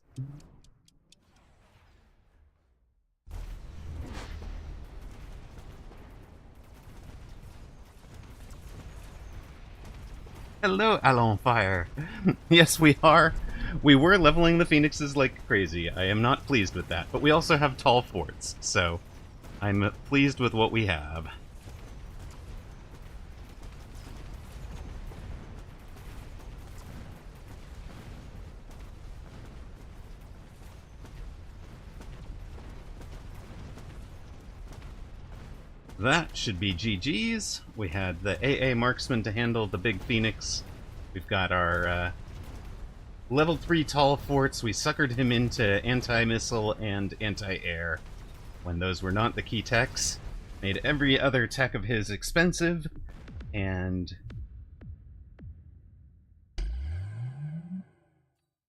Hello, Alon Fire. Yes, we are. We were leveling the phoenixes like crazy. I am not pleased with that. But we also have tall forts, so I'm pleased with what we have. That should be GG's. We had the AA marksman to handle the big phoenix. We've got our level 3 tall forts. We suckered him into anti-missile and anti-air when those were not the key techs. Made every other tech of his expensive, and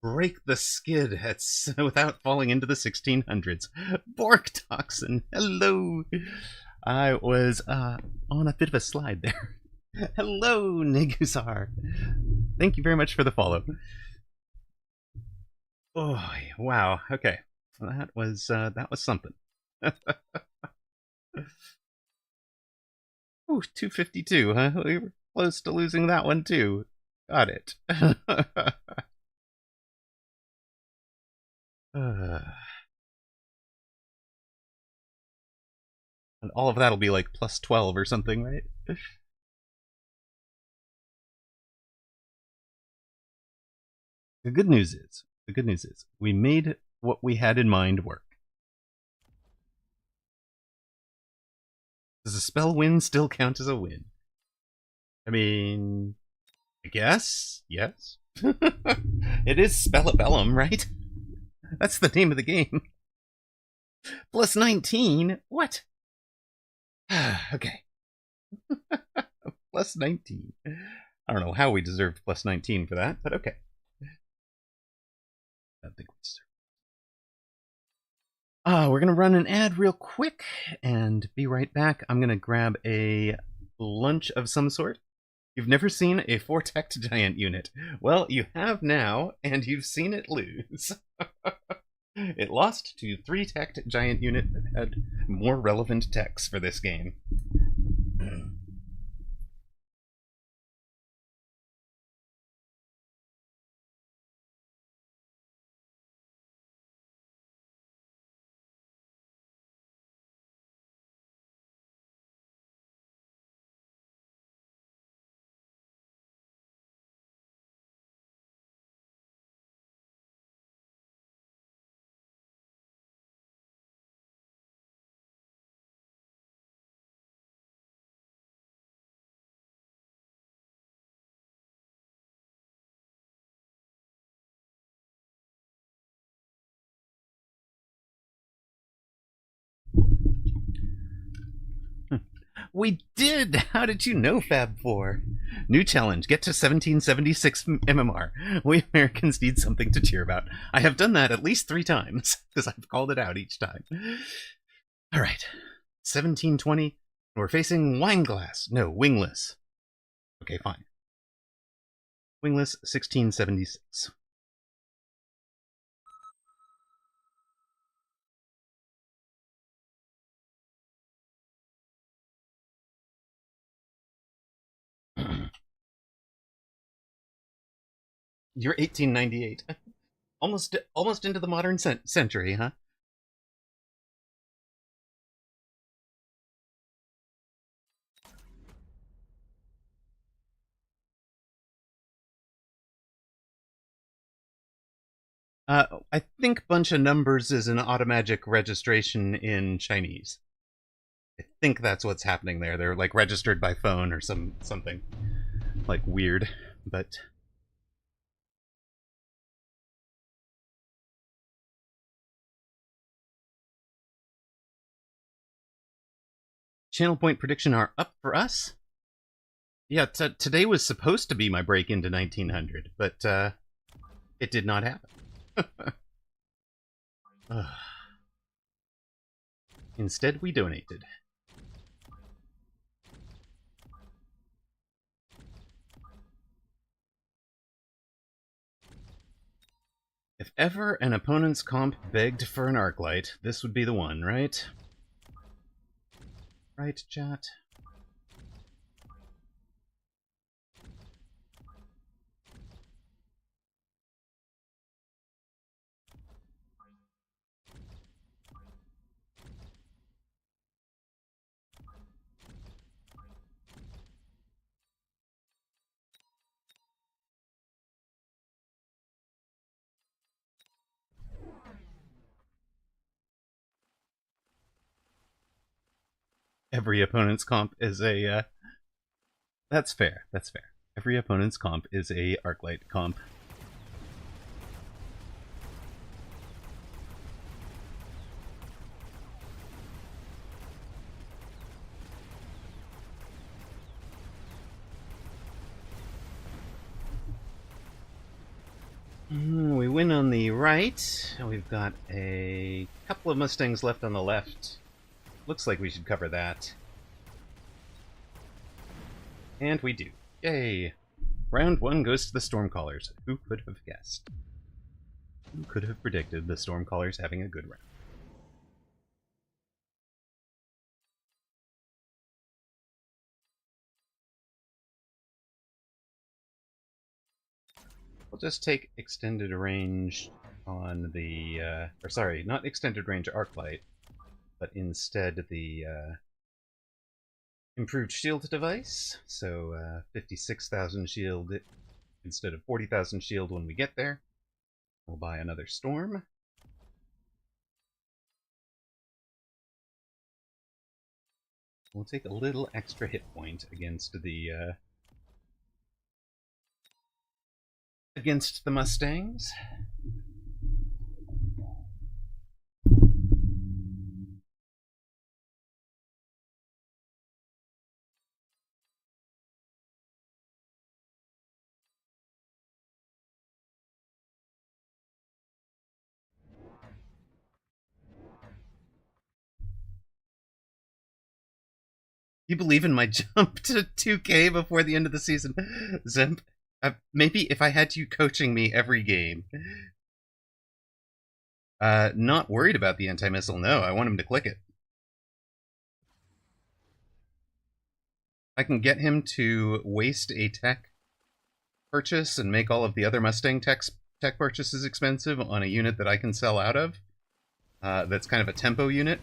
break the skid without falling into the 1600s. Bork Toxin, hello! I was on a bit of a slide there. Hello, Negusar. Thank you very much for the follow. Oh, wow. Okay, that was something. Ooh, 252, huh? We were close to losing that one too. Got it. And all of that'll be like plus 12 or something, right? The good news is, we made what we had in mind work. Does a spell win still count as a win? I mean, I guess, yes. It is Spellabellum, right? That's the name of the game. Plus 19? What? Okay. Plus 19. I don't know how we deserved plus 19 for that, but okay. I think we deserve. We're gonna run an ad real quick and be right back. I'm gonna grab a lunch of some sort. You've never seen a 4-teched giant unit. Well, you have now, and you've seen it lose. It lost to 3-teched giant unit that had more relevant techs for this game. We did! How did you know Fab 4? New challenge, get to 1776 MMR. We Americans need something to cheer about. I have done that at least 3 times, because I've called it out each time. Alright, 1720, we're facing Wineglass. No, Wingless. Okay, fine. Wingless, 1676. You're 1898. Almost into the modern century, huh? I think bunch of numbers is an automatic registration in Chinese. I think that's what's happening there. They're like registered by phone or something like weird, but channel point prediction are up for us. Yeah, today was supposed to be my break into 1900, but it did not happen. Instead, we donated. If ever an opponent's comp begged for an Arclight, this would be the one, right? Right, chat? Every opponent's comp is a, that's fair, that's fair. Every opponent's comp is a Arclight comp. We win on the right. We've got a couple of Mustangs left on the left. Looks like we should cover that. And we do. Yay! Round 1 goes to the Stormcallers. Who could have guessed? Who could have predicted the Stormcallers having a good round? We'll just take extended range on the, or sorry, not extended range Arclight, but instead the improved shield device. So 56,000 shield instead of 40,000 shield when we get there. We'll buy another Storm. We'll take a little extra hit point against the Mustangs. You believe in my jump to 2K before the end of the season? Zemp, maybe if I had you coaching me every game. Not worried about the anti-missile, no. I want him to click it. I can get him to waste a tech purchase and make all of the other Mustang tech purchases expensive on a unit that I can sell out of. That's kind of a tempo unit.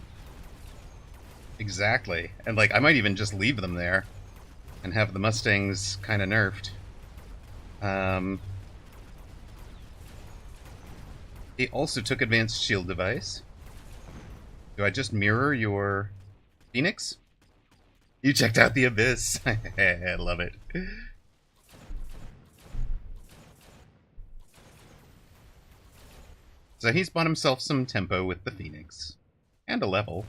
Exactly. And like I might even just leave them there and have the Mustangs kind of nerfed. He also took advanced shield device. Do I just mirror your Phoenix? You checked out the Abyss. I love it. So he's bought himself some tempo with the Phoenix. And a level.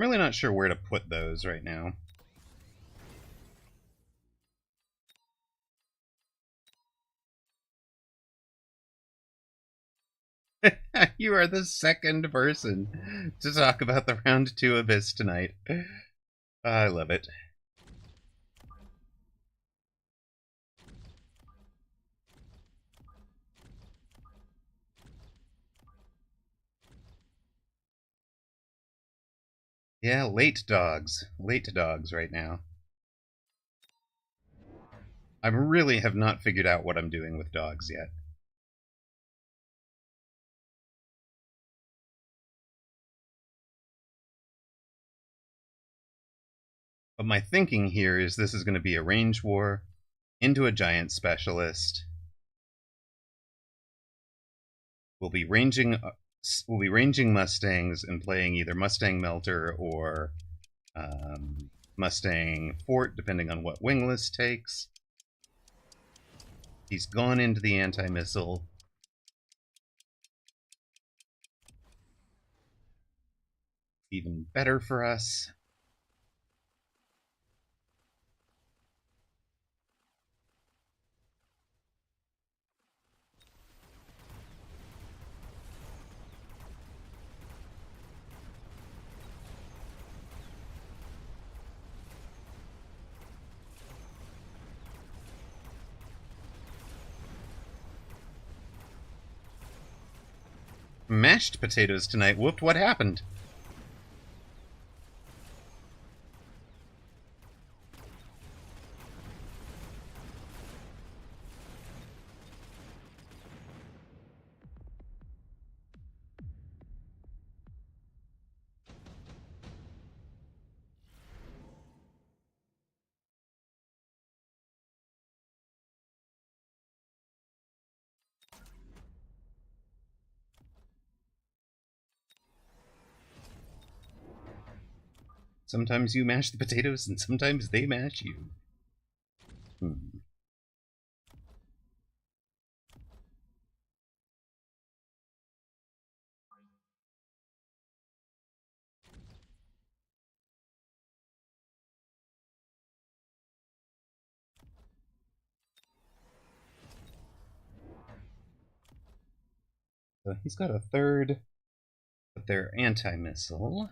I'm really not sure where to put those right now. You are the second person to talk about the round 2 Abyss tonight. I love it. Yeah, late dogs. Late dogs right now. I really have not figured out what I'm doing with dogs yet. But my thinking here is this is going to be a range war into a giant specialist. We'll be ranging Mustangs and playing either Mustang Melter or Mustang Fort, depending on what Wingless takes. He's gone into the anti-missile. Even better for us. Mashed potatoes tonight. Whooped, what happened? Sometimes you mash the potatoes and sometimes they mash you. So he's got a third, but they're anti-missile.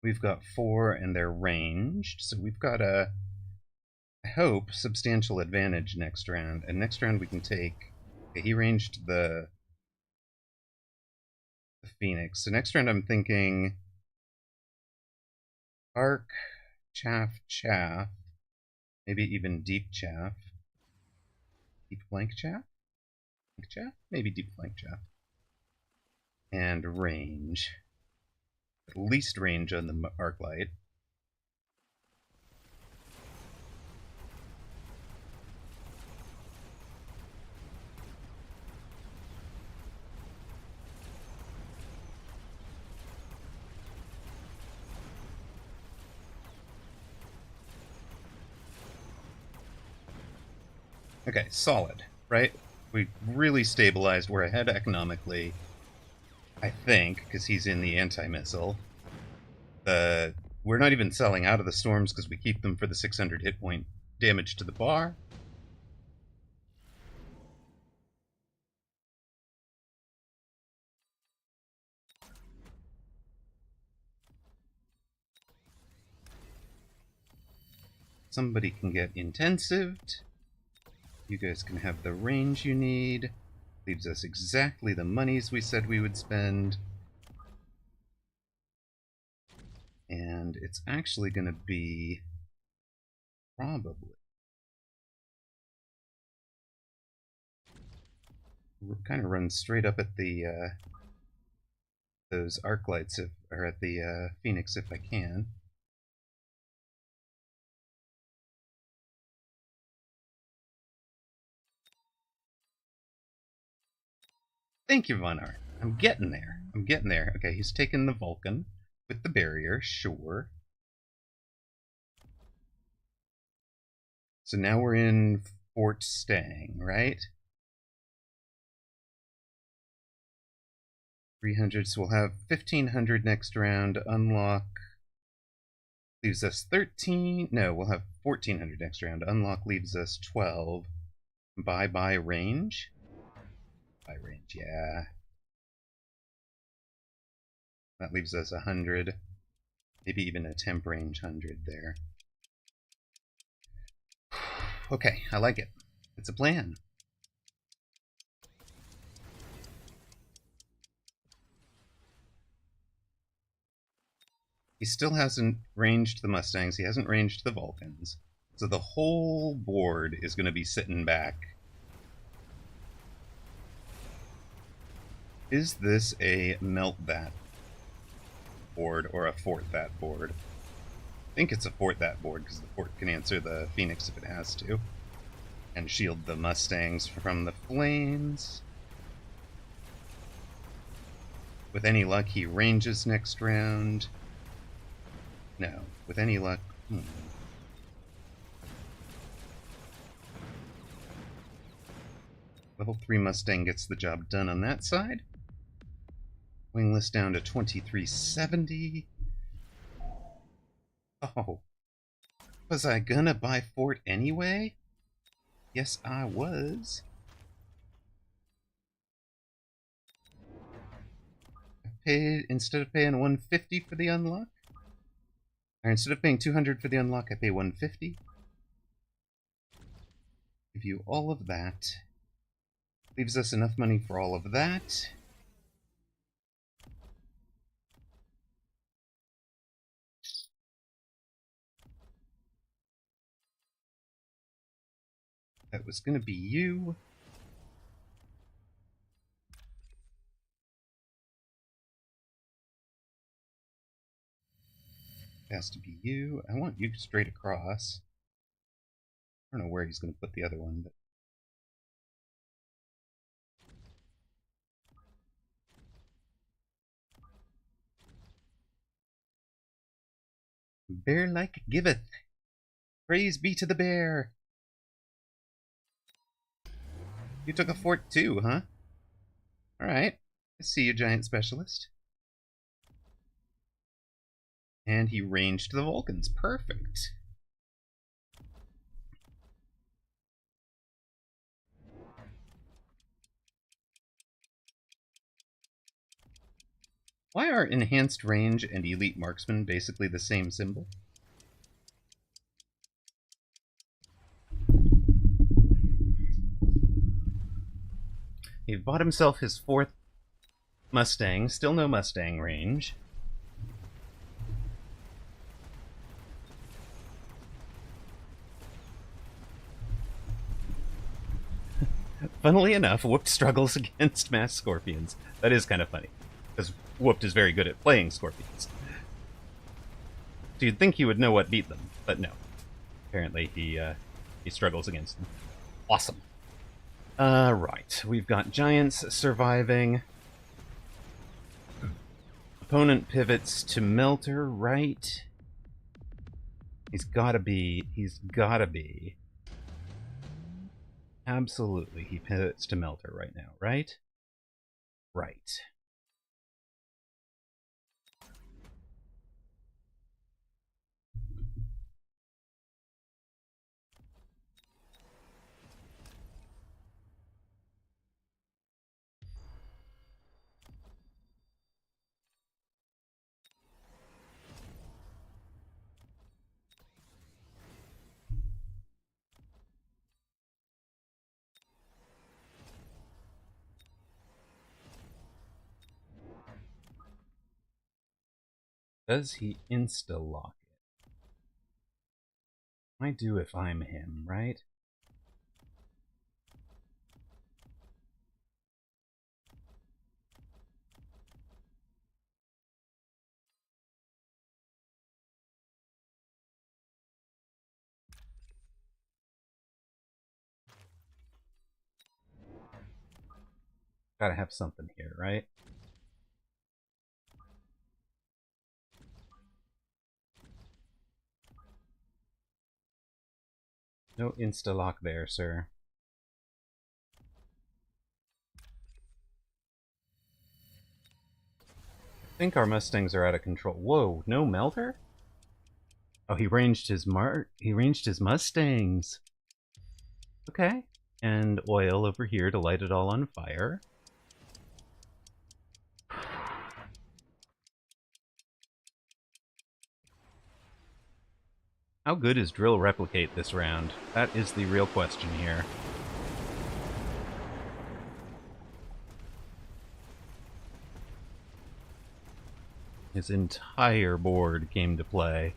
We've got 4 and they're ranged, so we've got a, I hope, substantial advantage next round. And next round we can take... Okay, he ranged the Phoenix. So next round I'm thinking... Arc, Chaff, Chaff. Maybe even Deep Chaff. Deep Flank Chaff? Flank Chaff? Maybe Deep Flank Chaff. And range. At least range on the arc light. Okay, solid, right? We really stabilized. We're ahead economically, I think, because he's in the anti-missile. We're not even selling out of the storms because we keep them for the 600 hit point damage to the bar. Somebody can get intensived. You guys can have the range you need. Leaves us exactly the monies we said we would spend. And it's actually going to be probably... kind of run straight up at the those arc lights, or at the Phoenix if I can. Thank you, Vonar. I'm getting there. I'm getting there. Okay, he's taken the Vulcan with the barrier, sure. So now we're in Fort Stang, right? 300, so we'll have 1500 next round. Unlock leaves us 13. No, we'll have 1400 next round. Unlock leaves us 12. Buy range. Buy range, yeah. That leaves us 100. Maybe even a temp range 100 there. Okay, I like it. It's a plan. He still hasn't ranged the Mustangs. He hasn't ranged the Vulcans. So the whole board is going to be sitting back. Is this a melt that board or a fort that board? I think it's a fort that board because the fort can answer the Phoenix if it has to. And shield the Mustangs from the flames. With any luck, he ranges next round. No. With any luck... Level 3 Mustang gets the job done on that side. Wingless down to 2370. Oh. Was I gonna buy fort anyway? Yes, I was. I paid, instead of paying 150 for the unlock, or instead of paying 200 for the unlock, I pay 150. Give you all of that. Leaves us enough money for all of that. That was gonna be you. It has to be you. I want you straight across. I don't know where he's gonna put the other one, but... Bear like giveth. Praise be to the bear. You took a fort too, huh? Alright. I see you, giant specialist. And he ranged the Vulcans. Perfect. Why are enhanced range and elite marksman basically the same symbol? He bought himself his 4th Mustang. Still no Mustang range. Funnily enough, Whooped struggles against mass scorpions. That is kind of funny, because Whooped is very good at playing scorpions. So you'd think he would know what beat them, but no. Apparently he struggles against them. Awesome. Right. We've got giants surviving. Opponent pivots to Melter, right? He's gotta be. Absolutely, he pivots to Melter right now, right? Right. Does he insta-lock it? I do if I'm him, right? Gotta have something here, right? No insta-lock there, sir. think our Mustangs are out of control. Whoa, no melter? Oh, he ranged his Mustangs. Okay. And oil over here to light it all on fire. How good is Drill Replicate this round? That is the real question here. His entire board came to play.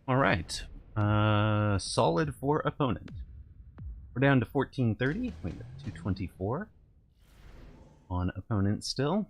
Alright. Solid for opponent. We're down to 1430. We got 224 on opponent still.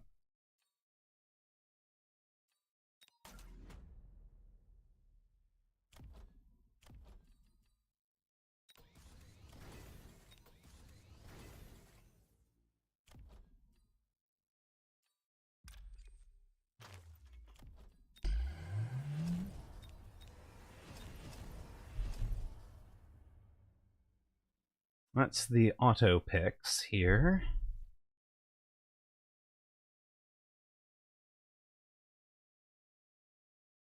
That's the auto picks here.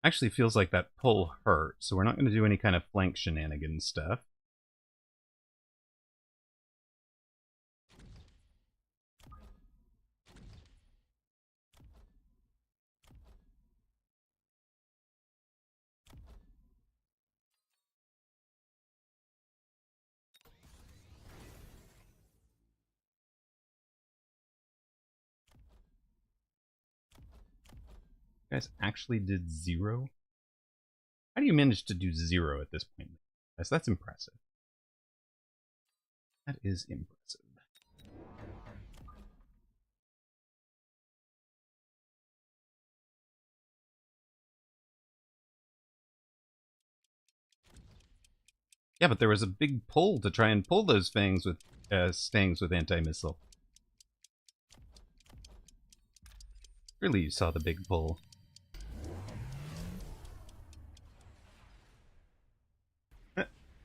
Actually feels like that pull hurt, so we're not going to do any kind of flank shenanigans stuff. You guys actually did 0? How do you manage to do 0 at this point? Guys, that's impressive. That is impressive. Yeah, but there was a big pull to try and pull those fangs with stangs with anti-missile. Really, you saw the big pull.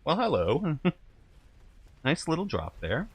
Well, hello. Nice little drop there.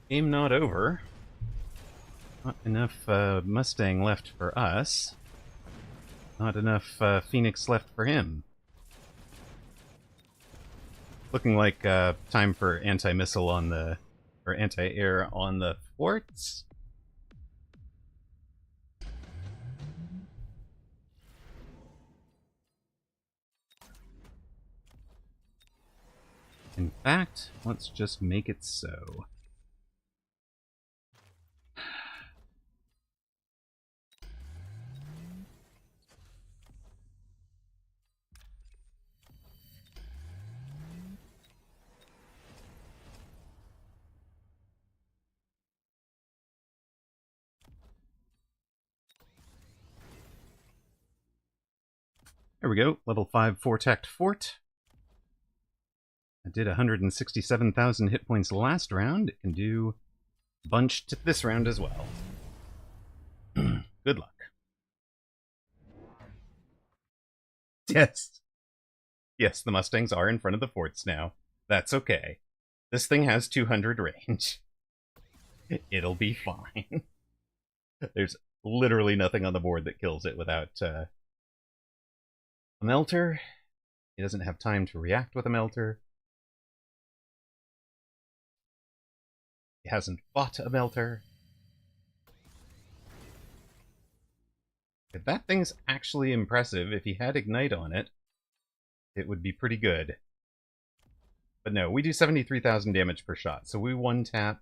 Game not over. Not enough Mustang left for us. Not enough Phoenix left for him. Looking like time for anti-missile on the... or anti-air on the forts. In fact, let's just make it so. There we go, level 5 Vortect Fort. I did 167,000 hit points last round. It can do a bunch to this round as well. Good luck. Yes. Yes, the Mustangs are in front of the forts now. That's okay. This thing has 200 range. It'll be fine. There's literally nothing on the board that kills it without a melter. He doesn't have time to react with a melter. hasn't fought a melter. If that thing's actually impressive, if he had Ignite on it, it would be pretty good. But no, we do 73,000 damage per shot, so we one-tap.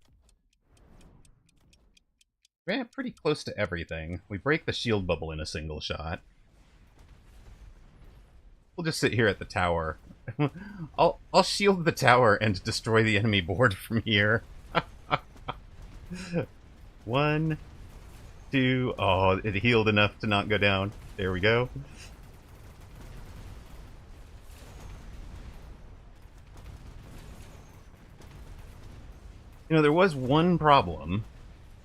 Yeah, pretty close to everything. We break the shield bubble in a single shot. We'll just sit here at the tower. I'll shield the tower and destroy the enemy board from here. 1, 2... Oh, it healed enough to not go down. There we go. You know, there was one problem.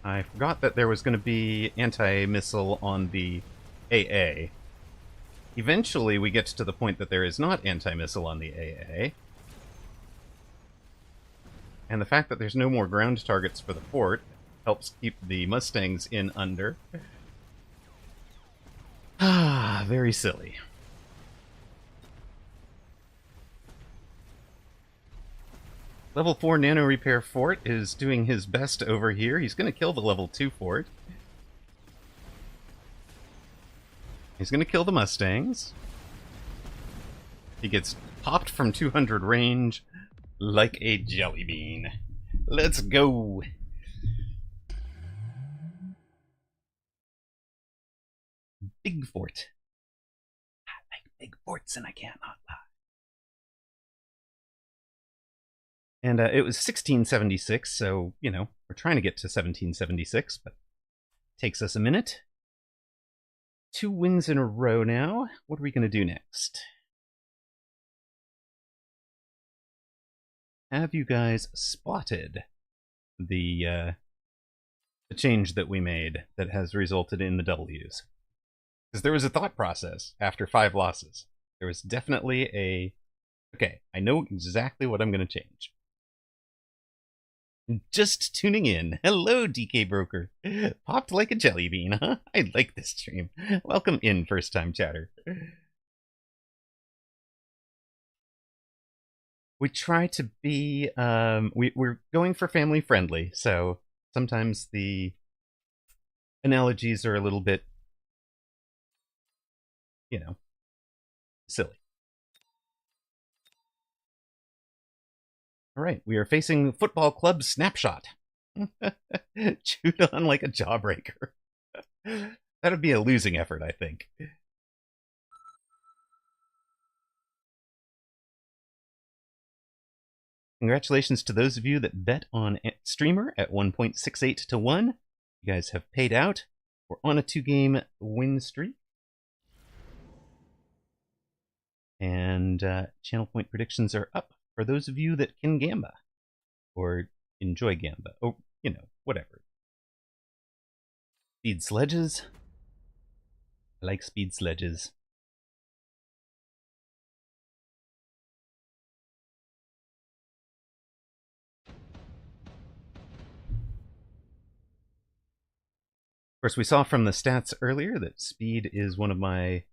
I forgot that there was going to be anti-missile on the AA. Eventually, we get to the point that there is not anti-missile on the AA. And the fact that there's no more ground targets for the fort helps keep the Mustangs in under. Ah, very silly. Level 4 Nano Repair Fort is doing his best over here. He's going to kill the level 2 fort. He's going to kill the Mustangs. He gets popped from 200 range like a jelly bean. Let's go! Big fort. I like big forts and I can't not lie. And it was 1676, so, you know, we're trying to get to 1776, but it takes us a minute. 2 wins in a row now. What are we going to do next? Have you guys spotted the change that we made that has resulted in the W's? Because there was a thought process after 5 losses. There was definitely a, okay, I know exactly what I'm going to change. Just tuning in. Hello, DK Broker. Popped like a jelly bean, huh? I like this stream. Welcome in, first-time chatter. We try to be, we're going for family-friendly, so sometimes the analogies are a little bit, you know, silly. All right, we are facing Football Club Snapshot. Chewed on like a jawbreaker. That would be a losing effort, I think. Congratulations to those of you that bet on Streamer at 1.68 to 1. You guys have paid out. We're on a 2-game win streak. And channel point predictions are up for those of you that can Gamba. Or enjoy Gamba. Or, you know, whatever. Speed sledges. I like speed sledges. Of course, we saw from the stats earlier that speed is one of my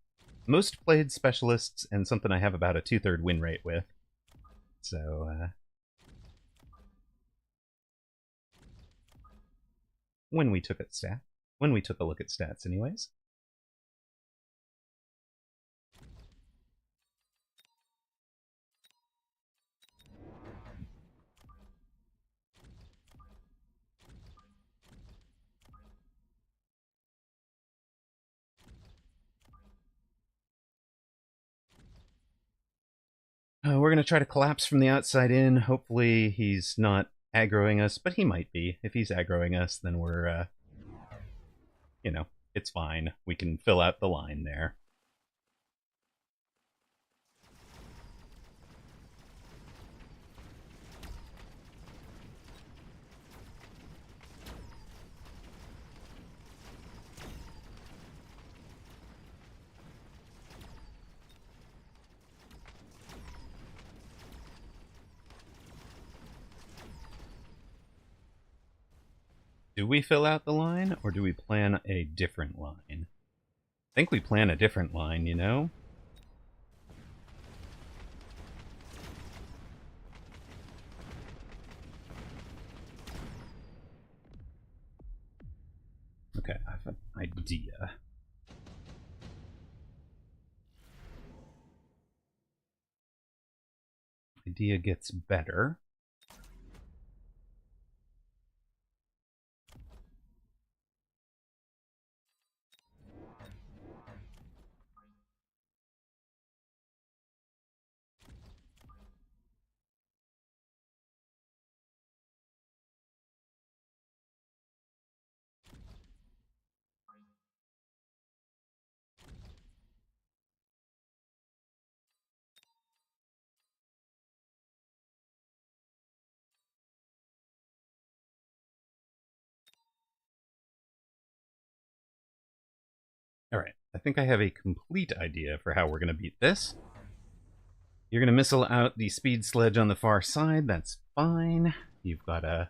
most played specialists and something I have about a 2/3 win rate with. So, when we took a look at stats, anyways. We're going to try to collapse from the outside in. Hopefully he's not aggroing us, but he might be. If he's aggroing us, then we're, you know, it's fine. We can fill out the line there. Do we fill out the line, or do we plan a different line? I think we plan a different line, you know? Okay, I have an idea. Idea gets better. Alright, I think I have a complete idea for how we're going to beat this. You're going to missile out the speed sledge on the far side, that's fine. You've got a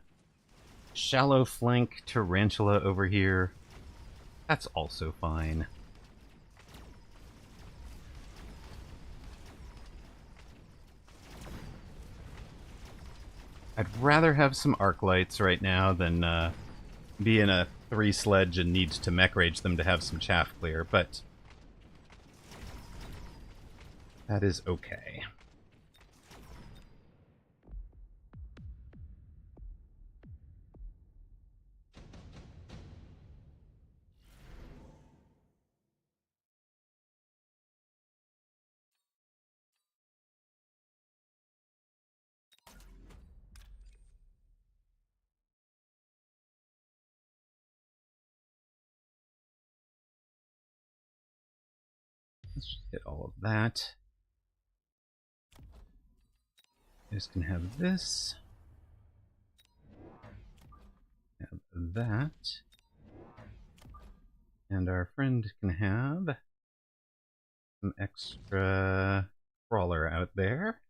shallow flank tarantula over here. That's also fine. I'd rather have some arc lights right now than be in a 3 sledge and need to mech rage them to have some chaff clear, but that is okay. Let's just hit all of that. This can have this. Have that. And our friend can have some extra crawler out there.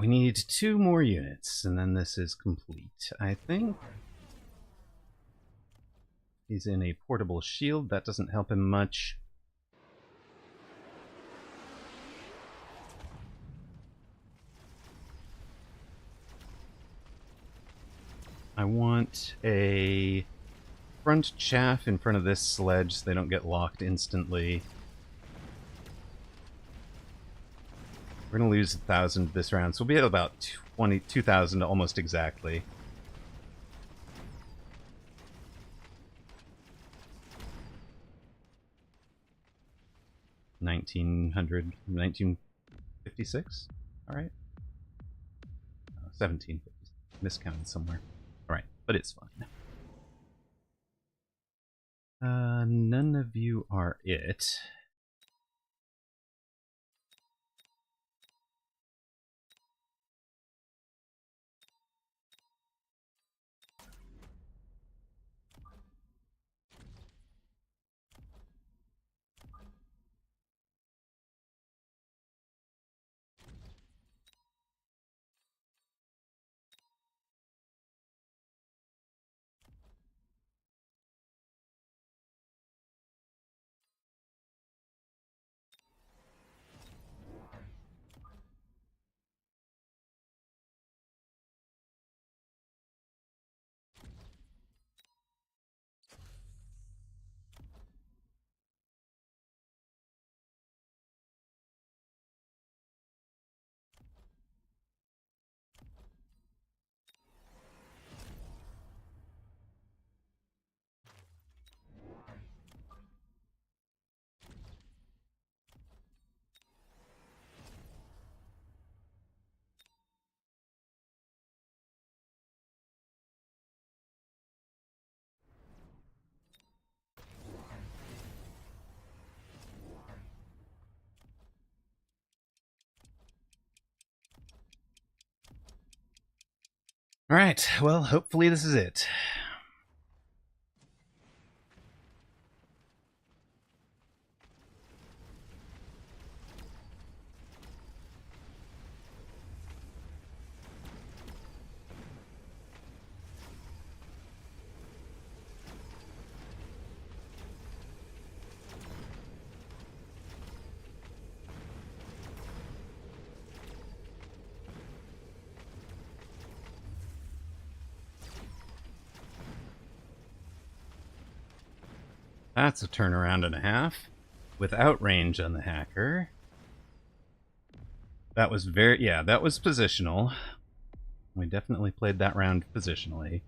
We need 2 more units, and then this is complete, I think. He's in a portable shield. That doesn't help him much. I want a front chaff in front of this sledge so they don't get locked instantly. We're going to lose 1,000 this round, so we'll be at about 22,000 almost exactly. $1,956? Alright. 1750. Miscounted somewhere. Alright, but it's fine. None of you are it. Alright, well, hopefully this is it. That's a turnaround and a half. Without range on the hacker. That was that was positional. We definitely played that round positionally.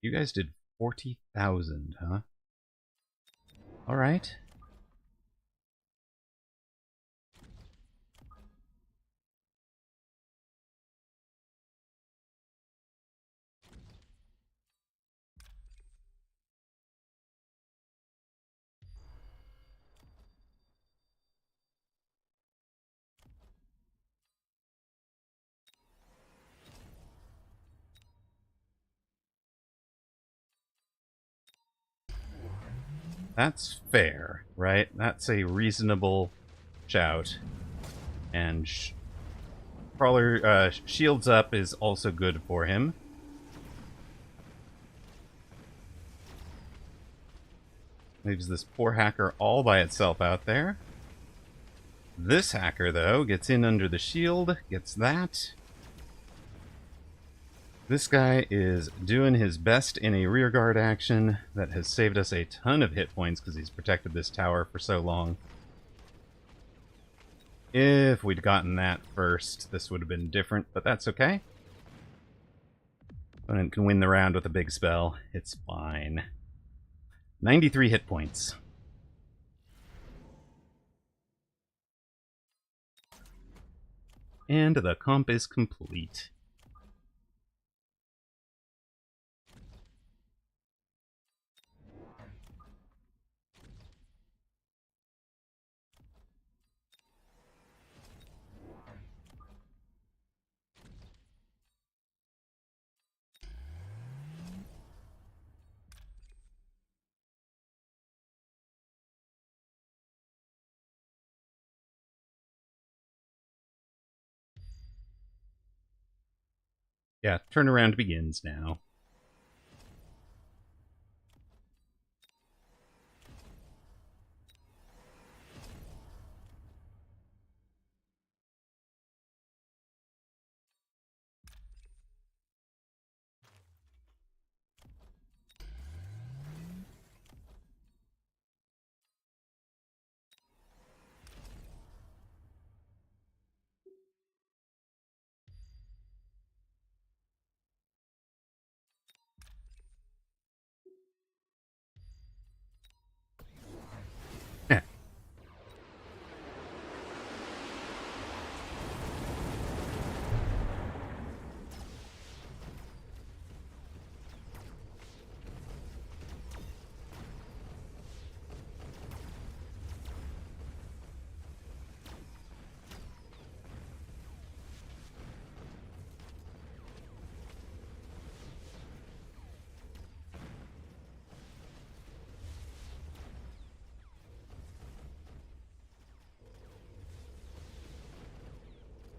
You guys did 40,000, huh? All right. That's fair, right? That's a reasonable shout. And Crawler shields up is also good for him. Leaves this poor hacker all by itself out there. This hacker, though, gets in under the shield, gets that. This guy is doing his best in a rearguard action that has saved us a ton of hit points because he's protected this tower for so long. If we'd gotten that first, this would have been different, but that's okay. Opponent can win the round with a big spell. It's fine. 93 hit points. And the comp is complete. Yeah, turnaround begins now.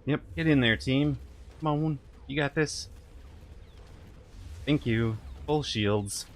Yep, get in there, team. Come on, you got this. Thank you. Full shields.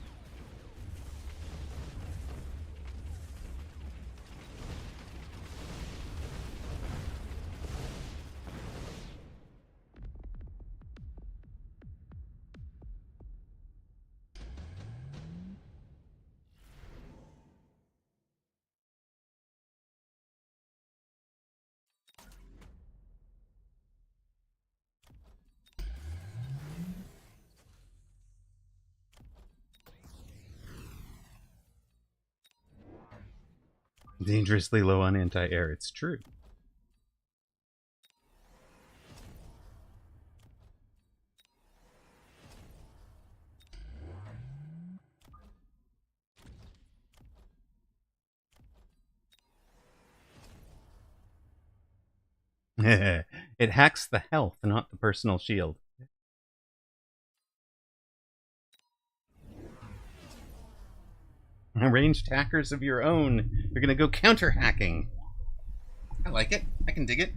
Dangerously low on anti-air, it's true. It hacks the health, not the personal shield. Ranged hackers of your own. You're gonna go counter hacking. I like it. I can dig it.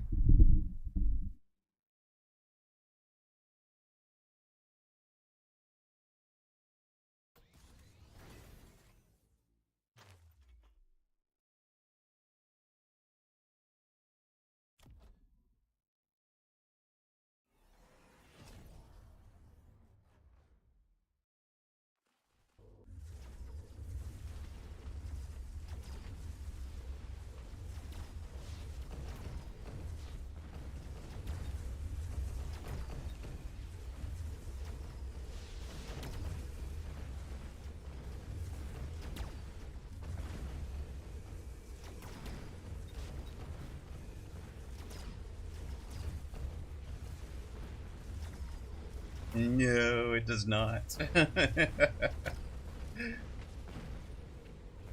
No, it does not.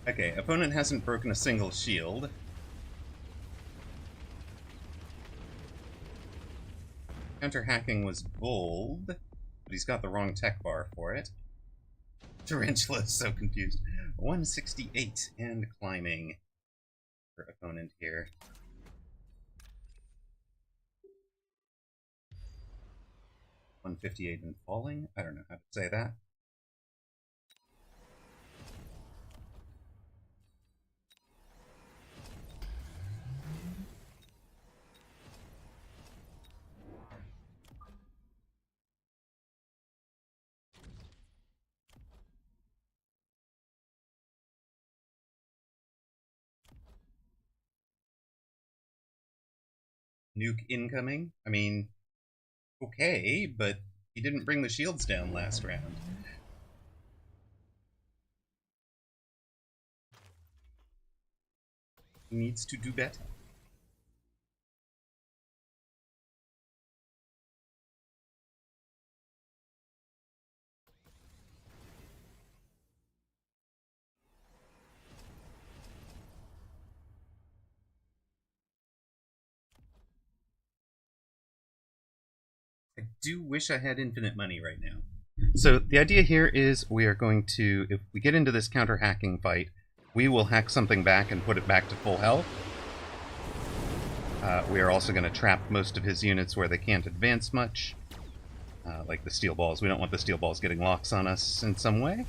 Okay, opponent hasn't broken a single shield. Counter-hacking was bold, but he's got the wrong tech bar for it. Tarantula is so confused. 168 and climbing for opponent here. $158 and falling? I don't know how to say that. Nuke incoming? I mean, okay, but he didn't bring the shields down last round. He needs to do better. I do wish I had infinite money right now. So the idea here is we are going to, if we get into this counter-hacking fight, we will hack something back and put it back to full health. We are also going to trap most of his units where they can't advance much, like the steel balls. We don't want the steel balls getting locks on us in some way.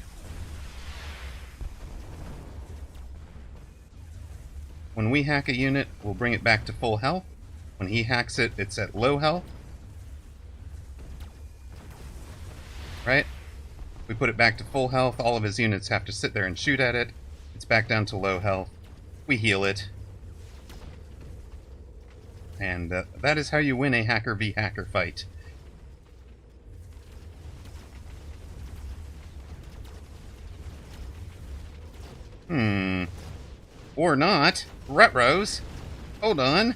When we hack a unit, we'll bring it back to full health. When he hacks it, it's at low health. Right? We put it back to full health, all of his units have to sit there and shoot at it. It's back down to low health. We heal it. And that is how you win a hacker v hacker fight. Or not. Rutrose. Hold on.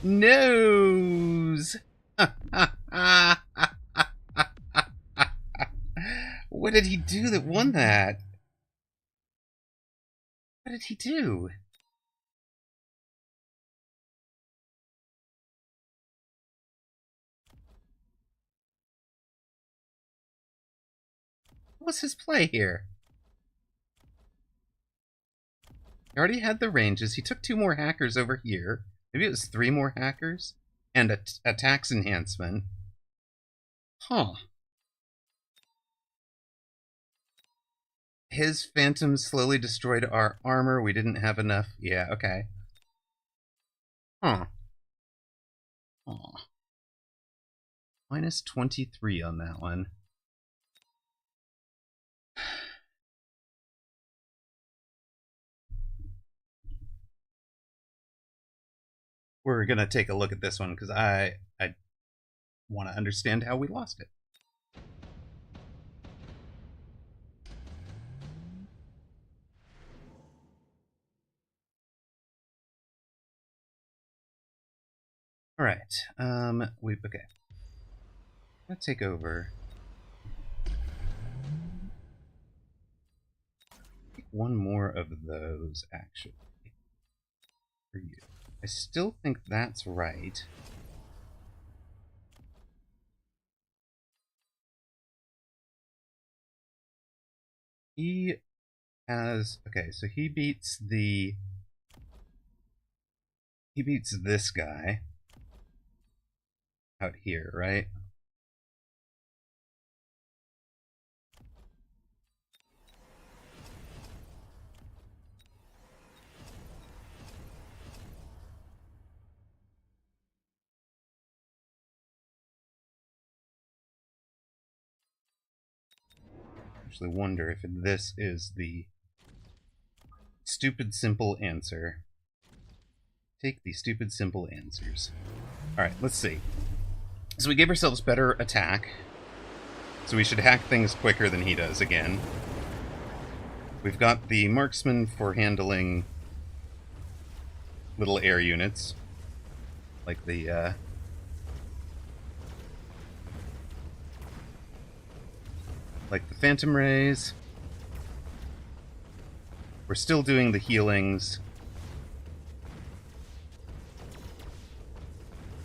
Nose! What did he do that won that? What did he do? What's his play here? He already had the ranges. He took 2 more hackers over here. Maybe it was 3 more hackers. And a tax enhancement. Huh. His phantoms slowly destroyed our armor. We didn't have enough. Yeah, okay. Huh. Aw. Minus 23 on that one. We're gonna take a look at this one because I want to understand how we lost it. All right. Okay. Let's take over. Take one more of those actually for you. I still think that's right. He has... Okay, so he beats the... He beats this guy out here, right? Actually wonder if this is the stupid simple answer. Take the stupid simple answers. Alright, let's see. So we gave ourselves better attack. So we should hack things quicker than he does again. We've got the marksman for handling little air units. Like the like the Phantom Rays. We're still doing the healings.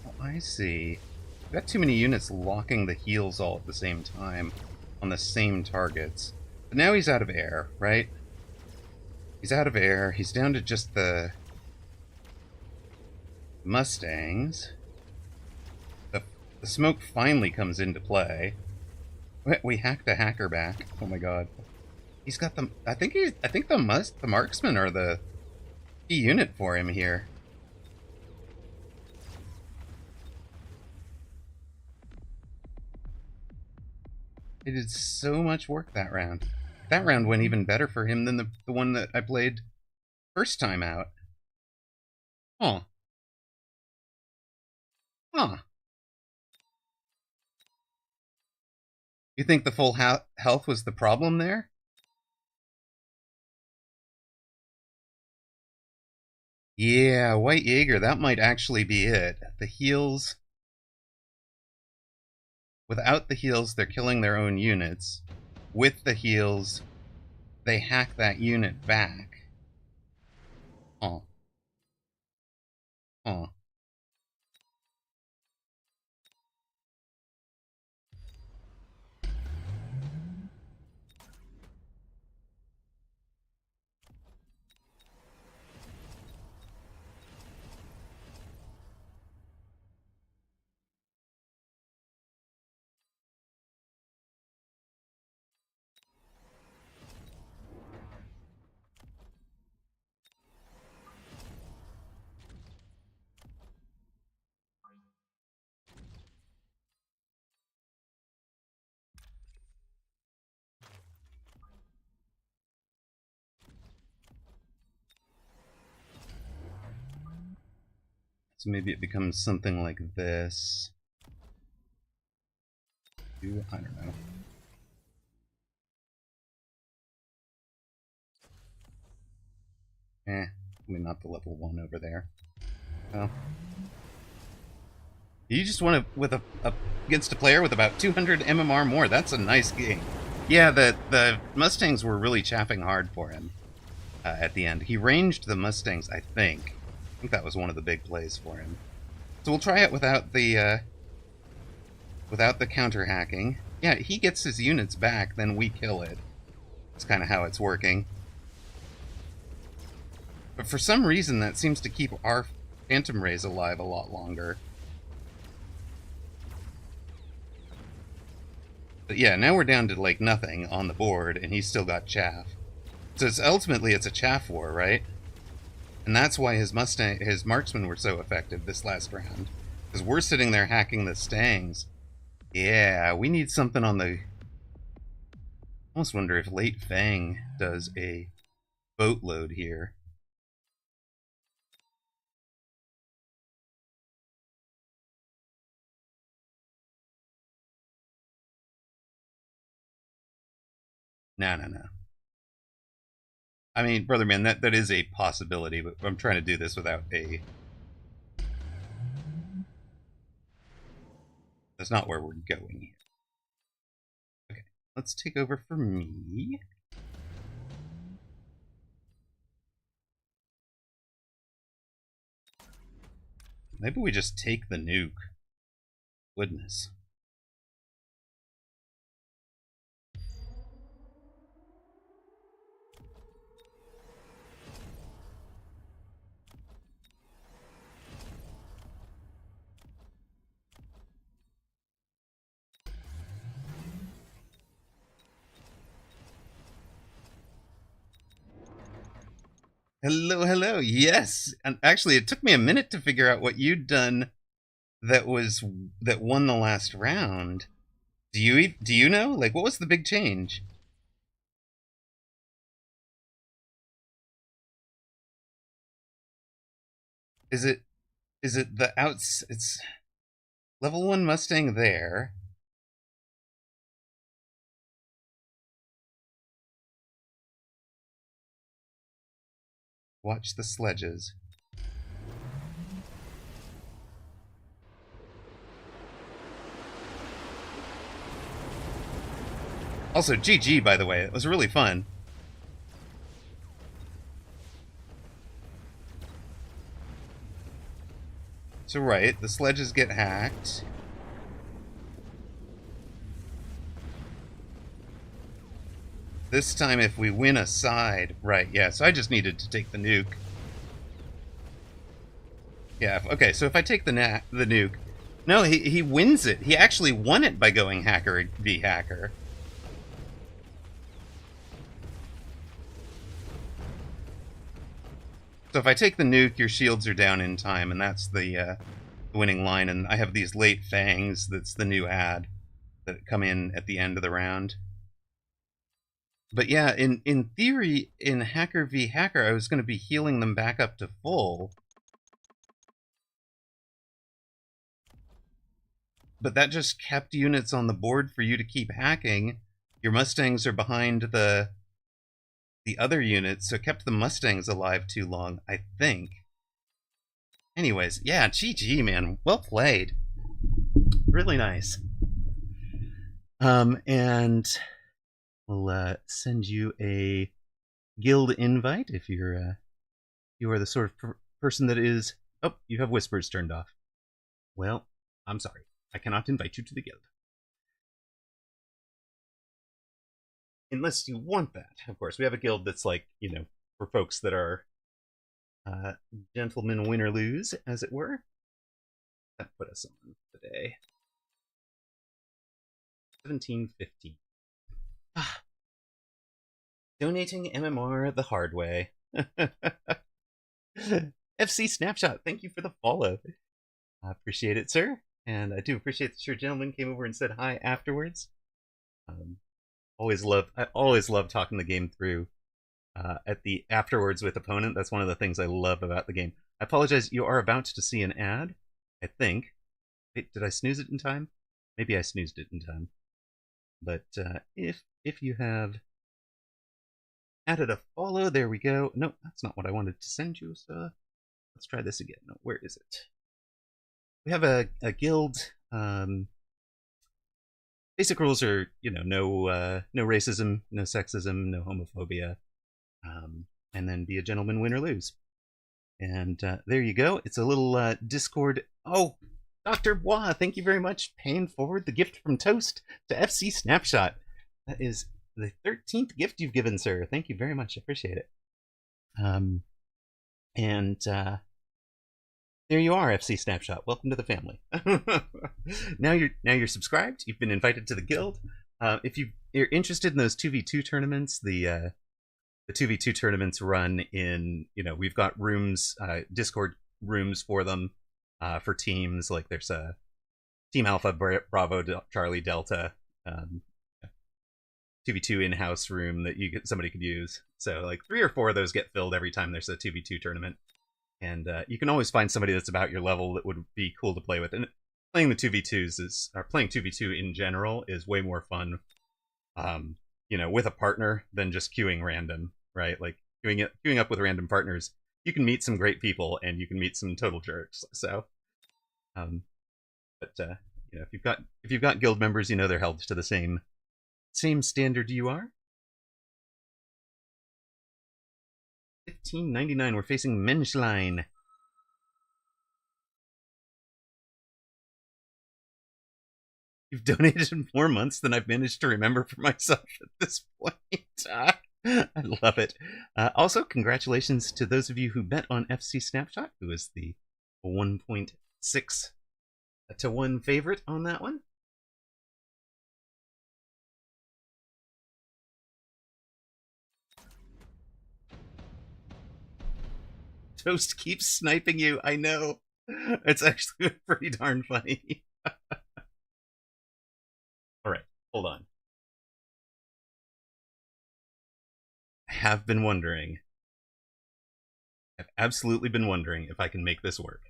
Oh, I see. We've got too many units locking the heals all at the same time on the same targets. But now he's out of air, right? He's out of air. He's down to just the Mustangs. The smoke finally comes into play. We hacked a hacker back. Oh my god. He's got the... I think the marksmen are the key unit for him here. He did so much work that round. That round went even better for him than the one that I played first time out. Huh. Huh. You think the full health was the problem there? Yeah, White Jaeger, that might actually be it. The heals... Without the heals, they're killing their own units. With the heals, they hack that unit back. Huh. Huh. So maybe it becomes something like this. I don't know. Maybe not the level 1 over there. Oh. You just want to, with against a player with about 200 MMR more. That's a nice game. Yeah, the Mustangs were really chaffing hard for him at the end. He ranged the Mustangs, I think. I think that was one of the big plays for him. So we'll try it without the counter hacking. Yeah, he gets his units back, then we kill it. That's kind of how it's working. But for some reason, that seems to keep our Phantom Rays alive a lot longer. But yeah, now we're down to like nothing on the board, and he's still got chaff. So ultimately it's a chaff war, right? And that's why his marksmen were so effective this last round. Because we're sitting there hacking the Stangs. Yeah, we need something on the... I almost wonder if Late Fang does a boatload here. No. I mean, brother man, that is a possibility, but I'm trying to do this without a... That's not where we're going here. Okay, let's take over for me. Maybe we just take the nuke. Goodness. Hello. Yes, and actually, it took me a minute to figure out what you'd done that won the last round. Do you know? Like, what was the big change? Is it the outs? It's level 1 Mustang there. Watch the sledges. Also, GG, by the way. It was really fun. So, right, the sledges get hacked. This time, if we win a side... Right, yeah, so I just needed to take the nuke. Yeah, okay, so if I take the nuke... No, he wins it. He actually won it by going hacker v hacker. So if I take the nuke, your shields are down in time, and that's the winning line. And I have these late fangs. That's the new ad that come in at the end of the round. But yeah, in theory, in hacker v hacker, I was going to be healing them back up to full. But that just kept units on the board for you to keep hacking. Your Mustangs are behind the other units, so it kept the Mustangs alive too long, I think. Anyways, yeah, GG, man. Well played. Really nice. And we'll send you a guild invite if you are the sort of person that is... Oh, you have whispers turned off. Well, I'm sorry. I cannot invite you to the guild. Unless you want that. Of course, we have a guild that's like, you know, for folks that are gentlemen win or lose, as it were. That put us on today. 1750. Ah. Donating MMR the hard way. FC Snapshot, thank you for the follow. I appreciate it, sir. And I do appreciate that your gentleman came over and said hi afterwards. I always love talking the game through at the afterwards with opponent. That's one of the things I love about the game. I apologize, you are about to see an ad, I think. Wait, did I snooze it in time? Maybe I snoozed it in time. But if you have added a follow, there we go. No, that's not what I wanted to send you, so let's try this again. No, where is it? We have a guild. Basic rules are, you know, no racism, no sexism, no homophobia, and then be a gentleman, win or lose. And there you go. It's a little Discord. Oh, Dr. Bois, thank you very much. Paying forward the gift from Toast to FC Snapshot. That is the 13th gift you've given, sir. Thank you very much. I appreciate it. And there you are, FC Snapshot. Welcome to the family. now you're subscribed. You've been invited to the guild. If you're interested in those 2v2 tournaments, the 2v2 tournaments run in, you know, we've got rooms, Discord rooms for them, for teams. Like there's a Team Alpha, Bravo, Charlie, Delta, 2v2 in-house room that somebody could use. So like 3 or 4 of those get filled every time there's a 2v2 tournament. And you can always find somebody that's about your level that would be cool to play with. And playing the 2v2s or playing 2v2 in general is way more fun, you know, with a partner than just queuing random, right? Like queuing up with random partners, you can meet some great people and you can meet some total jerks. So, you know, if you've got guild members, you know they're held to the same standard you are. 15.99. We're facing Menschlein. You've donated more months than I've managed to remember for myself at this point. I love it. Also, congratulations to those of you who bet on FC Snapshot, who is the 1.6 to 1 favorite on that one. Toast keeps sniping you. I know. It's actually pretty darn funny. All right, hold on. I have been wondering. I've absolutely been wondering if I can make this work.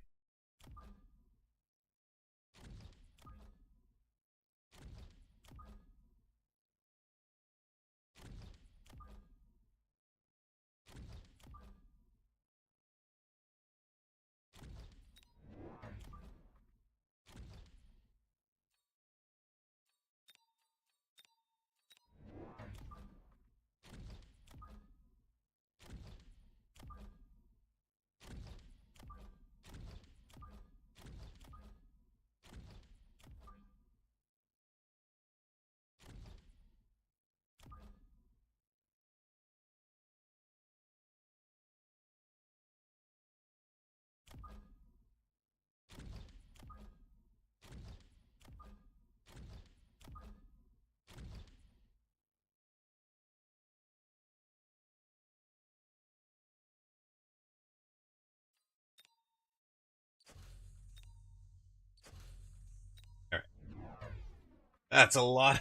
That's a lot.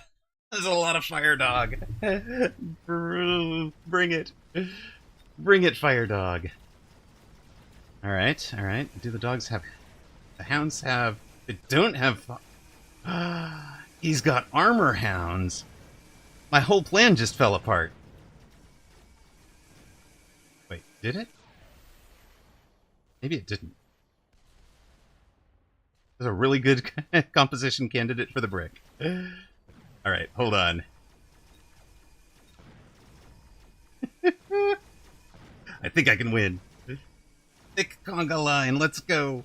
That's a lot of fire dog. Bring it. Bring it, fire dog. All right, all right. Do the dogs have? The hounds have. They don't have. He's got armor hounds. My whole plan just fell apart. Wait, did it? Maybe it didn't. That's a really good composition candidate for the brick. All right, hold on. I think I can win. Thick conga line, let's go.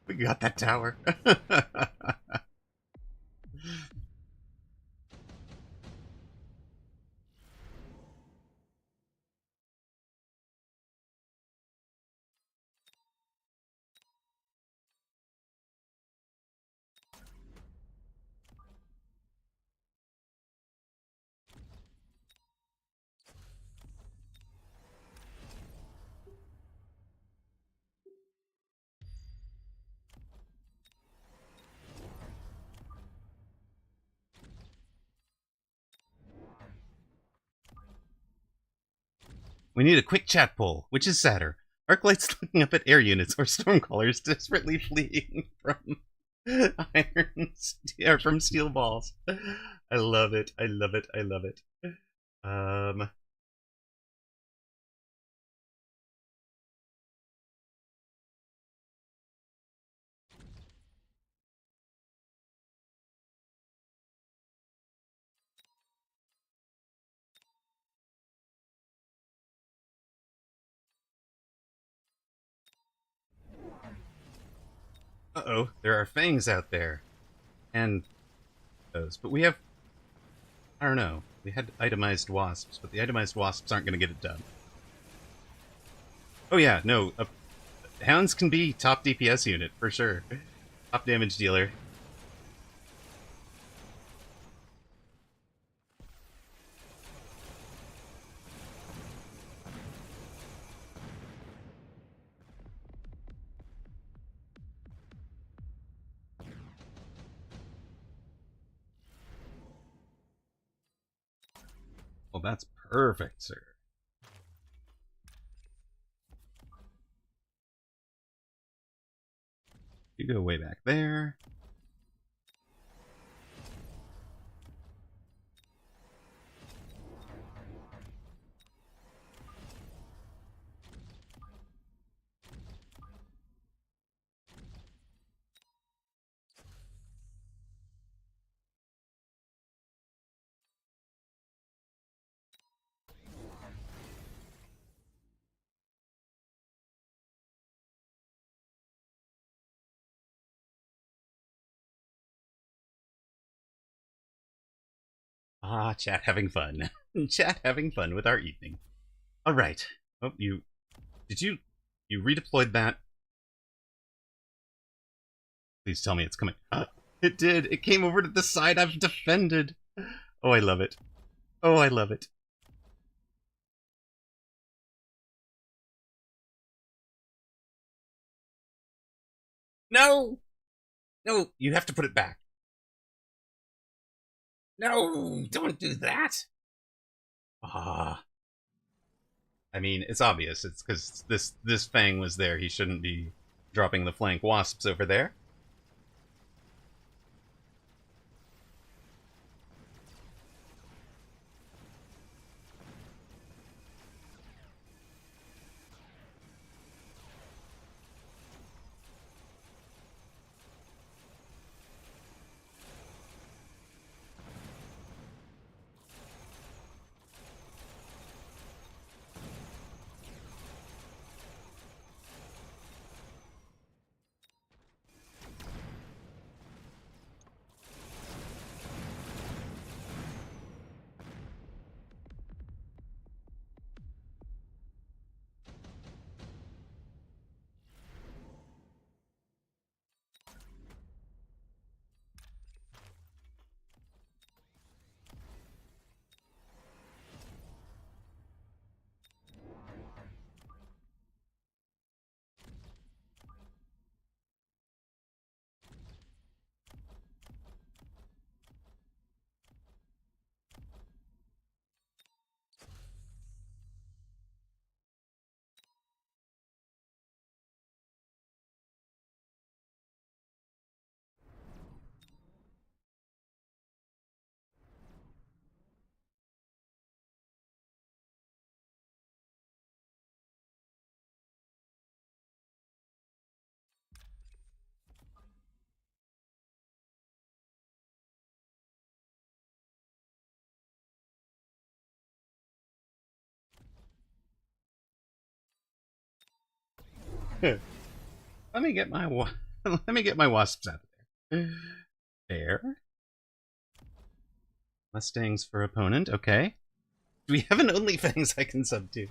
We got that tower. We need a quick chat poll. Which is sadder? Arclights looking up at air units or Stormcallers desperately fleeing from from steel balls. I love it. I love it. I love it. Uh-oh, there are fangs out there. And those. But we have... I don't know. We had itemized wasps, but the itemized wasps aren't going to get it done. Oh yeah, no. Hounds can be top DPS unit, for sure. Top damage dealer. Well, that's perfect, sir. You go way back there. Ah, chat having fun. Chat having fun with our evening. All right. Oh, you redeployed that? Please tell me it's coming. It did. It came over to the side I've defended. Oh, I love it. Oh, I love it. No! No, you have to put it back. No, don't do that. Ah. I mean, it's obvious. It's because this Fang was there. He shouldn't be dropping the flank wasps over there. Let me get my let me get my wasps out of there. There. Mustangs for opponent. Okay. Do we have an OnlyFans I can sub to?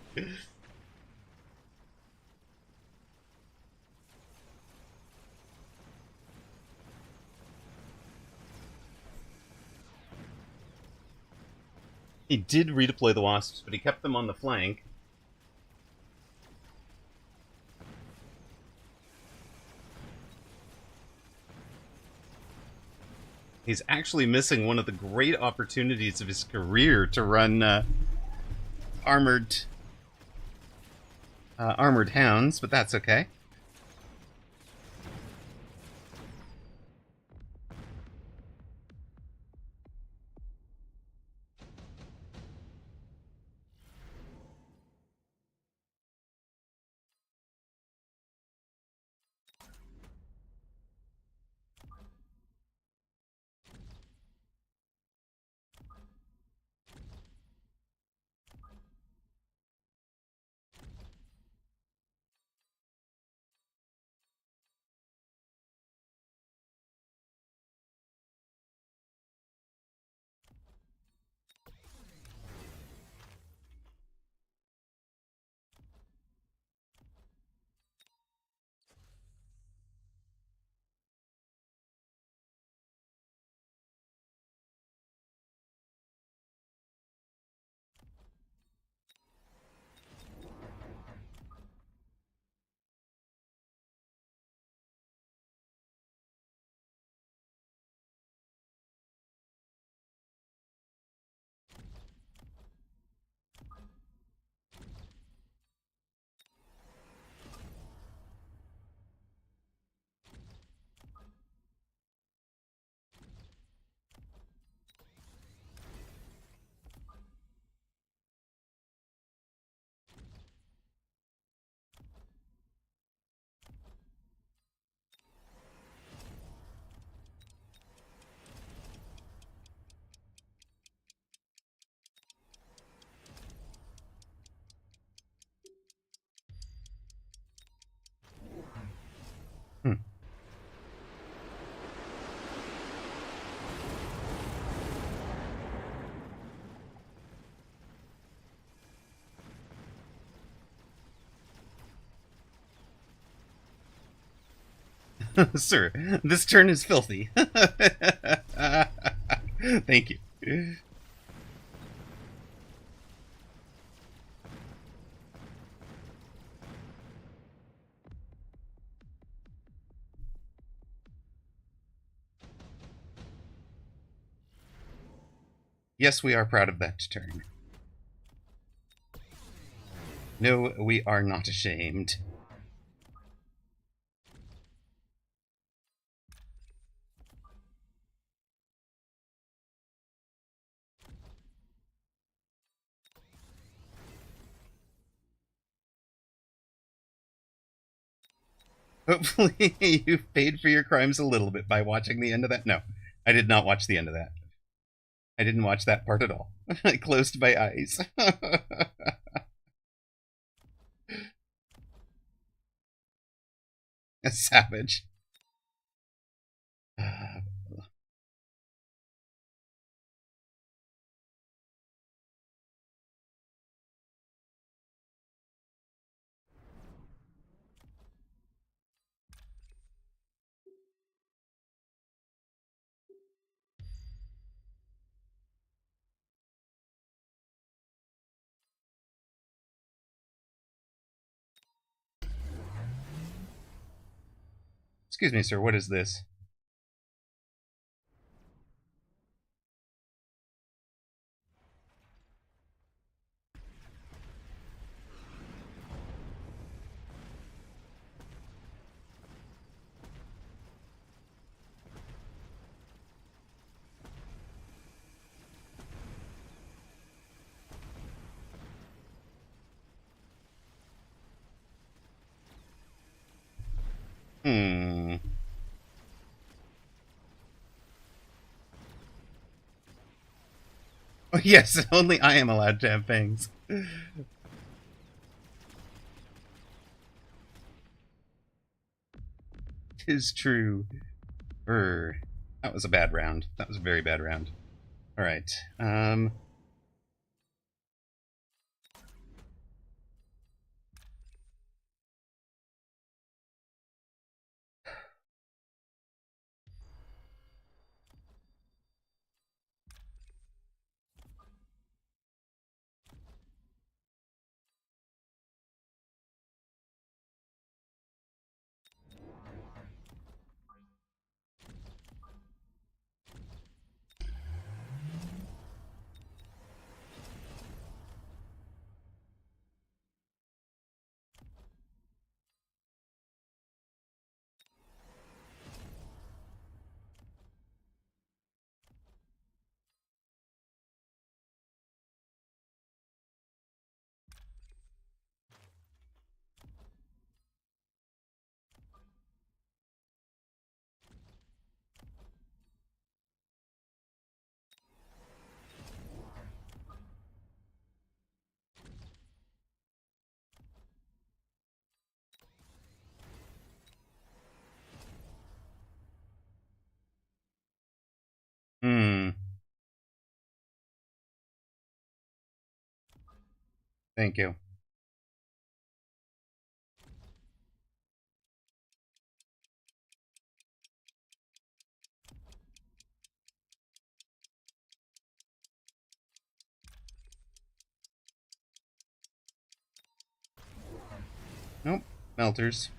He did redeploy the wasps, but he kept them on the flank. He's actually missing one of the great opportunities of his career to run armored hounds, but that's okay. Sir, this turn is filthy. Thank you. Yes, we are proud of that turn. No, we are not ashamed. Hopefully you've paid for your crimes a little bit by watching the end of that. No, I did not watch the end of that. I didn't watch that part at all. I closed my eyes. A savage. Excuse me, sir, what is this? Oh, yes, only I am allowed to have fangs. 'Tis true. That was a bad round. That was a very bad round. Alright, thank you. Nope, melters.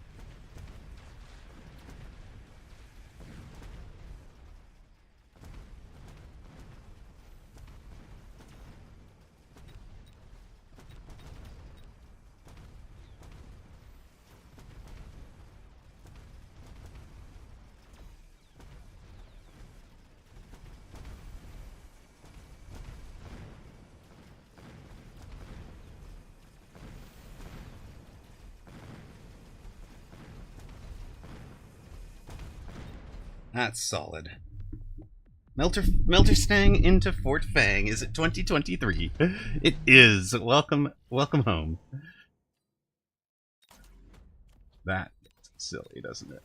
That's solid. Melter Stang into Fort Fang. Is it 2023? It is. Welcome home. That's silly, doesn't it?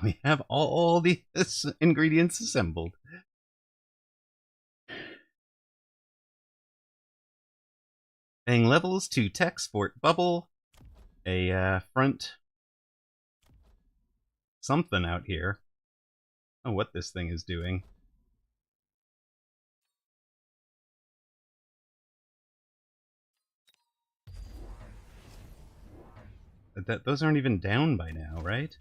We have all the ingredients assembled. Fang levels to tech sport bubble. A front something out here. Oh, what this thing is doing. Those aren't even down by now, right?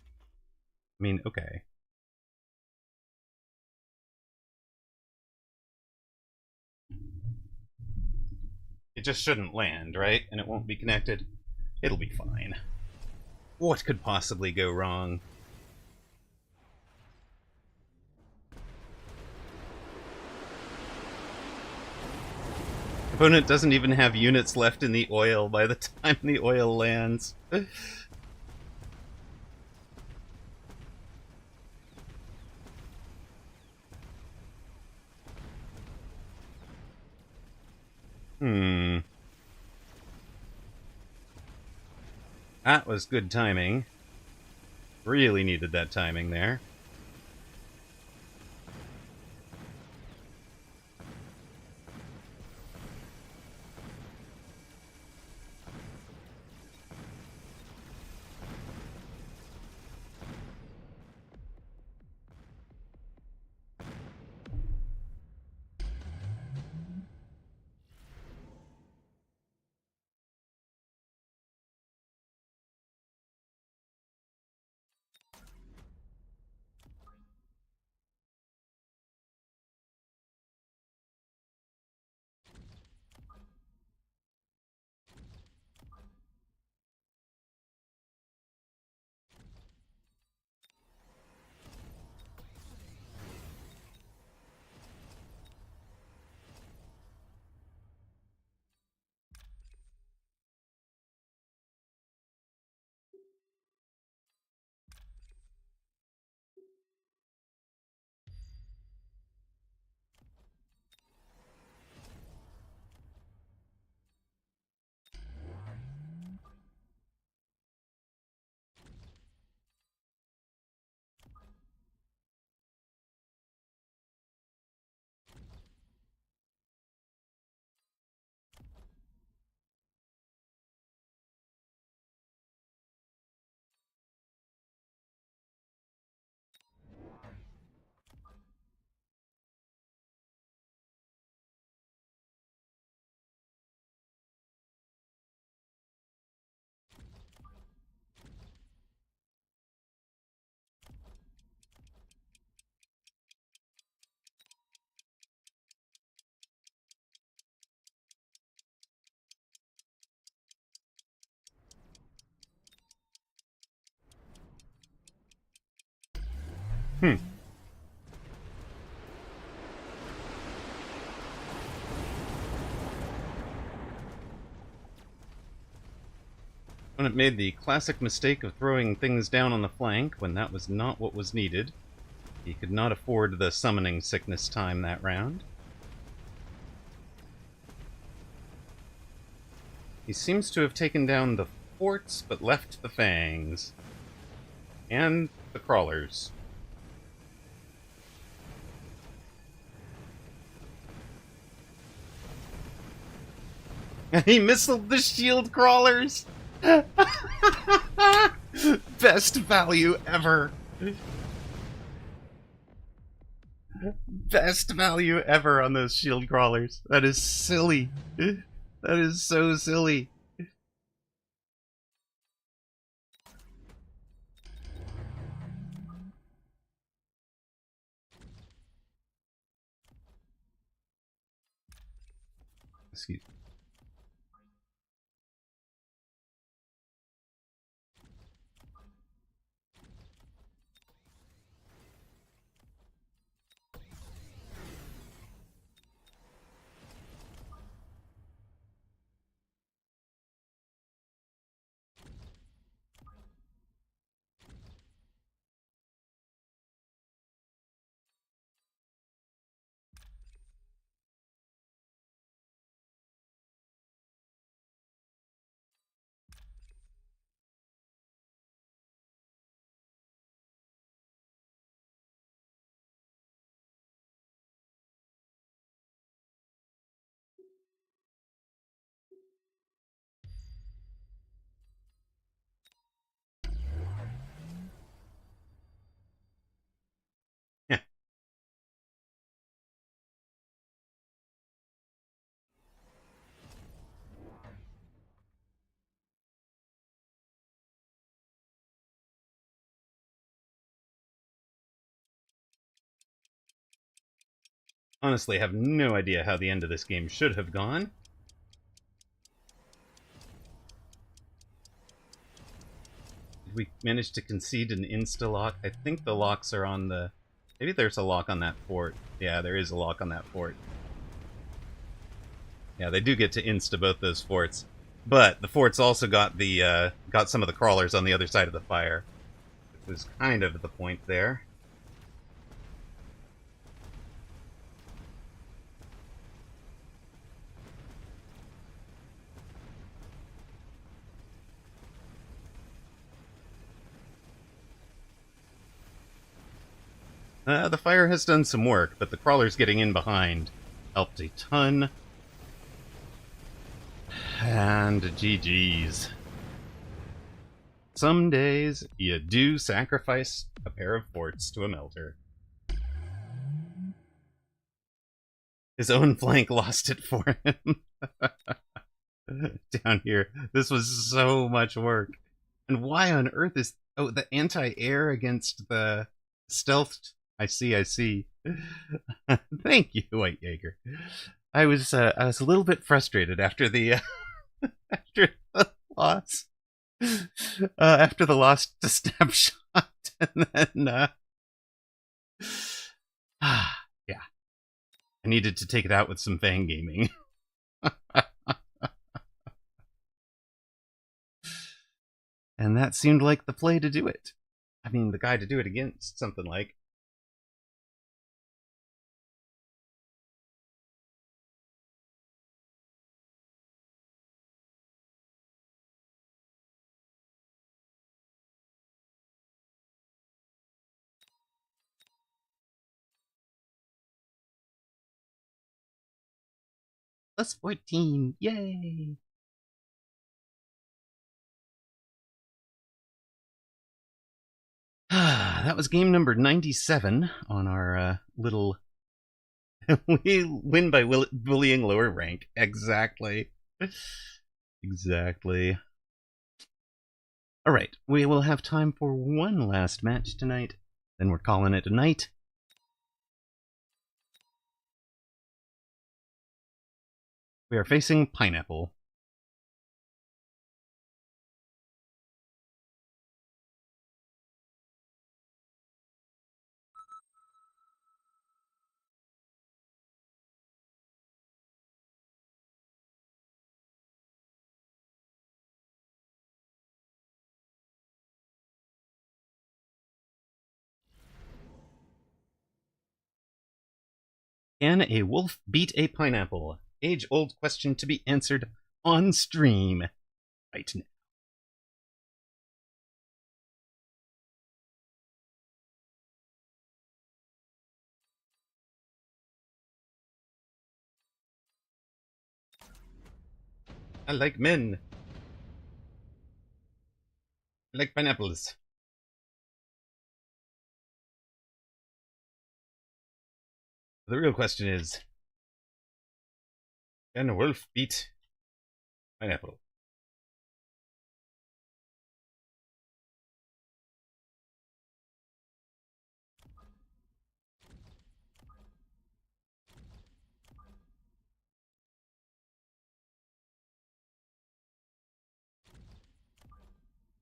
I mean, okay. It just shouldn't land, right? And it won't be connected. It'll be fine. What could possibly go wrong? Opponent doesn't even have units left in the oil by the time the oil lands. That was good timing. Really needed that timing there. Hmm. Opponent made the classic mistake of throwing things down on the flank when that was not what was needed. He could not afford the summoning sickness time that round. He seems to have taken down the forts, but left the fangs. And the crawlers. He missiled the shield crawlers! Best value ever! Best value ever on those shield crawlers. That is silly. That is so silly. Excuse me. Yeah. Honestly, I have no idea how the end of this game should have gone. Did we manage to concede an insta-lock? I think the locks are on the... Maybe there's a lock on that fort. Yeah, there is a lock on that fort. Yeah, they do get to insta both those forts. But the forts also got the got some of the crawlers on the other side of the fire. It was kind of the point there. The fire has done some work, but the crawlers getting in behind helped a ton. And GG's. Some days you do sacrifice a pair of forts to a melter. His own flank lost it for him. Down here. This was so much work. And why on earth is... Oh, the anti-air against the stealth... I see. Thank you, White Jaeger. I was a little bit frustrated after the after the loss. After the loss to Snapshot, and then yeah, I needed to take it out with some Fang gaming. And that seemed like the play to do it. I mean, the guy to do it against, something like. Plus 14, yay! That was game number 97 on our little... We win by bullying lower rank. Exactly. Exactly. Alright, we will have time for one last match tonight. Then we're calling it a night. We are facing Pineapple. Can a wolf beat a pineapple? Age-old question to be answered on stream right now. I like men. I like pineapples. The real question is, can a wolf beat pineapple?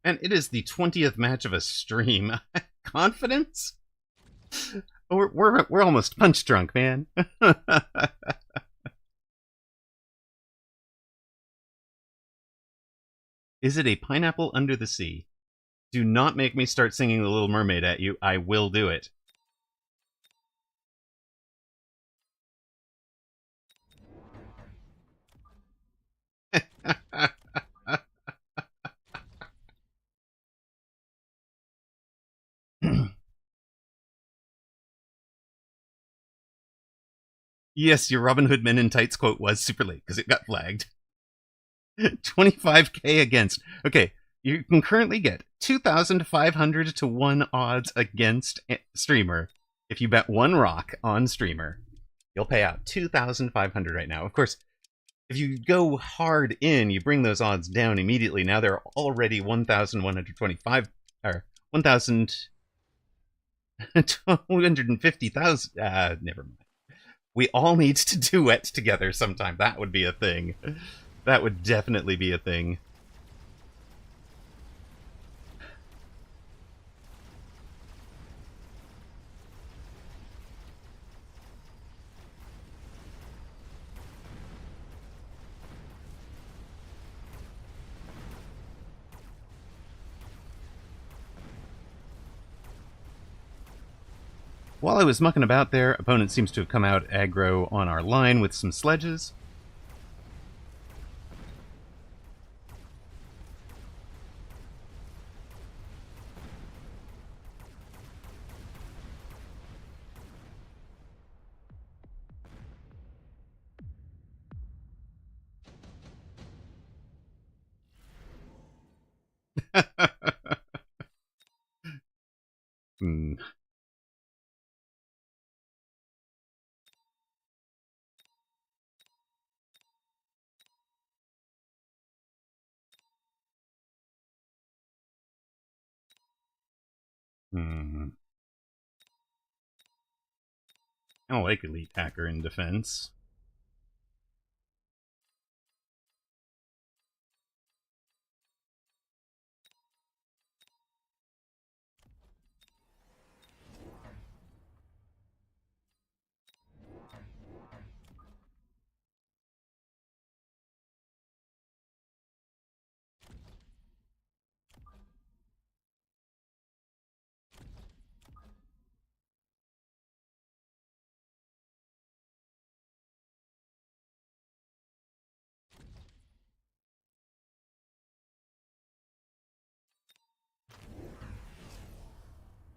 And it is the 20th match of a stream. Confidence? We're almost punch drunk, man. Is it a pineapple under the sea? Do not make me start singing The Little Mermaid at you. I will do it. Yes, your Robin Hood Men in Tights quote was super late because it got flagged. 25k against. Okay, you can currently get 2,500 to 1 odds against streamer. If you bet one rock on streamer, you'll pay out 2,500 right now. Of course, if you go hard in, you bring those odds down immediately. Now they're already 1,125 or 1,250,000. Never mind. We all need to duet together sometime. That would be a thing. That would definitely be a thing. While I was mucking about there, opponent seems to have come out aggro on our line with some sledges. Hmm. Hmm. I don't like Elite Hacker in defense.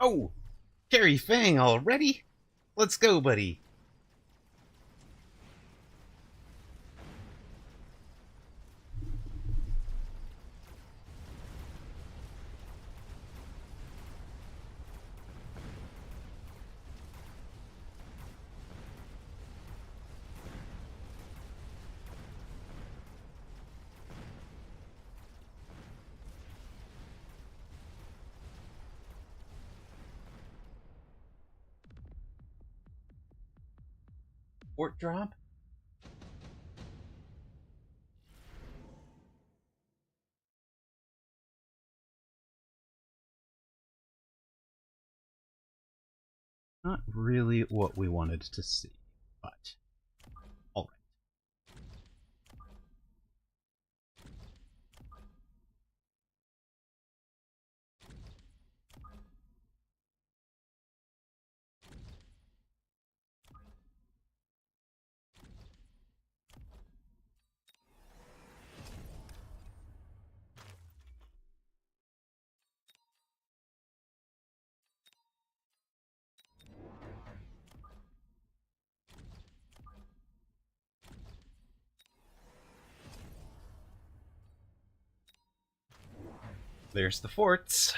Oh! Carry Fang already? Let's go, buddy. Port drop? Not really what we wanted to see, but alright. There's the forts.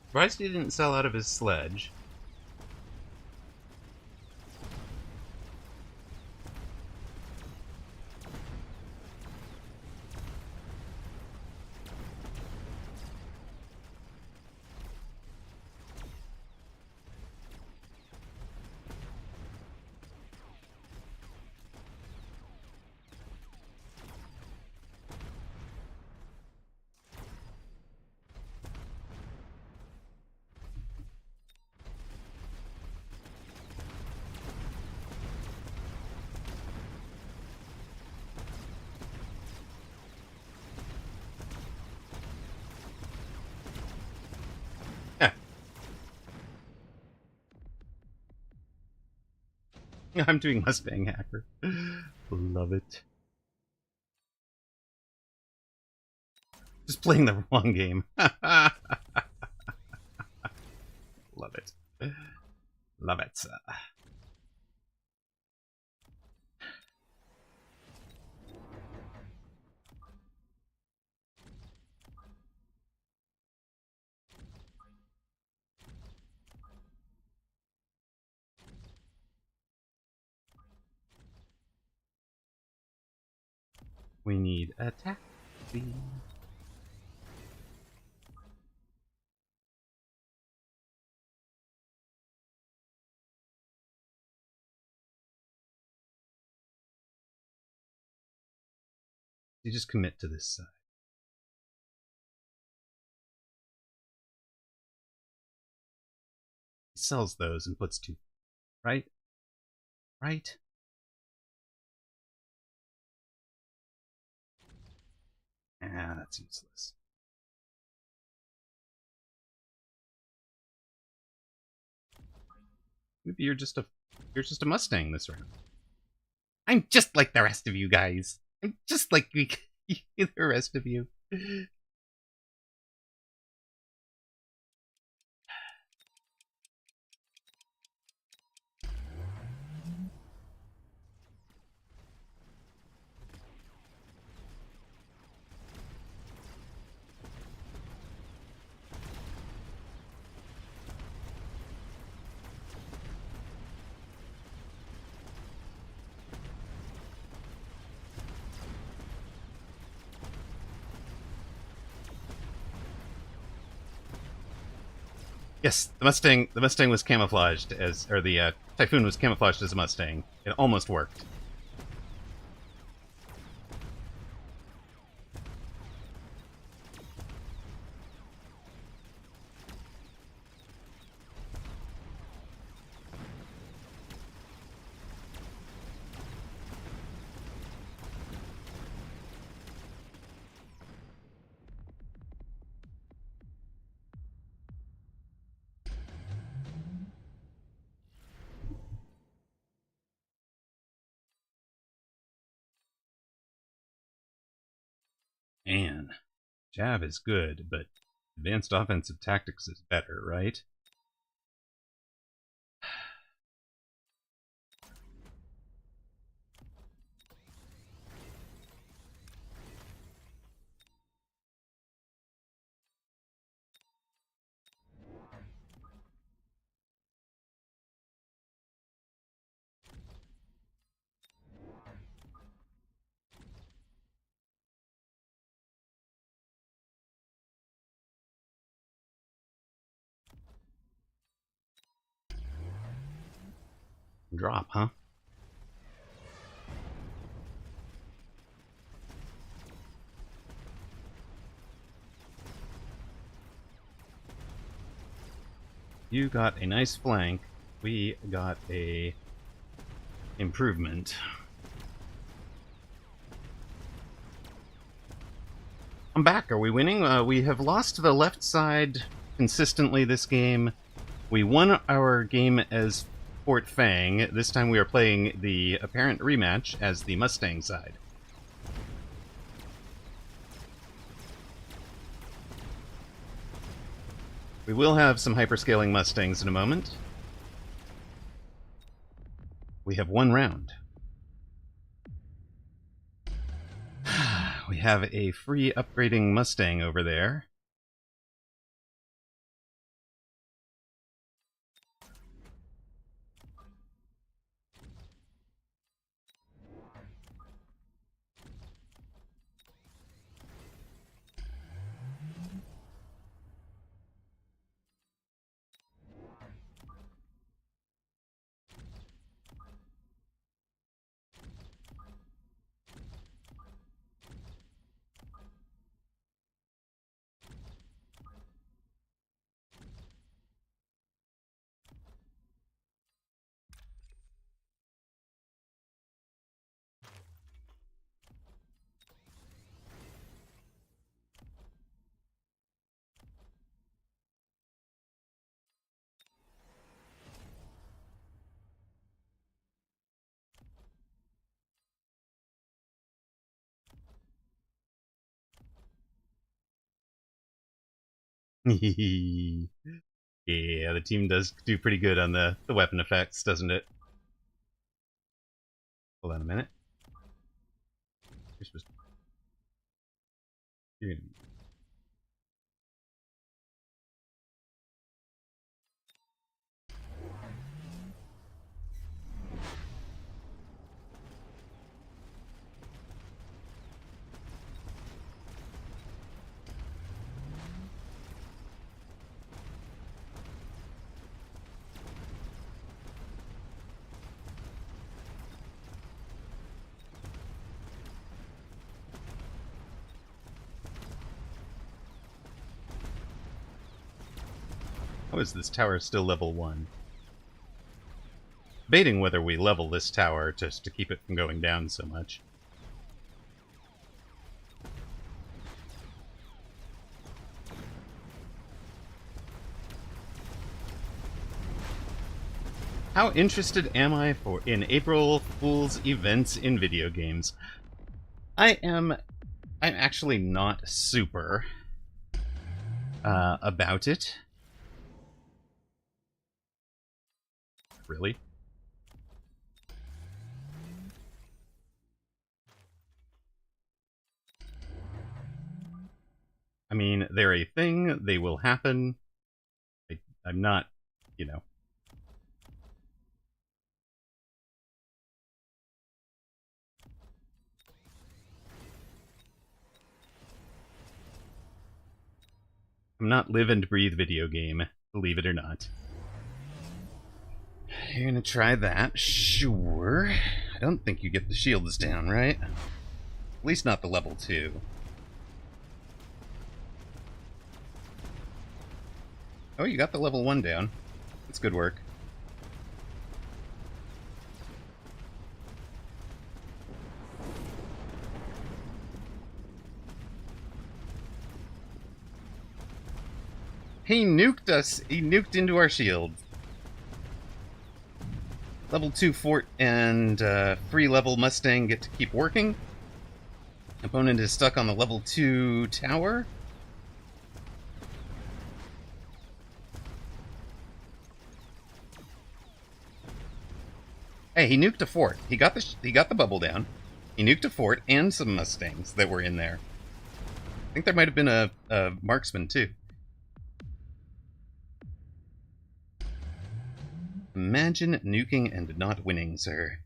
Surprised he didn't sell out of his sledge. I'm doing Mustang Hacker. Love it. Just playing the wrong game. Love it. Love it. We need a taxi. You just commit to this side. He sells those and puts two. Right? Right? Ah, that's useless. Maybe you're just a Mustang this round. I'm just like the rest of you guys. I'm just like the rest of you. Yes, the Mustang was camouflaged as, or the Typhoon was camouflaged as a Mustang. It almost worked. Man, Jab is good, but advanced offensive tactics is better, right? Drop, huh? You got a nice flank. We got a improvement. I'm back. Are we winning? We have lost the left side consistently this game. We won our game as Fort Fang. This time we are playing the apparent rematch as the Mustang side. We will have some hyperscaling Mustangs in a moment. We have one round. We have a free upgrading Mustang over there. Yeah, the team does do pretty good on the weapon effects, doesn't it? Hold on a minute. You're supposed to... You're gonna... How is this tower still level 1? Debating whether we level this tower just to keep it from going down so much. How interested am I in April Fool's events in video games? I'm actually not super about it. Really? I mean, they're a thing, they will happen. I'm not, you know. I'm not live and breathe video game, believe it or not. You're gonna try that? Sure. I don't think you get the shields down, right? At least not the level 2. Oh, you got the level 1 down. That's good work. He nuked us! He nuked into our shield. Level 2 fort and free level Mustang get to keep working. Opponent is stuck on the level 2 tower. Hey, he nuked a fort. He got the bubble down. He nuked a fort and some Mustangs that were in there. I think there might have been a marksman too. Imagine nuking and not winning, sir.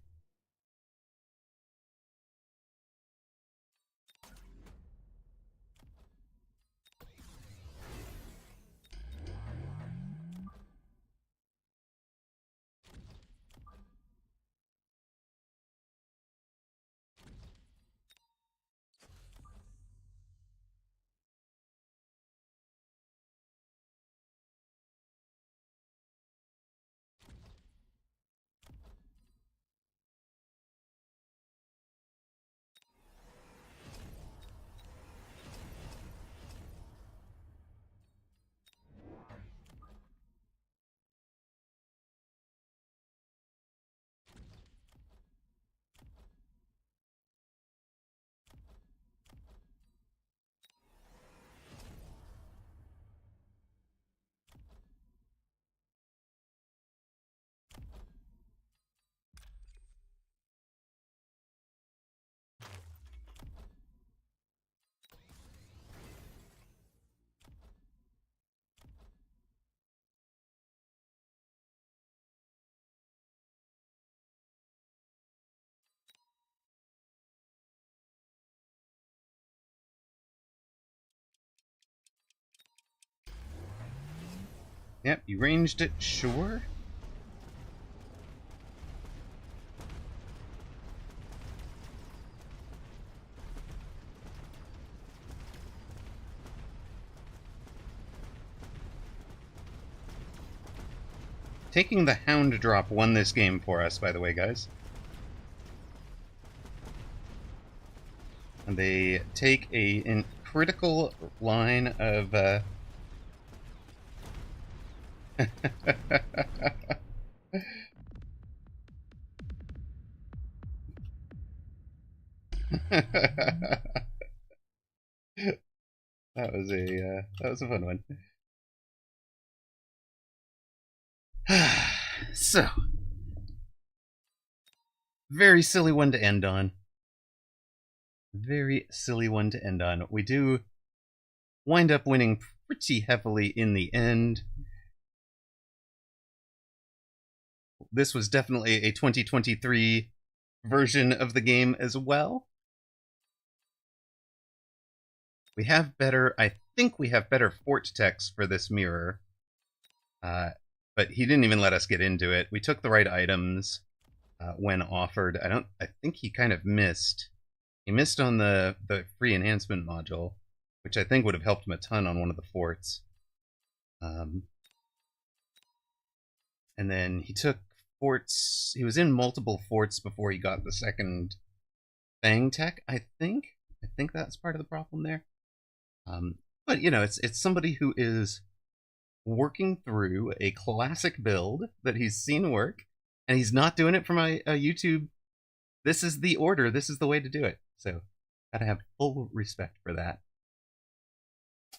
Yep, you ranged it, sure. Taking the Hound drop won this game for us, by the way, guys. And they take a critical line of... that was a fun one. So, very silly one to end on. Very silly one to end on. We do wind up winning pretty heavily in the end. This was definitely a 2023 version of the game as well. We have better, I think we have better fort text for this mirror. But he didn't even let us get into it. We took the right items when offered. I think he kind of missed. He missed on the free enhancement module, which I think would have helped him a ton on one of the forts. And then he took forts. He was in multiple forts before he got the second Fang tech, I think. I think that's part of the problem there. But, you know, it's somebody who is working through a classic build that he's seen work, and he's not doing it from a YouTube. This is the order. This is the way to do it. So, gotta have full respect for that.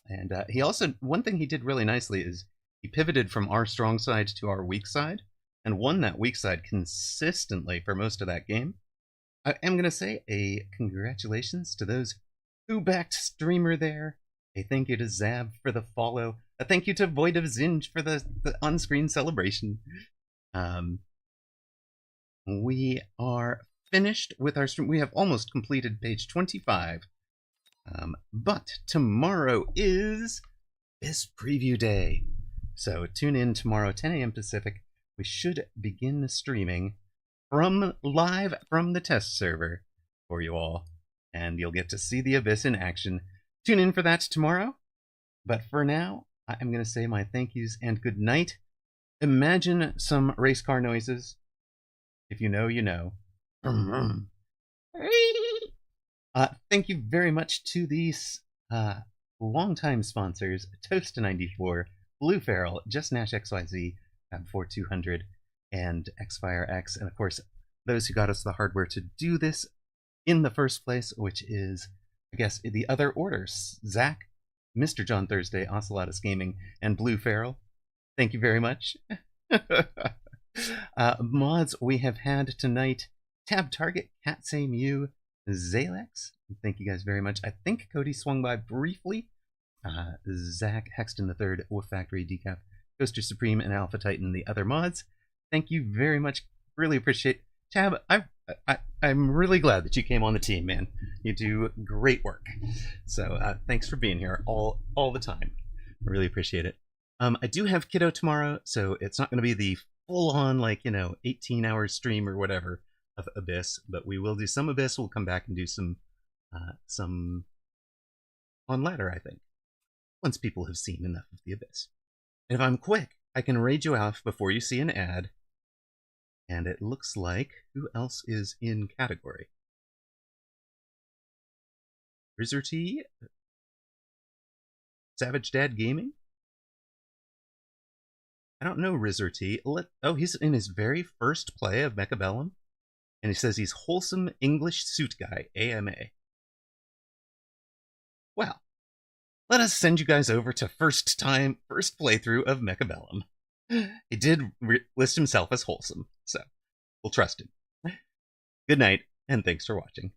And he also, one thing he did really nicely is he pivoted from our strong side to our weak side, and won that weak side consistently for most of that game. I am going to say a congratulations to those who backed Streamer there. A thank you to Zab for the follow. A thank you to Void of Zinj for the on-screen celebration. We are finished with our stream. We have almost completed page 25. But tomorrow is this preview day. So tune in tomorrow, 10 a.m. Pacific. We should begin streaming live from the test server for you all. And you'll get to see the Abyss in action. Tune in for that tomorrow. But for now, I'm going to say my thank yous and good night. Imagine some race car noises. If you know, you know. Thank you very much to these longtime sponsors, Toast94, Blue Feral, Just Nash XYZ, Fab4200, and Xfire X, and of course, those who got us the hardware to do this in the first place, which is, I guess, the other orders. Zach, Mr. John Thursday, Ocelotus Gaming, and Blue Feral. Thank you very much. Mods we have had tonight, Tab Target, Katsay Mew, Zalex. Thank you guys very much. I think Cody swung by briefly. Zach, Hexton III, Wolf Factory, Decaf, Coaster Supreme, and Alpha Titan, the other mods. Thank you very much. Really appreciate it. Tab, I'm really glad that you came on the team, man. You do great work. So thanks for being here all the time. I really appreciate it. I do have Kiddo tomorrow, so it's not going to be the full-on, 18-hour stream or whatever of Abyss, but we will do some Abyss. We'll come back and do some on ladder, I think, once people have seen enough of the Abyss. And if I'm quick, I can raid you off before you see an ad. And it looks like, who else is in category? Rizzer T? Savage Dad Gaming? I don't know Rizzer T. Oh, he's in his very first play of Mechabellum. And he says he's Wholesome English Suit Guy, AMA. Well, let us send you guys over to first playthrough of Mechabellum. He did list himself as wholesome, so we'll trust him. Good night, and thanks for watching.